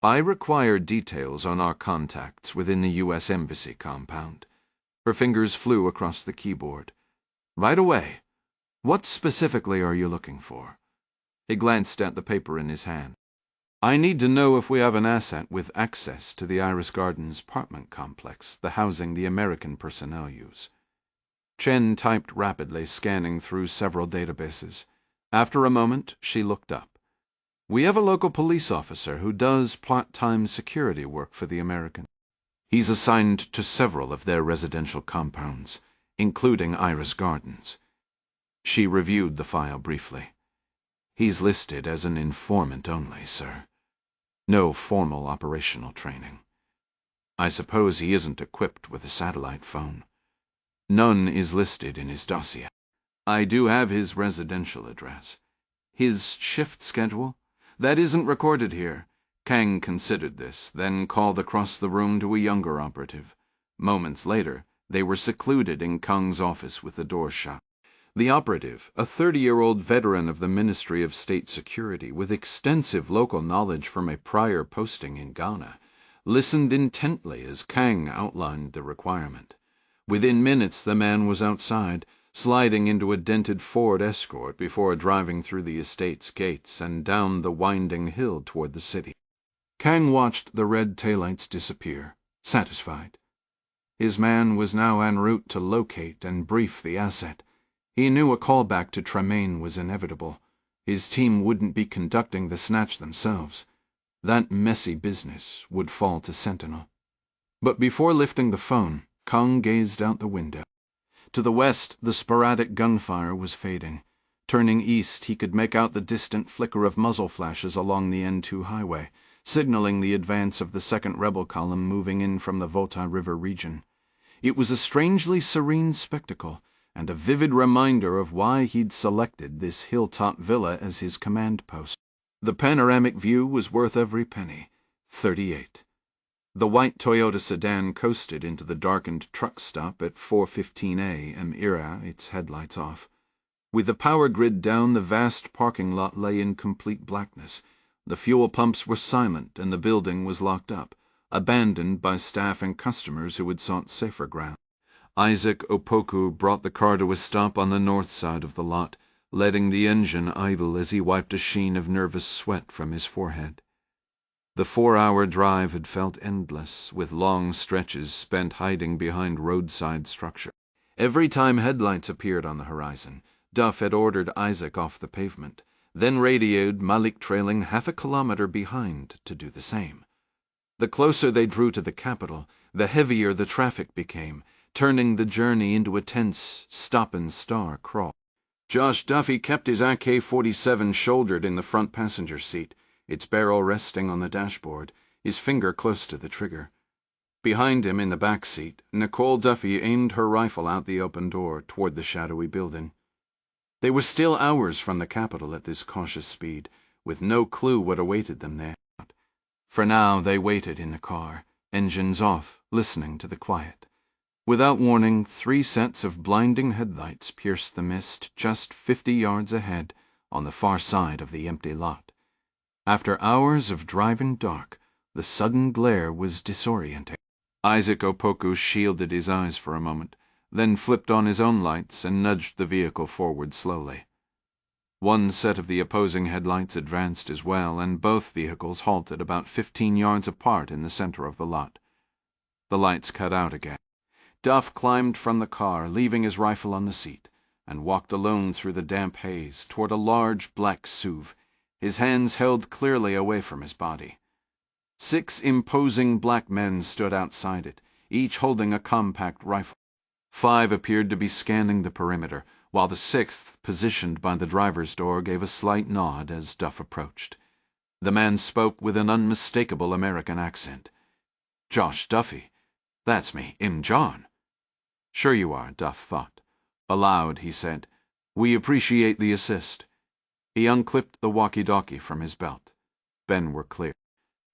I require details on our contacts within the U.S. Embassy compound. Her fingers flew across the keyboard. Right away. What specifically are you looking for? He glanced at the paper in his hand. I need to know if we have an asset with access to the Iris Gardens apartment complex, the housing the American personnel use. Chen typed rapidly, scanning through several databases. After a moment, she looked up. We have a local police officer who does part-time security work for the American. He's assigned to several of their residential compounds, including Iris Gardens. She reviewed the file briefly. He's listed as an informant only, sir. No formal operational training. I suppose he isn't equipped with a satellite phone. None is listed in his dossier. I do have his residential address. His shift schedule? That isn't recorded here. Kang considered this, then called across the room to a younger operative. Moments later, they were secluded in Kang's office with the door shut. The operative, a 30-year-old veteran of the Ministry of State Security with extensive local knowledge from a prior posting in Ghana, listened intently as Kang outlined the requirement. Within minutes the man was outside, sliding into a dented Ford Escort before driving through the estate's gates and down the winding hill toward the city. Kang watched the red taillights disappear, satisfied. His man was now en route to locate and brief the asset. He knew a callback to Tremaine was inevitable. His team wouldn't be conducting the snatch themselves. That messy business would fall to Sentinel. But before lifting the phone, Kung gazed out the window. To the west, the sporadic gunfire was fading. Turning east, he could make out the distant flicker of muzzle flashes along the N2 highway, signaling the advance of the second rebel column moving in from the Volta River region. It was a strangely serene spectacle, and a vivid reminder of why he'd selected this hilltop villa as his command post. The panoramic view was worth every penny. 38. The white Toyota sedan coasted into the darkened truck stop at 4:15 a.m. era, its headlights off. With the power grid down, the vast parking lot lay in complete blackness. The fuel pumps were silent and the building was locked up, abandoned by staff and customers who had sought safer ground. Isaac Opoku brought the car to a stop on the north side of the lot, letting the engine idle as he wiped a sheen of nervous sweat from his forehead. The 4-hour drive had felt endless, with long stretches spent hiding behind roadside structure. Every time headlights appeared on the horizon, Duff had ordered Isaac off the pavement, then radioed Malik trailing half a kilometer behind to do the same. The closer they drew to the capital, the heavier the traffic became, turning the journey into a tense stop-and-star crawl. Josh Duffy kept his AK-47 shouldered in the front passenger seat, its barrel resting on the dashboard, his finger close to the trigger. Behind him in the back seat, Nicole Duffy aimed her rifle out the open door toward the shadowy building. They were still hours from the capital at this cautious speed, with no clue what awaited them there. For now they waited in the car, engines off, listening to the quiet. Without warning, 3 sets of blinding headlights pierced the mist just 50 yards ahead, on the far side of the empty lot. After hours of driving dark, the sudden glare was disorienting. Isaac Opoku shielded his eyes for a moment, then flipped on his own lights and nudged the vehicle forward slowly. One set of the opposing headlights advanced as well, and both vehicles halted about 15 yards apart in the center of the lot. The lights cut out again. Duff climbed from the car, leaving his rifle on the seat, and walked alone through the damp haze toward a large black SUV, his hands held clearly away from his body. 6 imposing black men stood outside it, each holding a compact rifle. 5 appeared to be scanning the perimeter, while the 6th, positioned by the driver's door, gave a slight nod as Duff approached. The man spoke with an unmistakable American accent. "Josh Duffy. That's me, John." "Sure you are," Duff thought. Aloud, he said, "We appreciate the assist." He unclipped the walkie-talkie from his belt. Ben were clear.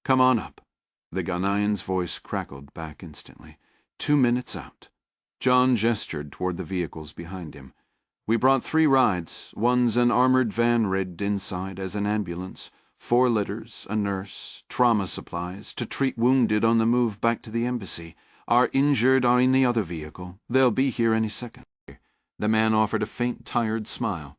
"Come on up." The Ghanaian's voice crackled back instantly. 2 minutes out. John gestured toward the vehicles behind him. "We brought 3 rides. One's an armored van rigged inside as an ambulance, 4 litters, a nurse, trauma supplies, to treat wounded on the move back to the embassy. Our injured are in the other vehicle. They'll be here any second." The man offered a faint, tired smile.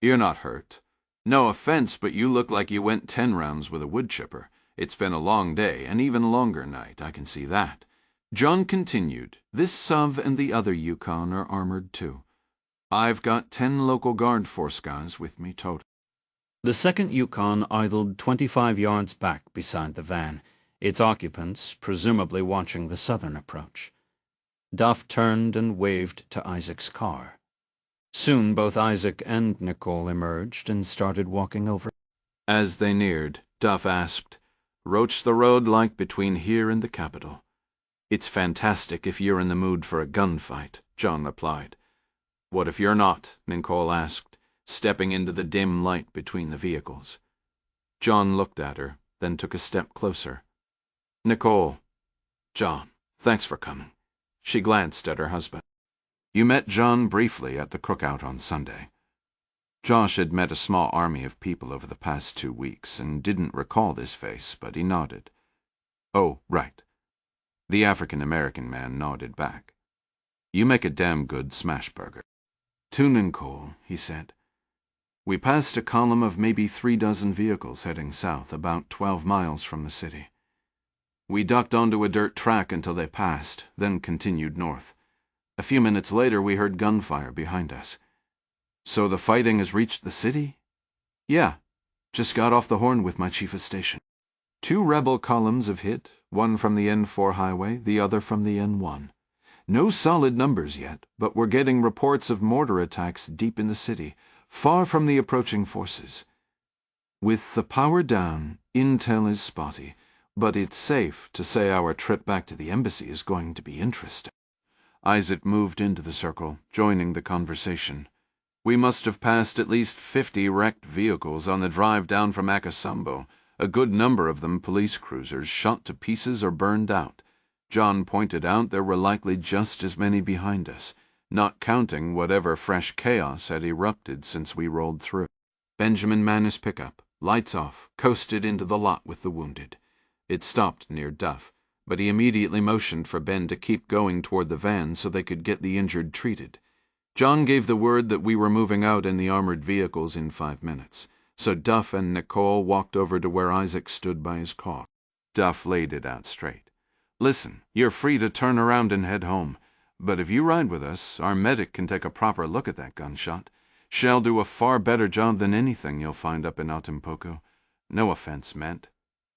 "You're not hurt. No offense, but you look like you went 10 rounds with a wood chipper. It's been a long day, an even longer night, I can see that." John continued, "This SUV and the other Yukon are armored too. I've got 10 local guard force guys with me total." The second Yukon idled 25 yards back beside the van, its occupants presumably watching the southern approach. Duff turned and waved to Isaac's car. Soon both Isaac and Nicole emerged and started walking over. As they neared, Duff asked, "Roach the road like between here and the capital?" "It's fantastic if you're in the mood for a gunfight," John replied. "What if you're not?" Nicole asked, stepping into the dim light between the vehicles. John looked at her, then took a step closer. "Nicole." "John, thanks for coming." She glanced at her husband. "You met John briefly at the cookout on Sunday." Josh had met a small army of people over the past 2 weeks and didn't recall this face, but he nodded. "Oh, right." The African-American man nodded back. "You make a damn good smash burger." "To Nicole," he said. "We passed a column of maybe 3 dozen vehicles heading south, about 12 miles from the city. We ducked onto a dirt track until they passed, then continued north. A few minutes later we heard gunfire behind us." "So the fighting has reached the city?" "Yeah. Just got off the horn with my chief of station. 2 rebel columns have hit, one from the N4 highway, the other from the N1. No solid numbers yet, but we're getting reports of mortar attacks deep in the city, far from the approaching forces. With the power down, intel is spotty, but it's safe to say our trip back to the embassy is going to be interesting." Isaac moved into the circle, joining the conversation. "We must have passed at least 50 wrecked vehicles on the drive down from Akasambo, a good number of them police cruisers shot to pieces or burned out. John pointed out there were likely just as many behind us, not counting whatever fresh chaos had erupted since we rolled through." Benjamin manned his pickup, lights off, coasted into the lot with the wounded. It stopped near Duff, but he immediately motioned for Ben to keep going toward the van so they could get the injured treated. John gave the word that we were moving out in the armored vehicles in 5 minutes, so Duff and Nicole walked over to where Isaac stood by his car. Duff laid it out straight. "Listen, you're free to turn around and head home, but if you ride with us, our medic can take a proper look at that gunshot. Shall do a far better job than anything you'll find up in Otimpoko. No offense meant."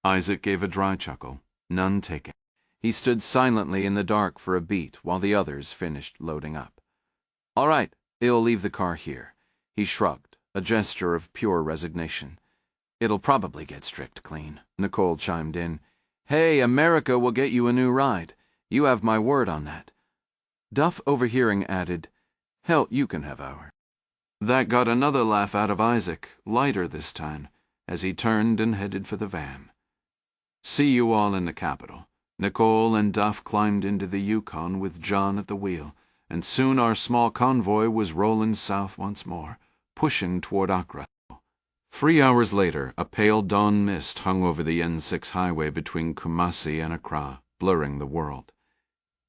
Isaac gave a dry chuckle. None taken. He stood silently in the dark for a beat while the others finished loading up. "All right, he'll leave the car here." He shrugged, a gesture of pure resignation. "It'll probably get stripped clean," Nicole chimed in. "Hey, America will get you a new ride. You have my word on that." Duff, overhearing, added, "Hell, you can have ours." That got another laugh out of Isaac, lighter this time, as he turned and headed for the van. "See you all in the capital." Nicole and Duff climbed into the Yukon with John at the wheel, and soon our small convoy was rolling south once more, pushing toward Accra. 3 hours later, a pale dawn mist hung over the N6 highway between Kumasi and Accra, blurring the world.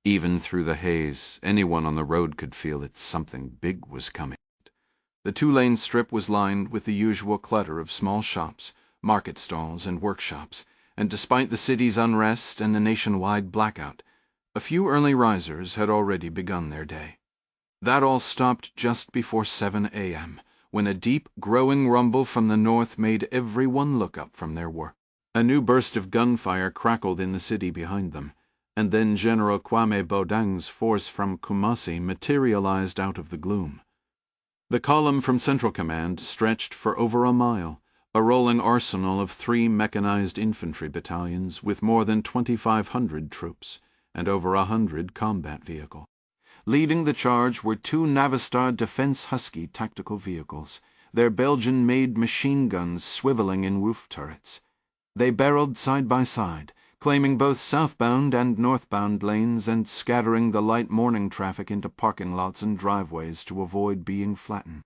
Even through the haze, anyone on the road could feel that something big was coming. The two-lane strip was lined with the usual clutter of small shops, market stalls, and workshops, and despite the city's unrest and the nationwide blackout, a few early risers had already begun their day. That all stopped just before 7 a.m., when a deep, growing rumble from the north made everyone look up from their work. A new burst of gunfire crackled in the city behind them, and then General Kwame Bodang's force from Kumasi materialized out of the gloom. The column from Central Command stretched for over a mile, a rolling arsenal of 3 mechanized infantry battalions with more than 2,500 troops and over 100 combat vehicles. Leading the charge were 2 Navistar Defense Husky tactical vehicles, their Belgian-made machine guns swiveling in roof turrets. They barreled side by side, claiming both southbound and northbound lanes and scattering the light morning traffic into parking lots and driveways to avoid being flattened.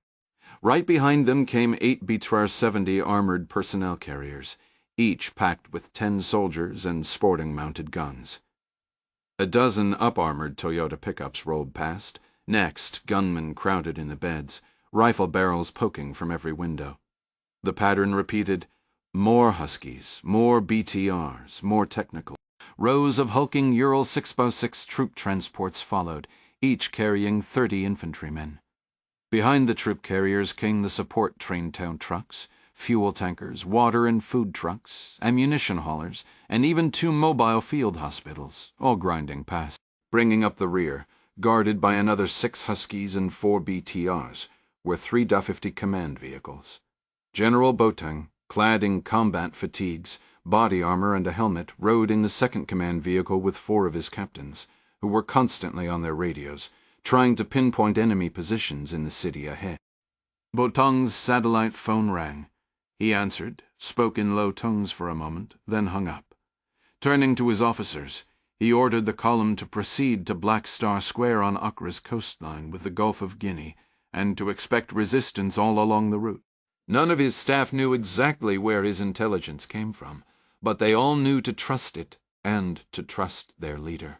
Right behind them came 8 BTR-70 armored personnel carriers, each packed with 10 soldiers and sporting mounted guns. A dozen up-armored Toyota pickups rolled past. Next, gunmen crowded in the beds, rifle barrels poking from every window. The pattern repeated. More Huskies, more BTRs, more technical. Rows of hulking Ural 6x6 troop transports followed, each carrying 30 infantrymen. Behind the troop carriers came the support train-tow trucks, fuel tankers, water and food trucks, ammunition haulers, and even 2 mobile field hospitals, all grinding past. Bringing up the rear, guarded by another 6 Huskies and 4 BTRs, were 3 Da-50 command vehicles. General Botang, clad in combat fatigues, body armor, and a helmet, rode in the second command vehicle with 4 of his captains, who were constantly on their radios, trying to pinpoint enemy positions in the city ahead. Botang's satellite phone rang. He answered, spoke in low tones for a moment, then hung up. Turning to his officers, he ordered the column to proceed to Black Star Square on Accra's coastline with the Gulf of Guinea, and to expect resistance all along the route. None of his staff knew exactly where his intelligence came from, but they all knew to trust it and to trust their leader.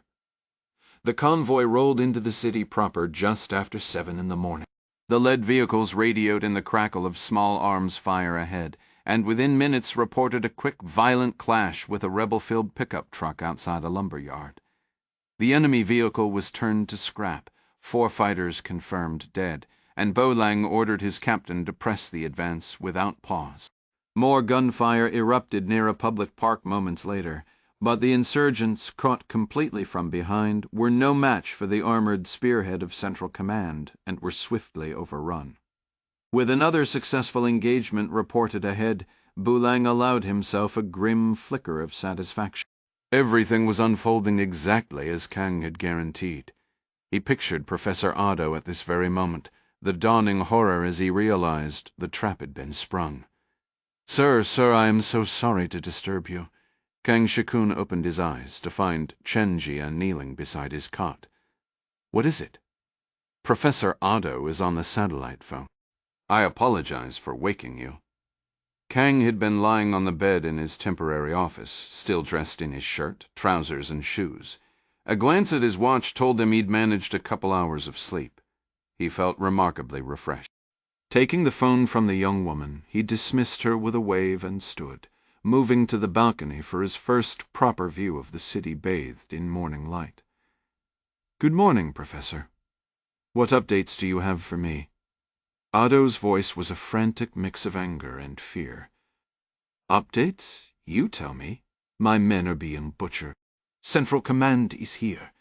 The convoy rolled into the city proper just after 7 in the morning. The lead vehicles radioed in the crackle of small arms fire ahead, and within minutes reported a quick, violent clash with a rebel-filled pickup truck outside a lumber yard. The enemy vehicle was turned to scrap, 4 fighters confirmed dead, and Bolang ordered his captain to press the advance without pause. More gunfire erupted near a public park moments later, but the insurgents, caught completely from behind, were no match for the armored spearhead of Central Command and were swiftly overrun. With another successful engagement reported ahead, Bolang allowed himself a grim flicker of satisfaction. Everything was unfolding exactly as Kang had guaranteed. He pictured Professor Otto at this very moment, the dawning horror as he realized the trap had been sprung. Sir, I am so sorry to disturb you." Kang Shikun opened his eyes to find Chenjia kneeling beside his cot. "What is it?" "Professor Otto is on the satellite phone. I apologize for waking you." Kang had been lying on the bed in his temporary office, still dressed in his shirt, trousers, and shoes. A glance at his watch told him he'd managed a couple hours of sleep. He felt remarkably refreshed. Taking the phone from the young woman, he dismissed her with a wave and stood, moving to the balcony for his first proper view of the city bathed in morning light. "Good morning, Professor. What updates do you have for me?" Otto's voice was a frantic mix of anger and fear. "Updates? You tell me. My men are being butchered. Central Command is here.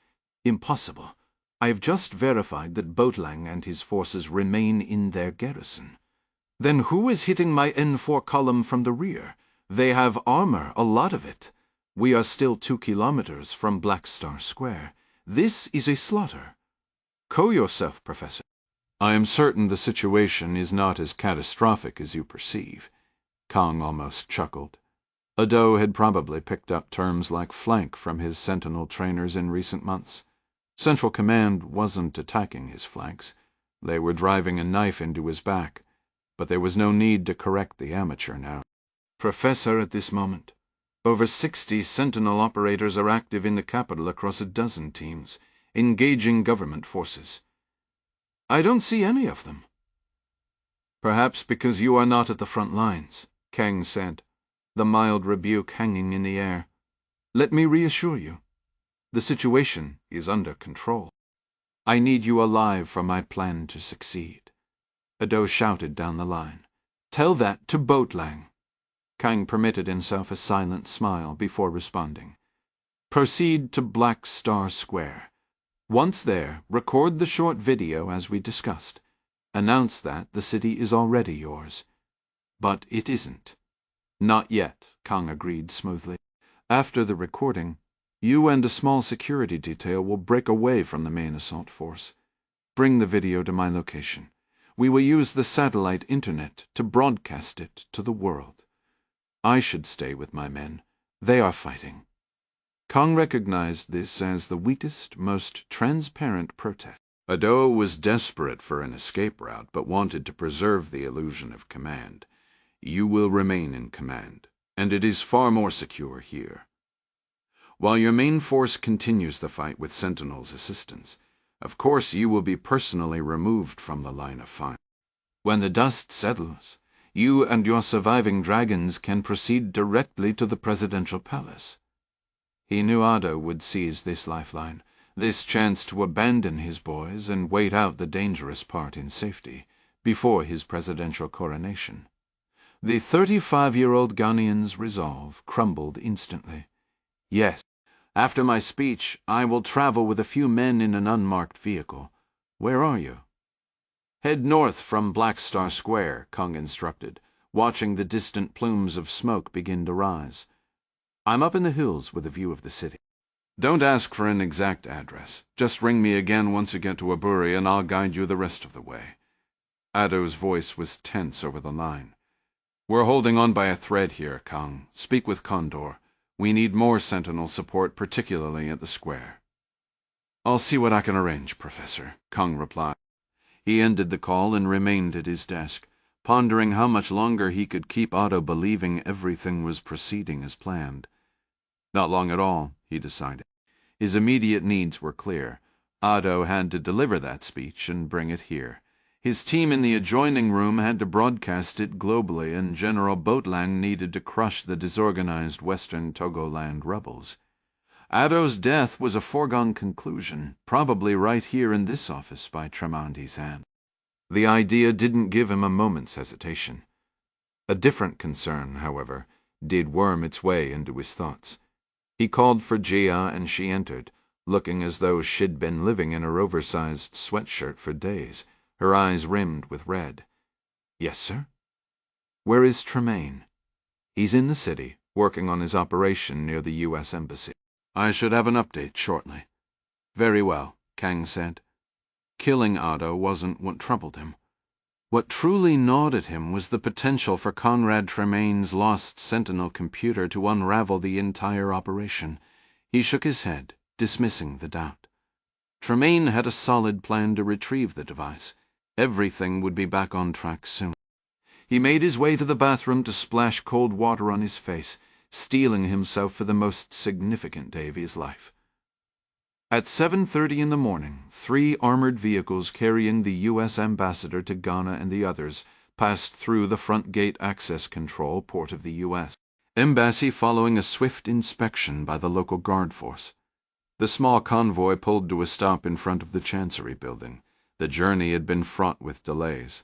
Impossible. I have just verified that Boatlang and his forces remain in their garrison. Then who is hitting my N4 column from the rear? They have armor, a lot of it. We are still 2 kilometers from Black Star Square. This is a slaughter. Cool yourself, Professor." "I am certain the situation is not as catastrophic as you perceive," Kang almost chuckled. Ado had probably picked up terms like flank from his Sentinel trainers in recent months. Central Command wasn't attacking his flanks. They were driving a knife into his back, but there was no need to correct the amateur now. "Professor, at this moment, over 60 Sentinel operators are active in the capital across a dozen teams, engaging government forces. I don't see any of them." "Perhaps because you are not at the front lines," Kang said, the mild rebuke hanging in the air. "Let me reassure you. The situation is under control. I need you alive for my plan to succeed." Ado shouted down the line. "Tell that to Boatlang." Kang permitted himself a silent smile before responding. "Proceed to Black Star Square. Once there, record the short video as we discussed. Announce that the city is already yours. But it isn't." "Not yet," Kang agreed smoothly. "After the recording, you and a small security detail will break away from the main assault force. Bring the video to my location. We will use the satellite internet to broadcast it to the world. I should stay with my men. They are fighting." Kang recognized this as the weakest, most transparent protest. Ado was desperate for an escape route, but wanted to preserve the illusion of command. "You will remain in command, and it is far more secure here. While your main force continues the fight with Sentinel's assistance, of course you will be personally removed from the line of fire. When the dust settles, you and your surviving dragons can proceed directly to the presidential palace." He knew Ado would seize this lifeline, this chance to abandon his boys and wait out the dangerous part in safety, before his presidential coronation. The 35-year-old Ghanaian's resolve crumbled instantly. "Yes, after my speech, I will travel with a few men in an unmarked vehicle. Where are you?" "Head north from Black Star Square," Kang instructed, watching the distant plumes of smoke begin to rise. "I'm up in the hills with a view of the city. Don't ask for an exact address. Just ring me again once you get to Aburi and I'll guide you the rest of the way." Ado's voice was tense over the line. "We're holding on by a thread here, Kang. Speak with Condor. We need more Sentinel support, particularly at the square." "I'll see what I can arrange, Professor," Kang replied. He ended the call and remained at his desk, pondering how much longer he could keep Otto believing everything was proceeding as planned. Not long at all, he decided. His immediate needs were clear. Otto had to deliver that speech and bring it here. His team in the adjoining room had to broadcast it globally, and General Boatlang needed to crush the disorganized Western Togoland rebels. Otto's death was a foregone conclusion, probably right here in this office by Tremonti's hand. The idea didn't give him a moment's hesitation. A different concern, however, did worm its way into his thoughts. He called for Gia, and she entered, looking as though she'd been living in her oversized sweatshirt for days, her eyes rimmed with red. "Yes, sir?" "Where is Tremaine?" "He's in the city, working on his operation near the U.S. Embassy. I should have an update shortly." "Very well," Kang said. Killing Otto wasn't what troubled him. What truly gnawed at him was the potential for Conrad Tremaine's lost Sentinel computer to unravel the entire operation. He shook his head, dismissing the doubt. Tremaine had a solid plan to retrieve the device. Everything would be back on track soon. He made his way to the bathroom to splash cold water on his face, steeling himself for the most significant day of his life. At 7:30 in the morning, 3 armored vehicles carrying the U.S. ambassador to Ghana and the others passed through the front gate access control port of the U.S. Embassy following a swift inspection by the local guard force. The small convoy pulled to a stop in front of the Chancery building. The journey had been fraught with delays.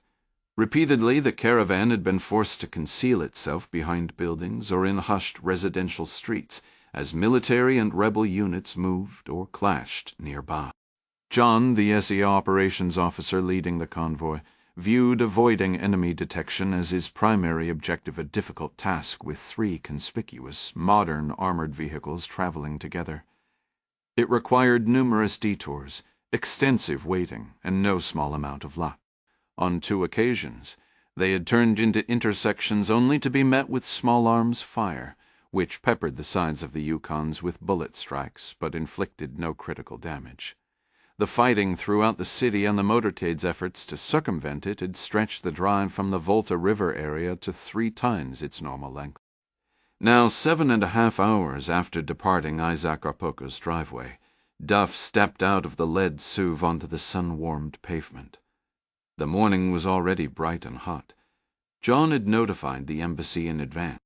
Repeatedly the caravan had been forced to conceal itself behind buildings or in hushed residential streets as military and rebel units moved or clashed nearby. John, the SEO operations officer leading the convoy, viewed avoiding enemy detection as his primary objective, a difficult task with 3 conspicuous, modern armored vehicles traveling together. It required numerous detours, extensive waiting, and no small amount of luck. On 2 occasions, they had turned into intersections only to be met with small arms fire, which peppered the sides of the Yukons with bullet strikes, but inflicted no critical damage. The fighting throughout the city and the motorcade's efforts to circumvent it had stretched the drive from the Volta River area to 3 times its normal length. Now, 7.5 hours after departing Isaac Arpoko's driveway, Duff stepped out of the lead SUV onto the sun-warmed pavement. The morning was already bright and hot. John had notified the embassy in advance.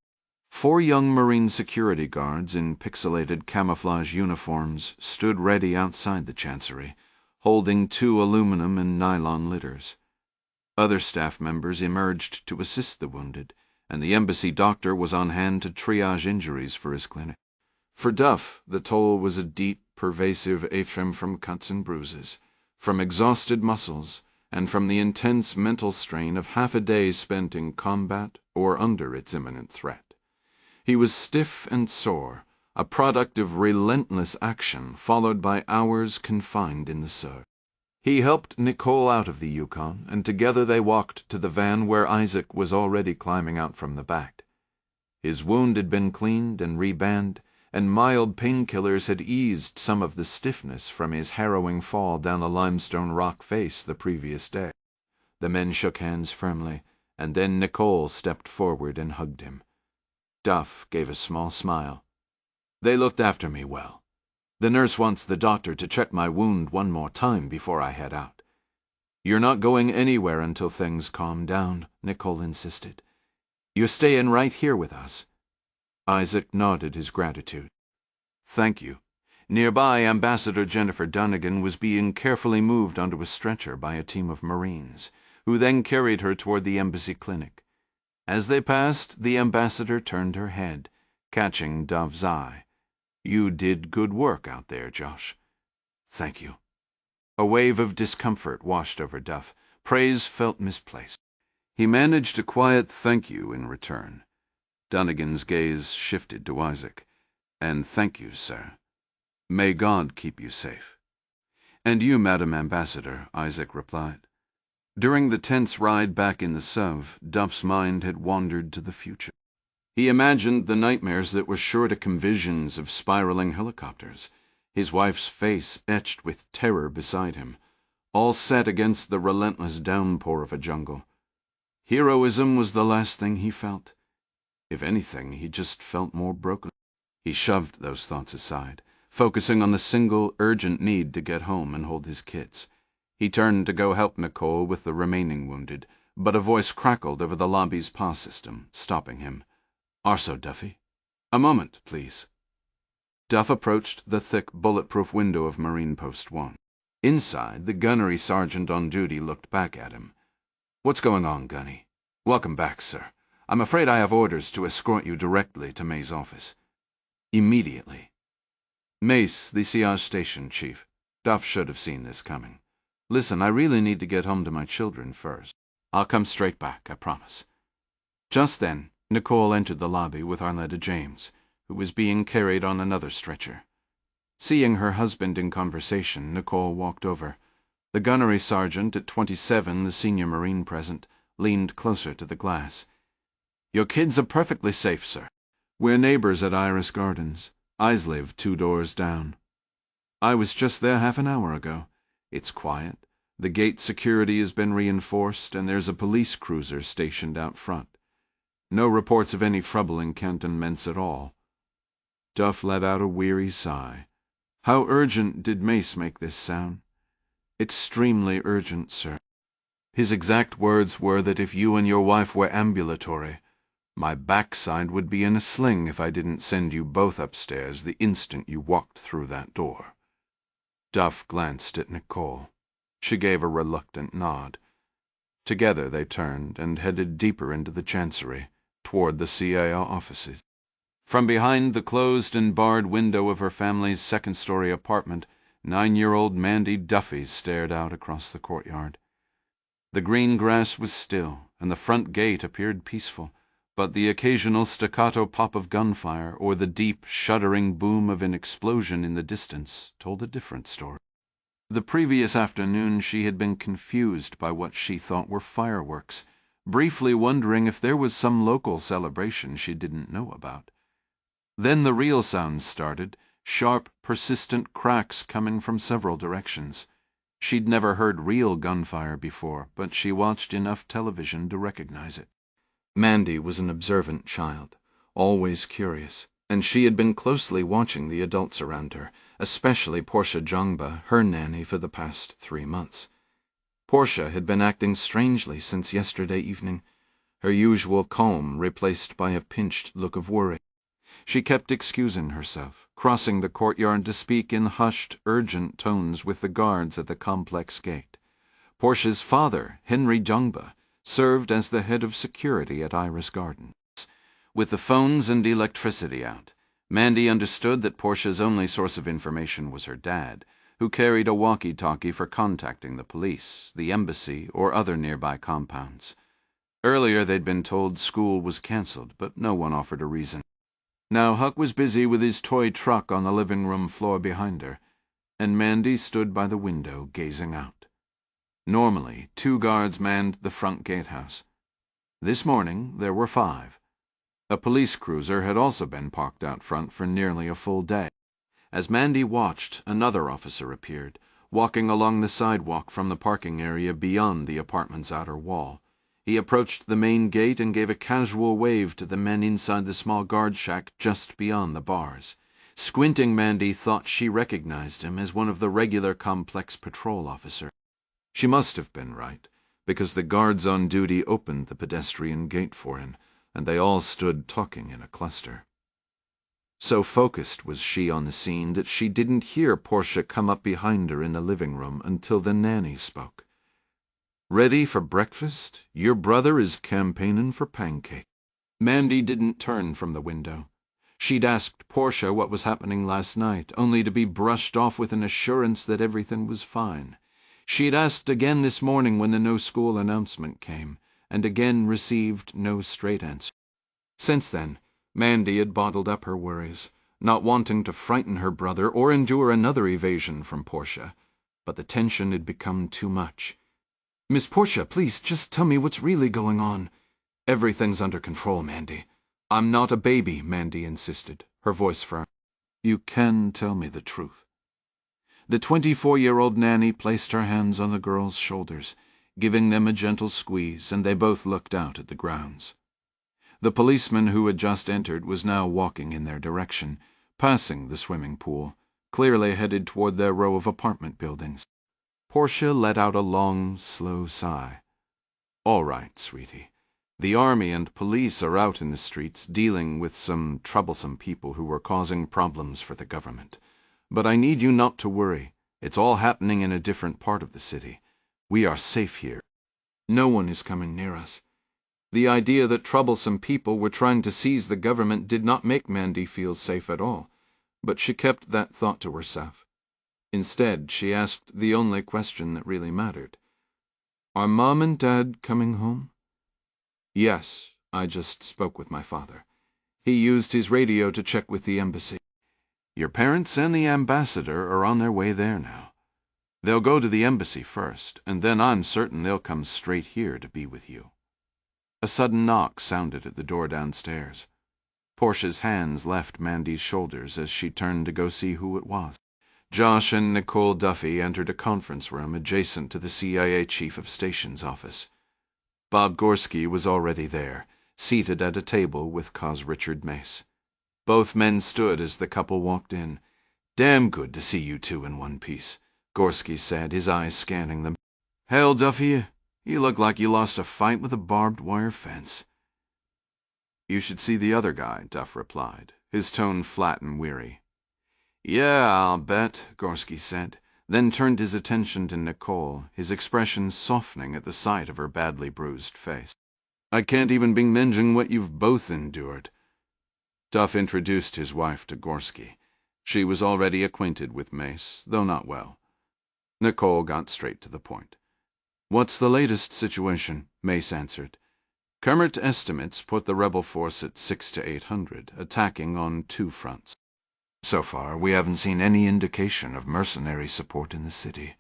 4 young Marine security guards in pixelated camouflage uniforms stood ready outside the chancery, holding 2 aluminum and nylon litters. Other staff members emerged to assist the wounded, and the embassy doctor was on hand to triage injuries for his clinic. For Duff, the toll was a deep, pervasive aphim from cuts and bruises, from exhausted muscles, and from the intense mental strain of half a day spent in combat or under its imminent threat. He was stiff and sore, a product of relentless action followed by hours confined in the surge. He helped Nicole out of the Yukon, and together they walked to the van where Isaac was already climbing out from the back. His wound had been cleaned and rebanded, and mild painkillers had eased some of the stiffness from his harrowing fall down the limestone rock face the previous day. The men shook hands firmly, and then Nicole stepped forward and hugged him. Duff gave a small smile. "They looked after me well. The nurse wants the doctor to check my wound one more time before I head out." "You're not going anywhere until things calm down," Nicole insisted. "You're staying right here with us." Isaac nodded his gratitude. "Thank you." Nearby, Ambassador Jennifer Dunnigan was being carefully moved onto a stretcher by a team of Marines, who then carried her toward the embassy clinic. As they passed, the ambassador turned her head, catching Duff's eye. "You did good work out there, Josh." "Thank you." A wave of discomfort washed over Duff. Praise felt misplaced. He managed a quiet thank you in return. Dunnigan's gaze shifted to Isaac. "And thank you, sir. May God keep you safe." "And you, Madam Ambassador," Isaac replied. During the tense ride back in the SUV, Duff's mind had wandered to the future. He imagined the nightmares that were sure to come, visions of spiraling helicopters, his wife's face etched with terror beside him, all set against the relentless downpour of a jungle. Heroism was the last thing he felt. If anything, he just felt more broken. He shoved those thoughts aside, focusing on the single, urgent need to get home and hold his kids. He turned to go help Nicole with the remaining wounded, but a voice crackled over the lobby's PAS system, stopping him. "Arso, Duffy. A moment, please." Duff approached the thick, bulletproof window of Marine Post 1. Inside, the gunnery sergeant on duty looked back at him. "What's going on, Gunny?" "Welcome back, sir. I'm afraid I have orders to escort you directly to May's office." "Immediately." "Mace, the Siage Station Chief." Duff should have seen this coming. "Listen, I really need to get home to my children first. I'll come straight back, I promise." Just then, Nicole entered the lobby with Arletta James, who was being carried on another stretcher. Seeing her husband in conversation, Nicole walked over. The gunnery sergeant at 27, the senior Marine present, leaned closer to the glass. "Your kids are perfectly safe, sir. We're neighbors at Iris Gardens. I live 2 doors down. I was just there half an hour ago. It's quiet. The gate security has been reinforced, and there's a police cruiser stationed out front. No reports of any trouble in cantonments at all." Duff let out a weary sigh. How urgent did Mace make this sound? "Extremely urgent, sir. His exact words were that if you and your wife were ambulatory, my backside would be in a sling if I didn't send you both upstairs the instant you walked through that door." Duff glanced at Nicole. She gave a reluctant nod. Together they turned and headed deeper into the chancery, toward the CAO offices. From behind the closed and barred window of her family's second-story apartment, 9-year-old Mandy Duffy stared out across the courtyard. The green grass was still, and the front gate appeared peaceful, but the occasional staccato pop of gunfire or the deep, shuddering boom of an explosion in the distance told a different story. The previous afternoon she had been confused by what she thought were fireworks, briefly wondering if there was some local celebration she didn't know about. Then the real sounds started, sharp, persistent cracks coming from several directions. She'd never heard real gunfire before, but she watched enough television to recognize it. Mandy was an observant child, always curious, and she had been closely watching the adults around her, especially Portia Jongba, her nanny for the past 3 months. Portia had been acting strangely since yesterday evening, her usual calm replaced by a pinched look of worry. She kept excusing herself, crossing the courtyard to speak in hushed, urgent tones with the guards at the complex gate. Portia's father, Henry Jongba, served as the head of security at Iris Gardens. With the phones and electricity out, Mandy understood that Portia's only source of information was her dad, who carried a walkie-talkie for contacting the police, the embassy, or other nearby compounds. Earlier they'd been told school was canceled, but no one offered a reason. Now Huck was busy with his toy truck on the living room floor behind her, and Mandy stood by the window gazing out. Normally, 2 guards manned the front gatehouse. This morning there were 5. A police cruiser had also been parked out front for nearly a full day. As Mandy watched, another officer appeared, walking along the sidewalk from the parking area beyond the apartment's outer wall. He approached the main gate and gave a casual wave to the men inside the small guard shack just beyond the bars. Squinting, Mandy thought she recognized him as one of the regular complex patrol officers. She must have been right, because the guards on duty opened the pedestrian gate for him, and they all stood talking in a cluster. So focused was she on the scene that she didn't hear Portia come up behind her in the living room until the nanny spoke. "Ready for breakfast? Your brother is campaigning for pancake." Mandy didn't turn from the window. She'd asked Portia what was happening last night, only to be brushed off with an assurance that everything was fine. She'd asked again this morning when the no-school announcement came, and again received no straight answer. Since then, Mandy had bottled up her worries, not wanting to frighten her brother or endure another evasion from Portia, but the tension had become too much. "Miss Portia, please just tell me what's really going on." "Everything's under control, Mandy." "I'm not a baby," Mandy insisted, her voice firm. "You can tell me the truth." The 24-year-old nanny placed her hands on the girl's shoulders, giving them a gentle squeeze, and they both looked out at the grounds. The policeman who had just entered was now walking in their direction, passing the swimming pool, clearly headed toward their row of apartment buildings. Portia let out a long, slow sigh. "All right, sweetie. The army and police are out in the streets dealing with some troublesome people who are causing problems for the government. But I need you not to worry. It's all happening in a different part of the city. We are safe here. No one is coming near us." The idea that troublesome people were trying to seize the government did not make Mandy feel safe at all, but she kept that thought to herself. Instead, she asked the only question that really mattered. "Are Mom and Dad coming home?" "Yes, I just spoke with my father. He used his radio to check with the embassy." "Your parents and the ambassador are on their way there now. They'll go to the embassy first, and then I'm certain they'll come straight here to be with you." A sudden knock sounded at the door downstairs. Portia's hands left Mandy's shoulders as she turned to go see who it was. Josh and Nicole Duffy entered a conference room adjacent to the CIA Chief of Station's office. Bob Gorski was already there, seated at a table with Cos Richard Mace. Both men stood as the couple walked in. "Damn good to see you two in one piece," Gorski said, his eyes scanning them. "Hell, Duffy, you look like you lost a fight with a barbed wire fence." "You should see the other guy," Duff replied, his tone flat and weary. "Yeah, I'll bet," Gorski said. then turned his attention to Nicole, his expression softening at the sight of her badly bruised face. "I can't even be mentioning what you've both endured." Duff introduced his wife to Gorski. She was already acquainted with Mace, though not well. Nicole got straight to the point. "What's the latest situation?" Mace answered. "Kermit estimates put the rebel force at 600 to 800, attacking on 2 fronts. So far, we haven't seen any indication of mercenary support in the city."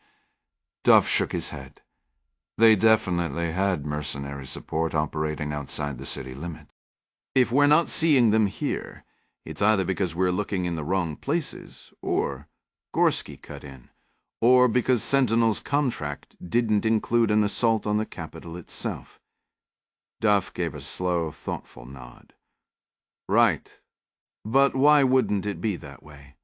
Duff shook his head. They definitely had mercenary support operating outside the city limits. "If we're not seeing them here, it's either because we're looking in the wrong places, or," Gorski cut in, "or because Sentinel's contract didn't include an assault on the capital itself." Duff gave a slow, thoughtful nod. "Right. But why wouldn't it be that way?"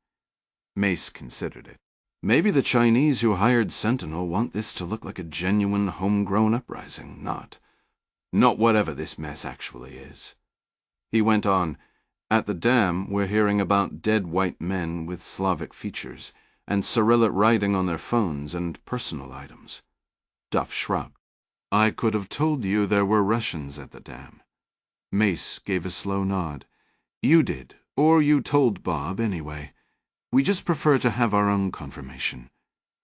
Mace considered it. "Maybe the Chinese who hired Sentinel want this to look like a genuine homegrown uprising, not whatever this mess actually is." He went on, "At the dam, we're hearing about dead white men with Slavic features, and Cyrillic writing on their phones and personal items." Duff shrugged. "I could have told you there were Russians at the dam." Mace gave a slow nod. "You did, or you told Bob anyway. We just prefer to have our own confirmation."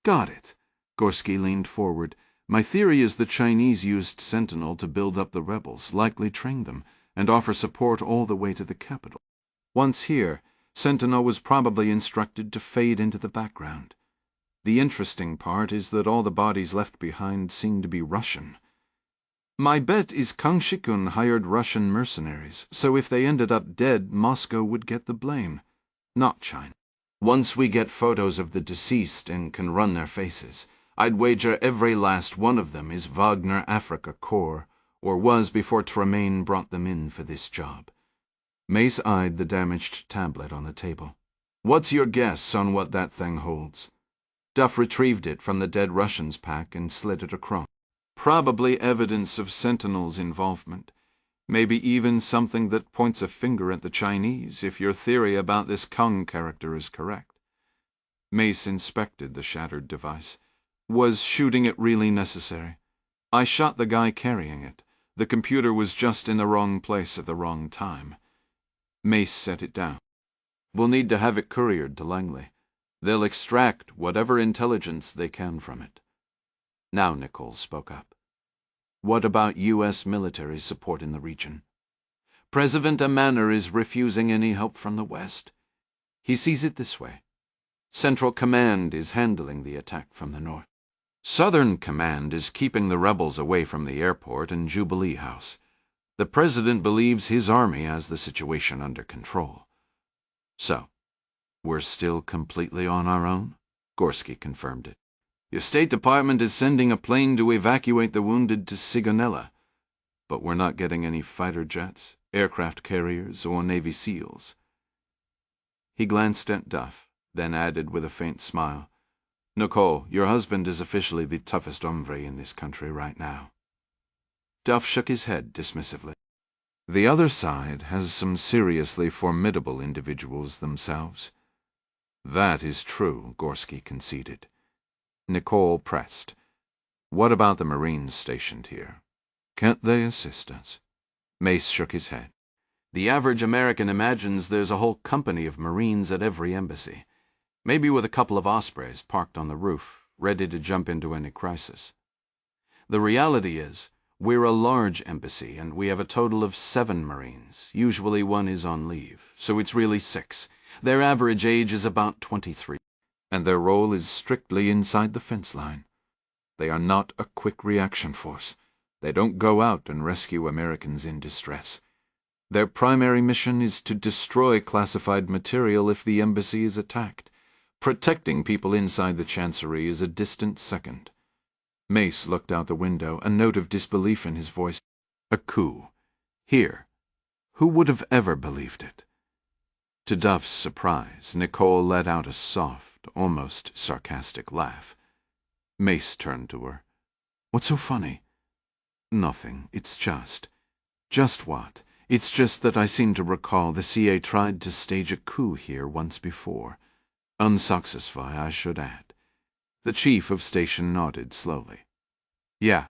"Got it." Gorski leaned forward. "My theory is the Chinese used Sentinel to build up the rebels, likely train them, and offer support all the way to the capital. Once here, Sentinel was probably instructed to fade into the background. The interesting part is that all the bodies left behind seem to be Russian. My bet is Kang Shikun hired Russian mercenaries, so if they ended up dead, Moscow would get the blame, not China. Once we get photos of the deceased and can run their faces, I'd wager every last one of them is Wagner Africa Corps, or was before Tremaine brought them in for this job." Mace eyed the damaged tablet on the table. "What's your guess on what that thing holds?" Duff retrieved it from the dead Russian's pack and slid it across. "Probably evidence of Sentinel's involvement. Maybe even something that points a finger at the Chinese, if your theory about this Kang character is correct." Mace inspected the shattered device. "Was shooting it really necessary? I shot the guy carrying it. The computer was just in the wrong place at the wrong time." Mace set it down. "We'll need to have it couriered to Langley. They'll extract whatever intelligence they can from it." Now Nicole spoke up. "What about U.S. military support in the region?" "President Amanner is refusing any help from the West. He sees it this way. Central Command is handling the attack from the north. Southern Command is keeping the rebels away from the airport and Jubilee House. The President believes his army has the situation under control." "So, we're still completely on our own?" Gorski confirmed it. "Your State Department is sending a plane to evacuate the wounded to Sigonella, but we're not getting any fighter jets, aircraft carriers, or Navy SEALs." He glanced at Duff, then added with a faint smile, "Nicole, your husband is officially the toughest hombre in this country right now." Duff shook his head dismissively. "The other side has some seriously formidable individuals themselves." "That is true," Gorski conceded. Nicole pressed, "What about the Marines stationed here? Can't they assist us?" Mace shook his head. "The average American imagines there's a whole company of Marines at every embassy, maybe with a couple of Ospreys parked on the roof, ready to jump into any crisis. The reality is, we're a large embassy, and we have a total of 7 Marines. Usually one is on leave, so it's really 6. Their average age is about 23, and their role is strictly inside the fence line. They are not a quick reaction force. They don't go out and rescue Americans in distress. Their primary mission is to destroy classified material if the embassy is attacked. Protecting people inside the Chancery is a distant second." Mace looked out the window, a note of disbelief in his voice. "A coup. Here. Who would have ever believed it?" To Duff's surprise, Nicole let out a soft, almost sarcastic laugh. Mace turned to her. "What's so funny?" "Nothing. It's just—" "Just what?" "It's just that I seem to recall the CA tried to stage a coup here once before. Unsuccessful, I should add. The chief of station nodded slowly. Yeah,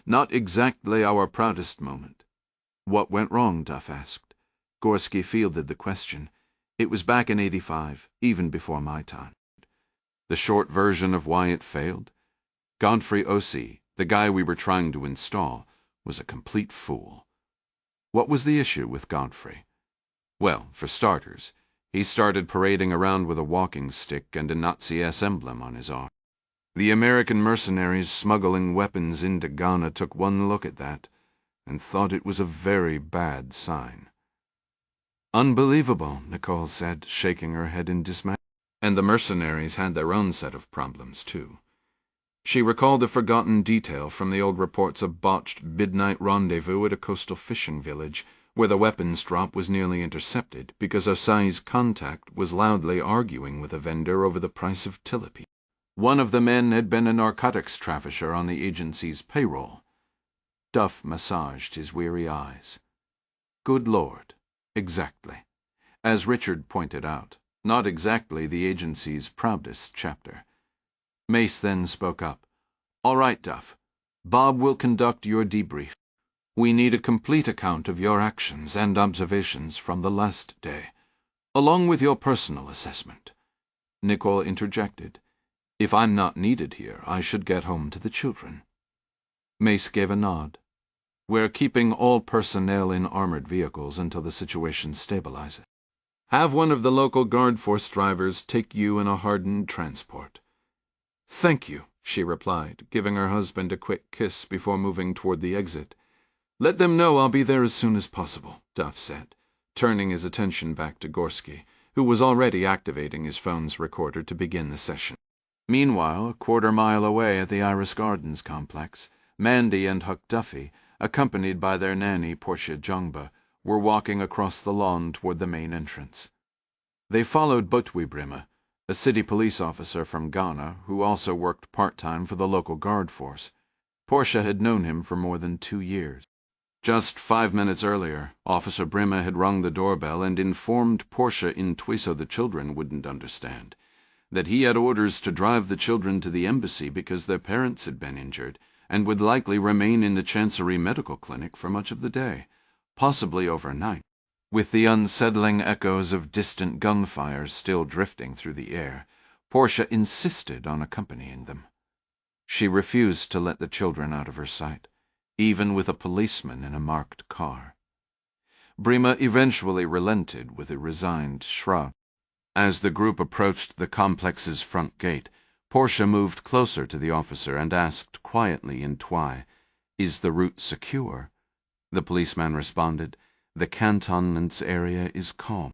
not exactly our proudest moment. What went wrong? Duff asked. Gorski fielded the question. It was back in '85, even before my time. The short version of why it failed? Godfrey Ossie, the guy we were trying to install, was a complete fool. What was the issue with Godfrey? Well, for starters, he started parading around with a walking stick and a Nazi S emblem on his arm. The American mercenaries smuggling weapons into Ghana took one look at that and thought it was a very bad sign. Unbelievable, Nicole said, shaking her head in dismay. And the mercenaries had their own set of problems, too. She recalled a forgotten detail from the old reports of botched midnight rendezvous at a coastal fishing village, where the weapons drop was nearly intercepted because Osai's contact was loudly arguing with a vendor over the price of tilapia. One of the men had been a narcotics trafficker on the agency's payroll. Duff massaged his weary eyes. Good Lord, exactly. As Richard pointed out, not exactly the agency's proudest chapter. Mace then spoke up. All right, Duff. Bob will conduct your debrief. We need a complete account of your actions and observations from the last day, along with your personal assessment. Nicole interjected. If I'm not needed here, I should get home to the children. Mace gave a nod. We're keeping all personnel in armored vehicles until the situation stabilizes. Have one of the local guard force drivers take you in a hardened transport. Thank you, she replied, giving her husband a quick kiss before moving toward the exit. Let them know I'll be there as soon as possible, Duff said, turning his attention back to Gorski, who was already activating his phone's recorder to begin the session. Meanwhile, a quarter-mile away at the Iris Gardens complex, Mandy and Huck Duffy, accompanied by their nanny Portia Jongba, were walking across the lawn toward the main entrance. They followed Botwi Brima, a city police officer from Ghana who also worked part-time for the local guard force. Portia had known him for more than 2 years. Just 5 minutes earlier, Officer Brima had rung the doorbell and informed Portia in Twiso the children wouldn't understand that he had orders to drive the children to the embassy because their parents had been injured and would likely remain in the Chancery Medical Clinic for much of the day, possibly overnight, with the unsettling echoes of distant gunfire still drifting through the air. Portia insisted on accompanying them. She refused to let the children out of her sight, even with a policeman in a marked car. Brima eventually relented with a resigned shrug. As the group approached the complex's front gate, Portia moved closer to the officer and asked quietly in Twi, "Is the route secure?" The policeman responded, "The cantonment's area is calm.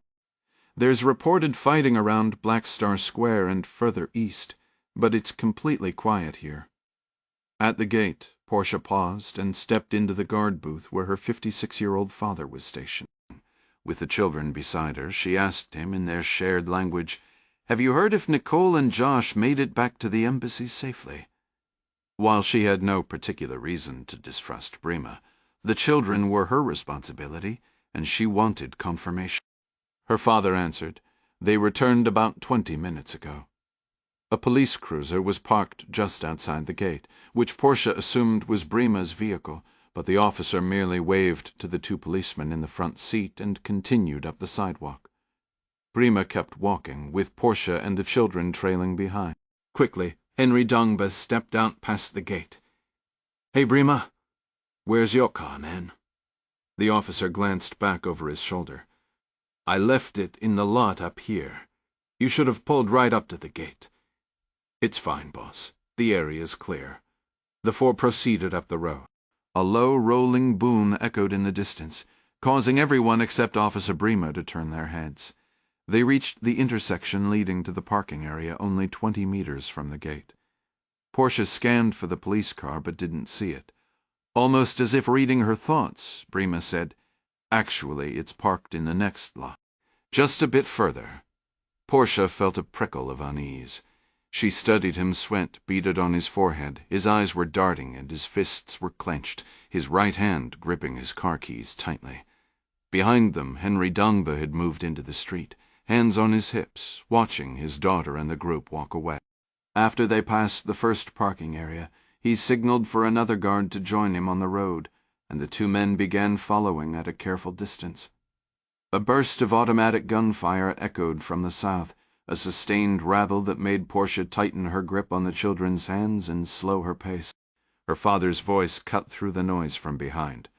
There's reported fighting around Black Star Square and further east, but it's completely quiet here." At the gate, Portia paused and stepped into the guard booth where her 56-year-old father was stationed. With the children beside her, she asked him in their shared language, "Have you heard if Nicole and Josh made it back to the embassy safely?" While she had no particular reason to distrust Brima, the children were her responsibility, and she wanted confirmation. Her father answered, "They returned about 20 minutes ago." A police cruiser was parked just outside the gate, which Portia assumed was Brima's vehicle, but the officer merely waved to the 2 policemen in the front seat and continued up the sidewalk. Brima kept walking, with Portia and the children trailing behind. Quickly, Henry Dongba stepped out past the gate. "Hey, Brima, where's your car, man?" The officer glanced back over his shoulder. "I left it in the lot up here. You should have pulled right up to the gate." "It's fine, boss. The area's clear." The 4 proceeded up the road. A low, rolling boom echoed in the distance, causing everyone except Officer Brima to turn their heads. They reached the intersection leading to the parking area only 20 meters from the gate. Portia scanned for the police car but didn't see it. Almost as if reading her thoughts, Brima said, "Actually, it's parked in the next lot. Just a bit further." Portia felt a prickle of unease. She studied him, sweat beaded on his forehead, his eyes were darting and his fists were clenched, his right hand gripping his car keys tightly. Behind them, Henry Dongba had moved into the street, hands on his hips, watching his daughter and the group walk away. After they passed the first parking area, he signaled for another guard to join him on the road, and the two men began following at a careful distance. A burst of automatic gunfire echoed from the south, a sustained rattle that made Portia tighten her grip on the children's hands and slow her pace. Her father's voice cut through the noise from behind.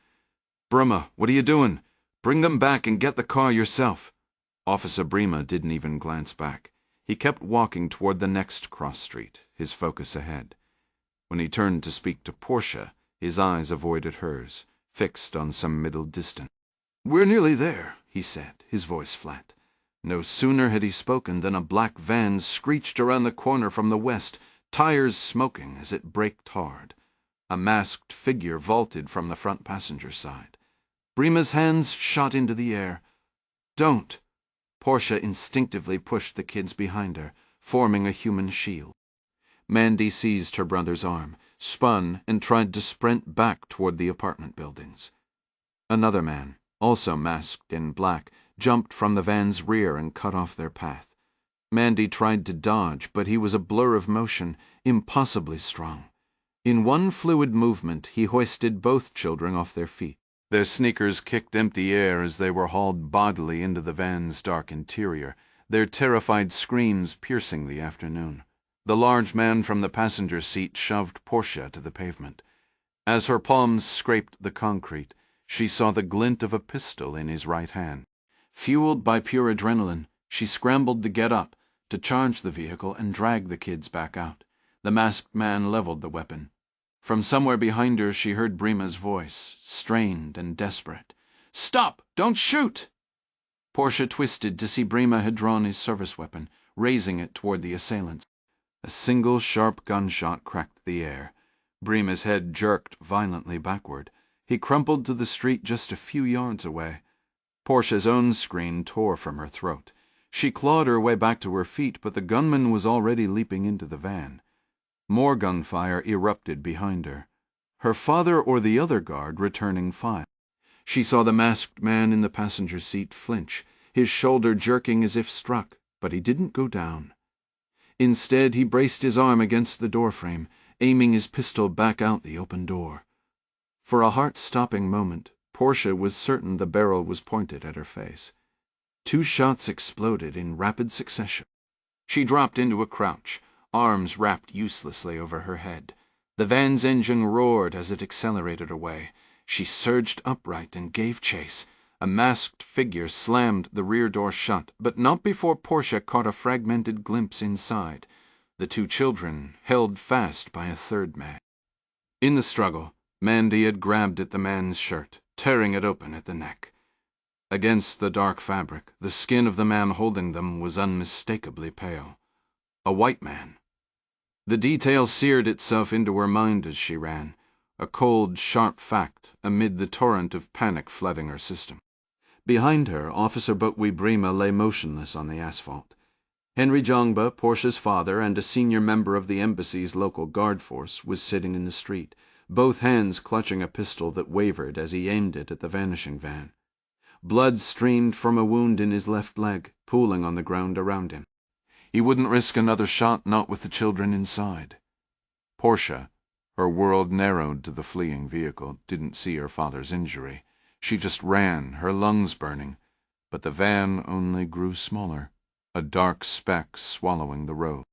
"Bruma, what are you doing? Bring them back and get the car yourself." Officer Brema didn't even glance back. He kept walking toward the next cross street, his focus ahead. When he turned to speak to Portia, his eyes avoided hers, fixed on some middle distance. "We're nearly there," he said, his voice flat. No sooner had he spoken than a black van screeched around the corner from the west, tires smoking as it braked hard. A masked figure vaulted from the front passenger side. Brema's hands shot into the air. "Don't!" Portia instinctively pushed the kids behind her, forming a human shield. Mandy seized her brother's arm, spun, and tried to sprint back toward the apartment buildings. Another man, also masked in black, jumped from the van's rear and cut off their path. Mandy tried to dodge, but he was a blur of motion, impossibly strong. In one fluid movement, he hoisted both children off their feet. Their sneakers kicked empty air as they were hauled bodily into the van's dark interior, their terrified screams piercing the afternoon. The large man from the passenger seat shoved Portia to the pavement. As her palms scraped the concrete, she saw the glint of a pistol in his right hand. Fueled by pure adrenaline, she scrambled to get up, to charge the vehicle and drag the kids back out. The masked man leveled the weapon. From somewhere behind her she heard Brema's voice, strained and desperate. "Stop! Don't shoot!" Portia twisted to see Brema had drawn his service weapon, raising it toward the assailants. A single sharp gunshot cracked the air. Brema's head jerked violently backward. He crumpled to the street just a few yards away. Portia's own scream tore from her throat. She clawed her way back to her feet, but the gunman was already leaping into the van. More gunfire erupted behind her. Her father or the other guard returning fire. She saw the masked man in the passenger seat flinch, his shoulder jerking as if struck, but he didn't go down. Instead, he braced his arm against the doorframe, aiming his pistol back out the open door. For a heart-stopping moment, Portia was certain the barrel was pointed at her face. 2 shots exploded in rapid succession. She dropped into a crouch, arms wrapped uselessly over her head. The van's engine roared as it accelerated away. She surged upright and gave chase. A masked figure slammed the rear door shut, but not before Portia caught a fragmented glimpse inside. The 2 children held fast by a third man. In the struggle, Mandy had grabbed at the man's shirt, tearing it open at the neck. Against the dark fabric, the skin of the man holding them was unmistakably pale. A white man. The detail seared itself into her mind as she ran, a cold, sharp fact amid the torrent of panic flooding her system. Behind her, Officer Botwe Brema lay motionless on the asphalt. Henry Jongba, Portia's father, and a senior member of the embassy's local guard force was sitting in the street, both hands clutching a pistol that wavered as he aimed it at the vanishing van. Blood streamed from a wound in his left leg, pooling on the ground around him. He wouldn't risk another shot, not with the children inside. Portia, her world narrowed to the fleeing vehicle, didn't see her father's injury. She just ran, her lungs burning, but the van only grew smaller, a dark speck swallowing the road.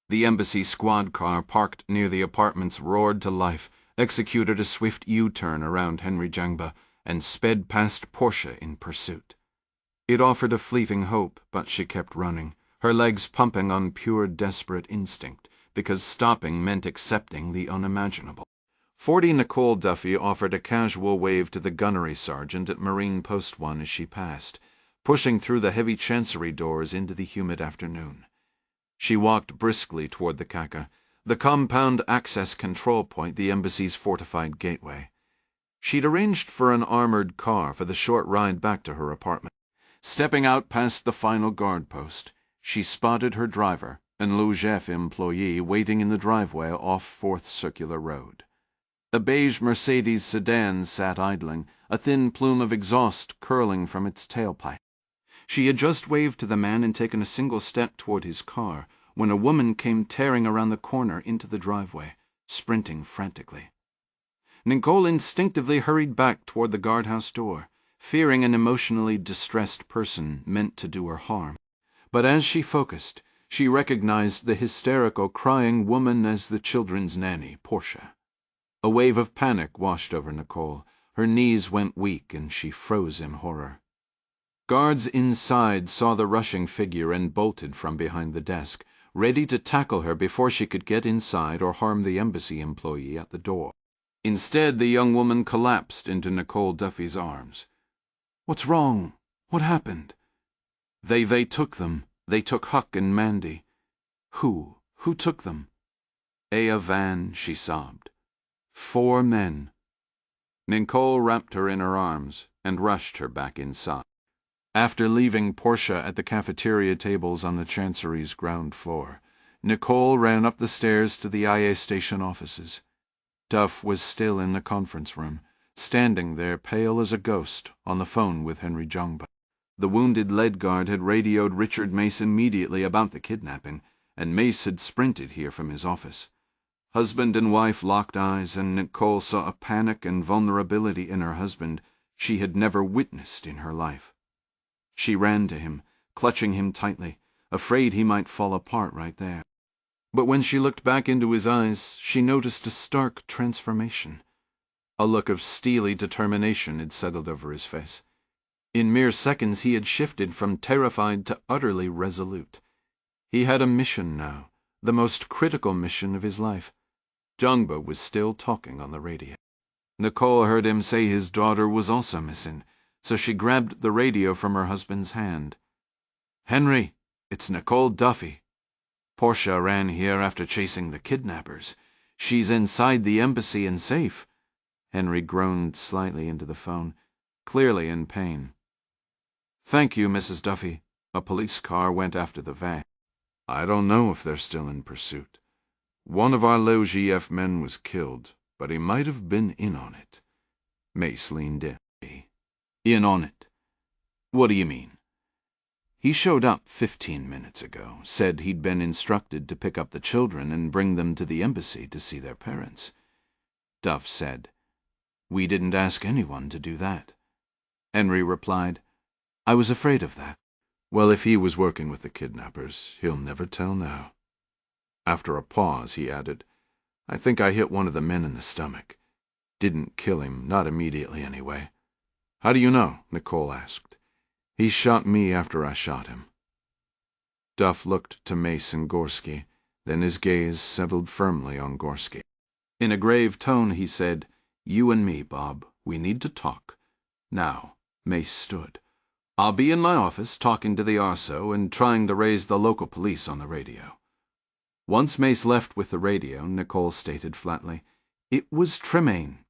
The embassy squad car parked near the apartments roared to life, executed a swift U-turn around Henry Jangba, and sped past Portia in pursuit. It offered a fleeting hope, but she kept running, her legs pumping on pure desperate instinct, because stopping meant accepting the unimaginable. 40 Nicole Duffy offered a casual wave to the gunnery sergeant at Marine Post 1 as she passed, pushing through the heavy chancery doors into the humid afternoon. She walked briskly toward the CACA, the compound access control point, the embassy's fortified gateway. She'd arranged for an armored car for the short ride back to her apartment. Stepping out past the final guard post, she spotted her driver, an Logef employee, waiting in the driveway off 4th Circular Road. A beige Mercedes sedan sat idling, a thin plume of exhaust curling from its tailpipe. She had just waved to the man and taken a single step toward his car when a woman came tearing around the corner into the driveway, sprinting frantically. Nicole instinctively hurried back toward the guardhouse door, fearing an emotionally distressed person meant to do her harm. But as she focused, she recognized the hysterical, crying woman as the children's nanny, Portia. A wave of panic washed over Nicole. Her knees went weak and she froze in horror. Guards inside saw the rushing figure and bolted from behind the desk, ready to tackle her before she could get inside or harm the embassy employee at the door. Instead, the young woman collapsed into Nicole Duffy's arms. "What's wrong? What happened?" They took them. They took Huck and Mandy." "Who? Who took them?" "A van," she sobbed. 4 men." Nicole wrapped her in her arms and rushed her back inside. After leaving Portia at the cafeteria tables on the Chancery's ground floor, Nicole ran up the stairs to the IA station offices. Duff was still in the conference room, standing there pale as a ghost, on the phone with Henry Jongba. The wounded lead guard had radioed Richard Mace immediately about the kidnapping, and Mace had sprinted here from his office. Husband and wife locked eyes, and Nicole saw a panic and vulnerability in her husband she had never witnessed in her life. She ran to him, clutching him tightly, afraid he might fall apart right there. But when she looked back into his eyes, she noticed a stark transformation. A look of steely determination had settled over his face. In mere seconds he had shifted from terrified to utterly resolute. He had a mission now, the most critical mission of his life. Jongba was still talking on the radio. Nicole heard him say his daughter was also missing, so she grabbed the radio from her husband's hand. "Henry, it's Nicole Duffy. Portia ran here after chasing the kidnappers. She's inside the embassy and safe." Henry groaned slightly into the phone, clearly in pain. "Thank you, Mrs. Duffy." A police car went after the van. "I don't know if they're still in pursuit. One of our low GF men was killed, but he might have been in on it." Mace leaned in. "In on it? What do you mean?" "He showed up 15 minutes ago, said he'd been instructed to pick up the children and bring them to the embassy to see their parents." Duff said, "We didn't ask anyone to do that." Henry replied, "I was afraid of that." "Well, if he was working with the kidnappers, he'll never tell now." After a pause, he added, "I think I hit one of the men in the stomach. Didn't kill him, not immediately anyway." "How do you know?" Nicole asked. "He shot me after I shot him." Duff looked to Mace and Gorski, then his gaze settled firmly on Gorski. In a grave tone he said, "You and me, Bob, we need to talk. Now." Mace stood. "I'll be in my office talking to the ARSO and trying to raise the local police on the radio." Once Mace left with the radio, Nicole stated flatly, "It was Tremaine."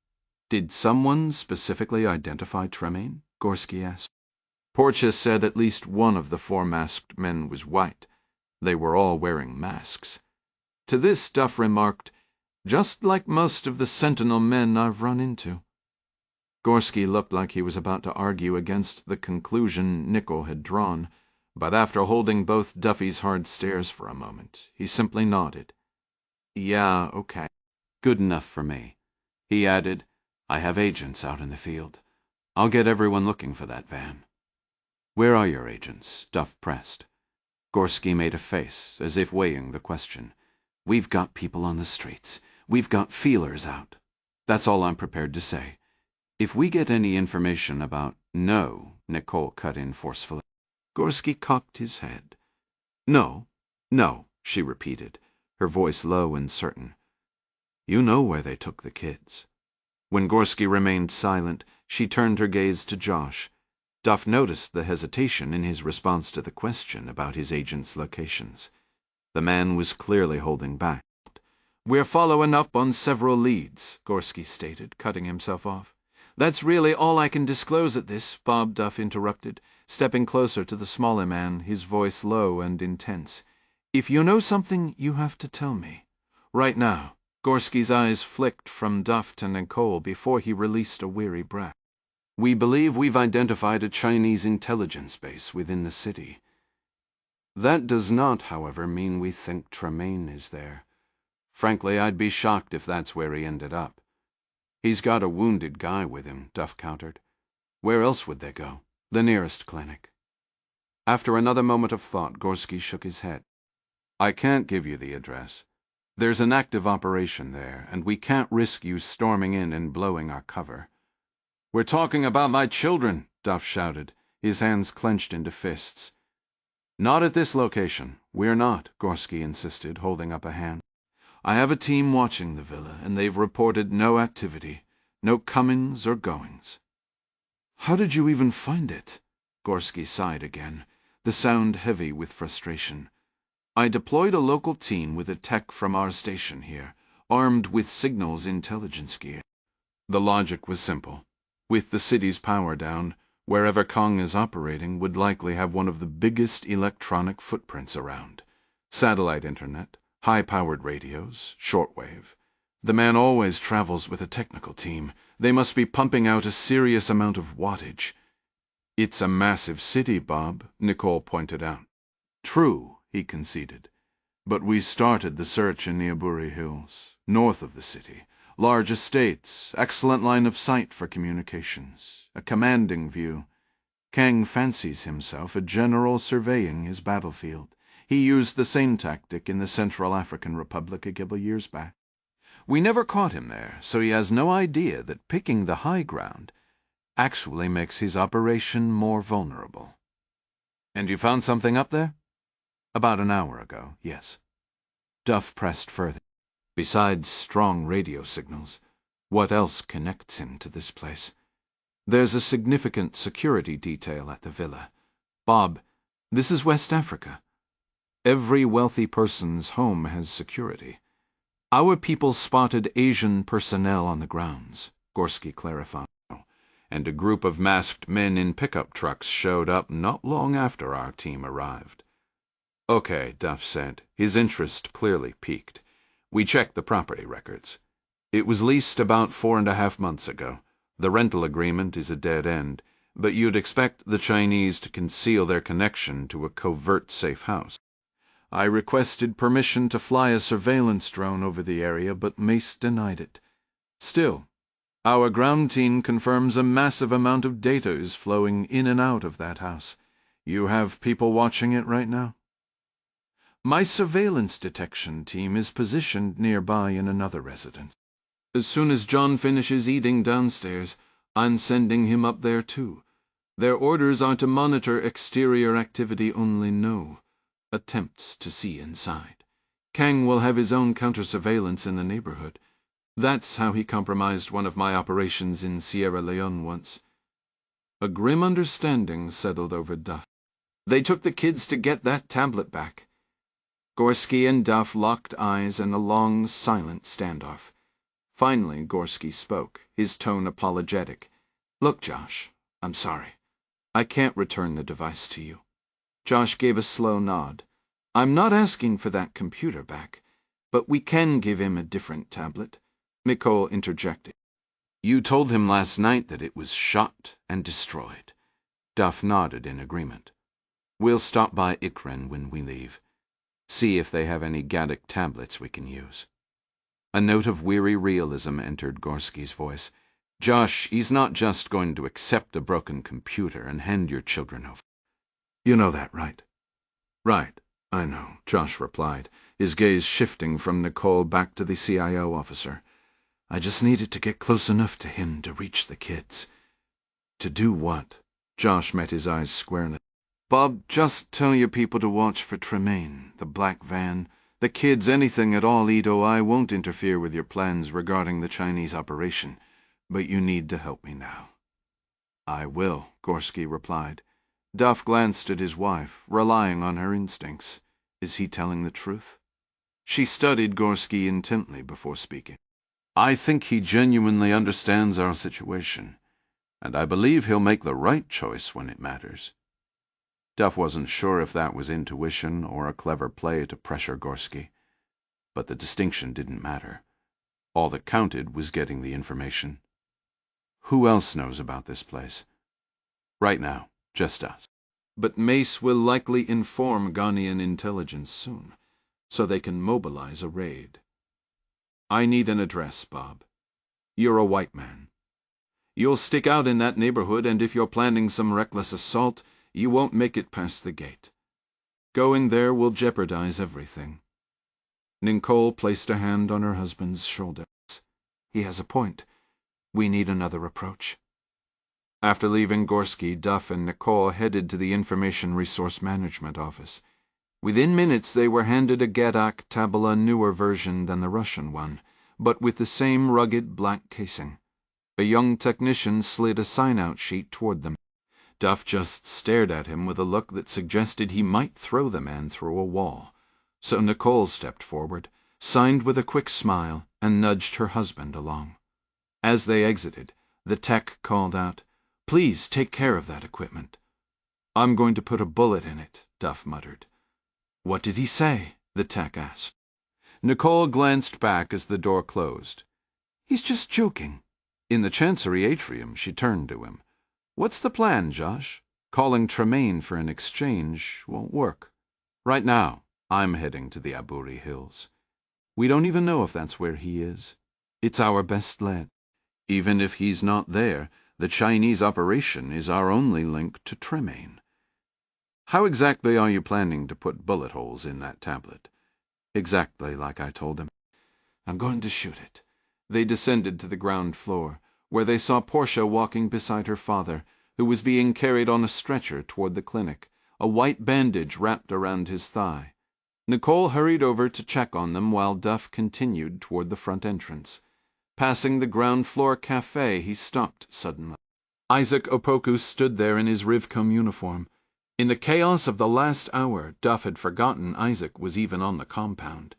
"Did someone specifically identify Tremaine?" Gorski asked. Portia said at least one of the 4 masked men was white. They were all wearing masks. To this Duff remarked, "Just like most of the Sentinel men I've run into." Gorski looked like he was about to argue against the conclusion Nicole had drawn, but after holding both Duffy's hard stares for a moment, he simply nodded. "Yeah, okay. Good enough for me." He added, "I have agents out in the field. I'll get everyone looking for that van." "Where are your agents?" Duff pressed. Gorski made a face, as if weighing the question. "We've got people on the streets. We've got feelers out. That's all I'm prepared to say. If we get any information about—" "No," Nicole cut in forcefully. Gorski cocked his head. "No, no," she repeated, her voice low and certain. "You know where they took the kids." When Gorski remained silent, she turned her gaze to Josh. Duff noticed the hesitation in his response to the question about his agent's locations. The man was clearly holding back. "We're following up on several leads," Gorski stated, cutting himself off. "That's really all I can disclose at this," Bob Duff interrupted, stepping closer to the smaller man, his voice low and intense. "If you know something, you have to tell me. Right now." Gorski's eyes flicked from Duff to Nicole before he released a weary breath. "We believe we've identified a Chinese intelligence base within the city." That does not, however, mean we think Tremaine is there. Frankly, I'd be shocked if that's where he ended up. He's got a wounded guy with him, Duff countered. Where else would they go? The nearest clinic. After another moment of thought, Gorski shook his head. I can't give you the address. There's an active operation there, and we can't risk you storming in and blowing our cover. We're talking about my children, Duff shouted, his hands clenched into fists. Not at this location. We're not, Gorski insisted, holding up a hand. I have a team watching the villa, and they've reported no activity, no comings or goings. How did you even find it? Gorski sighed again, the sound heavy with frustration. I deployed a local team with a tech from our station here, armed with signals intelligence gear. The logic was simple. With the city's power down, wherever Kong is operating would likely have one of the biggest electronic footprints around. Satellite internet, high-powered radios, shortwave. The man always travels with a technical team. They must be pumping out a serious amount of wattage. It's a massive city, Bob, Nicole pointed out. True, he conceded. But we started the search in the Aburi Hills, north of the city. Large estates, excellent line of sight for communications, a commanding view. Kang fancies himself a general surveying his battlefield. He used the same tactic in the Central African Republic a couple years back. We never caught him there, so he has no idea that picking the high ground actually makes his operation more vulnerable. And you found something up there? About an hour ago, yes. Duff pressed further. Besides strong radio signals, what else connects him to this place? There's a significant security detail at the villa. Bob, this is West Africa. Every wealthy person's home has security. Our people spotted Asian personnel on the grounds, Gorski clarified, and a group of masked men in pickup trucks showed up not long after our team arrived. Okay, Duff said, his interest clearly piqued. We checked the property records. It was leased about 4.5 months ago. The rental agreement is a dead end, but you'd expect the Chinese to conceal their connection to a covert safe house. I requested permission to fly a surveillance drone over the area, but Mace denied it. Still, our ground team confirms a massive amount of data is flowing in and out of that house. You have people watching it right now? My surveillance detection team is positioned nearby in another residence. As soon as John finishes eating downstairs, I'm sending him up there too. Their orders are to monitor exterior activity only, no attempts to see inside. Kang will have his own counter-surveillance in the neighborhood. That's how he compromised one of my operations in Sierra Leone once. A grim understanding settled over Duff. They took the kids to get that tablet back. Gorski and Duff locked eyes in a long, silent standoff. Finally, Gorski spoke, his tone apologetic. Look, Josh, I'm sorry. I can't return the device to you. Josh gave a slow nod. I'm not asking for that computer back, but we can give him a different tablet. Nicole interjected. You told him last night that it was shot and destroyed. Duff nodded in agreement. We'll stop by Ikren when we leave. See if they have any Gaddic tablets we can use. A note of weary realism entered Gorski's voice. Josh, he's not just going to accept a broken computer and hand your children over. You know that, right? Right, I know, Josh replied, his gaze shifting from Nicole back to the CIO officer. I just needed to get close enough to him to reach the kids. To do what? Josh met his eyes squarely. Bob, just tell your people to watch for Tremaine, the black van, the kids, anything at all, Ito. I won't interfere with your plans regarding the Chinese operation, but you need to help me now. I will, Gorski replied. Duff glanced at his wife, relying on her instincts. Is he telling the truth? She studied Gorski intently before speaking. I think he genuinely understands our situation, and I believe he'll make the right choice when it matters. Duff wasn't sure if that was intuition or a clever play to pressure Gorski, but the distinction didn't matter. All that counted was getting the information. Who else knows about this place? Right now, just us. but Mace will likely inform Ghanaian intelligence soon, so they can mobilize a raid. I need an address, Bob. You're a white man. You'll stick out in that neighborhood, and if you're planning some reckless assault, you won't make it past the gate. Going there will jeopardize everything." Nicole placed a hand on her husband's shoulder. "He has a point. We need another approach." After leaving Gorski, Duff and Nicole headed to the Information Resource Management Office. Within minutes they were handed a Gadak Tabula newer version than the Russian one, but with the same rugged black casing. A young technician slid a sign-out sheet toward them. Duff just stared at him with a look that suggested he might throw the man through a wall. So Nicole stepped forward, signed with a quick smile, and nudged her husband along. As they exited, the tech called out, "Please take care of that equipment." "I'm going to put a bullet in it," Duff muttered. "What did he say?" the tech asked. Nicole glanced back as the door closed. "He's just joking." In the Chancery atrium, she turned to him. "What's the plan, Josh? Calling Tremaine for an exchange won't work. Right now, I'm heading to the Aburi Hills. We don't even know if that's where he is. It's our best lead. Even if he's not there, the Chinese operation is our only link to Tremaine. How exactly are you planning to put bullet holes in that tablet?" "Exactly like I told him. I'm going to shoot it." They descended to the ground floor, where they saw Portia walking beside her father, who was being carried on a stretcher toward the clinic, a white bandage wrapped around his thigh. Nicole hurried over to check on them while Duff continued toward the front entrance. Passing the ground-floor cafe, he stopped suddenly. Isaac Opoku stood there in his Rivcom uniform. In the chaos of the last hour, Duff had forgotten Isaac was even on the compound.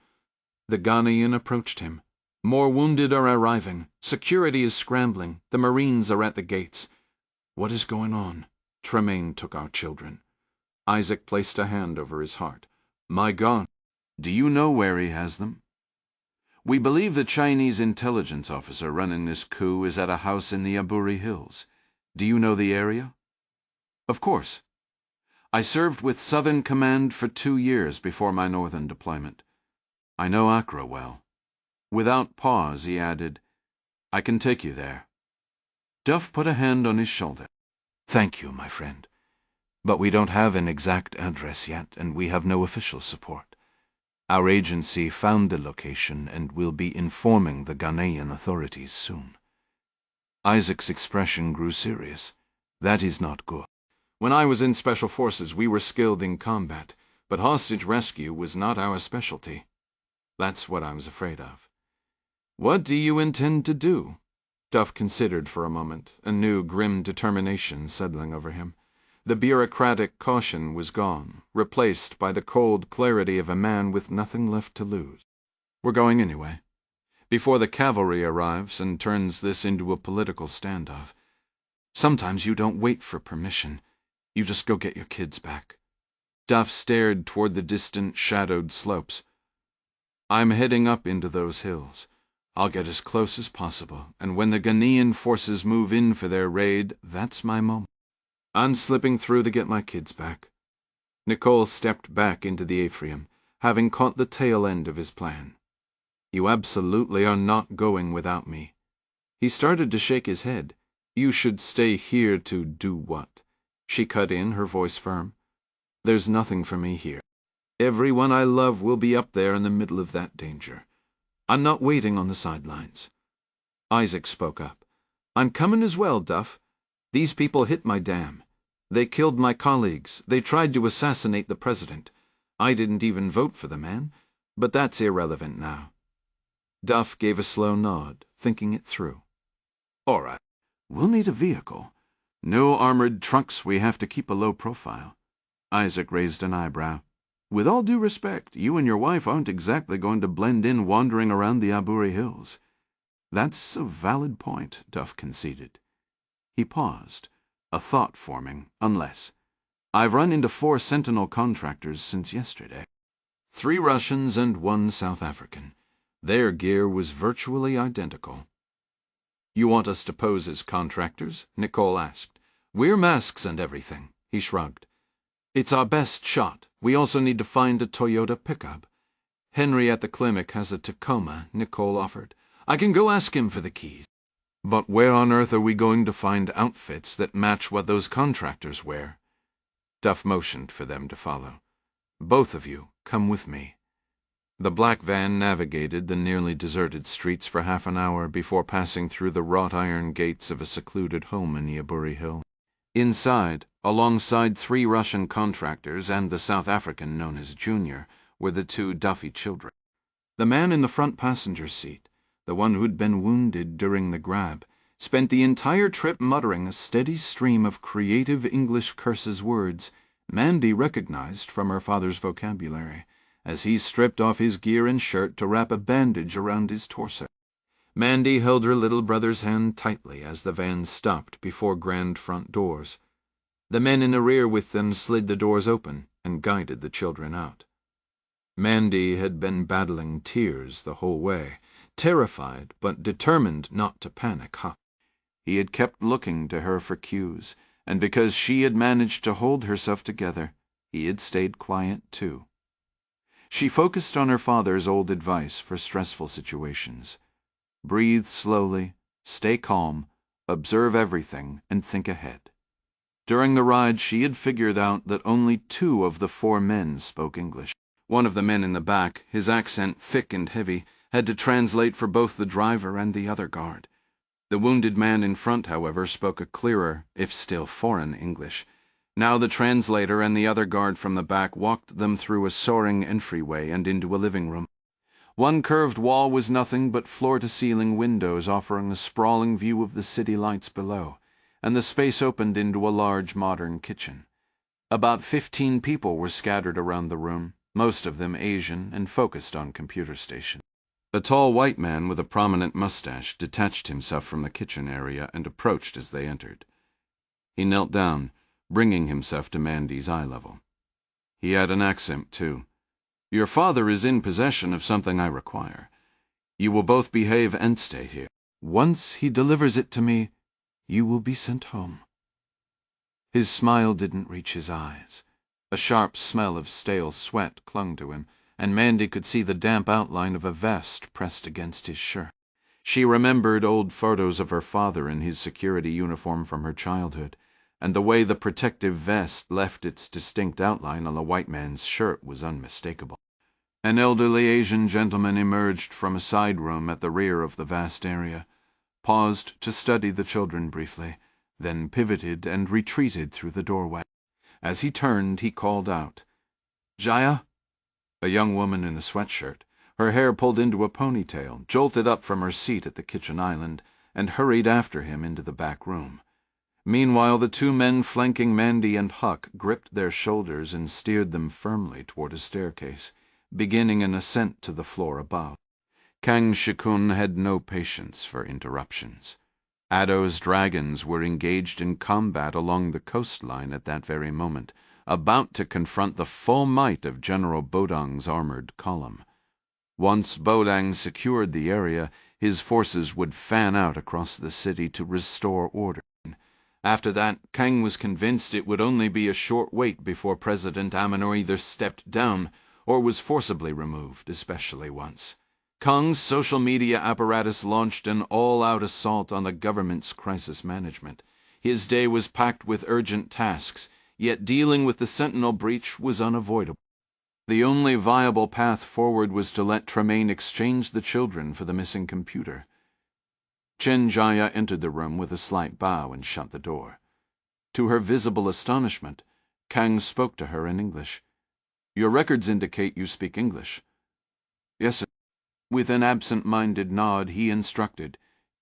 The Ghanaian approached him. "More wounded are arriving. Security is scrambling. The Marines are at the gates." "What is going on?" "Tremaine took our children." Isaac placed a hand over his heart. "My God, do you know where he has them?" "We believe the Chinese intelligence officer running this coup is at a house in the Aburi Hills. Do you know the area?" "Of course. I served with Southern Command for 2 years before my northern deployment. I know Accra well." Without pause, he added, "I can take you there." Duff put a hand on his shoulder. "Thank you, my friend. But we don't have an exact address yet, and we have no official support. Our agency found the location and will be informing the Ghanaian authorities soon." Isaac's expression grew serious. "That is not good. When I was in Special Forces, we were skilled in combat, but hostage rescue was not our specialty. That's what I was afraid of." "What do you intend to do?" Duff considered for a moment, a new grim determination settling over him. The bureaucratic caution was gone, replaced by the cold clarity of a man with nothing left to lose. "We're going anyway. Before the cavalry arrives and turns this into a political standoff. Sometimes you don't wait for permission. You just go get your kids back." Duff stared toward the distant, shadowed slopes. "I'm heading up into those hills. I'll get as close as possible, and when the Ghanaian forces move in for their raid, that's my moment. I'm slipping through to get my kids back." Nicole stepped back into the atrium, having caught the tail end of his plan. "You absolutely are not going without me." He started to shake his head. "You should stay here to do what?" She cut in, her voice firm. "There's nothing for me here. Everyone I love will be up there in the middle of that danger. I'm not waiting on the sidelines." Isaac spoke up. "I'm coming as well, Duff. These people hit my dam. They killed my colleagues. They tried to assassinate the president. I didn't even vote for the man, but that's irrelevant now." Duff gave a slow nod, thinking it through. "All right. We'll need a vehicle. No armored trucks. We have to keep a low profile." Isaac raised an eyebrow. "With all due respect, you and your wife aren't exactly going to blend in wandering around the Aburi Hills." "That's a valid point," Duff conceded. He paused, a thought forming, unless. "I've run into 4 Sentinel contractors since yesterday. 3 Russians and 1 South African. Their gear was virtually identical." "You want us to pose as contractors?" Nicole asked. "Wear masks and everything." He shrugged. It's our best shot. We also need to find a Toyota pickup. Henry at the clinic has a Tacoma, Nicole offered. I can go ask him for the keys. But where on earth are we going to find outfits that match what those contractors wear? Duff motioned for them to follow. Both of you, come with me. The black van navigated the nearly deserted streets for half an hour before passing through the wrought-iron gates of a secluded home in Yaburi Hill. Inside, alongside 3 Russian contractors and the South African known as Junior, were the 2 Duffy children. The man in the front passenger seat, the one who'd been wounded during the grab, spent the entire trip muttering a steady stream of creative English curses words Mandy recognized from her father's vocabulary, as he stripped off his gear and shirt to wrap a bandage around his torso. Mandy held her little brother's hand tightly as the van stopped before grand front doors. The men in the rear with them slid the doors open and guided the children out. Mandy had been battling tears the whole way, terrified but determined not to panic. He had kept looking to her for cues, and because she had managed to hold herself together, he had stayed quiet too. She focused on her father's old advice for stressful situations. Breathe slowly, stay calm, observe everything, and think ahead. During the ride, she had figured out that only 2 of the 4 men spoke English. One of the men in the back, his accent thick and heavy, had to translate for both the driver and the other guard. The wounded man in front, however, spoke a clearer, if still foreign, English. Now the translator and the other guard from the back walked them through a soaring entryway and into a living room. One curved wall was nothing but floor-to-ceiling windows offering a sprawling view of the city lights below, and the space opened into a large modern kitchen. About 15 people were scattered around the room, most of them Asian and focused on computer stations. A tall white man with a prominent mustache detached himself from the kitchen area and approached as they entered. He knelt down, bringing himself to Mandy's eye level. He had an accent, too. Your father is in possession of something I require. You will both behave and stay here. Once he delivers it to me, you will be sent home. His smile didn't reach his eyes. A sharp smell of stale sweat clung to him, and Mandy could see the damp outline of a vest pressed against his shirt. She remembered old photos of her father in his security uniform from her childhood, and the way the protective vest left its distinct outline on the white man's shirt was unmistakable. An elderly Asian gentleman emerged from a side room at the rear of the vast area, paused to study the children briefly, then pivoted and retreated through the doorway. As he turned, he called out, "Jaya?" A young woman in a sweatshirt, her hair pulled into a ponytail, jolted up from her seat at the kitchen island and hurried after him into the back room. Meanwhile, the 2 men flanking Mandy and Huck gripped their shoulders and steered them firmly toward a staircase, beginning an ascent to the floor above. Kang Shikun had no patience for interruptions. Addo's dragons were engaged in combat along the coastline at that very moment, about to confront the full might of General Bodang's armored column. Once Bodang secured the area, his forces would fan out across the city to restore order. After that, Kang was convinced it would only be a short wait before President Amanor either stepped down or was forcibly removed, especially once. Kang's social media apparatus launched an all-out assault on the government's crisis management. His day was packed with urgent tasks, yet dealing with the Sentinel breach was unavoidable. The only viable path forward was to let Tremaine exchange the children for the missing computer. Chen Jaya entered the room with a slight bow and shut the door. To her visible astonishment, Kang spoke to her in English. "Your records indicate you speak English." "Yes, sir." With an absent-minded nod, he instructed,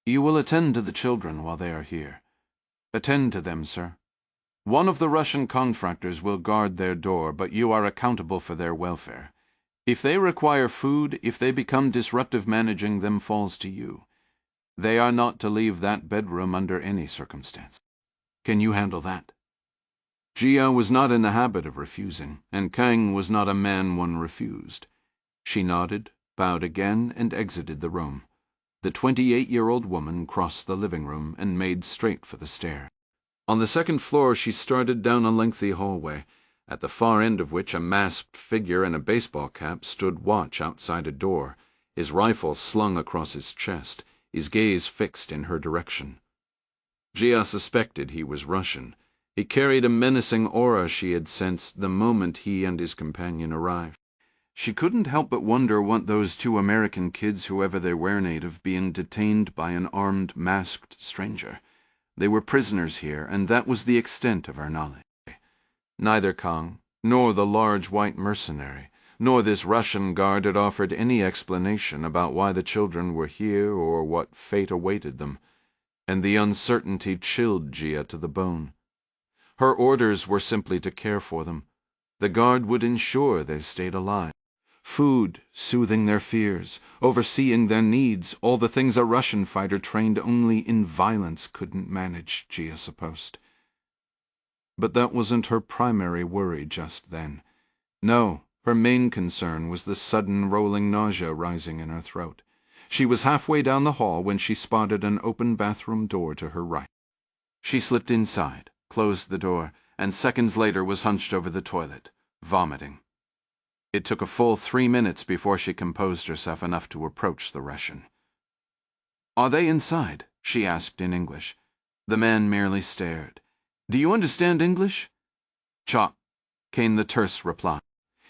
"You will attend to the children while they are here." "Attend to them, sir. One of the Russian contractors will guard their door, but you are accountable for their welfare. If they require food, if they become disruptive, managing them falls to you. They are not to leave that bedroom under any circumstance. Can you handle that?" Jia was not in the habit of refusing, and Kang was not a man one refused. She nodded, bowed again, and exited the room. The 28-year-old woman crossed the living room and made straight for the stair. On the second floor, she started down a lengthy hallway, at the far end of which a masked figure in a baseball cap stood watch outside a door, his rifle slung across his chest, his gaze fixed in her direction. Gia suspected he was Russian. He carried a menacing aura she had sensed the moment he and his companion arrived. She couldn't help but wonder what those two American kids, whoever they were, native, being detained by an armed, masked stranger. They were prisoners here, and that was the extent of her knowledge. Neither Kang, nor the large white mercenary, nor this Russian guard had offered any explanation about why the children were here or what fate awaited them, and the uncertainty chilled Gia to the bone. Her orders were simply to care for them. The guard would ensure they stayed alive. Food, soothing their fears, overseeing their needs, all the things a Russian fighter trained only in violence couldn't manage, Gia supposed. But that wasn't her primary worry just then. No, her main concern was the sudden rolling nausea rising in her throat. She was halfway down the hall when she spotted an open bathroom door to her right. She slipped inside, closed the door, and seconds later was hunched over the toilet, vomiting. It took a full 3 minutes before she composed herself enough to approach the Russian. "Are they inside?" she asked in English. The man merely stared. "Do you understand English?" "Cha," came the terse reply.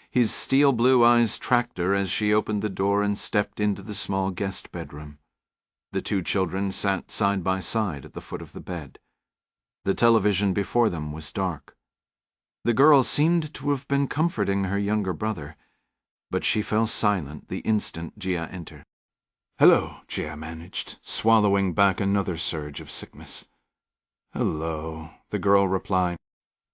His steel blue eyes tracked her as she opened the door and stepped into the small guest bedroom. The two children sat side by side at the foot of the bed. The television before them was dark. The girl seemed to have been comforting her younger brother, but she fell silent the instant Gia entered. "Hello," Gia managed, swallowing back another surge of sickness. "Hello," the girl replied.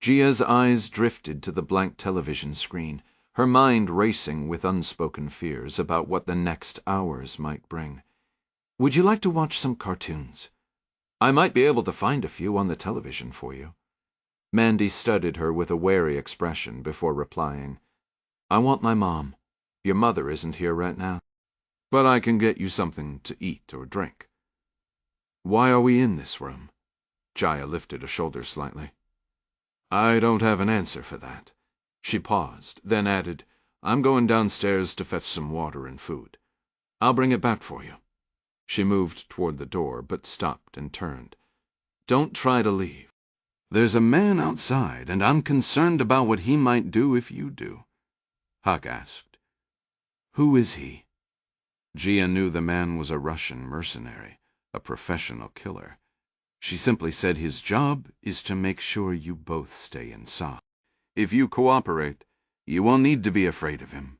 Gia's eyes drifted to the blank television screen, her mind racing with unspoken fears about what the next hours might bring. "Would you like to watch some cartoons? I might be able to find a few on the television for you." Mandy studied her with a wary expression before replying, "I want my mom. Your mother isn't here right now. But I can get you something to eat or drink." "Why are we in this room?" Gia lifted a shoulder slightly. "I don't have an answer for that." She paused, then added, "I'm going downstairs to fetch some water and food. I'll bring it back for you." She moved toward the door, but stopped and turned. "Don't try to leave. There's a man outside, and I'm concerned about what he might do if you do." Huck asked, "Who is he?" Gia knew the man was a Russian mercenary, a professional killer. She simply said his job is to make sure you both stay inside. If you cooperate, you won't need to be afraid of him.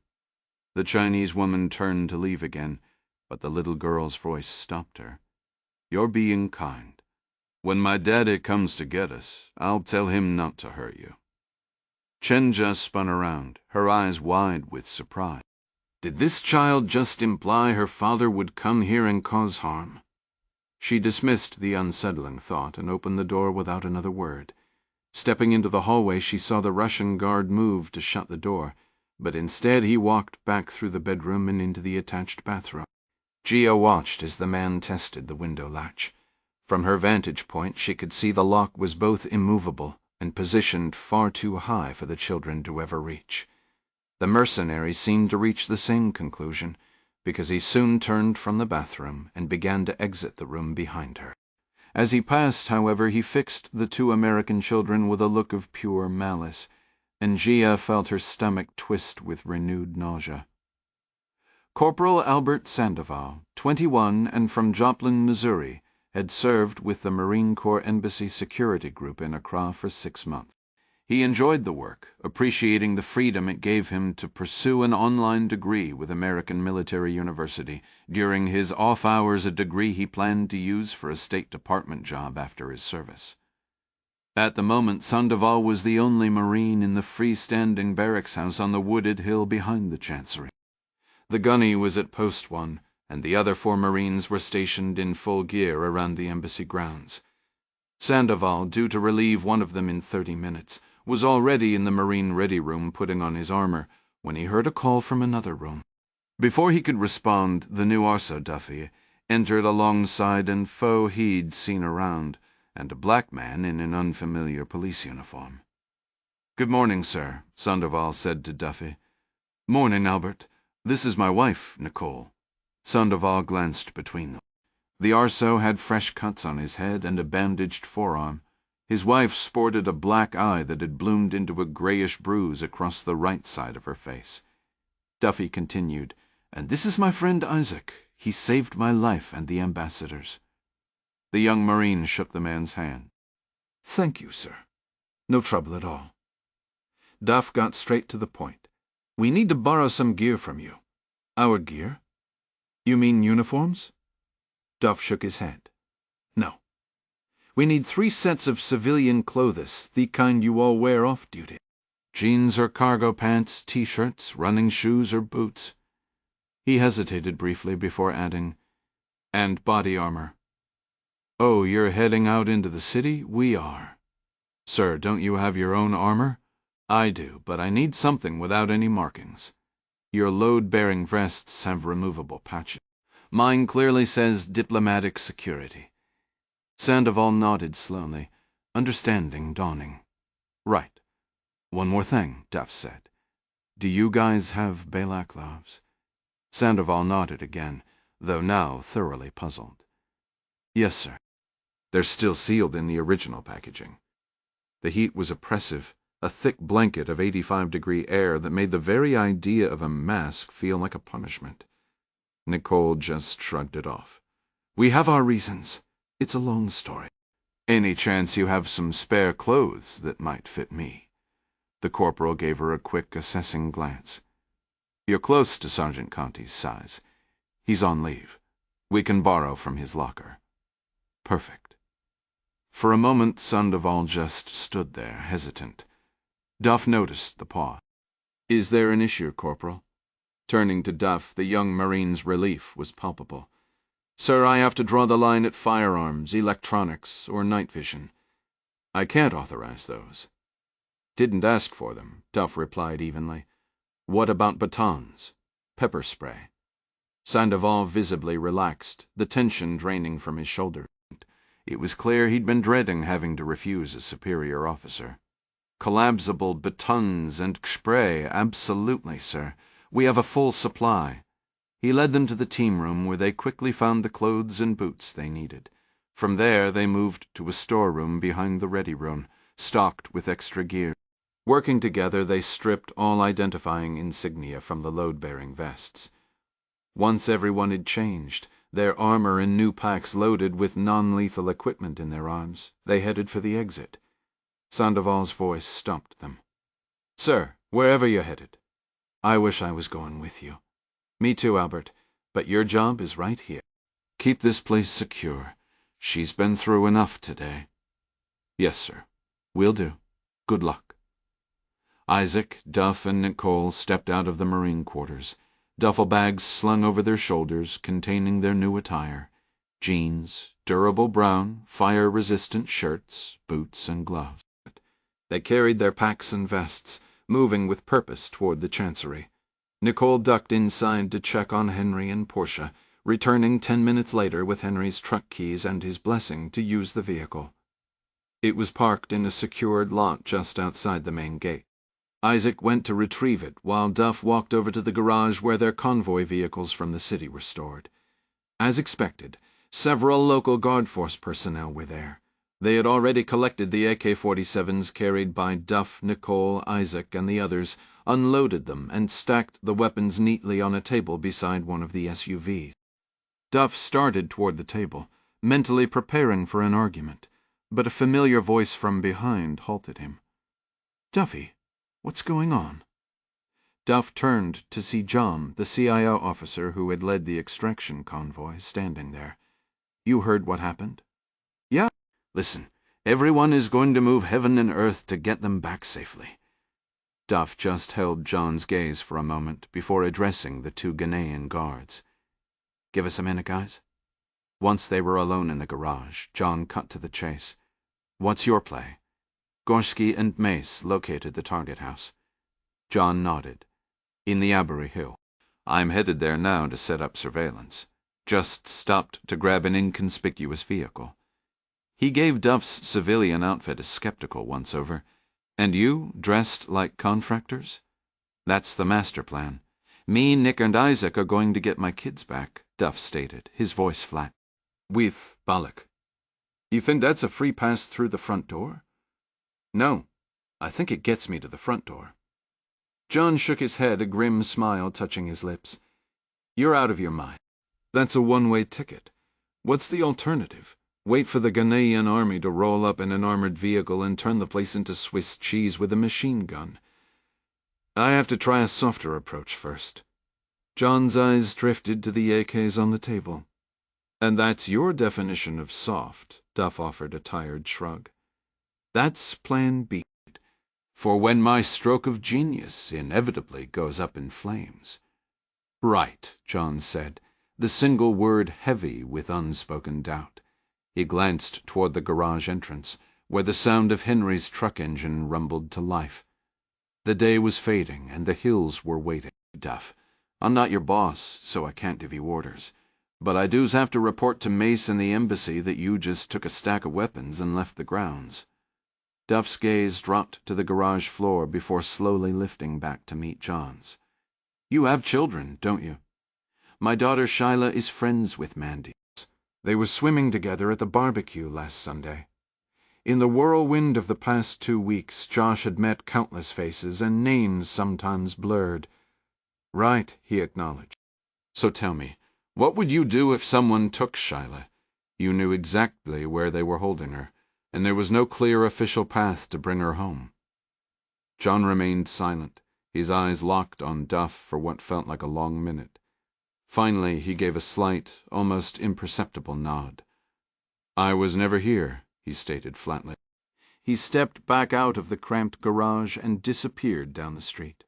The Chinese woman turned to leave again, but the little girl's voice stopped her. "You're being kind. When my daddy comes to get us, I'll tell him not to hurt you." Chenja spun around, her eyes wide with surprise. Did this child just imply her father would come here and cause harm? She dismissed the unsettling thought and opened the door without another word. Stepping into the hallway, she saw the Russian guard move to shut the door, but instead he walked back through the bedroom and into the attached bathroom. Gia watched as the man tested the window latch. From her vantage point, she could see the lock was both immovable and positioned far too high for the children to ever reach. The mercenary seemed to reach the same conclusion, because he soon turned from the bathroom and began to exit the room behind her. As he passed, however, he fixed the two American children with a look of pure malice, and Gia felt her stomach twist with renewed nausea. Corporal Albert Sandoval, 21 and from Joplin, Missouri, had served with the Marine Corps Embassy Security Group in Accra for 6 months. He enjoyed the work, appreciating the freedom it gave him to pursue an online degree with American Military University, during his off hours a degree he planned to use for a State Department job after his service. At the moment, Sandoval was the only Marine in the freestanding barracks house on the wooded hill behind the Chancery. The gunny was at Post 1, and the other 4 Marines were stationed in full gear around the embassy grounds. Sandoval, due to relieve one of them in 30 minutes, was already in the Marine ready room putting on his armor when he heard a call from another room. Before he could respond, the new Arso Duffy entered alongside an faux he'd seen around, and a black man in an unfamiliar police uniform. "Good morning, sir," Sandoval said to Duffy. "Morning, Albert. This is my wife, Nicole." Sandoval glanced between them. The Arso had fresh cuts on his head and a bandaged forearm. His wife sported a black eye that had bloomed into a grayish bruise across the right side of her face. Duffy continued, "And this is my friend Isaac. He saved my life and the ambassador's." The young Marine shook the man's hand. "Thank you, sir. No trouble at all." Duff got straight to the point. "We need to borrow some gear from you." "Our gear? You mean uniforms?" Duff shook his head. "No. We need 3 sets of civilian clothes, the kind you all wear off duty." "Jeans or cargo pants, T-shirts, running shoes or boots." He hesitated briefly before adding, "And body armor." "Oh, you're heading out into the city? We are." "Sir, don't you have your own armor?" "I do, but I need something without any markings. Your load-bearing vests have removable patches. Mine clearly says diplomatic security." Sandoval nodded slowly, understanding dawning. "Right. One more thing," Duff said. "Do you guys have balaclavs?" Sandoval nodded again, though now thoroughly puzzled. "Yes, sir. They're still sealed in the original packaging." The heat was oppressive, a thick blanket of 85-degree air that made the very idea of a mask feel like a punishment. Nicole just shrugged it off. "We have our reasons. It's a long story." "Any chance you have some spare clothes that might fit me?" The corporal gave her a quick, assessing glance. "You're close to Sergeant Conti's size. He's on leave. We can borrow from his locker." "Perfect." For a moment Sandoval just stood there, hesitant. Duff noticed the pause. "Is there an issue, Corporal?" Turning to Duff, the young Marine's relief was palpable. "Sir, I have to draw the line at firearms, electronics, or night vision. I can't authorize those." "Didn't ask for them," Duff replied evenly. "What about batons? Pepper spray?" Sandoval visibly relaxed, the tension draining from his shoulder. It was clear he'd been dreading having to refuse a superior officer. "Collapsible batons and spray, absolutely, sir. We have a full supply." He led them to the team room, where they quickly found the clothes and boots they needed. From there they moved to a storeroom behind the ready room, stocked with extra gear. Working together, they stripped all identifying insignia from the load-bearing vests. Once everyone had changed, their armor and new packs loaded with non-lethal equipment in their arms, they headed for the exit. Sandoval's voice stopped them. "Sir, wherever you're headed." "I wish I was going with you." "Me too, Albert, but your job is right here. Keep this place secure. She's been through enough today." "Yes, sir. Will do. Good luck." Isaac, Duff, and Nicole stepped out of the Marine quarters, duffel bags slung over their shoulders containing their new attire: jeans, durable brown, fire-resistant shirts, boots, and gloves. They carried their packs and vests, moving with purpose toward the chancery. Nicole ducked inside to check on Henry and Portia, returning 10 minutes later with Henry's truck keys and his blessing to use the vehicle. It was parked in a secured lot just outside the main gate. Isaac went to retrieve it, while Duff walked over to the garage where their convoy vehicles from the city were stored. As expected, several local guard force personnel were there. They had already collected the AK-47s carried by Duff, Nicole, Isaac, and the others, unloaded them, and stacked the weapons neatly on a table beside one of the SUVs. Duff started toward the table, mentally preparing for an argument, but a familiar voice from behind halted him. "Duffy, what's going on?" Duff turned to see John, the CIO officer who had led the extraction convoy, standing there. "You heard what happened?" "Yeah. Listen, everyone is going to move heaven and earth to get them back safely." Duff just held John's gaze for a moment before addressing the 2 Ghanaian guards. "Give us a minute, guys." Once they were alone in the garage, John cut to the chase. "What's your play?" Gorski and Mace located the target house. John nodded. "In the Aberry Hill. I'm headed there now to set up surveillance. Just stopped to grab an inconspicuous vehicle." He gave Duff's civilian outfit a skeptical once-over. And you, dressed like contractors? That's the master plan. Me, Nick, and Isaac are going to get my kids back, Duff stated, his voice flat. With Balak. You think that's a free pass through the front door? No, I think it gets me to the front door. John shook his head, a grim smile touching his lips. You're out of your mind. That's a one-way ticket. What's the alternative? Wait for the Ghanaian army to roll up in an armored vehicle and turn the place into Swiss cheese with a machine gun. I have to try a softer approach first. John's eyes drifted to the AKs on the table. And that's your definition of soft, Duff offered a tired shrug. That's plan B, for when my stroke of genius inevitably goes up in flames. Right, John said, the single word heavy with unspoken doubt. He glanced toward the garage entrance, where the sound of Henry's truck engine rumbled to life. The day was fading, and the hills were waiting. Duff, I'm not your boss, so I can't give you orders. But I do's have to report to Mace and the embassy that you just took a stack of weapons and left the grounds. Duff's gaze dropped to the garage floor before slowly lifting back to meet John's. You have children, don't you? My daughter Shyla is friends with Mandy. They were swimming together at the barbecue last Sunday. In the whirlwind of the past 2 weeks, Josh had met countless faces and names sometimes blurred. Right, he acknowledged. So tell me, what would you do if someone took Shyla? You knew exactly where they were holding her, and there was no clear official path to bring her home. John remained silent, his eyes locked on Duff for what felt like a long minute. Finally, he gave a slight, almost imperceptible nod. I was never here, he stated flatly. He stepped back out of the cramped garage and disappeared down the street.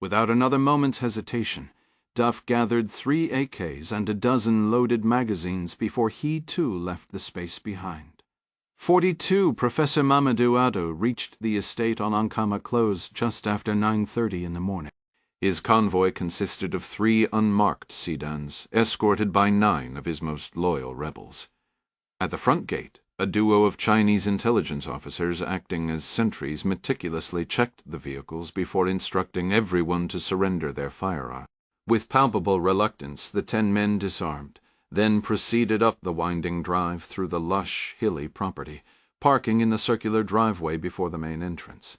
Without another moment's hesitation, Duff gathered 3 AKs and a dozen loaded magazines before he too left the space behind. 42 Professor Mamadou Ado reached the estate on Ankama Close just after 9:30 in the morning. His convoy consisted of 3 unmarked sedans, escorted by 9 of his most loyal rebels. At the front gate, a duo of Chinese intelligence officers acting as sentries meticulously checked the vehicles before instructing everyone to surrender their firearms. With palpable reluctance, the 10 men disarmed, then proceeded up the winding drive through the lush, hilly property, parking in the circular driveway before the main entrance.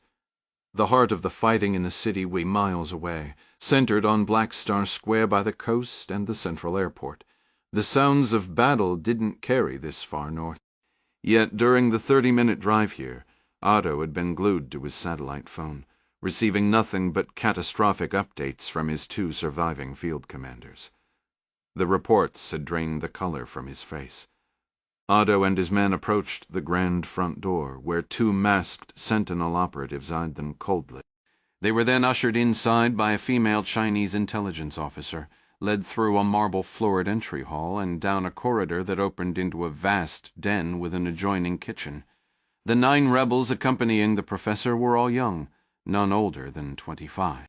The heart of the fighting in the city way miles away, centered on Black Star Square by the coast and the central airport. The sounds of battle didn't carry this far north. Yet during the 30-minute drive here, Otto had been glued to his satellite phone, receiving nothing but catastrophic updates from his 2 surviving field commanders. The reports had drained the color from his face. Otto and his men approached the grand front door, where 2 masked Sentinel operatives eyed them coldly. They were then ushered inside by a female Chinese intelligence officer, led through a marble-floored entry hall and down a corridor that opened into a vast den with an adjoining kitchen. The 9 rebels accompanying the professor were all young, none older than 25.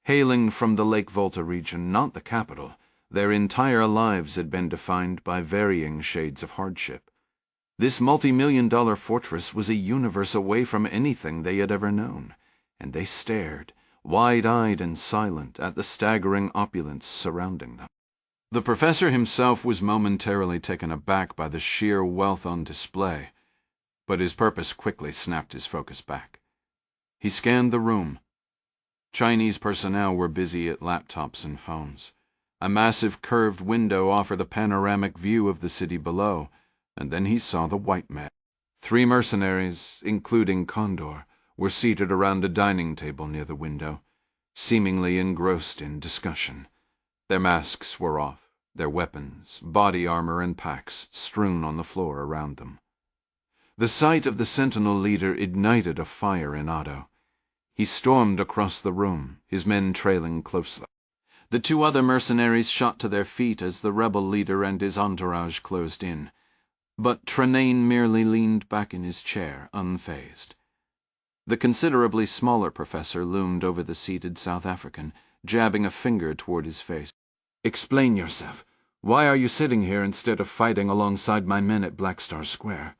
Hailing from the Lake Volta region, not the capital, their entire lives had been defined by varying shades of hardship. This multi-million-dollar fortress was a universe away from anything they had ever known, and they stared, wide-eyed and silent, at the staggering opulence surrounding them. The professor himself was momentarily taken aback by the sheer wealth on display, but his purpose quickly snapped his focus back. He scanned the room. Chinese personnel were busy at laptops and phones. A massive curved window offered a panoramic view of the city below, and then he saw the white men. 3 mercenaries, including Condor, were seated around a dining table near the window, seemingly engrossed in discussion. Their masks were off, their weapons, body armor, and packs strewn on the floor around them. The sight of the Sentinel leader ignited a fire in Otto. He stormed across the room, his men trailing closely. The 2 other mercenaries shot to their feet as the rebel leader and his entourage closed in, but Tremaine merely leaned back in his chair, unfazed. The considerably smaller professor loomed over the seated South African, jabbing a finger toward his face. "Explain yourself. Why are you sitting here instead of fighting alongside my men at Black Star Square?"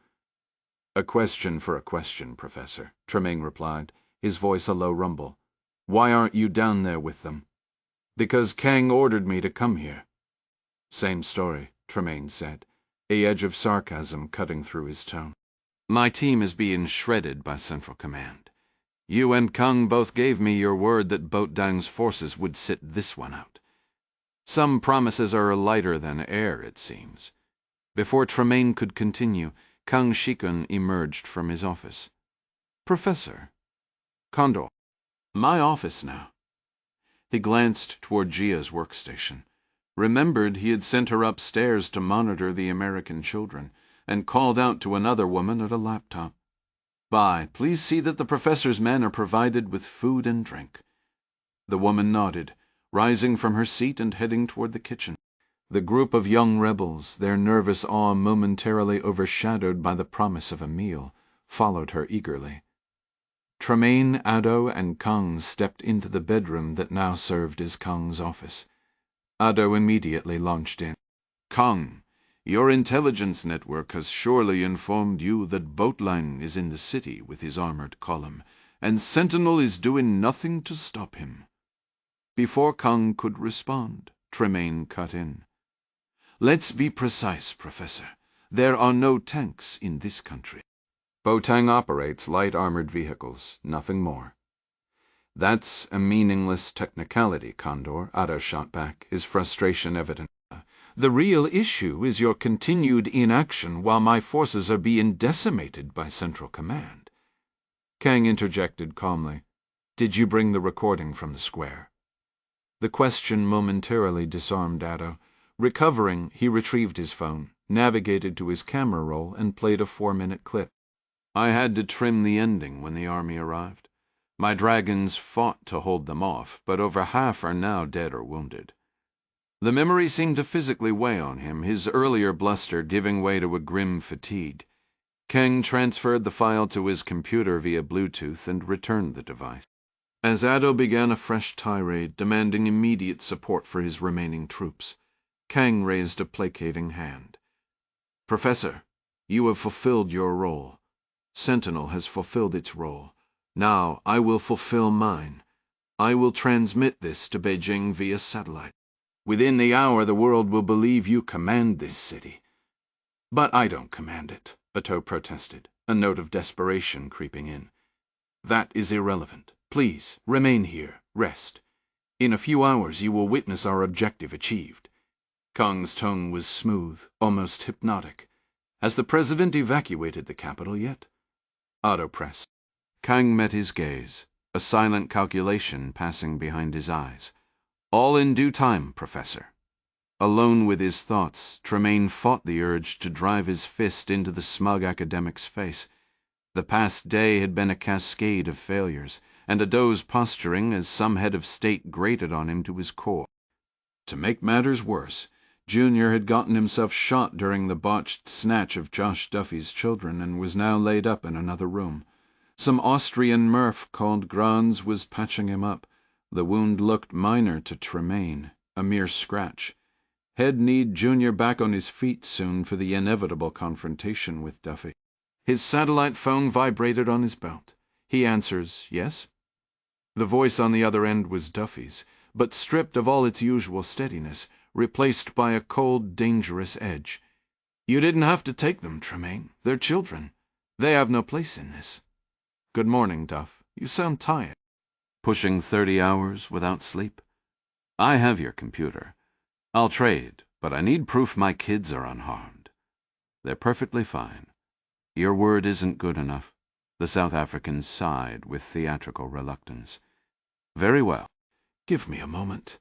A question for a question, Professor, Tremaine replied, his voice a low rumble. Why aren't you down there with them? Because Kang ordered me to come here. Same story, Tremaine said, a edge of sarcasm cutting through his tone. My team is being shredded by Central Command. You and Kung both gave me your word that Boatdang's forces would sit this one out. Some promises are lighter than air, it seems. Before Tremaine could continue, Kung Shikun emerged from his office. Professor. Condor. My office now. He glanced toward Gia's workstation, remembered he had sent her upstairs to monitor the American children, and called out to another woman at a laptop. Bye, please see that the professor's men are provided with food and drink. The woman nodded, rising from her seat and heading toward the kitchen. The group of young rebels, their nervous awe momentarily overshadowed by the promise of a meal, followed her eagerly. Tremaine, Ado, and Kung stepped into the bedroom that now served as Kung's office. Ado immediately launched in. Kung, your intelligence network has surely informed you that Boatlang is in the city with his armored column, and Sentinel is doing nothing to stop him. Before Kung could respond, Tremaine cut in. Let's be precise, Professor. There are no tanks in this country. Boatang operates light armored vehicles, nothing more. That's a meaningless technicality, Condor, Ado shot back, his frustration evident. The real issue is your continued inaction while my forces are being decimated by Central Command. Kang interjected calmly. Did you bring the recording from the square? The question momentarily disarmed Ado. Recovering, he retrieved his phone, navigated to his camera roll, and played a 4-minute clip. I had to trim the ending when the army arrived. My dragons fought to hold them off, but over half are now dead or wounded. The memory seemed to physically weigh on him, his earlier bluster giving way to a grim fatigue. Kang transferred the file to his computer via Bluetooth and returned the device. As Ado began a fresh tirade demanding immediate support for his remaining troops, Kang raised a placating hand. Professor, you have fulfilled your role. Sentinel has fulfilled its role. Now I will fulfill mine. I will transmit this to Beijing via satellite. Within the hour the world will believe you command this city. But I don't command it, Bateau protested, a note of desperation creeping in. That is irrelevant. Please, remain here, rest. In a few hours you will witness our objective achieved. Kang's tone was smooth, almost hypnotic. Has the president evacuated the capital yet? Ado pressed. Kang met his gaze, a silent calculation passing behind his eyes. All in due time, Professor. Alone with his thoughts, Tremaine fought the urge to drive his fist into the smug academic's face. The past day had been a cascade of failures, and Ado's posturing as some head of state grated on him to his core. To make matters worse, Junior had gotten himself shot during the botched snatch of Josh Duffy's children and was now laid up in another room. Some Austrian murph called Granz was patching him up. The wound looked minor to Tremaine, a mere scratch. He'd need Junior back on his feet soon for the inevitable confrontation with Duffy. His satellite phone vibrated on his belt. He answers, yes? The voice on the other end was Duffy's, but stripped of all its usual steadiness, replaced by a cold, dangerous edge. You didn't have to take them, Tremaine. They're children. They have no place in this. Good morning, Duff. You sound tired. Pushing 30 hours without sleep? I have your computer. I'll trade, but I need proof my kids are unharmed. They're perfectly fine. Your word isn't good enough. The South African sighed with theatrical reluctance. Very well. Give me a moment.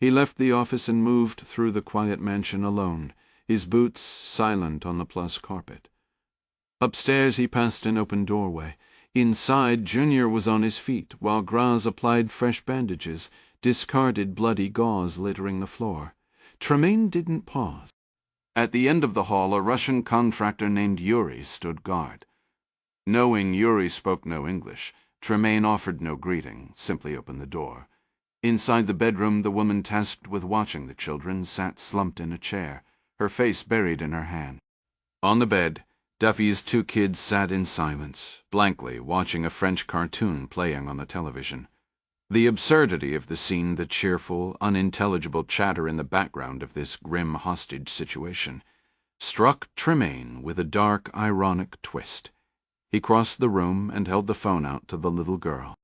He left the office and moved through the quiet mansion alone, his boots silent on the plush carpet. Upstairs he passed an open doorway. Inside, Junior was on his feet, while Graz applied fresh bandages, discarded bloody gauze littering the floor. Tremaine didn't pause. At the end of the hall, a Russian contractor named Yuri stood guard. Knowing Yuri spoke no English, Tremaine offered no greeting, simply opened the door. Inside the bedroom, the woman tasked with watching the children sat slumped in a chair, her face buried in her hand. On the bed, Duffy's two kids sat in silence, blankly watching a French cartoon playing on the television. The absurdity of the scene, the cheerful, unintelligible chatter in the background of this grim hostage situation, struck Tremaine with a dark, ironic twist. He crossed the room and held the phone out to the little girl.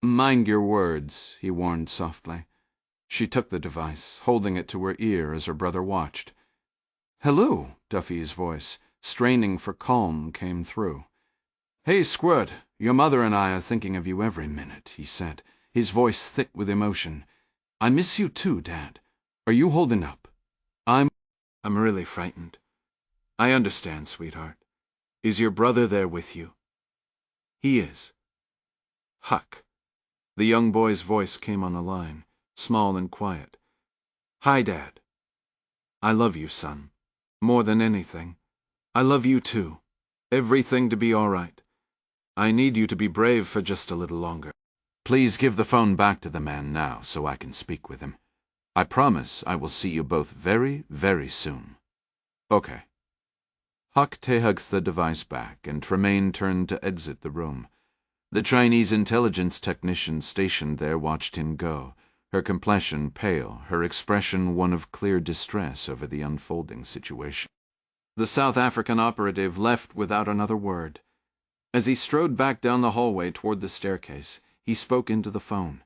"Mind your words," he warned softly. She took the device, holding it to her ear as her brother watched. "Hello," Duffy's voice, straining for calm, came through. "Hey, Squirt, your mother and I are thinking of you every minute," he said, his voice thick with emotion. "I miss you too, Dad. Are you holding up?" I'm really frightened. I understand, sweetheart. Is your brother there with you?" "He is." "Huck." The young boy's voice came on the line, small and quiet. "Hi, Dad. I love you, son. More than anything. I love you too. Everything to be all right. I need you to be brave for just a little longer. Please give the phone back to the man now so I can speak with him. I promise I will see you both very, very soon." "Okay." Huck hugs the device back, and Tremaine turned to exit the room. The Chinese intelligence technician stationed there watched him go, her complexion pale, her expression one of clear distress over the unfolding situation. The South African operative left without another word. As he strode back down the hallway toward the staircase, he spoke into the phone.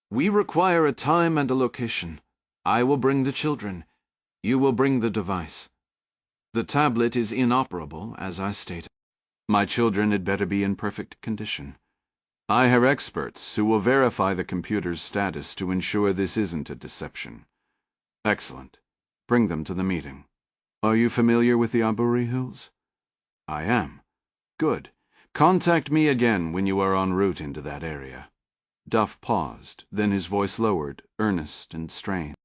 "We require a time and a location. I will bring the children. You will bring the device. The tablet is inoperable, as I stated. My children had better be in perfect condition. I have experts who will verify the computer's status to ensure this isn't a deception." "Excellent. Bring them to the meeting. Are you familiar with the Aburi Hills?" "I am." "Good. Contact me again when you are en route into that area." Duff paused, then his voice lowered, earnest and strained.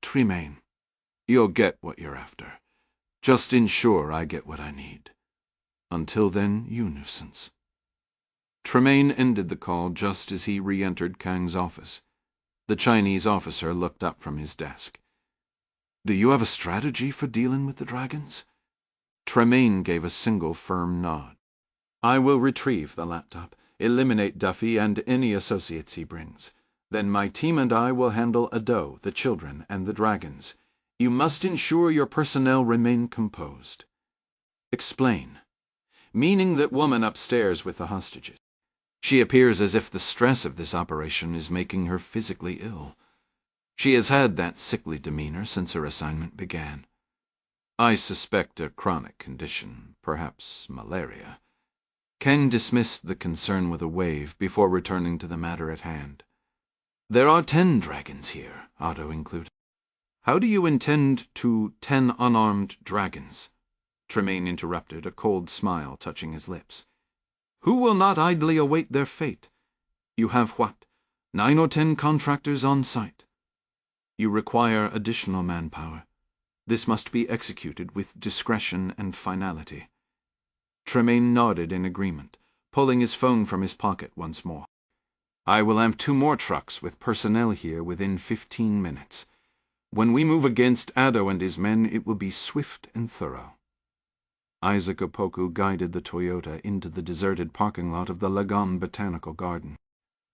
"Tremaine, you'll get what you're after. Just ensure I get what I need. Until then, you nuisance." Tremaine ended the call just as he re-entered Kang's office. The Chinese officer looked up from his desk. "Do you have a strategy for dealing with the dragons?" Tremaine gave a single firm nod. "I will retrieve the laptop, eliminate Duffy and any associates he brings. Then my team and I will handle Ado, the children, and the dragons. You must ensure your personnel remain composed." "Explain." "Meaning that woman upstairs with the hostages. She appears as if the stress of this operation is making her physically ill. She has had that sickly demeanor since her assignment began. I suspect a chronic condition, perhaps malaria." Kang dismissed the concern with a wave before returning to the matter at hand. "There are 10 dragons here, Otto included." "How do you intend to 10 unarmed dragons?" Tremaine interrupted, a cold smile touching his lips. "Who will not idly await their fate? You have what, 9 or 10 contractors on site? You require additional manpower. This must be executed with discretion and finality." Tremaine nodded in agreement, pulling his phone from his pocket once more. "I will have 2 more trucks with personnel here within 15 minutes. When we move against Ado and his men, it will be swift and thorough." Isaac Opoku guided the Toyota into the deserted parking lot of the Lagon Botanical Garden.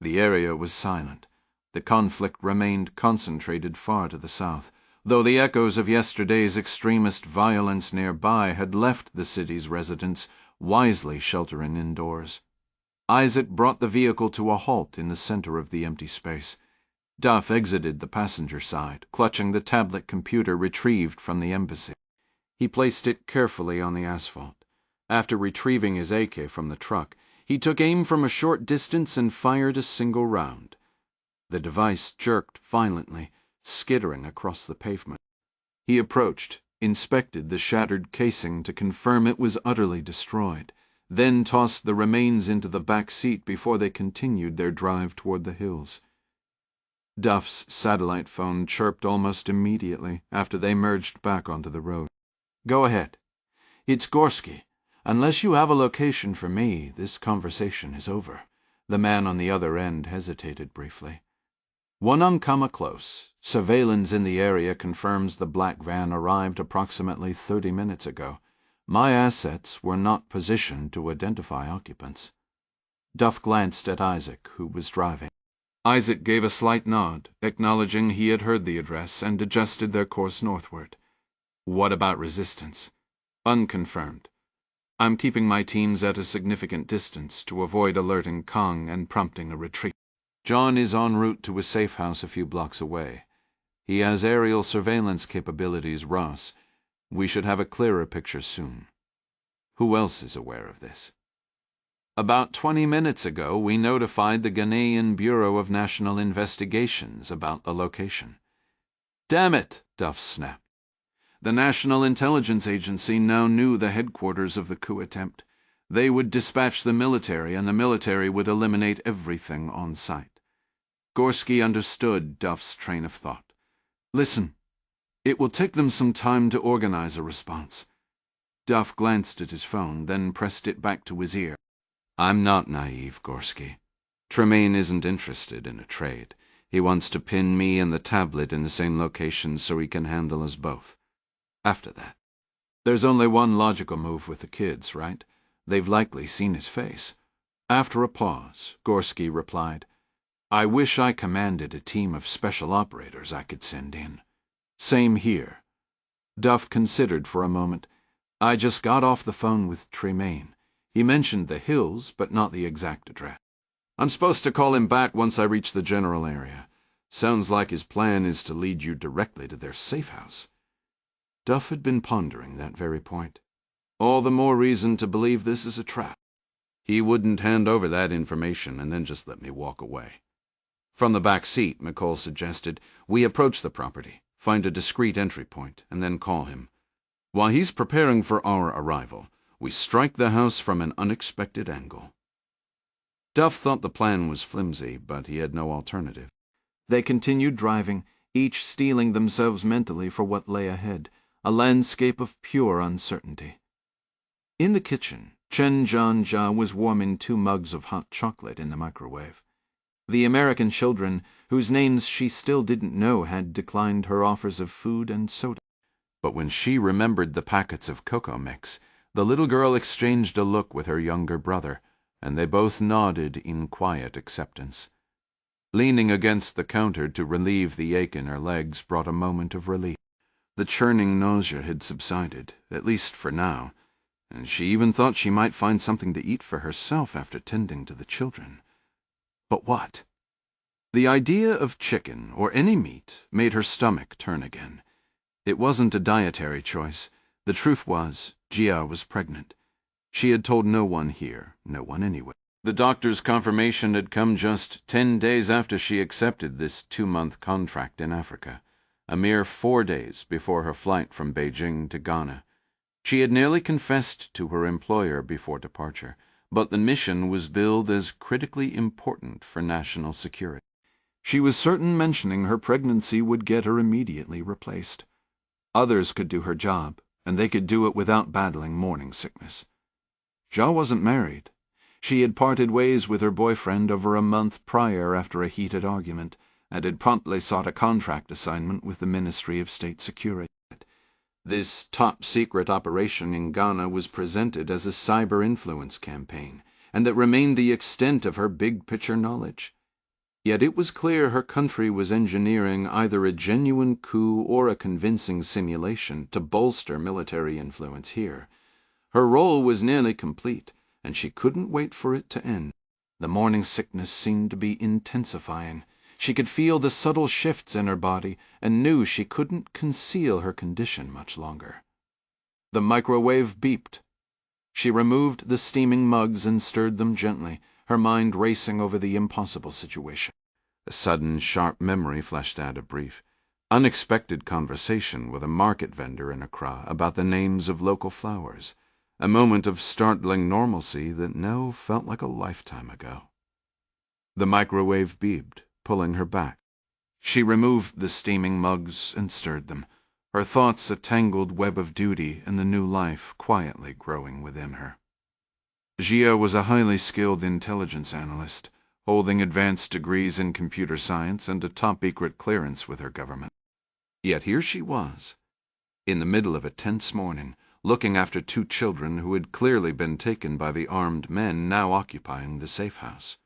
The area was silent. The conflict remained concentrated far to the south, though the echoes of yesterday's extremist violence nearby had left the city's residents wisely sheltering indoors. Isaac brought the vehicle to a halt in the center of the empty space. Duff exited the passenger side, clutching the tablet computer retrieved from the embassy. He placed it carefully on the asphalt. After retrieving his AK from the truck, he took aim from a short distance and fired a single round. The device jerked violently, skittering across the pavement. He approached, inspected the shattered casing to confirm it was utterly destroyed, then tossed the remains into the back seat before they continued their drive toward the hills. Duff's satellite phone chirped almost immediately after they merged back onto the road. "Go ahead. It's Gorski. Unless you have a location for me, this conversation is over." The man on the other end hesitated briefly. "Wonankama close. Surveillance in the area confirms the black van arrived approximately 30 minutes ago. My assets were not positioned to identify occupants. Duff glanced at Isaac, who was driving. Isaac gave a slight nod, acknowledging he had heard the address, and adjusted their course northward. What about resistance? Unconfirmed. I'm keeping my teams at a significant distance to avoid alerting Kong and prompting a retreat. John is en route to a safe house a few blocks away. He has aerial surveillance capabilities, Ross. We should have a clearer picture soon. Who else is aware of this? About 20 minutes ago, we notified the Ghanaian Bureau of National Investigations about the location. Damn it, Duff snapped. The National Intelligence Agency now knew the headquarters of the coup attempt. They would dispatch the military, and the military would eliminate everything on sight. Gorski understood Duff's train of thought. Listen, it will take them some time to organize a response. Duff glanced at his phone, then pressed it back to his ear. I'm not naive, Gorski. Tremaine isn't interested in a trade. He wants to pin me and the tablet in the same location so he can handle us both. After that, there's only one logical move with the kids, right? They've likely seen his face. After a pause, Gorski replied, I wish I commanded a team of special operators I could send in. Same here. Duff considered for a moment. I just got off the phone with Tremaine. He mentioned the hills, but not the exact address. I'm supposed to call him back once I reach the general area. Sounds like his plan is to lead you directly to their safe house. Duff had been pondering that very point. All the more reason to believe this is a trap. He wouldn't hand over that information and then just let me walk away. From the back seat, McCall suggested, we approach the property, find a discreet entry point, and then call him. While he's preparing for our arrival, we strike the house from an unexpected angle. Duff thought the plan was flimsy, but he had no alternative. They continued driving, each steeling themselves mentally for what lay ahead, a landscape of pure uncertainty. In the kitchen, Chen Jianjia was warming 2 mugs of hot chocolate in the microwave. The American children, whose names she still didn't know, had declined her offers of food and soda. But when she remembered the packets of cocoa mix, the little girl exchanged a look with her younger brother, and they both nodded in quiet acceptance. Leaning against the counter to relieve the ache in her legs brought a moment of relief. The churning nausea had subsided, at least for now, and she even thought she might find something to eat for herself after tending to the children. But what? The idea of chicken, or any meat, made her stomach turn again. It wasn't a dietary choice. The truth was, Gia was pregnant. She had told no one here, no one anywhere. The doctor's confirmation had come just 10 days after she accepted this 2-month contract in Africa, a mere 4 days before her flight from Beijing to Ghana. She had nearly confessed to her employer before departure, but the mission was billed as critically important for national security. She was certain mentioning her pregnancy would get her immediately replaced. Others could do her job, and they could do it without battling morning sickness. Zhao wasn't married. She had parted ways with her boyfriend over a month prior after a heated argument, and had promptly sought a contract assignment with the Ministry of State Security. This top-secret operation in Ghana was presented as a cyber influence campaign, and that remained the extent of her big-picture knowledge. Yet it was clear her country was engineering either a genuine coup or a convincing simulation to bolster military influence here. Her role was nearly complete, and she couldn't wait for it to end. The morning sickness seemed to be intensifying. She could feel the subtle shifts in her body and knew she couldn't conceal her condition much longer. The microwave beeped. She removed the steaming mugs and stirred them gently, her mind racing over the impossible situation. A sudden, sharp memory flashed out, a brief, unexpected conversation with a market vendor in Accra about the names of local flowers, a moment of startling normalcy that now felt like a lifetime ago. The microwave beeped, pulling her back. She removed the steaming mugs and stirred them, her thoughts a tangled web of duty and the new life quietly growing within her. Gia was a highly skilled intelligence analyst, holding advanced degrees in computer science and a top-secret clearance with her government. Yet here she was, in the middle of a tense morning, looking after 2 children who had clearly been taken by the armed men now occupying the safe house.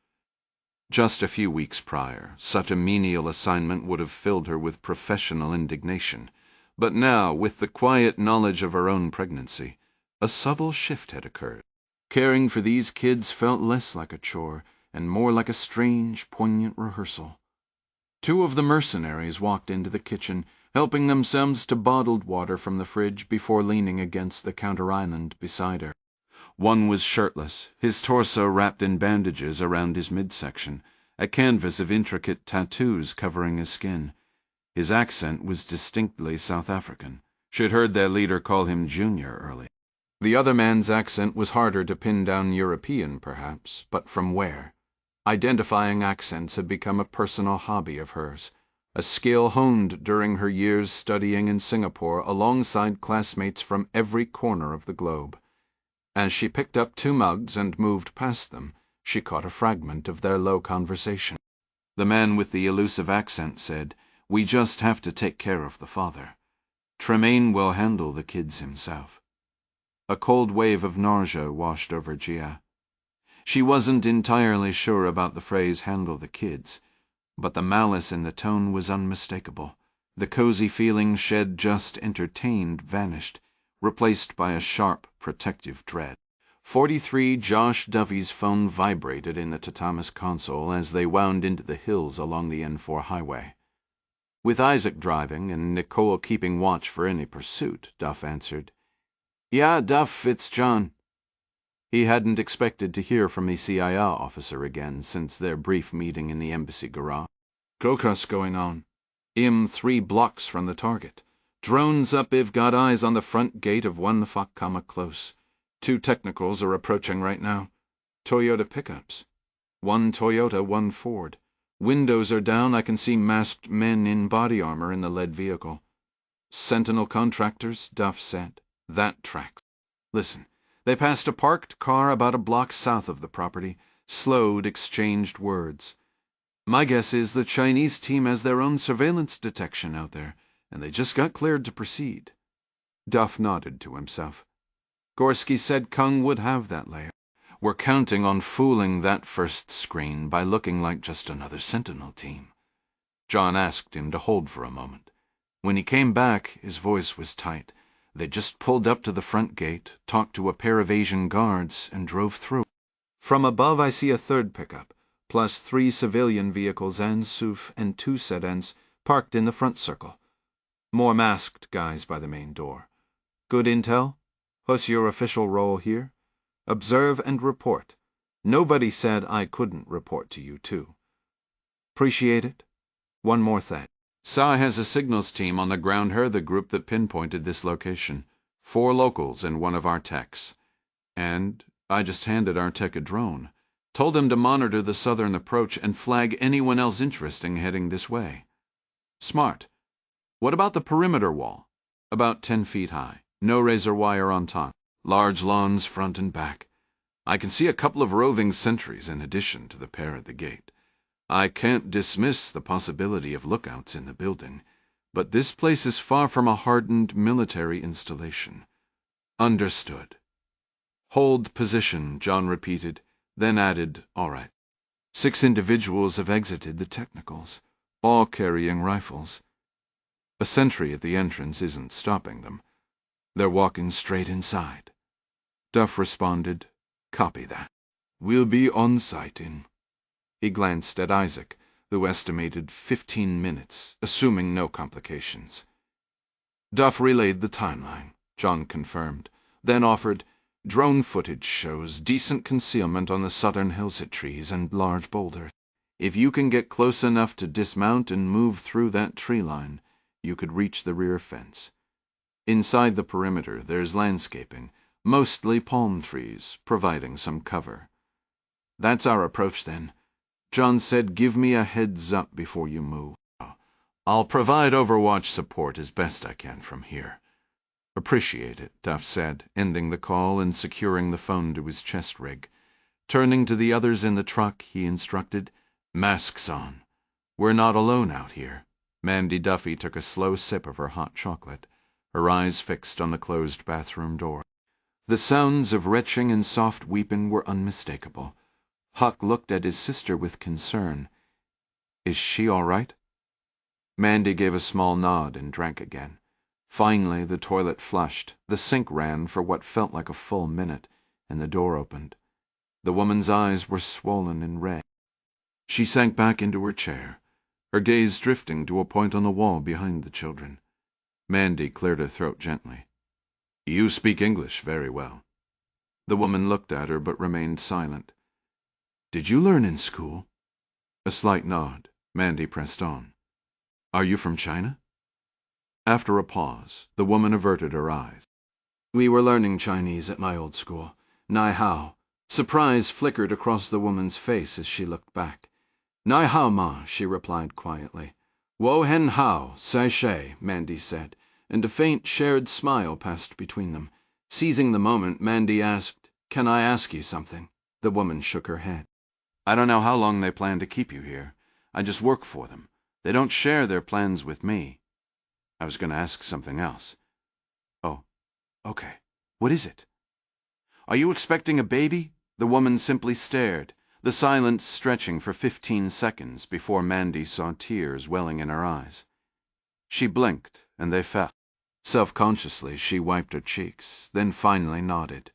Just a few weeks prior, such a menial assignment would have filled her with professional indignation, but now, with the quiet knowledge of her own pregnancy, a subtle shift had occurred. Caring for these kids felt less like a chore and more like a strange, poignant rehearsal. 2 of the mercenaries walked into the kitchen, helping themselves to bottled water from the fridge before leaning against the counter-island beside her. One was shirtless, his torso wrapped in bandages around his midsection, a canvas of intricate tattoos covering his skin. His accent was distinctly South African. She'd heard their leader call him Junior early. The other man's accent was harder to pin down, European perhaps, but from where? Identifying accents had become a personal hobby of hers, a skill honed during her years studying in Singapore alongside classmates from every corner of the globe. As she picked up 2 mugs and moved past them, she caught a fragment of their low conversation. The man with the elusive accent said, "We just have to take care of the father. Tremaine will handle the kids himself." A cold wave of nausea washed over Gia. She wasn't entirely sure about the phrase "handle the kids," but the malice in the tone was unmistakable. The cozy feeling she'd just entertained vanished, replaced by a sharp, protective dread. 43 Josh Duffy's phone vibrated in the Tatamis console as they wound into the hills along the N4 highway. With Isaac driving and Nicole keeping watch for any pursuit, Duff answered. "Yeah, Duff, it's John." He hadn't expected to hear from a CIA officer again since their brief meeting in the embassy garage. "Crocus going on. I'm 3 blocks from the target. Drones up, I've got eyes on the front gate of 1 Fakama Close. 2 technicals are approaching right now. Toyota pickups. 1 Toyota, 1 Ford. Windows are down, I can see masked men in body armor in the lead vehicle. Sentinel contractors," Duff said. "That tracks. Listen, they passed a parked car about a block south of the property, slowed, exchanged words. My guess is the Chinese team has their own surveillance detection out there, and they just got cleared to proceed." Duff nodded to himself. Gorski said Kung would have that layer. "We're counting on fooling that first screen by looking like just another Sentinel team." John asked him to hold for a moment. When he came back, his voice was tight. They just pulled up to the front gate, talked to a pair of Asian guards, and drove through. "From above I see a 3rd pickup, plus 3 civilian vehicles and SUV and 2 sedans parked in the front circle. More masked guys by the main door. Good intel? What's your official role here? Observe and report. Nobody said I couldn't report to you, too. Appreciate it. One more thing. Sa has a signals team on the ground, her the group that pinpointed this location. 4 locals and 1 of our techs. And I just handed our tech a drone. Told him to monitor the southern approach and flag anyone else interesting heading this way." "Smart. What about the perimeter wall?" "About 10 feet high. No razor wire on top. Large lawns front and back. I can see a couple of roving sentries in addition to the pair at the gate. I can't dismiss the possibility of lookouts in the building, but this place is far from a hardened military installation." "Understood." "Hold position," John repeated, then added, "All right. 6 individuals have exited the technicals, all carrying rifles. A sentry at the entrance isn't stopping them. They're walking straight inside." Duff responded, "Copy that. We'll be on site in—" He glanced at Isaac, who estimated 15 minutes, assuming no complications. Duff relayed the timeline, John confirmed, then offered, "Drone footage shows decent concealment on the southern hillside trees and large boulders. If you can get close enough to dismount and move through that tree line, you could reach the rear fence. Inside the perimeter, there's landscaping, mostly palm trees, providing some cover. That's our approach, then. John said give me a heads up before you move. I'll provide overwatch support as best I can from here." "Appreciate it," Duff said, ending the call and securing the phone to his chest rig. Turning to the others in the truck, he instructed, "Masks on. We're not alone out here." Mandy Duffy took a slow sip of her hot chocolate. her eyes fixed on the closed bathroom door. The sounds of retching and soft weeping were unmistakable. Huck looked at his sister with concern. "Is she all right?" Mandy gave a small nod and drank again. Finally the toilet flushed, the sink ran for what felt like a full minute, and the door opened. The woman's eyes were swollen and red. She sank back into her chair, her gaze drifting to a point on the wall behind the children. Mandy cleared her throat gently. "You speak English very well." The woman looked at her but remained silent. "Did you learn in school?" A slight nod. Mandy pressed on. "Are you from China?" After a pause, the woman averted her eyes. "We were learning Chinese at my old school. Nai hao." Surprise flickered across the woman's face as she looked back. "Nai hao, ma," she replied quietly. "Wo hen hao, sai she," Mandy said, and a faint shared smile passed between them. Seizing the moment, Mandy asked, "Can I ask you something?" The woman shook her head. "I don't know how long they plan to keep you here. I just work for them. They don't share their plans with me. I was going to ask something else." "Oh, okay. What is it?" "Are you expecting a baby?" The woman simply stared, the silence stretching for 15 seconds before Mandy saw tears welling in her eyes. She blinked, and they fell. Self-consciously, she wiped her cheeks, then finally nodded.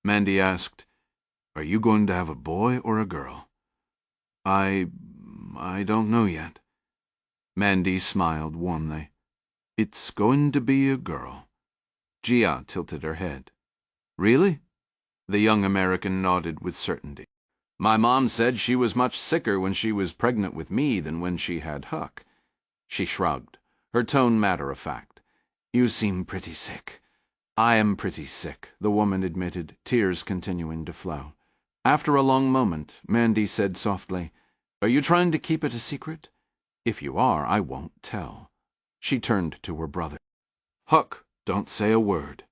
Mandy asked, "Are you going to have a boy or a girl?" I don't know yet." Mandy smiled warmly. "It's going to be a girl." Jia tilted her head. "Really?" The young American nodded with certainty. "My mom said she was much sicker when she was pregnant with me than when she had Huck." She shrugged, her tone matter-of-fact. "You seem pretty sick." "I am pretty sick," the woman admitted, tears continuing to flow. After a long moment, Mandy said softly, "Are you trying to keep it a secret? If you are, I won't tell." She turned to her brother. "Huck, don't say a word."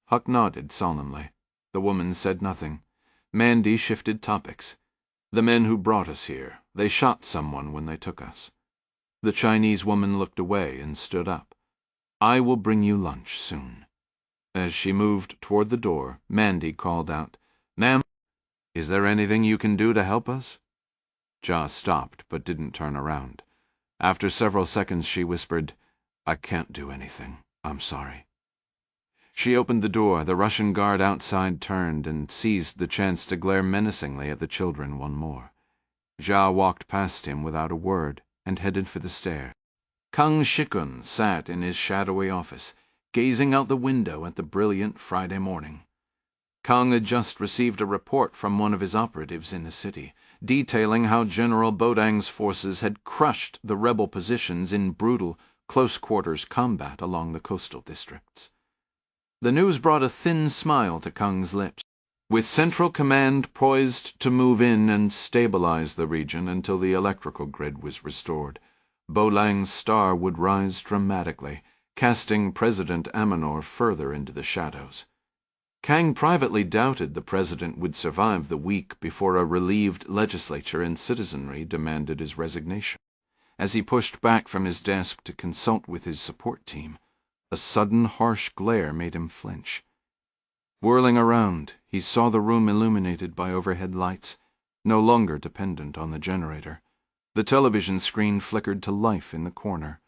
Huck nodded solemnly. The woman said nothing. Mandy shifted topics. "The men who brought us here, they shot someone when they took us." The Chinese woman looked away and stood up. "I will bring you lunch soon." As she moved toward the door, Mandy called out, "Ma'am, is there anything you can do to help us?" Jia stopped but didn't turn around. After several seconds she whispered, "I can't do anything. I'm sorry." She opened the door. The Russian guard outside turned and seized the chance to glare menacingly at the children one more. Jia walked past him without a word and headed for the stairs. Kang Shikun sat in his shadowy office, gazing out the window at the brilliant Friday morning. Kang had just received a report from one of his operatives in the city, detailing how General Bodang's forces had crushed the rebel positions in brutal, close-quarters combat along the coastal districts. The news brought a thin smile to Kang's lips. With Central Command poised to move in and stabilize the region until the electrical grid was restored, Bolang's star would rise dramatically, casting President Amanor further into the shadows. Kang privately doubted the president would survive the week before a relieved legislature and citizenry demanded his resignation. As he pushed back from his desk to consult with his support team, a sudden harsh glare made him flinch. Whirling around, he saw the room illuminated by overhead lights, no longer dependent on the generator. The television screen flickered to life in the corner.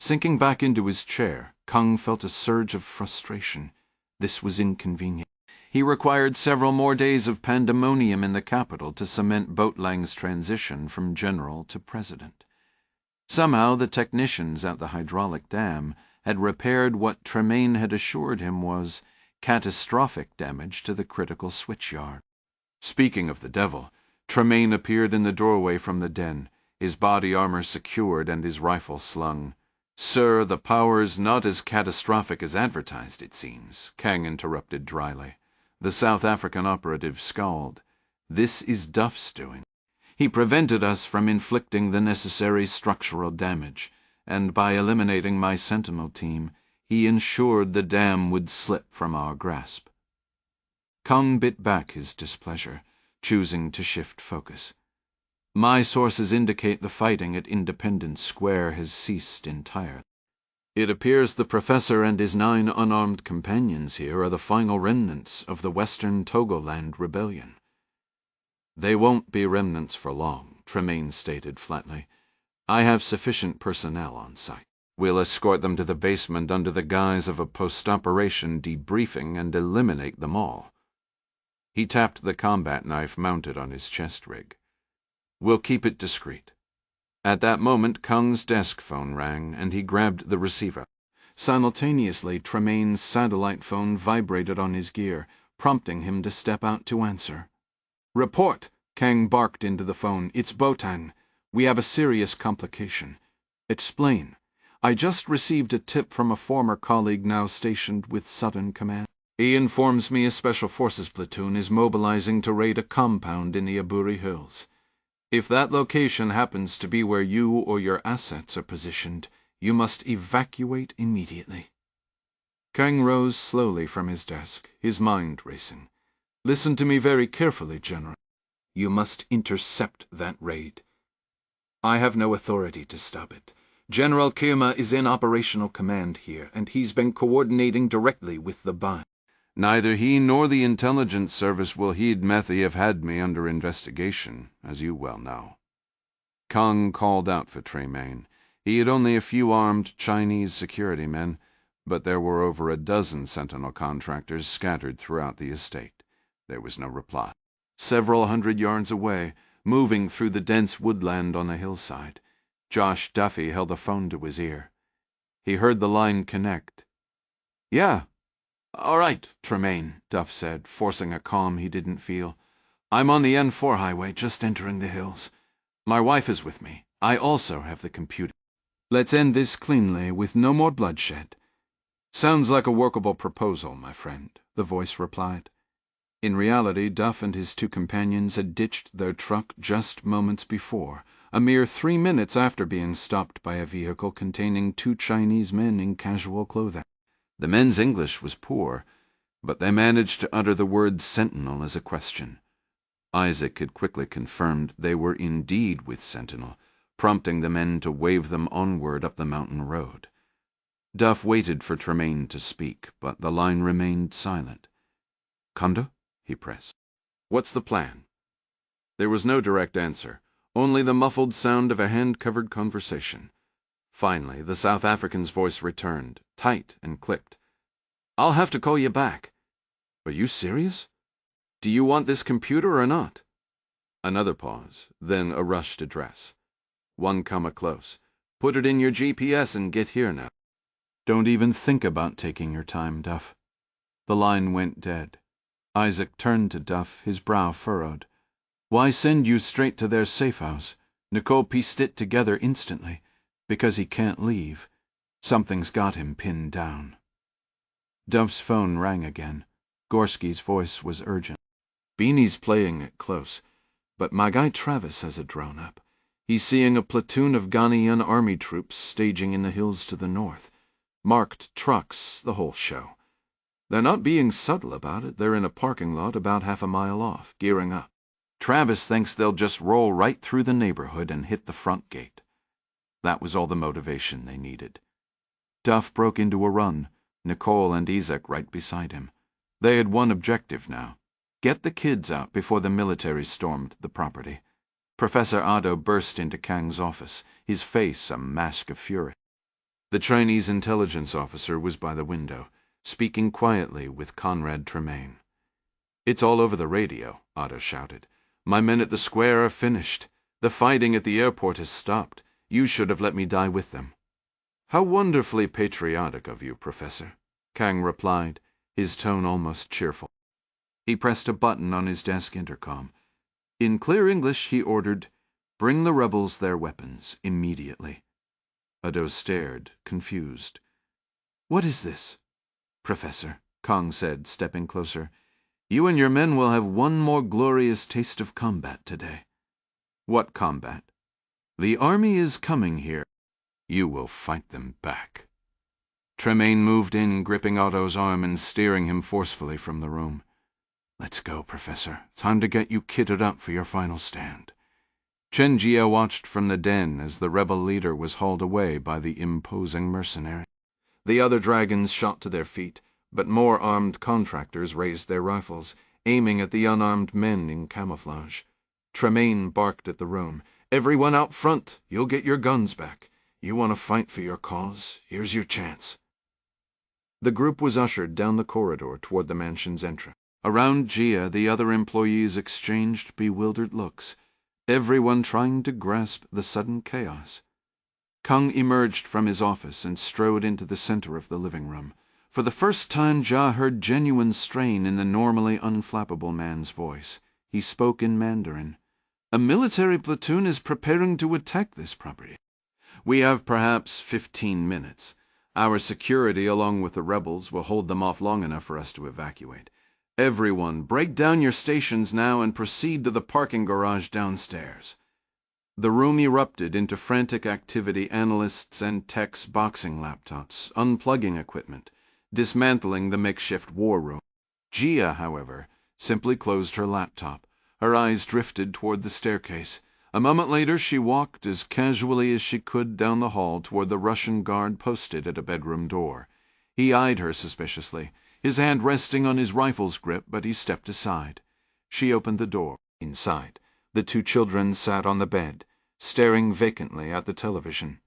Sinking back into his chair, Kang felt a surge of frustration. This was inconvenient. He required several more days of pandemonium in the capital to cement Boatlang's transition from general to president. Somehow the technicians at the hydraulic dam had repaired what Tremaine had assured him was catastrophic damage to the critical switchyard. Speaking of the devil, Tremaine appeared in the doorway from the den, his body armor secured and his rifle slung. "Sir, the power's not as catastrophic as advertised, it seems," Kang interrupted dryly. The South African operative scowled. "This is Duff's doing. He prevented us from inflicting the necessary structural damage, and by eliminating my Sentinel team, he ensured the dam would slip from our grasp." Kang bit back his displeasure, choosing to shift focus. "My sources indicate the fighting at Independence Square has ceased entirely." It appears the professor and his 9 unarmed companions here are the final remnants of the Western Togoland rebellion. They won't be remnants for long, Tremaine stated flatly. I have sufficient personnel on site. We'll escort them to the basement under the guise of a post-operation debriefing and eliminate them all. He tapped the combat knife mounted on his chest rig. We'll keep it discreet. At that moment, Kung's desk phone rang, and he grabbed the receiver. Simultaneously, Tremaine's satellite phone vibrated on his gear, prompting him to step out to answer. "Report!" Kang barked into the phone. "It's Botan. We have a serious complication." "Explain." "I just received a tip from a former colleague now stationed with Southern Command. He informs me a Special Forces platoon is mobilizing to raid a compound in the Aburi Hills. If that location happens to be where you or your assets are positioned, you must evacuate immediately." Kang rose slowly from his desk, his mind racing. "Listen to me very carefully, General. You must intercept that raid. I have no authority to stop it. General Kirma is in operational command here, and he's been coordinating directly with the Ban. Neither he nor the intelligence service will heed Methi have had me under investigation, as you well know." Kang called out for Tremaine. He had only a few armed Chinese security men, but there were over a dozen Sentinel contractors scattered throughout the estate. There was no reply. Several hundred yards away, moving through the dense woodland on the hillside, Josh Duffy held a phone to his ear. He heard the line connect. "Yeah. All right, Tremaine," Duff said, forcing a calm he didn't feel. "I'm on the N4 highway, just entering the hills. My wife is with me. I also have the computer. Let's end this cleanly, with no more bloodshed." "Sounds like a workable proposal, my friend," the voice replied. In reality, Duff and his 2 companions had ditched their truck just moments before, a mere 3 minutes after being stopped by a vehicle containing 2 Chinese men in casual clothing. The men's English was poor, but they managed to utter the word Sentinel as a question. Isaac had quickly confirmed they were indeed with Sentinel, prompting the men to wave them onward up the mountain road. Duff waited for Tremaine to speak, but the line remained silent. "Kondo?" he pressed. "What's the plan?" There was no direct answer, only the muffled sound of a hand-covered conversation. Finally, the South African's voice returned, tight and clipped. "I'll have to call you back." "Are you serious? Do you want this computer or not?" Another pause, then a rushed address. "One comma close. Put it in your GPS and get here now." "Don't even think about taking your time, Duff." The line went dead. Isaac turned to Duff, his brow furrowed. "Why send you straight to their safe house? Nicole pieced it together instantly. Because he can't leave. Something's got him pinned down." Duff's phone rang again. Gorski's voice was urgent. "Beanie's playing it close, but my guy Travis has a drone up. He's seeing a platoon of Ghanaian army troops staging in the hills to the north. Marked trucks, the whole show. They're not being subtle about it. They're in a parking lot about half a mile off, gearing up. Travis thinks they'll just roll right through the neighborhood and hit the front gate." That was all the motivation they needed. Duff broke into a run, Nicole and Isaac right beside him. They had one objective now: get the kids out before the military stormed the property. Professor Otto burst into Kang's office, his face a mask of fury. The Chinese intelligence officer was by the window, speaking quietly with Conrad Tremaine. "It's all over the radio," Otto shouted. "My men at the square are finished. The fighting at the airport has stopped. You should have let me die with them." "How wonderfully patriotic of you, Professor," Kang replied, his tone almost cheerful. He pressed a button on his desk intercom. In clear English he ordered, "Bring the rebels their weapons immediately." Otto stared, confused. "What is this?" "Professor," Kang said, stepping closer, "you and your men will have one more glorious taste of combat today." "What combat?" "The army is coming here. You will fight them back." Tremaine moved in, gripping Otto's arm and steering him forcefully from the room. "Let's go, Professor. Time to get you kitted up for your final stand." Chen Jia watched from the den as the rebel leader was hauled away by the imposing mercenary. The other dragons shot to their feet, but more armed contractors raised their rifles, aiming at the unarmed men in camouflage. Tremaine barked at the room. "Everyone out front! You'll get your guns back. You want to fight for your cause? Here's your chance." The group was ushered down the corridor toward the mansion's entrance. Around Gia, the other employees exchanged bewildered looks, everyone trying to grasp the sudden chaos. Kung emerged from his office and strode into the center of the living room. For the first time, Jia heard genuine strain in the normally unflappable man's voice. He spoke in Mandarin. "A military platoon is preparing to attack this property. We have perhaps 15 minutes. Our security, along with the rebels, will hold them off long enough for us to evacuate. Everyone, break down your stations now and proceed to the parking garage downstairs." The room erupted into frantic activity, analysts and techs boxing laptops, unplugging equipment, dismantling the makeshift war room. Gia, however, simply closed her laptop. Her eyes drifted toward the staircase. A moment later she walked as casually as she could down the hall toward the Russian guard posted at a bedroom door. He eyed her suspiciously, his hand resting on his rifle's grip, but he stepped aside. She opened the door. Inside, the two children sat on the bed, staring vacantly at the television.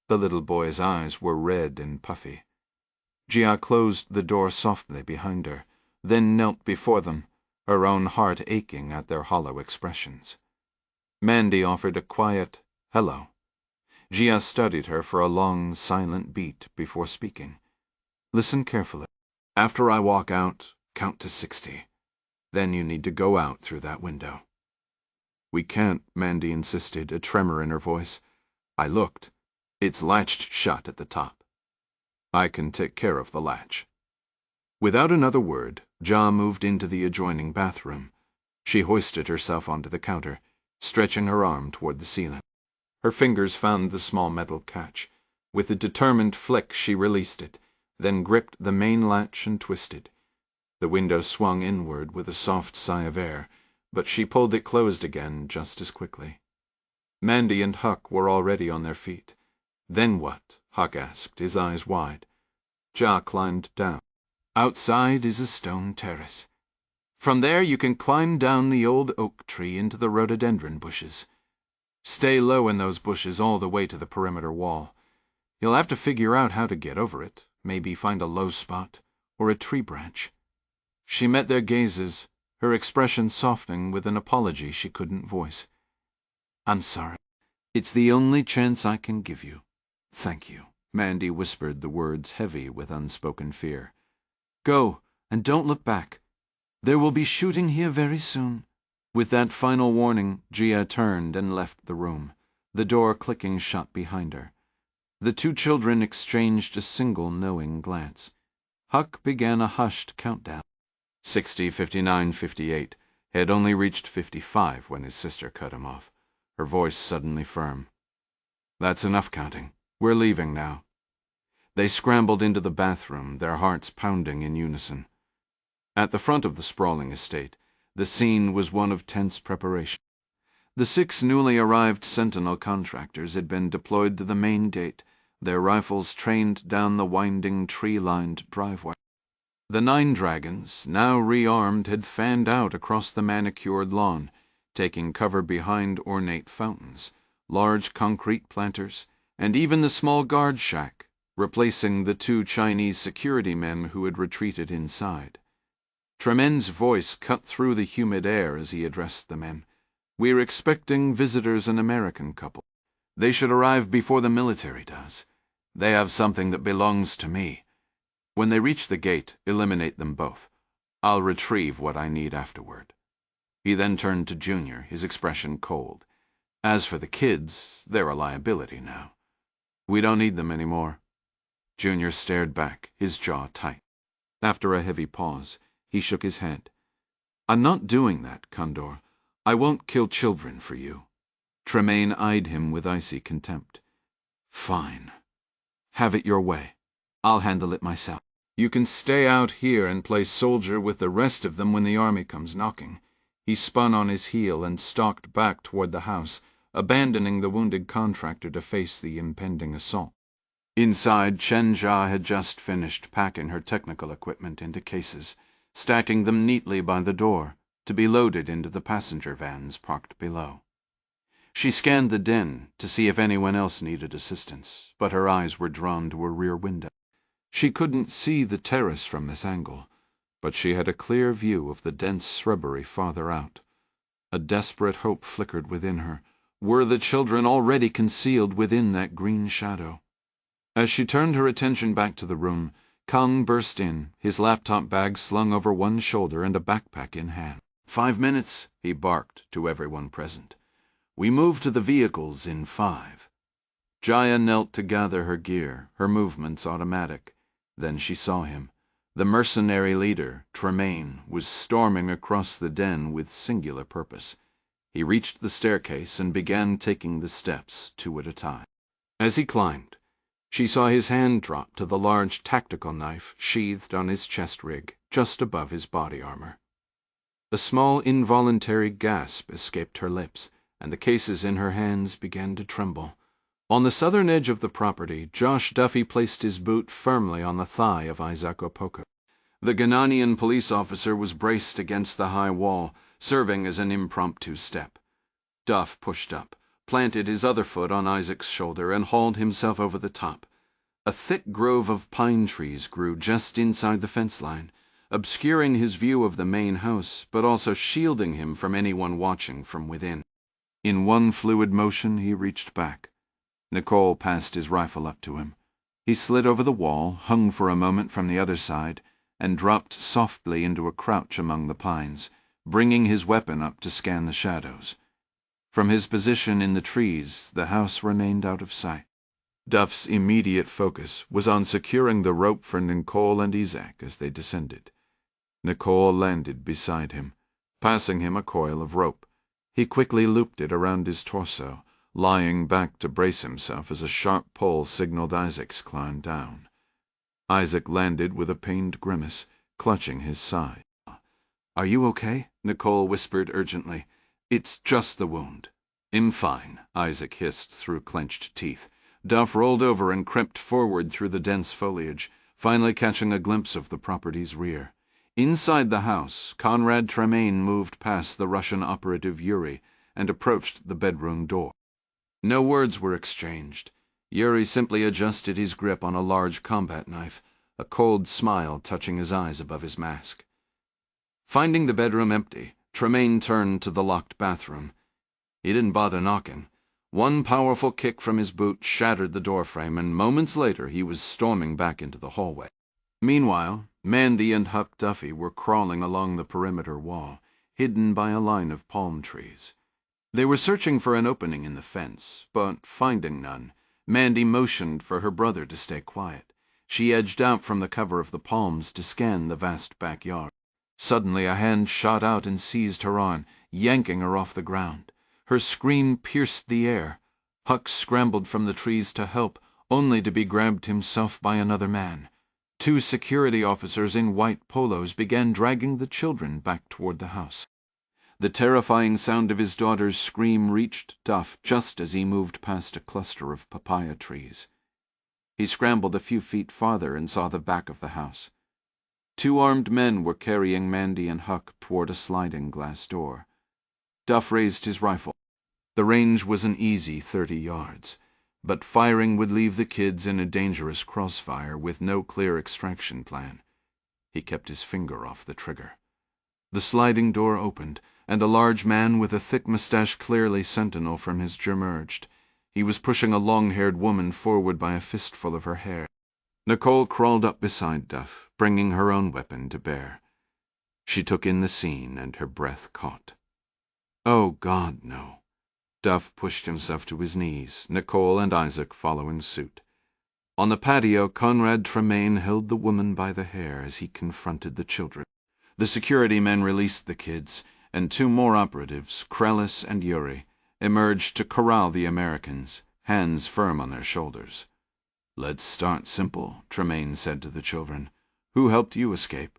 The little boy's eyes were red and puffy. Gia closed the door softly behind her, then knelt before them, her own heart aching at their hollow expressions. Mandy offered a quiet hello. Gia studied her for a long, silent beat before speaking. "Listen carefully. After I walk out, count to 60. Then you need to go out through that window." "We can't," Mandy insisted, a tremor in her voice. "I looked. It's latched shut at the top." "I can take care of the latch." Without another word, Jia moved into the adjoining bathroom. She hoisted herself onto the counter, stretching her arm toward the ceiling. Her fingers found the small metal catch. With a determined flick she released it, then gripped the main latch and twisted. The window swung inward with a soft sigh of air, but she pulled it closed again just as quickly. Mandy and Huck were already on their feet. "Then what?" Huck asked, his eyes wide. Jia climbed down. "Outside is a stone terrace. From there you can climb down the old oak tree into the rhododendron bushes. Stay low in those bushes all the way to the perimeter wall. You'll have to figure out how to get over it, maybe find a low spot, or a tree branch." She met their gazes, her expression softening with an apology she couldn't voice. "I'm sorry. It's the only chance I can give you. Thank you." Mandy whispered the words heavy with unspoken fear. "Go, and don't look back. There will be shooting here very soon." With that final warning, Gia turned and left the room, the door clicking shut behind her. The two children exchanged a single knowing glance. Huck began a hushed countdown. 60, 59, 58. Had only reached 55 when his sister cut him off, her voice suddenly firm. "That's enough counting. We're leaving now." They scrambled into the bathroom, their hearts pounding in unison. At the front of the sprawling estate, the scene was one of tense preparation. The 6 newly arrived Sentinel contractors had been deployed to the main gate, their rifles trained down the winding, tree-lined driveway. The 9 dragons, now rearmed, had fanned out across the manicured lawn, taking cover behind ornate fountains, large concrete planters, and even the small guard shack, replacing the 2 Chinese security men who had retreated inside. Tremaine's voice cut through the humid air as he addressed the men. "We're expecting visitors, an American couple. They should arrive before the military does. They have something that belongs to me. When they reach the gate, eliminate them both. I'll retrieve what I need afterward." He then turned to Junior, his expression cold. "As for the kids, they're a liability now. We don't need them anymore." Junior stared back, his jaw tight. After a heavy pause, he shook his head. "I'm not doing that, Condor. I won't kill children for you." Tremaine eyed him with icy contempt. "Fine. Have it your way. I'll handle it myself. You can stay out here and play soldier with the rest of them when the army comes knocking." He spun on his heel and stalked back toward the house, abandoning the wounded contractor to face the impending assault. Inside, Chen-Jia had just finished packing her technical equipment into cases, stacking them neatly by the door, to be loaded into the passenger vans parked below. She scanned the den to see if anyone else needed assistance, but her eyes were drawn to a rear window. She couldn't see the terrace from this angle, but she had a clear view of the dense shrubbery farther out. A desperate hope flickered within her. Were the children already concealed within that green shadow? As she turned her attention back to the room, Kang burst in, his laptop bag slung over one shoulder and a backpack in hand. 5 minutes, he barked to everyone present. We move to the vehicles in 5. Jaya knelt to gather her gear, her movements automatic. Then she saw him. The mercenary leader, Tremaine, was storming across the den with singular purpose. He reached the staircase and began taking the steps 2 at a time. As he climbed, she saw his hand drop to the large tactical knife sheathed on his chest rig, just above his body armor. A small involuntary gasp escaped her lips, and the cases in her hands began to tremble. On the southern edge of the property, Josh Duffy placed his boot firmly on the thigh of Isaac Opoka. The Ghanaian police officer was braced against the high wall, serving as an impromptu step. Duff pushed up, planted his other foot on Isaac's shoulder, and hauled himself over the top. A thick grove of pine trees grew just inside the fence line, obscuring his view of the main house, but also shielding him from anyone watching from within. In one fluid motion, he reached back. Nicole passed his rifle up to him. He slid over the wall, hung for a moment from the other side, and dropped softly into a crouch among the pines, bringing his weapon up to scan the shadows. From his position in the trees, the house remained out of sight. Duff's immediate focus was on securing the rope for Nicole and Isaac as they descended. Nicole landed beside him, passing him a coil of rope. He quickly looped it around his torso, lying back to brace himself as a sharp pull signaled Isaac's climb down. Isaac landed with a pained grimace, clutching his side. "Are you okay?" Nicole whispered urgently. "It's just the wound." "I'm fine," Isaac hissed through clenched teeth. Duff rolled over and crept forward through the dense foliage, finally catching a glimpse of the property's rear. Inside the house, Conrad Tremaine moved past the Russian operative Yuri and approached the bedroom door. No words were exchanged. Yuri simply adjusted his grip on a large combat knife, a cold smile touching his eyes above his mask. Finding the bedroom empty, Tremaine turned to the locked bathroom. He didn't bother knocking. One powerful kick from his boot shattered the doorframe, and moments later he was storming back into the hallway. Meanwhile, Mandy and Huck Duffy were crawling along the perimeter wall, hidden by a line of palm trees. They were searching for an opening in the fence, but finding none, Mandy motioned for her brother to stay quiet. She edged out from the cover of the palms to scan the vast backyard. Suddenly a hand shot out and seized her arm, yanking her off the ground. Her scream pierced the air. Huck scrambled from the trees to help, only to be grabbed himself by another man. 2 security officers in white polos began dragging the children back toward the house. The terrifying sound of his daughter's scream reached Duff just as he moved past a cluster of papaya trees. He scrambled a few feet farther and saw the back of the house. 2 armed men were carrying Mandy and Huck toward a sliding glass door. Duff raised his rifle. The range was an easy 30 yards, but firing would leave the kids in a dangerous crossfire with no clear extraction plan. He kept his finger off the trigger. The sliding door opened, and a large man with a thick mustache, clearly Sentinel from his germ emerged. He was pushing a long-haired woman forward by a fistful of her hair. Nicole crawled up beside Duff, bringing her own weapon to bear. She took in the scene, and her breath caught. Oh, God, no. Duff pushed himself to his knees, Nicole and Isaac following suit. On the patio, Conrad Tremaine held the woman by the hair as he confronted the children. The security men released the kids, and 2 more operatives, Krellis and Yuri, emerged to corral the Americans, hands firm on their shoulders. "Let's start simple," Tremaine said to the children. "Who helped you escape?"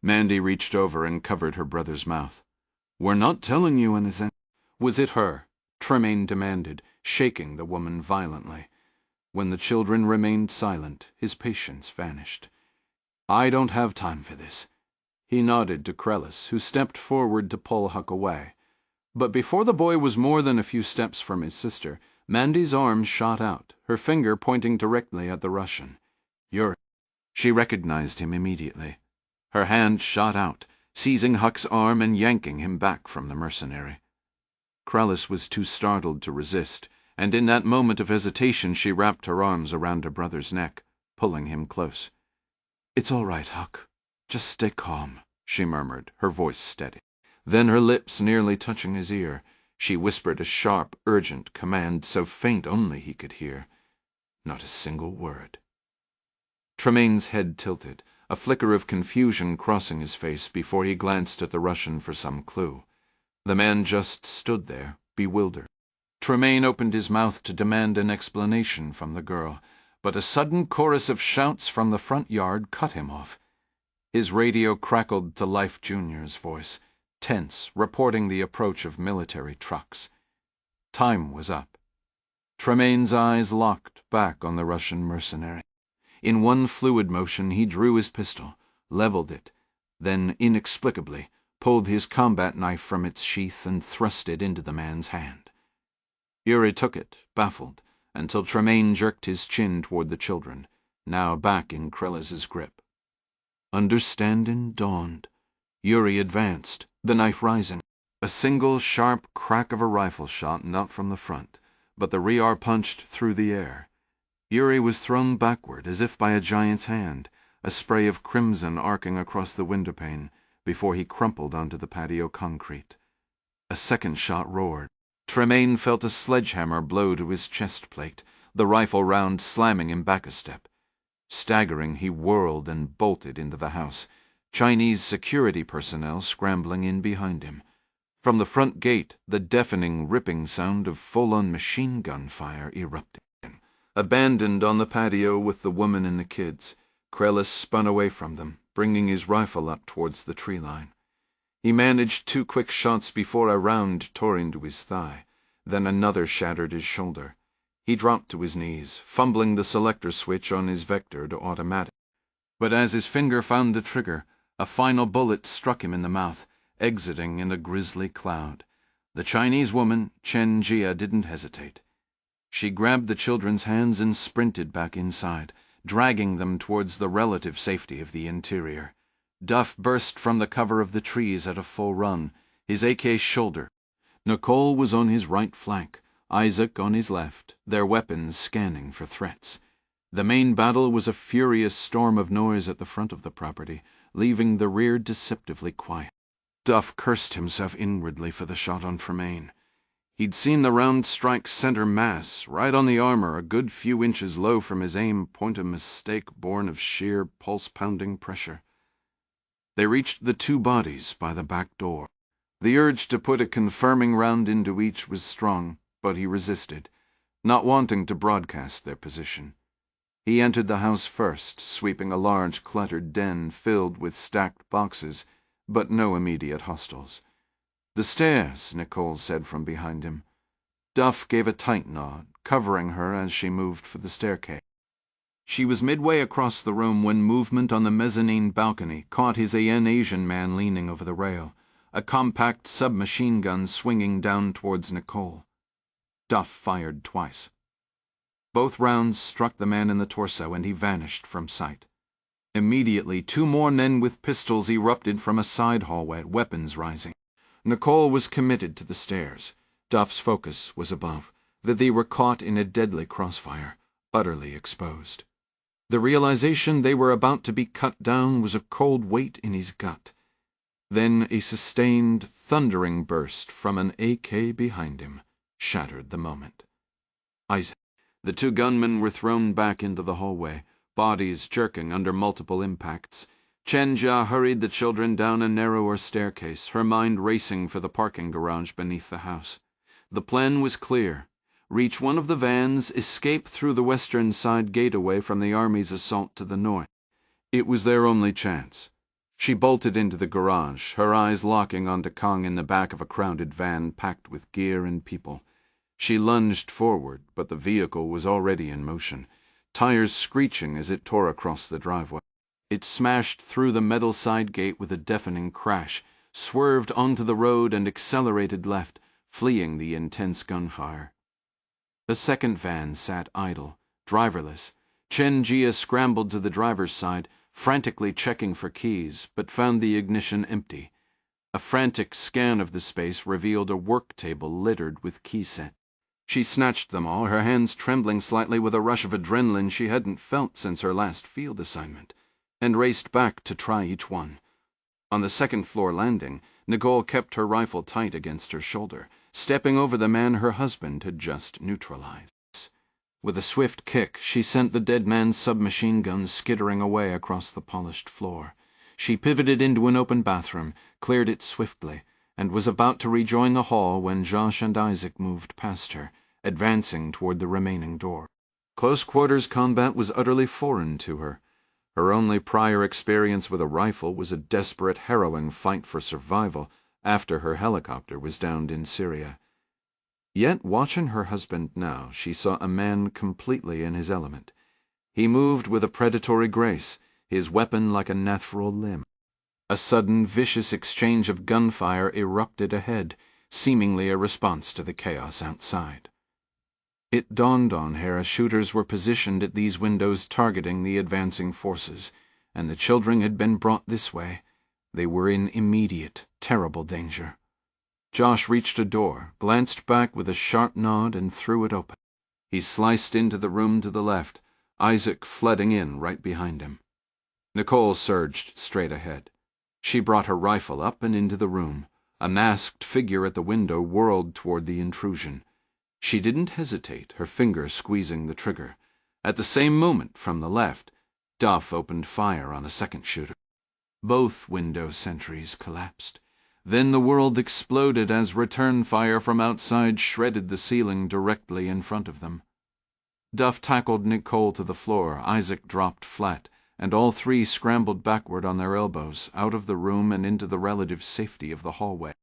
Mandy reached over and covered her brother's mouth. "We're not telling you anything." "Was it her?" Tremaine demanded, shaking the woman violently. When the children remained silent, his patience vanished. "I don't have time for this." He nodded to Krellis, who stepped forward to pull Huck away. But before the boy was more than a few steps from his sister, Mandy's arm shot out, her finger pointing directly at the Russian. "Yuri." She recognized him immediately. Her hand shot out, seizing Huck's arm and yanking him back from the mercenary. Krellis was too startled to resist, and in that moment of hesitation she wrapped her arms around her brother's neck, pulling him close. "It's all right, Huck. Just stay calm," she murmured, her voice steady. Then, her lips nearly touching his ear, she whispered a sharp, urgent command so faint only he could hear. Not a single word. Tremaine's head tilted, a flicker of confusion crossing his face before he glanced at the Russian for some clue. The man just stood there, bewildered. Tremaine opened his mouth to demand an explanation from the girl, but a sudden chorus of shouts from the front yard cut him off. His radio crackled to Life Jr.'s voice, tense, reporting the approach of military trucks. Time was up. Tremaine's eyes locked back on the Russian mercenary. In one fluid motion he drew his pistol, leveled it, then, inexplicably, pulled his combat knife from its sheath and thrust it into the man's hand. Yuri took it, baffled, until Tremaine jerked his chin toward the children, now back in Krellis's grip. Understanding dawned. Yuri advanced, the knife rising. A single sharp crack of a rifle shot, not from the front, but the Riar punched through the air. Yuri was thrown backward as if by a giant's hand, a spray of crimson arcing across the windowpane, before he crumpled onto the patio concrete. A second shot roared. Tremaine felt a sledgehammer blow to his chest plate, the rifle round slamming him back a step. Staggering, he whirled and bolted into the house, Chinese security personnel scrambling in behind him. From the front gate, the deafening, ripping sound of full-on machine gun fire erupted. Abandoned on the patio with the woman and the kids, Krellis spun away from them, bringing his rifle up towards the tree line. He managed 2 quick shots before a round tore into his thigh. Then another shattered his shoulder. He dropped to his knees, fumbling the selector switch on his Vector to automatic. But as his finger found the trigger, a final bullet struck him in the mouth, exiting in a grisly cloud. The Chinese woman, Chen Jia, didn't hesitate. She grabbed the children's hands and sprinted back inside, dragging them towards the relative safety of the interior. Duff burst from the cover of the trees at a full run, his AK shoulder. Nicole was on his right flank, Isaac on his left, their weapons scanning for threats. The main battle was a furious storm of noise at the front of the property, leaving the rear deceptively quiet. Duff cursed himself inwardly for the shot on Tremaine. He'd seen the round strike center mass, right on the armor, a good few inches low from his aim, point a mistake born of sheer, pulse-pounding pressure. They reached the 2 bodies by the back door. The urge to put a confirming round into each was strong, but he resisted, not wanting to broadcast their position. He entered the house first, sweeping a large, cluttered den filled with stacked boxes, but no immediate hostiles. "The stairs," Nicole said from behind him. Duff gave a tight nod, covering her as she moved for the staircase. She was midway across the room when movement on the mezzanine balcony caught his Asian man leaning over the rail, a compact submachine gun swinging down towards Nicole. Duff fired twice. Both rounds struck the man in the torso, and he vanished from sight. Immediately, 2 more men with pistols erupted from a side hallway, weapons rising. Nicole was committed to the stairs. Duff's focus was above, that they were caught in a deadly crossfire, utterly exposed. The realization they were about to be cut down was a cold weight in his gut. Then a sustained, thundering burst from an AK behind him shattered the moment. Isaac. The 2 gunmen were thrown back into the hallway, bodies jerking under multiple impacts. Chen Jia hurried the children down a narrower staircase, her mind racing for the parking garage beneath the house. The plan was clear. Reach one of the vans, escape through the western side gateway from the army's assault to the north. It was their only chance. She bolted into the garage, her eyes locking onto Kong in the back of a crowded van packed with gear and people. She lunged forward, but the vehicle was already in motion, tires screeching as it tore across the driveway. It smashed through the metal side gate with a deafening crash, swerved onto the road and accelerated left, fleeing the intense gunfire. A second van sat idle, driverless. Chen Jia scrambled to the driver's side, frantically checking for keys, but found the ignition empty. A frantic scan of the space revealed a work table littered with key sets. She snatched them all, her hands trembling slightly with a rush of adrenaline she hadn't felt since her last field assignment, and raced back to try each one. On the second-floor landing, Nicole kept her rifle tight against her shoulder, stepping over the man her husband had just neutralized. With a swift kick, she sent the dead man's submachine gun skittering away across the polished floor. She pivoted into an open bathroom, cleared it swiftly, and was about to rejoin the hall when Josh and Isaac moved past her, advancing toward the remaining door. Close-quarters combat was utterly foreign to her. Her only prior experience with a rifle was a desperate, harrowing fight for survival after her helicopter was downed in Syria. Yet, watching her husband now, she saw a man completely in his element. He moved with a predatory grace, his weapon like a natural limb. A sudden, vicious exchange of gunfire erupted ahead, seemingly a response to the chaos outside. It dawned on her shooters were positioned at these windows targeting the advancing forces, and the children had been brought this way. They were in immediate, terrible danger. Josh reached a door, glanced back with a sharp nod, and threw it open. He sliced into the room to the left, Isaac flooding in right behind him. Nicole surged straight ahead. She brought her rifle up and into the room. A masked figure at the window whirled toward the intrusion. She didn't hesitate, her finger squeezing the trigger. At the same moment, from the left, Duff opened fire on a second shooter. Both window sentries collapsed. Then the world exploded as return fire from outside shredded the ceiling directly in front of them. Duff tackled Nicole to the floor, Isaac dropped flat, and all three scrambled backward on their elbows, out of the room and into the relative safety of the hallway.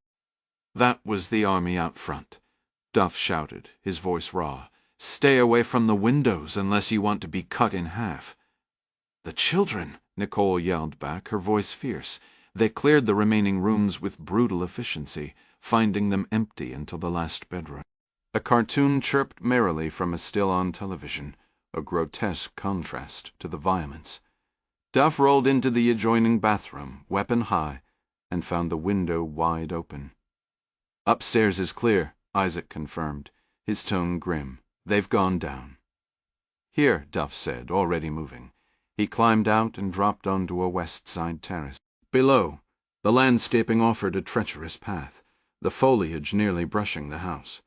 That was the army out front. Duff shouted, his voice raw. "Stay away from the windows unless you want to be cut in half." "The children!" Nicole yelled back, her voice fierce. They cleared the remaining rooms with brutal efficiency, finding them empty until the last bedroom. A cartoon chirped merrily from a still-on television, a grotesque contrast to the violence. Duff rolled into the adjoining bathroom, weapon high, and found the window wide open. "Upstairs is clear," Isaac confirmed, his tone grim. "They've gone down." "Here," Duff said, already moving. He climbed out and dropped onto a west side terrace. Below, the landscaping offered a treacherous path, the foliage nearly brushing the house.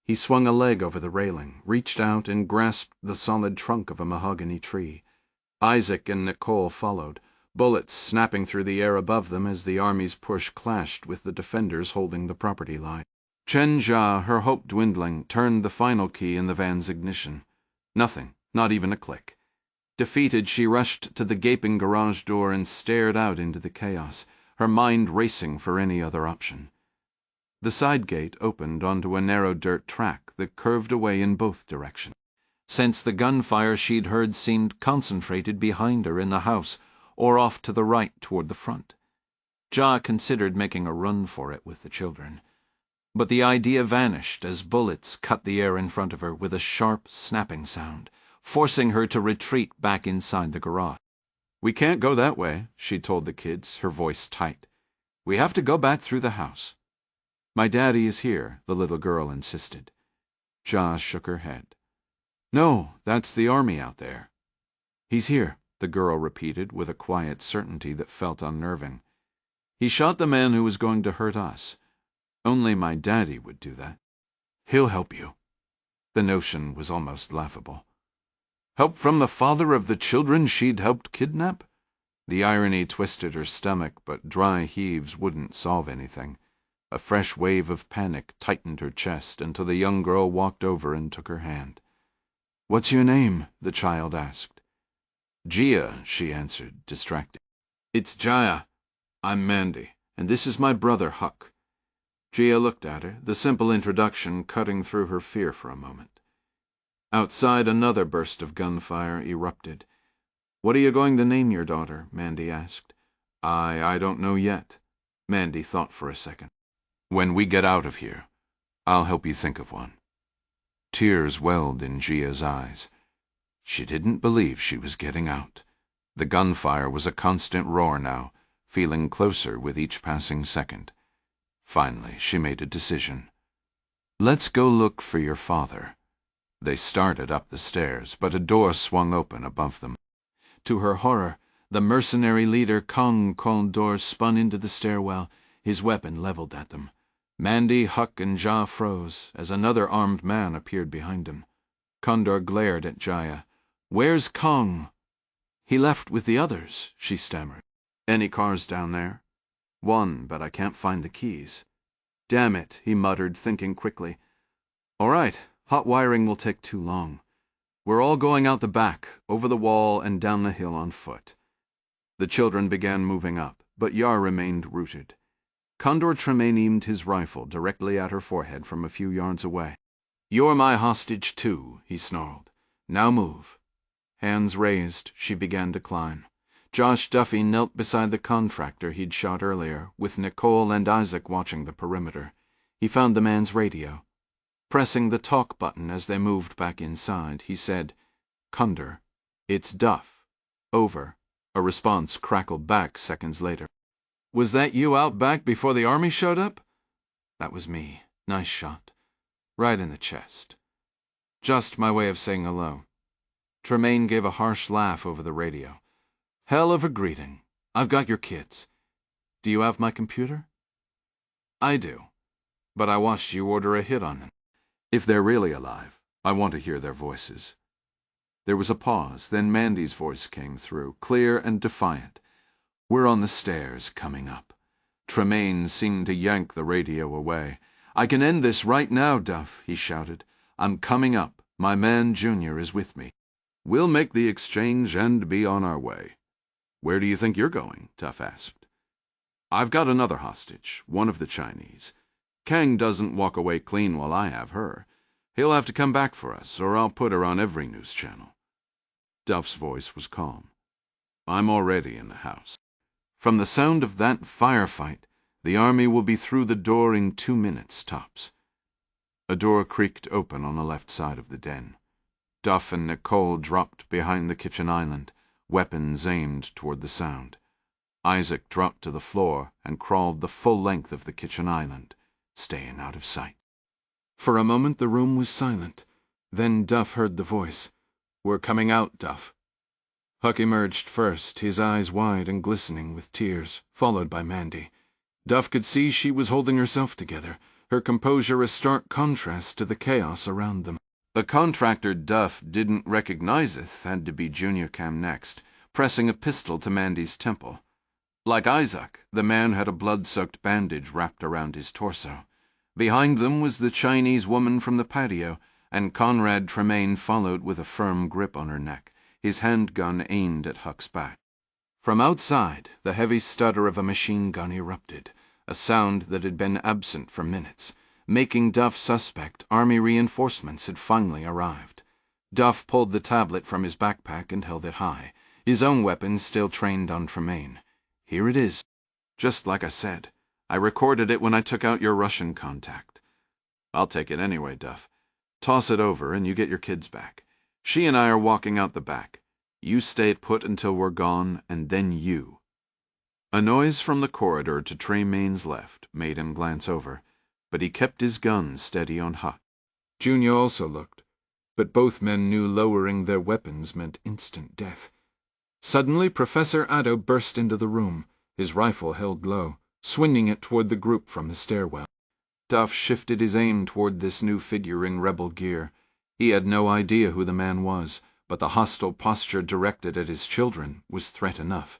He swung a leg over the railing, reached out and grasped the solid trunk of a mahogany tree. Isaac and Nicole followed, bullets snapping through the air above them as the army's push clashed with the defenders holding the property line. Chen Jia, her hope dwindling, turned the final key in the van's ignition. Nothing, not even a click. Defeated, she rushed to the gaping garage door and stared out into the chaos, her mind racing for any other option. The side gate opened onto a narrow dirt track that curved away in both directions. Since the gunfire she'd heard seemed concentrated behind her in the house or off to the right toward the front. Jia considered making a run for it with the children. But the idea vanished as bullets cut the air in front of her with a sharp, snapping sound, forcing her to retreat back inside the garage. "We can't go that way," she told the kids, her voice tight. "We have to go back through the house." "My daddy is here," the little girl insisted. Jia shook her head. "No, that's the army out there." "He's here," the girl repeated with a quiet certainty that felt unnerving. "He shot the man who was going to hurt us. Only my daddy would do that. He'll help you." The notion was almost laughable. Help from the father of the children she'd helped kidnap? The irony twisted her stomach, but dry heaves wouldn't solve anything. A fresh wave of panic tightened her chest until the young girl walked over and took her hand. "What's your name?" the child asked. "Jia," she answered, distracted. "It's Jaya. I'm Mandy, and this is my brother Huck." Gia looked at her, the simple introduction cutting through her fear for a moment. Outside, another burst of gunfire erupted. "What are you going to name your daughter?" Mandy asked. I don't know yet." Mandy thought for a second. "When we get out of here, I'll help you think of one." Tears welled in Gia's eyes. She didn't believe she was getting out. The gunfire was a constant roar now, feeling closer with each passing second. Finally, she made a decision. "Let's go look for your father." They started up the stairs, but a door swung open above them. To her horror, the mercenary leader Kong Condor spun into the stairwell, his weapon leveled at them. Mandy, Huck, and Ja froze as another armed man appeared behind him. Condor glared at Jaya. "Where's Kong?" "He left with the others," she stammered. "Any cars down there?" "One, but I can't find the keys." "Damn it," he muttered, thinking quickly. "All right, hot wiring will take too long. We're all going out the back, over the wall and down the hill on foot." The children began moving up, but Yar remained rooted. Condor Tremaine aimed his rifle directly at her forehead from a few yards away. "You're my hostage, too," he snarled. "Now move." Hands raised, she began to climb. Josh Duffy knelt beside the contractor he'd shot earlier, with Nicole and Isaac watching the perimeter. He found the man's radio. Pressing the talk button as they moved back inside, he said, "Condor, it's Duff. Over." A response crackled back seconds later. "Was that you out back before the army showed up?" "That was me. Nice shot. Right in the chest. Just my way of saying hello." Tremaine gave a harsh laugh over the radio. "Hell of a greeting. I've got your kids. Do you have my computer?" "I do. But I watched you order a hit on them. If they're really alive, I want to hear their voices." There was a pause, then Mandy's voice came through, clear and defiant. "We're on the stairs, coming up." Tremaine seemed to yank the radio away. "I can end this right now, Duff," he shouted. "I'm coming up. My man Junior is with me. We'll make the exchange and be on our way." "Where do you think you're going?" Duff asked. "I've got another hostage, one of the Chinese. Kang doesn't walk away clean while I have her. He'll have to come back for us, or I'll put her on every news channel." Duff's voice was calm. "I'm already in the house. From the sound of that firefight, the army will be through the door in 2 minutes, tops." A door creaked open on the left side of the den. Duff and Nicole dropped behind the kitchen island, weapons aimed toward the sound. Isaac dropped to the floor and crawled the full length of the kitchen island, staying out of sight. For a moment the room was silent. Then Duff heard the voice. "We're coming out, Duff." Huck emerged first, his eyes wide and glistening with tears, followed by Mandy. Duff could see she was holding herself together, her composure a stark contrast to the chaos around them. The contractor Duff didn't recognizeth had to be Junior Cam next, pressing a pistol to Mandy's temple. Like Isaac, the man had a blood-soaked bandage wrapped around his torso. Behind them was the Chinese woman from the patio, and Conrad Tremaine followed with a firm grip on her neck, his handgun aimed at Huck's back. From outside, the heavy stutter of a machine gun erupted, a sound that had been absent for minutes, making Duff suspect army reinforcements had finally arrived. Duff pulled the tablet from his backpack and held it high, his own weapon still trained on Tremaine. "Here it is. Just like I said. I recorded it when I took out your Russian contact." "I'll take it anyway, Duff. Toss it over and you get your kids back. She and I are walking out the back. You stay put until we're gone, and then you." A noise from the corridor to Tremaine's left made him glance over, but he kept his gun steady on Huck. Junior also looked, but both men knew lowering their weapons meant instant death. Suddenly Professor Addo burst into the room, his rifle held low, swinging it toward the group from the stairwell. Duff shifted his aim toward this new figure in rebel gear. He had no idea who the man was, but the hostile posture directed at his children was threat enough.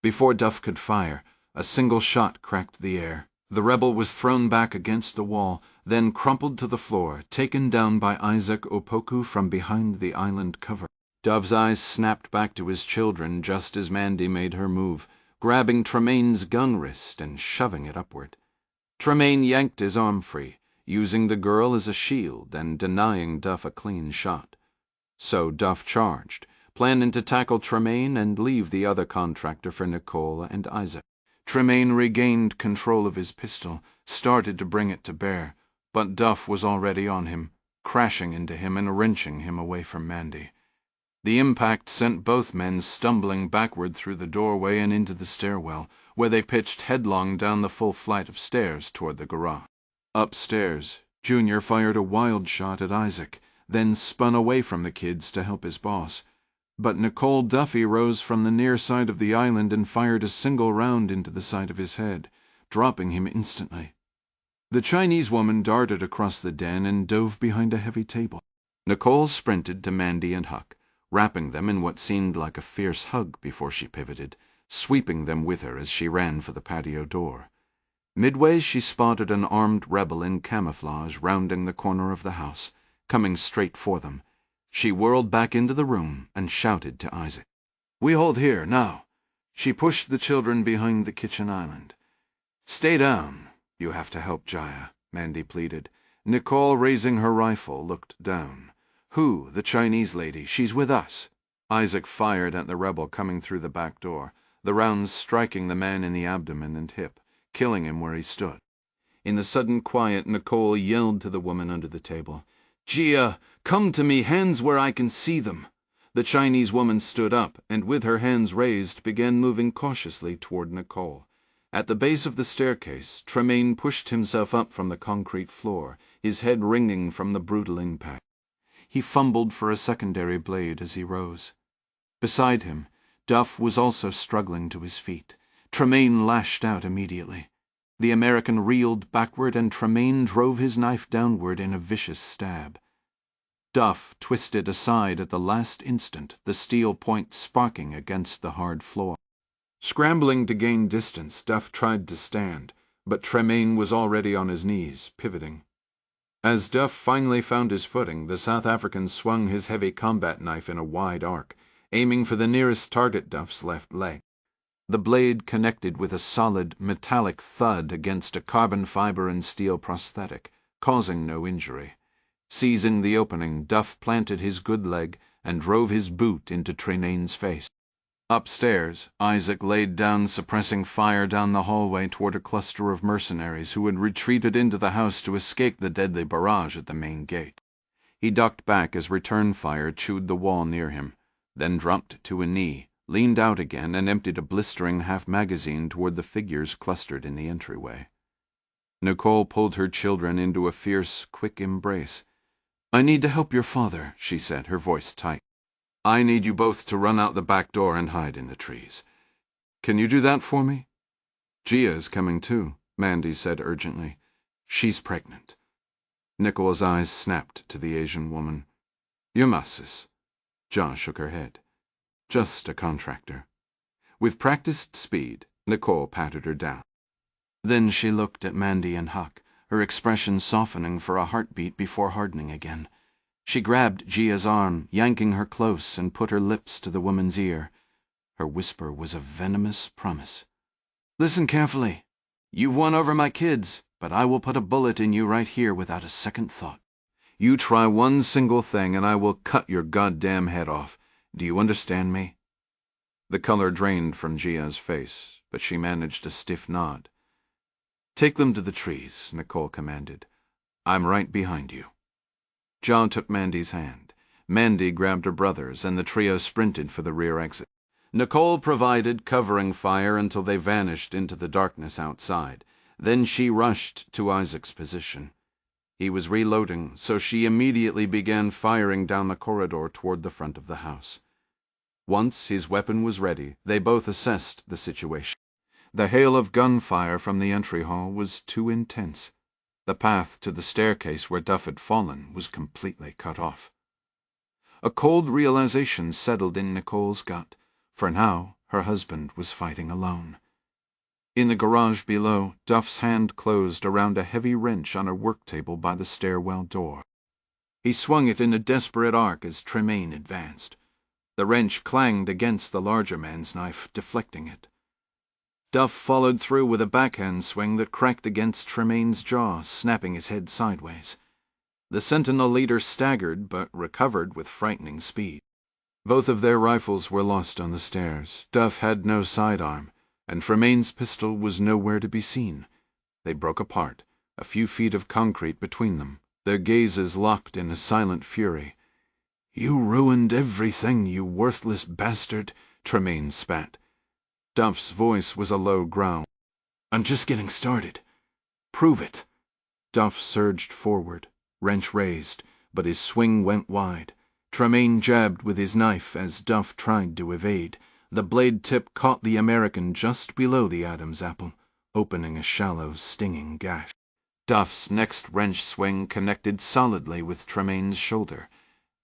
Before Duff could fire, a single shot cracked the air. The rebel was thrown back against the wall, then crumpled to the floor, taken down by Isaac Opoku from behind the island cover. Duff's eyes snapped back to his children just as Mandy made her move, grabbing Tremaine's gun wrist and shoving it upward. Tremaine yanked his arm free, using the girl as a shield and denying Duff a clean shot. So Duff charged, planning to tackle Tremaine and leave the other contractor for Nicole and Isaac. Tremaine regained control of his pistol, started to bring it to bear, but Duff was already on him, crashing into him and wrenching him away from Mandy. The impact sent both men stumbling backward through the doorway and into the stairwell, where they pitched headlong down the full flight of stairs toward the garage. Upstairs, Junior fired a wild shot at Isaac, then spun away from the kids to help his boss. But Nicole Duffy rose from the near side of the island and fired a single round into the side of his head, dropping him instantly. The Chinese woman darted across the den and dove behind a heavy table. Nicole sprinted to Mandy and Huck, wrapping them in what seemed like a fierce hug before she pivoted, sweeping them with her as she ran for the patio door. Midway she spotted an armed rebel in camouflage rounding the corner of the house, coming straight for them. She whirled back into the room and shouted to Isaac. "We hold here, now." She pushed the children behind the kitchen island. "Stay down. You have to help Jaya," Mandy pleaded. Nicole, raising her rifle, looked down. "Who? The Chinese lady. She's with us." Isaac fired at the rebel coming through the back door, the rounds striking the man in the abdomen and hip, killing him where he stood. In the sudden quiet, Nicole yelled to the woman under the table, "Gia, come to me, hands where I can see them." The Chinese woman stood up, and with her hands raised began moving cautiously toward Nicole. At the base of the staircase, Tremaine pushed himself up from the concrete floor, his head ringing from the brutal impact. He fumbled for a secondary blade as he rose. Beside him, Duff was also struggling to his feet. Tremaine lashed out immediately. The American reeled backward, and Tremaine drove his knife downward in a vicious stab. Duff twisted aside at the last instant, the steel point sparking against the hard floor. Scrambling to gain distance, Duff tried to stand, but Tremaine was already on his knees, pivoting. As Duff finally found his footing, the South African swung his heavy combat knife in a wide arc, aiming for the nearest target, Duff's left leg. The blade connected with a solid, metallic thud against a carbon fiber and steel prosthetic, causing no injury. Seizing the opening, Duff planted his good leg and drove his boot into Tremaine's face. Upstairs, Isaac laid down, suppressing fire down the hallway toward a cluster of mercenaries who had retreated into the house to escape the deadly barrage at the main gate. He ducked back as return fire chewed the wall near him, then dropped to a knee, leaned out again, and emptied a blistering half-magazine toward the figures clustered in the entryway. Nicole pulled her children into a fierce, quick embrace. "I need to help your father," she said, her voice tight. "I need you both to run out the back door and hide in the trees. Can you do that for me?" "Gia is coming too," Mandy said urgently. "She's pregnant." Nicole's eyes snapped to the Asian woman. "You must, sis." Ja shook her head. "Just a contractor." With practiced speed, Nicole patted her down. Then she looked at Mandy and Huck, her expression softening for a heartbeat before hardening again. She grabbed Gia's arm, yanking her close, and put her lips to the woman's ear. Her whisper was a venomous promise. "Listen carefully. You've won over my kids, but I will put a bullet in you right here without a second thought. You try one single thing, and I will cut your goddamn head off. Do you understand me?" The color drained from Gia's face, but she managed a stiff nod. "Take them to the trees," Nicole commanded. "I'm right behind you." John took Mandy's hand. Mandy grabbed her brother's, and the trio sprinted for the rear exit. Nicole provided covering fire until they vanished into the darkness outside. Then she rushed to Isaac's position. He was reloading, so she immediately began firing down the corridor toward the front of the house. Once his weapon was ready, they both assessed the situation. The hail of gunfire from the entry hall was too intense. The path to the staircase where Duff had fallen was completely cut off. A cold realization settled in Nicole's gut, for now her husband was fighting alone. In the garage below, Duff's hand closed around a heavy wrench on a work table by the stairwell door. He swung it in a desperate arc as Tremaine advanced. The wrench clanged against the larger man's knife, deflecting it. Duff followed through with a backhand swing that cracked against Tremaine's jaw, snapping his head sideways. The Sentinel leader staggered, but recovered with frightening speed. Both of their rifles were lost on the stairs. Duff had no sidearm, and Tremaine's pistol was nowhere to be seen. They broke apart, a few feet of concrete between them, their gazes locked in a silent fury. "You ruined everything, you worthless bastard," Tremaine spat. Duff's voice was a low growl. "I'm just getting started. Prove it." Duff surged forward, wrench raised, but his swing went wide. Tremaine jabbed with his knife as Duff tried to evade. The blade tip caught the American just below the Adam's apple, opening a shallow, stinging gash. Duff's next wrench swing connected solidly with Tremaine's shoulder,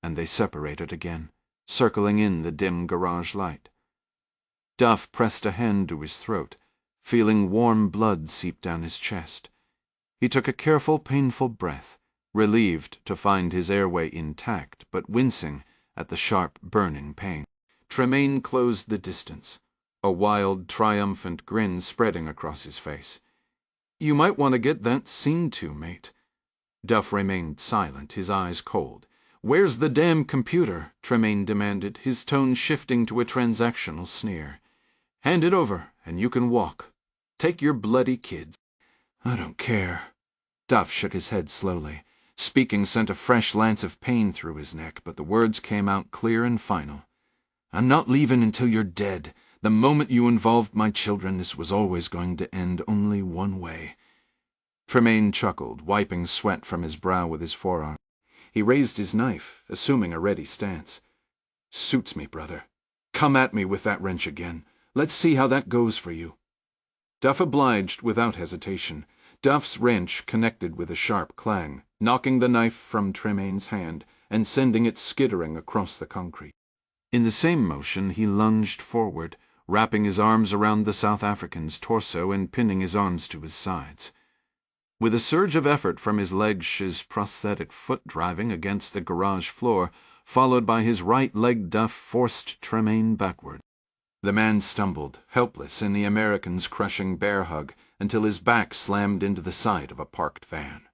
and they separated again, circling in the dim garage light. Duff pressed a hand to his throat, feeling warm blood seep down his chest. He took a careful, painful breath, relieved to find his airway intact, but wincing at the sharp, burning pain. Tremaine closed the distance, a wild, triumphant grin spreading across his face. "You might want to get that seen to, mate." Duff remained silent, his eyes cold. "Where's the damn computer?" Tremaine demanded, his tone shifting to a transactional sneer. "Hand it over, and you can walk. Take your bloody kids." "I don't care." Duff shook his head slowly. Speaking sent a fresh lance of pain through his neck, but the words came out clear and final. "I'm not leaving until you're dead. The moment you involved my children, this was always going to end only one way." Tremaine chuckled, wiping sweat from his brow with his forearm. He raised his knife, assuming a ready stance. "Suits me, brother. Come at me with that wrench again. Let's see how that goes for you." Duff obliged without hesitation. Duff's wrench connected with a sharp clang, knocking the knife from Tremaine's hand and sending it skittering across the concrete. In the same motion he lunged forward, wrapping his arms around the South African's torso and pinning his arms to his sides. With a surge of effort from his legs, his prosthetic foot driving against the garage floor, followed by his right leg, Duff forced Tremaine backward. The man stumbled, helpless in the American's crushing bear hug, until his back slammed into the side of a parked van.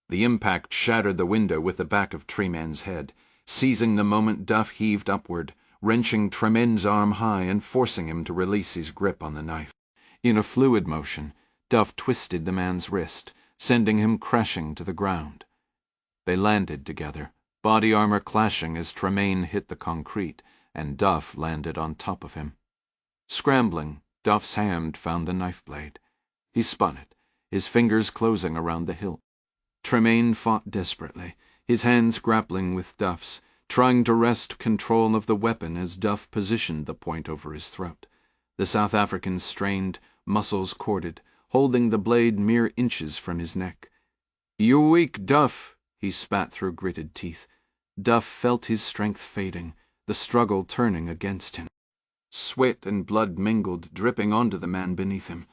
The impact shattered the window with the back of Tremayne's head. Seizing the moment, Duff heaved upward, wrenching Tremaine's arm high and forcing him to release his grip on the knife. In a fluid motion, Duff twisted the man's wrist, sending him crashing to the ground. They landed together, body armor clashing as Tremaine hit the concrete, and Duff landed on top of him. Scrambling, Duff's hand found the knife blade. He spun it, his fingers closing around the hilt. Tremaine fought desperately, his hands grappling with Duff's, trying to wrest control of the weapon as Duff positioned the point over his throat. The South African strained, muscles corded, holding the blade mere inches from his neck. "You're weak, Duff," he spat through gritted teeth. Duff felt his strength fading, the struggle turning against him. Sweat and blood mingled, dripping onto the man beneath him.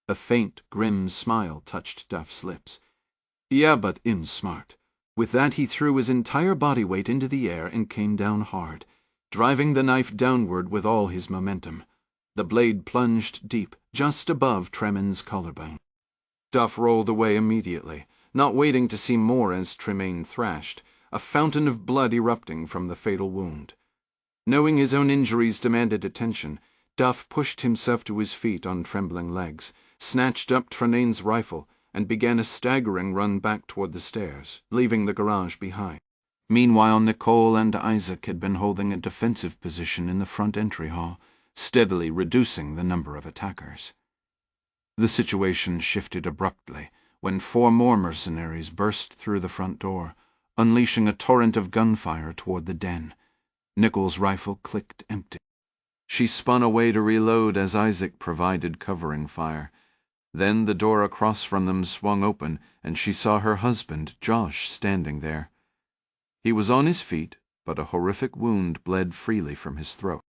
A faint, grim smile touched Duff's lips. "Yeah, but I'm smart." With that he threw his entire body weight into the air and came down hard, driving the knife downward with all his momentum. The blade plunged deep, just above Tremaine's collarbone. Duff rolled away immediately, not waiting to see more as Tremaine thrashed, a fountain of blood erupting from the fatal wound. Knowing his own injuries demanded attention, Duff pushed himself to his feet on trembling legs, snatched up Tremaine's rifle, and began a staggering run back toward the stairs, leaving the garage behind. Meanwhile, Nicole and Isaac had been holding a defensive position in the front entry hall, steadily reducing the number of attackers. The situation shifted abruptly when 4 more mercenaries burst through the front door, unleashing a torrent of gunfire toward the den. Nicole's rifle clicked empty. She spun away to reload as Isaac provided covering fire. Then the door across from them swung open, and she saw her husband, Josh, standing there. He was on his feet, but a horrific wound bled freely from his throat.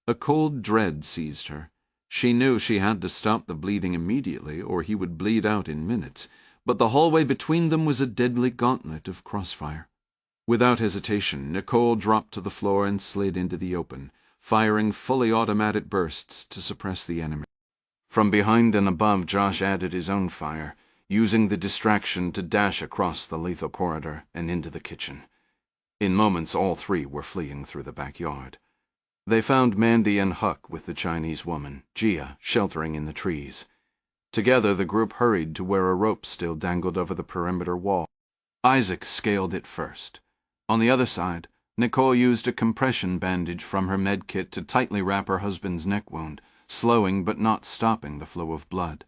A cold dread seized her. She knew she had to stop the bleeding immediately, or he would bleed out in minutes, but the hallway between them was a deadly gauntlet of crossfire. Without hesitation, Nicole dropped to the floor and slid into the open, firing fully automatic bursts to suppress the enemy. From behind and above, Josh added his own fire, using the distraction to dash across the lethal corridor and into the kitchen. In moments, all three were fleeing through the backyard. They found Mandy and Huck with the Chinese woman, Gia, sheltering in the trees. Together, the group hurried to where a rope still dangled over the perimeter wall. Isaac scaled it first. On the other side, Nicole used a compression bandage from her med kit to tightly wrap her husband's neck wound, slowing but not stopping the flow of blood.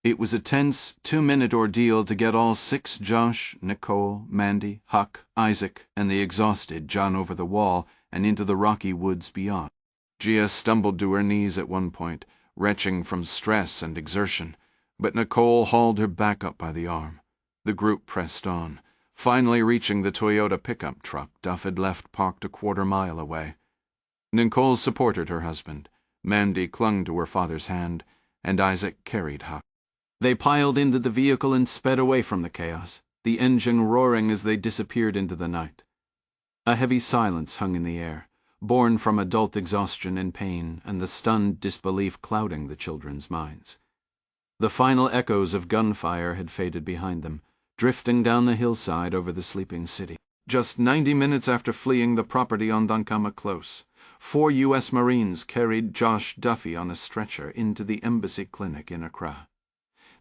It was a tense, 2-minute ordeal to get all 6 Josh, Nicole, Mandy, Huck, Isaac, and the exhausted John over the wall and into the rocky woods beyond. Gia stumbled to her knees at one point, retching from stress and exertion, but Nicole hauled her back up by the arm. The group pressed on, finally reaching the Toyota pickup truck Duff had left parked a quarter-mile away. Nicole supported her husband, Mandy clung to her father's hand, and Isaac carried Huck. They piled into the vehicle and sped away from the chaos, the engine roaring as they disappeared into the night. A heavy silence hung in the air, born from adult exhaustion and pain and the stunned disbelief clouding the children's minds. The final echoes of gunfire had faded behind them, drifting down the hillside over the sleeping city. Just 90 minutes after fleeing the property on Dankama Close, 4 U.S. Marines carried Josh Duffy on a stretcher into the embassy clinic in Accra.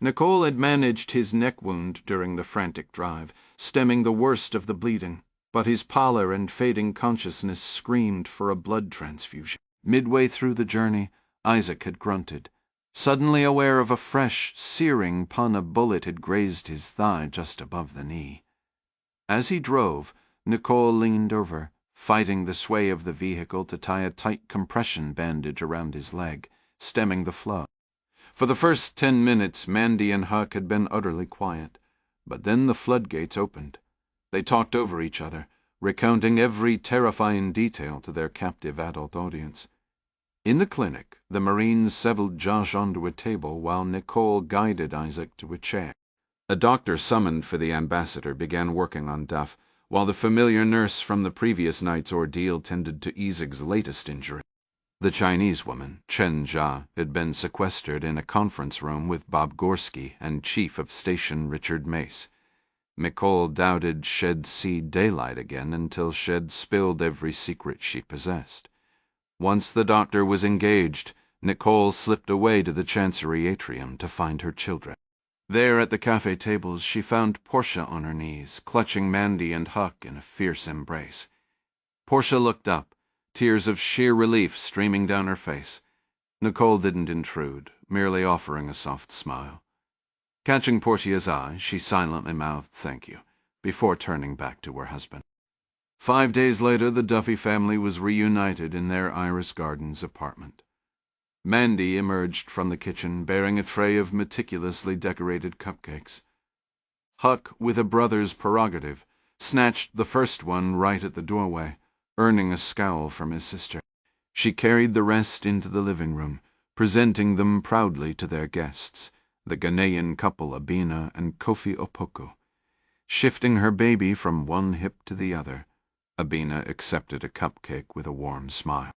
Nicole had managed his neck wound during the frantic drive, stemming the worst of the bleeding, but his pallor and fading consciousness screamed for a blood transfusion. Midway through the journey, Isaac had grunted, suddenly aware of a fresh, searing pun. A bullet had grazed his thigh just above the knee. As he drove, Nicole leaned over, fighting the sway of the vehicle to tie a tight compression bandage around his leg, stemming the flow. For the first 10 minutes, Mandy and Huck had been utterly quiet, but then the floodgates opened. They talked over each other, recounting every terrifying detail to their captive adult audience. In the clinic, the Marines settled Josh onto a table while Nicole guided Isaac to a chair. A doctor summoned for the ambassador began working on Duff, while the familiar nurse from the previous night's ordeal tended to Isaac's latest injury. The Chinese woman, Chen Jia, had been sequestered in a conference room with Bob Gorski and Chief of Station Richard Mace. Nicole doubted she'd see daylight again until she'd spilled every secret she possessed. Once the doctor was engaged, Nicole slipped away to the Chancery atrium to find her children. There at the cafe tables she found Portia on her knees, clutching Mandy and Huck in a fierce embrace. Portia looked up, tears of sheer relief streaming down her face. Nicole didn't intrude, merely offering a soft smile. Catching Portia's eye, she silently mouthed thank you, before turning back to her husband. 5 days later, the Duffy family was reunited in their Iris Gardens apartment. Mandy emerged from the kitchen bearing a tray of meticulously decorated cupcakes. Huck, with a brother's prerogative, snatched the first one right at the doorway, earning a scowl from his sister. She carried the rest into the living room, presenting them proudly to their guests, the Ghanaian couple Abina and Kofi Opoku. Shifting her baby from one hip to the other, Abina accepted a cupcake with a warm smile.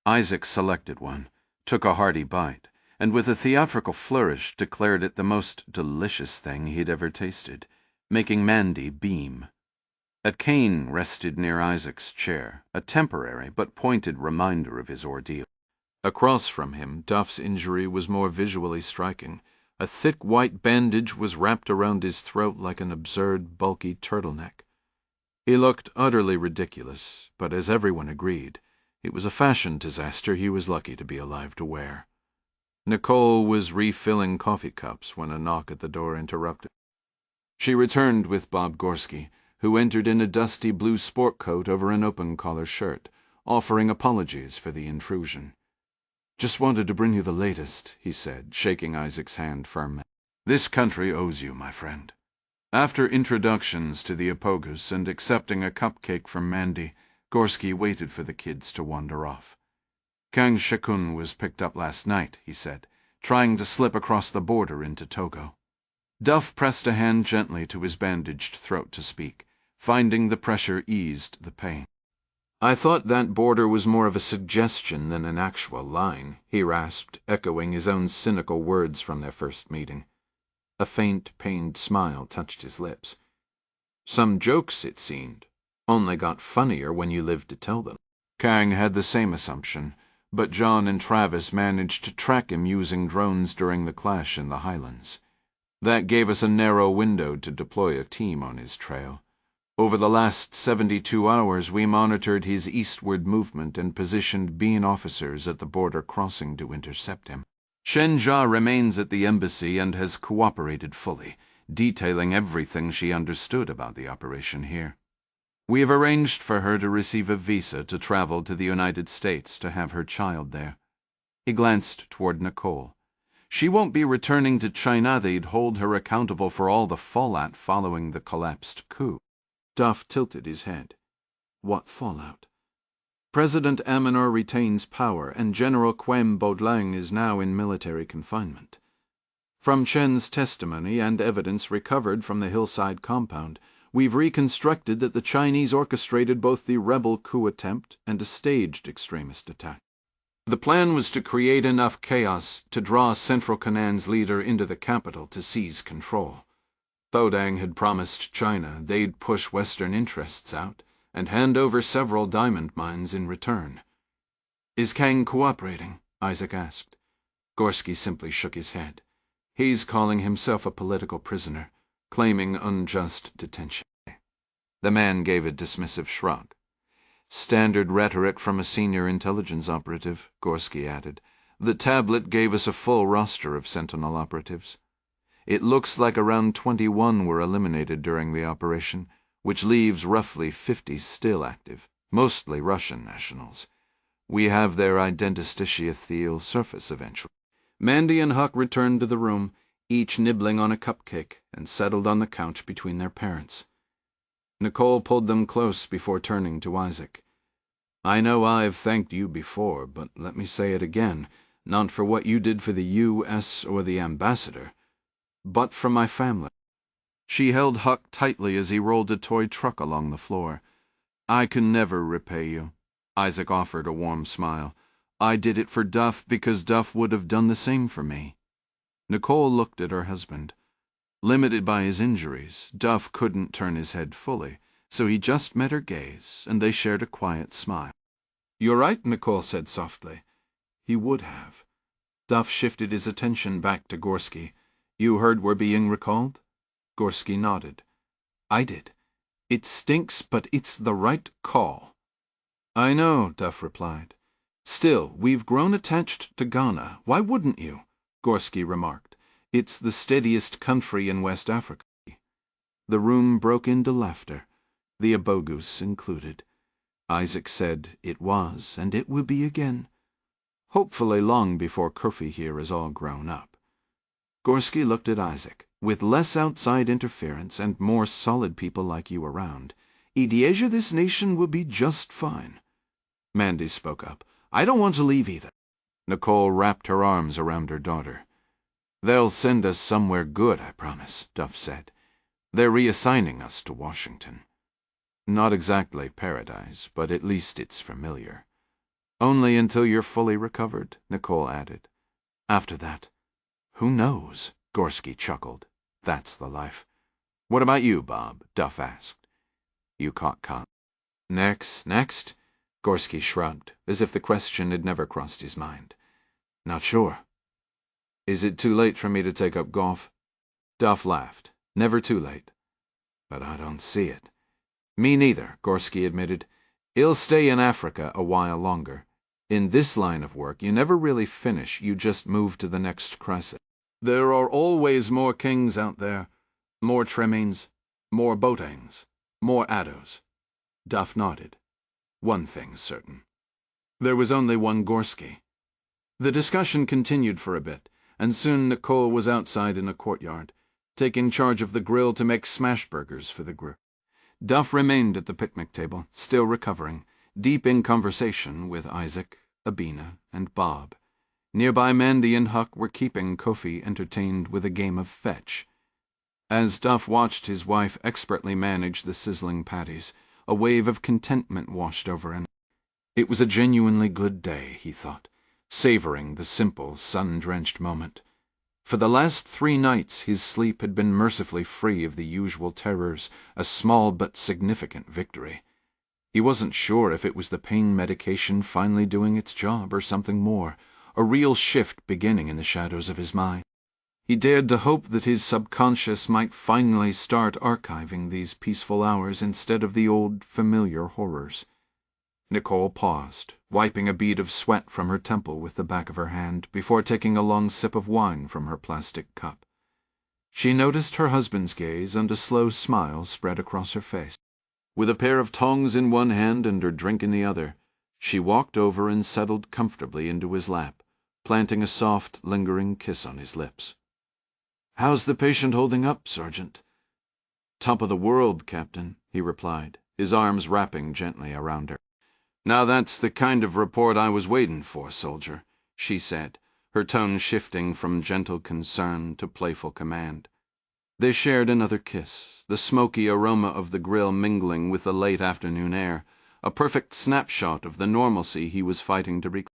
Isaac selected one, took a hearty bite, and with a theatrical flourish declared it the most delicious thing he'd ever tasted, making Mandy beam. A cane rested near Isaac's chair, a temporary but pointed reminder of his ordeal. Across from him, Duff's injury was more visually striking. A thick white bandage was wrapped around his throat like an absurd, bulky turtleneck. He looked utterly ridiculous, but as everyone agreed, it was a fashion disaster he was lucky to be alive to wear. Nicole was refilling coffee cups when a knock at the door interrupted. She returned with Bob Gorski, who entered in a dusty blue sport coat over an open-collar shirt, offering apologies for the intrusion. "Just wanted to bring you the latest," he said, shaking Isaac's hand firmly. "This country owes you, my friend." After introductions to the Opogus and accepting a cupcake from Mandy, Gorski waited for the kids to wander off. "Kang Shekun was picked up last night," he said, "trying to slip across the border into Togo." Duff pressed a hand gently to his bandaged throat to speak, finding the pressure eased the pain. "I thought that border was more of a suggestion than an actual line," he rasped, echoing his own cynical words from their first meeting. A faint, pained smile touched his lips. "Some jokes, it seemed, only got funnier when you lived to tell them." Kang had the same assumption, but John and Travis managed to track him using drones during the clash in the Highlands. That gave us a narrow window to deploy a team on his trail. Over the last 72 hours, we monitored his eastward movement and positioned Bean officers at the border crossing to intercept him. Shenjia remains at the embassy and has cooperated fully, detailing everything she understood about the operation here. We have arranged for her to receive a visa to travel to the United States to have her child there. He glanced toward Nicole. She won't be returning to China. They'd hold her accountable for all the fallout following the collapsed coup. Duff tilted his head. What fallout? President Amanor retains power, and General Quem Baudlang is now in military confinement. From Chen's testimony and evidence recovered from the hillside compound, we've reconstructed that the Chinese orchestrated both the rebel coup attempt and a staged extremist attack. The plan was to create enough chaos to draw Central Canan's leader into the capital to seize control. Baudlang had promised China they'd push Western interests out and hand over several diamond mines in return. "Is Kang cooperating?" Isaac asked. Gorski simply shook his head. "He's calling himself a political prisoner, claiming unjust detention." The man gave a dismissive shrug. "Standard rhetoric from a senior intelligence operative," Gorski added. "The tablet gave us a full roster of Sentinel operatives. It looks like around 21 were eliminated during the operation, which leaves roughly 50 still active, mostly Russian nationals. We have their identistial surface eventually." Mandy and Huck returned to the room, each nibbling on a cupcake, and settled on the couch between their parents. Nicole pulled them close before turning to Isaac. "I know I've thanked you before, but let me say it again, not for what you did for the U.S. or the ambassador, but for my family." She held Huck tightly as he rolled a toy truck along the floor. "I can never repay you." Isaac offered a warm smile. "I did it for Duff because Duff would have done the same for me." Nicole looked at her husband. Limited by his injuries, Duff couldn't turn his head fully, so he just met her gaze, and they shared a quiet smile. "You're right," Nicole said softly. "He would have." Duff shifted his attention back to Gorski. "You heard we're being recalled?" Gorski nodded. "I did. It stinks, but it's the right call." "I know," Duff replied. "Still, we've grown attached to Ghana. Why wouldn't you?" Gorski remarked. "It's the steadiest country in West Africa." The room broke into laughter, the Abogus included. Isaac said it was, and it will be again. Hopefully long before Kofi here is all grown up. Gorski looked at Isaac. "With less outside interference and more solid people like you around, Idieja this nation will be just fine." Mandy spoke up. "I don't want to leave either." Nicole wrapped her arms around her daughter. "They'll send us somewhere good, I promise," Duff said. "They're reassigning us to Washington. Not exactly paradise, but at least it's familiar." "Only until you're fully recovered," Nicole added. "After that, who knows?" Gorski chuckled. "That's the life." "What about you, Bob?" Duff asked. "You caught cop." Next? Gorski shrugged, as if the question had never crossed his mind. "Not sure." "Is it too late for me to take up golf?" Duff laughed. "Never too late." "But I don't see it." "Me neither," Gorski admitted. "He'll stay in Africa a while longer. In this line of work, you never really finish, you just move to the next crisis. There are always more kings out there, more Tremines, more Botangs, more Addos." Duff nodded. One thing's certain. There was only one Gorski. The discussion continued for a bit, and soon Nicole was outside in the courtyard, taking charge of the grill to make smash burgers for the group. Duff remained at the picnic table, still recovering, deep in conversation with Isaac, Abina, and Bob. Nearby, Mandy and Huck were keeping Kofi entertained with a game of fetch. As Duff watched his wife expertly manage the sizzling patties, a wave of contentment washed over him. It was a genuinely good day, he thought, savoring the simple, sun-drenched moment. For the last 3 nights his sleep had been mercifully free of the usual terrors, a small but significant victory. He wasn't sure if it was the pain medication finally doing its job or something more, a real shift beginning in the shadows of his mind. He dared to hope that his subconscious might finally start archiving these peaceful hours instead of the old familiar horrors. Nicole paused, wiping a bead of sweat from her temple with the back of her hand before taking a long sip of wine from her plastic cup. She noticed her husband's gaze, and a slow smile spread across her face. With a pair of tongs in one hand and her drink in the other, she walked over and settled comfortably into his lap, planting a soft, lingering kiss on his lips. "How's the patient holding up, Sergeant?" "Top of the world, Captain," he replied, his arms wrapping gently around her. "Now that's the kind of report I was waiting for, soldier," she said, her tone shifting from gentle concern to playful command. They shared another kiss, the smoky aroma of the grill mingling with the late afternoon air, a perfect snapshot of the normalcy he was fighting to reclaim.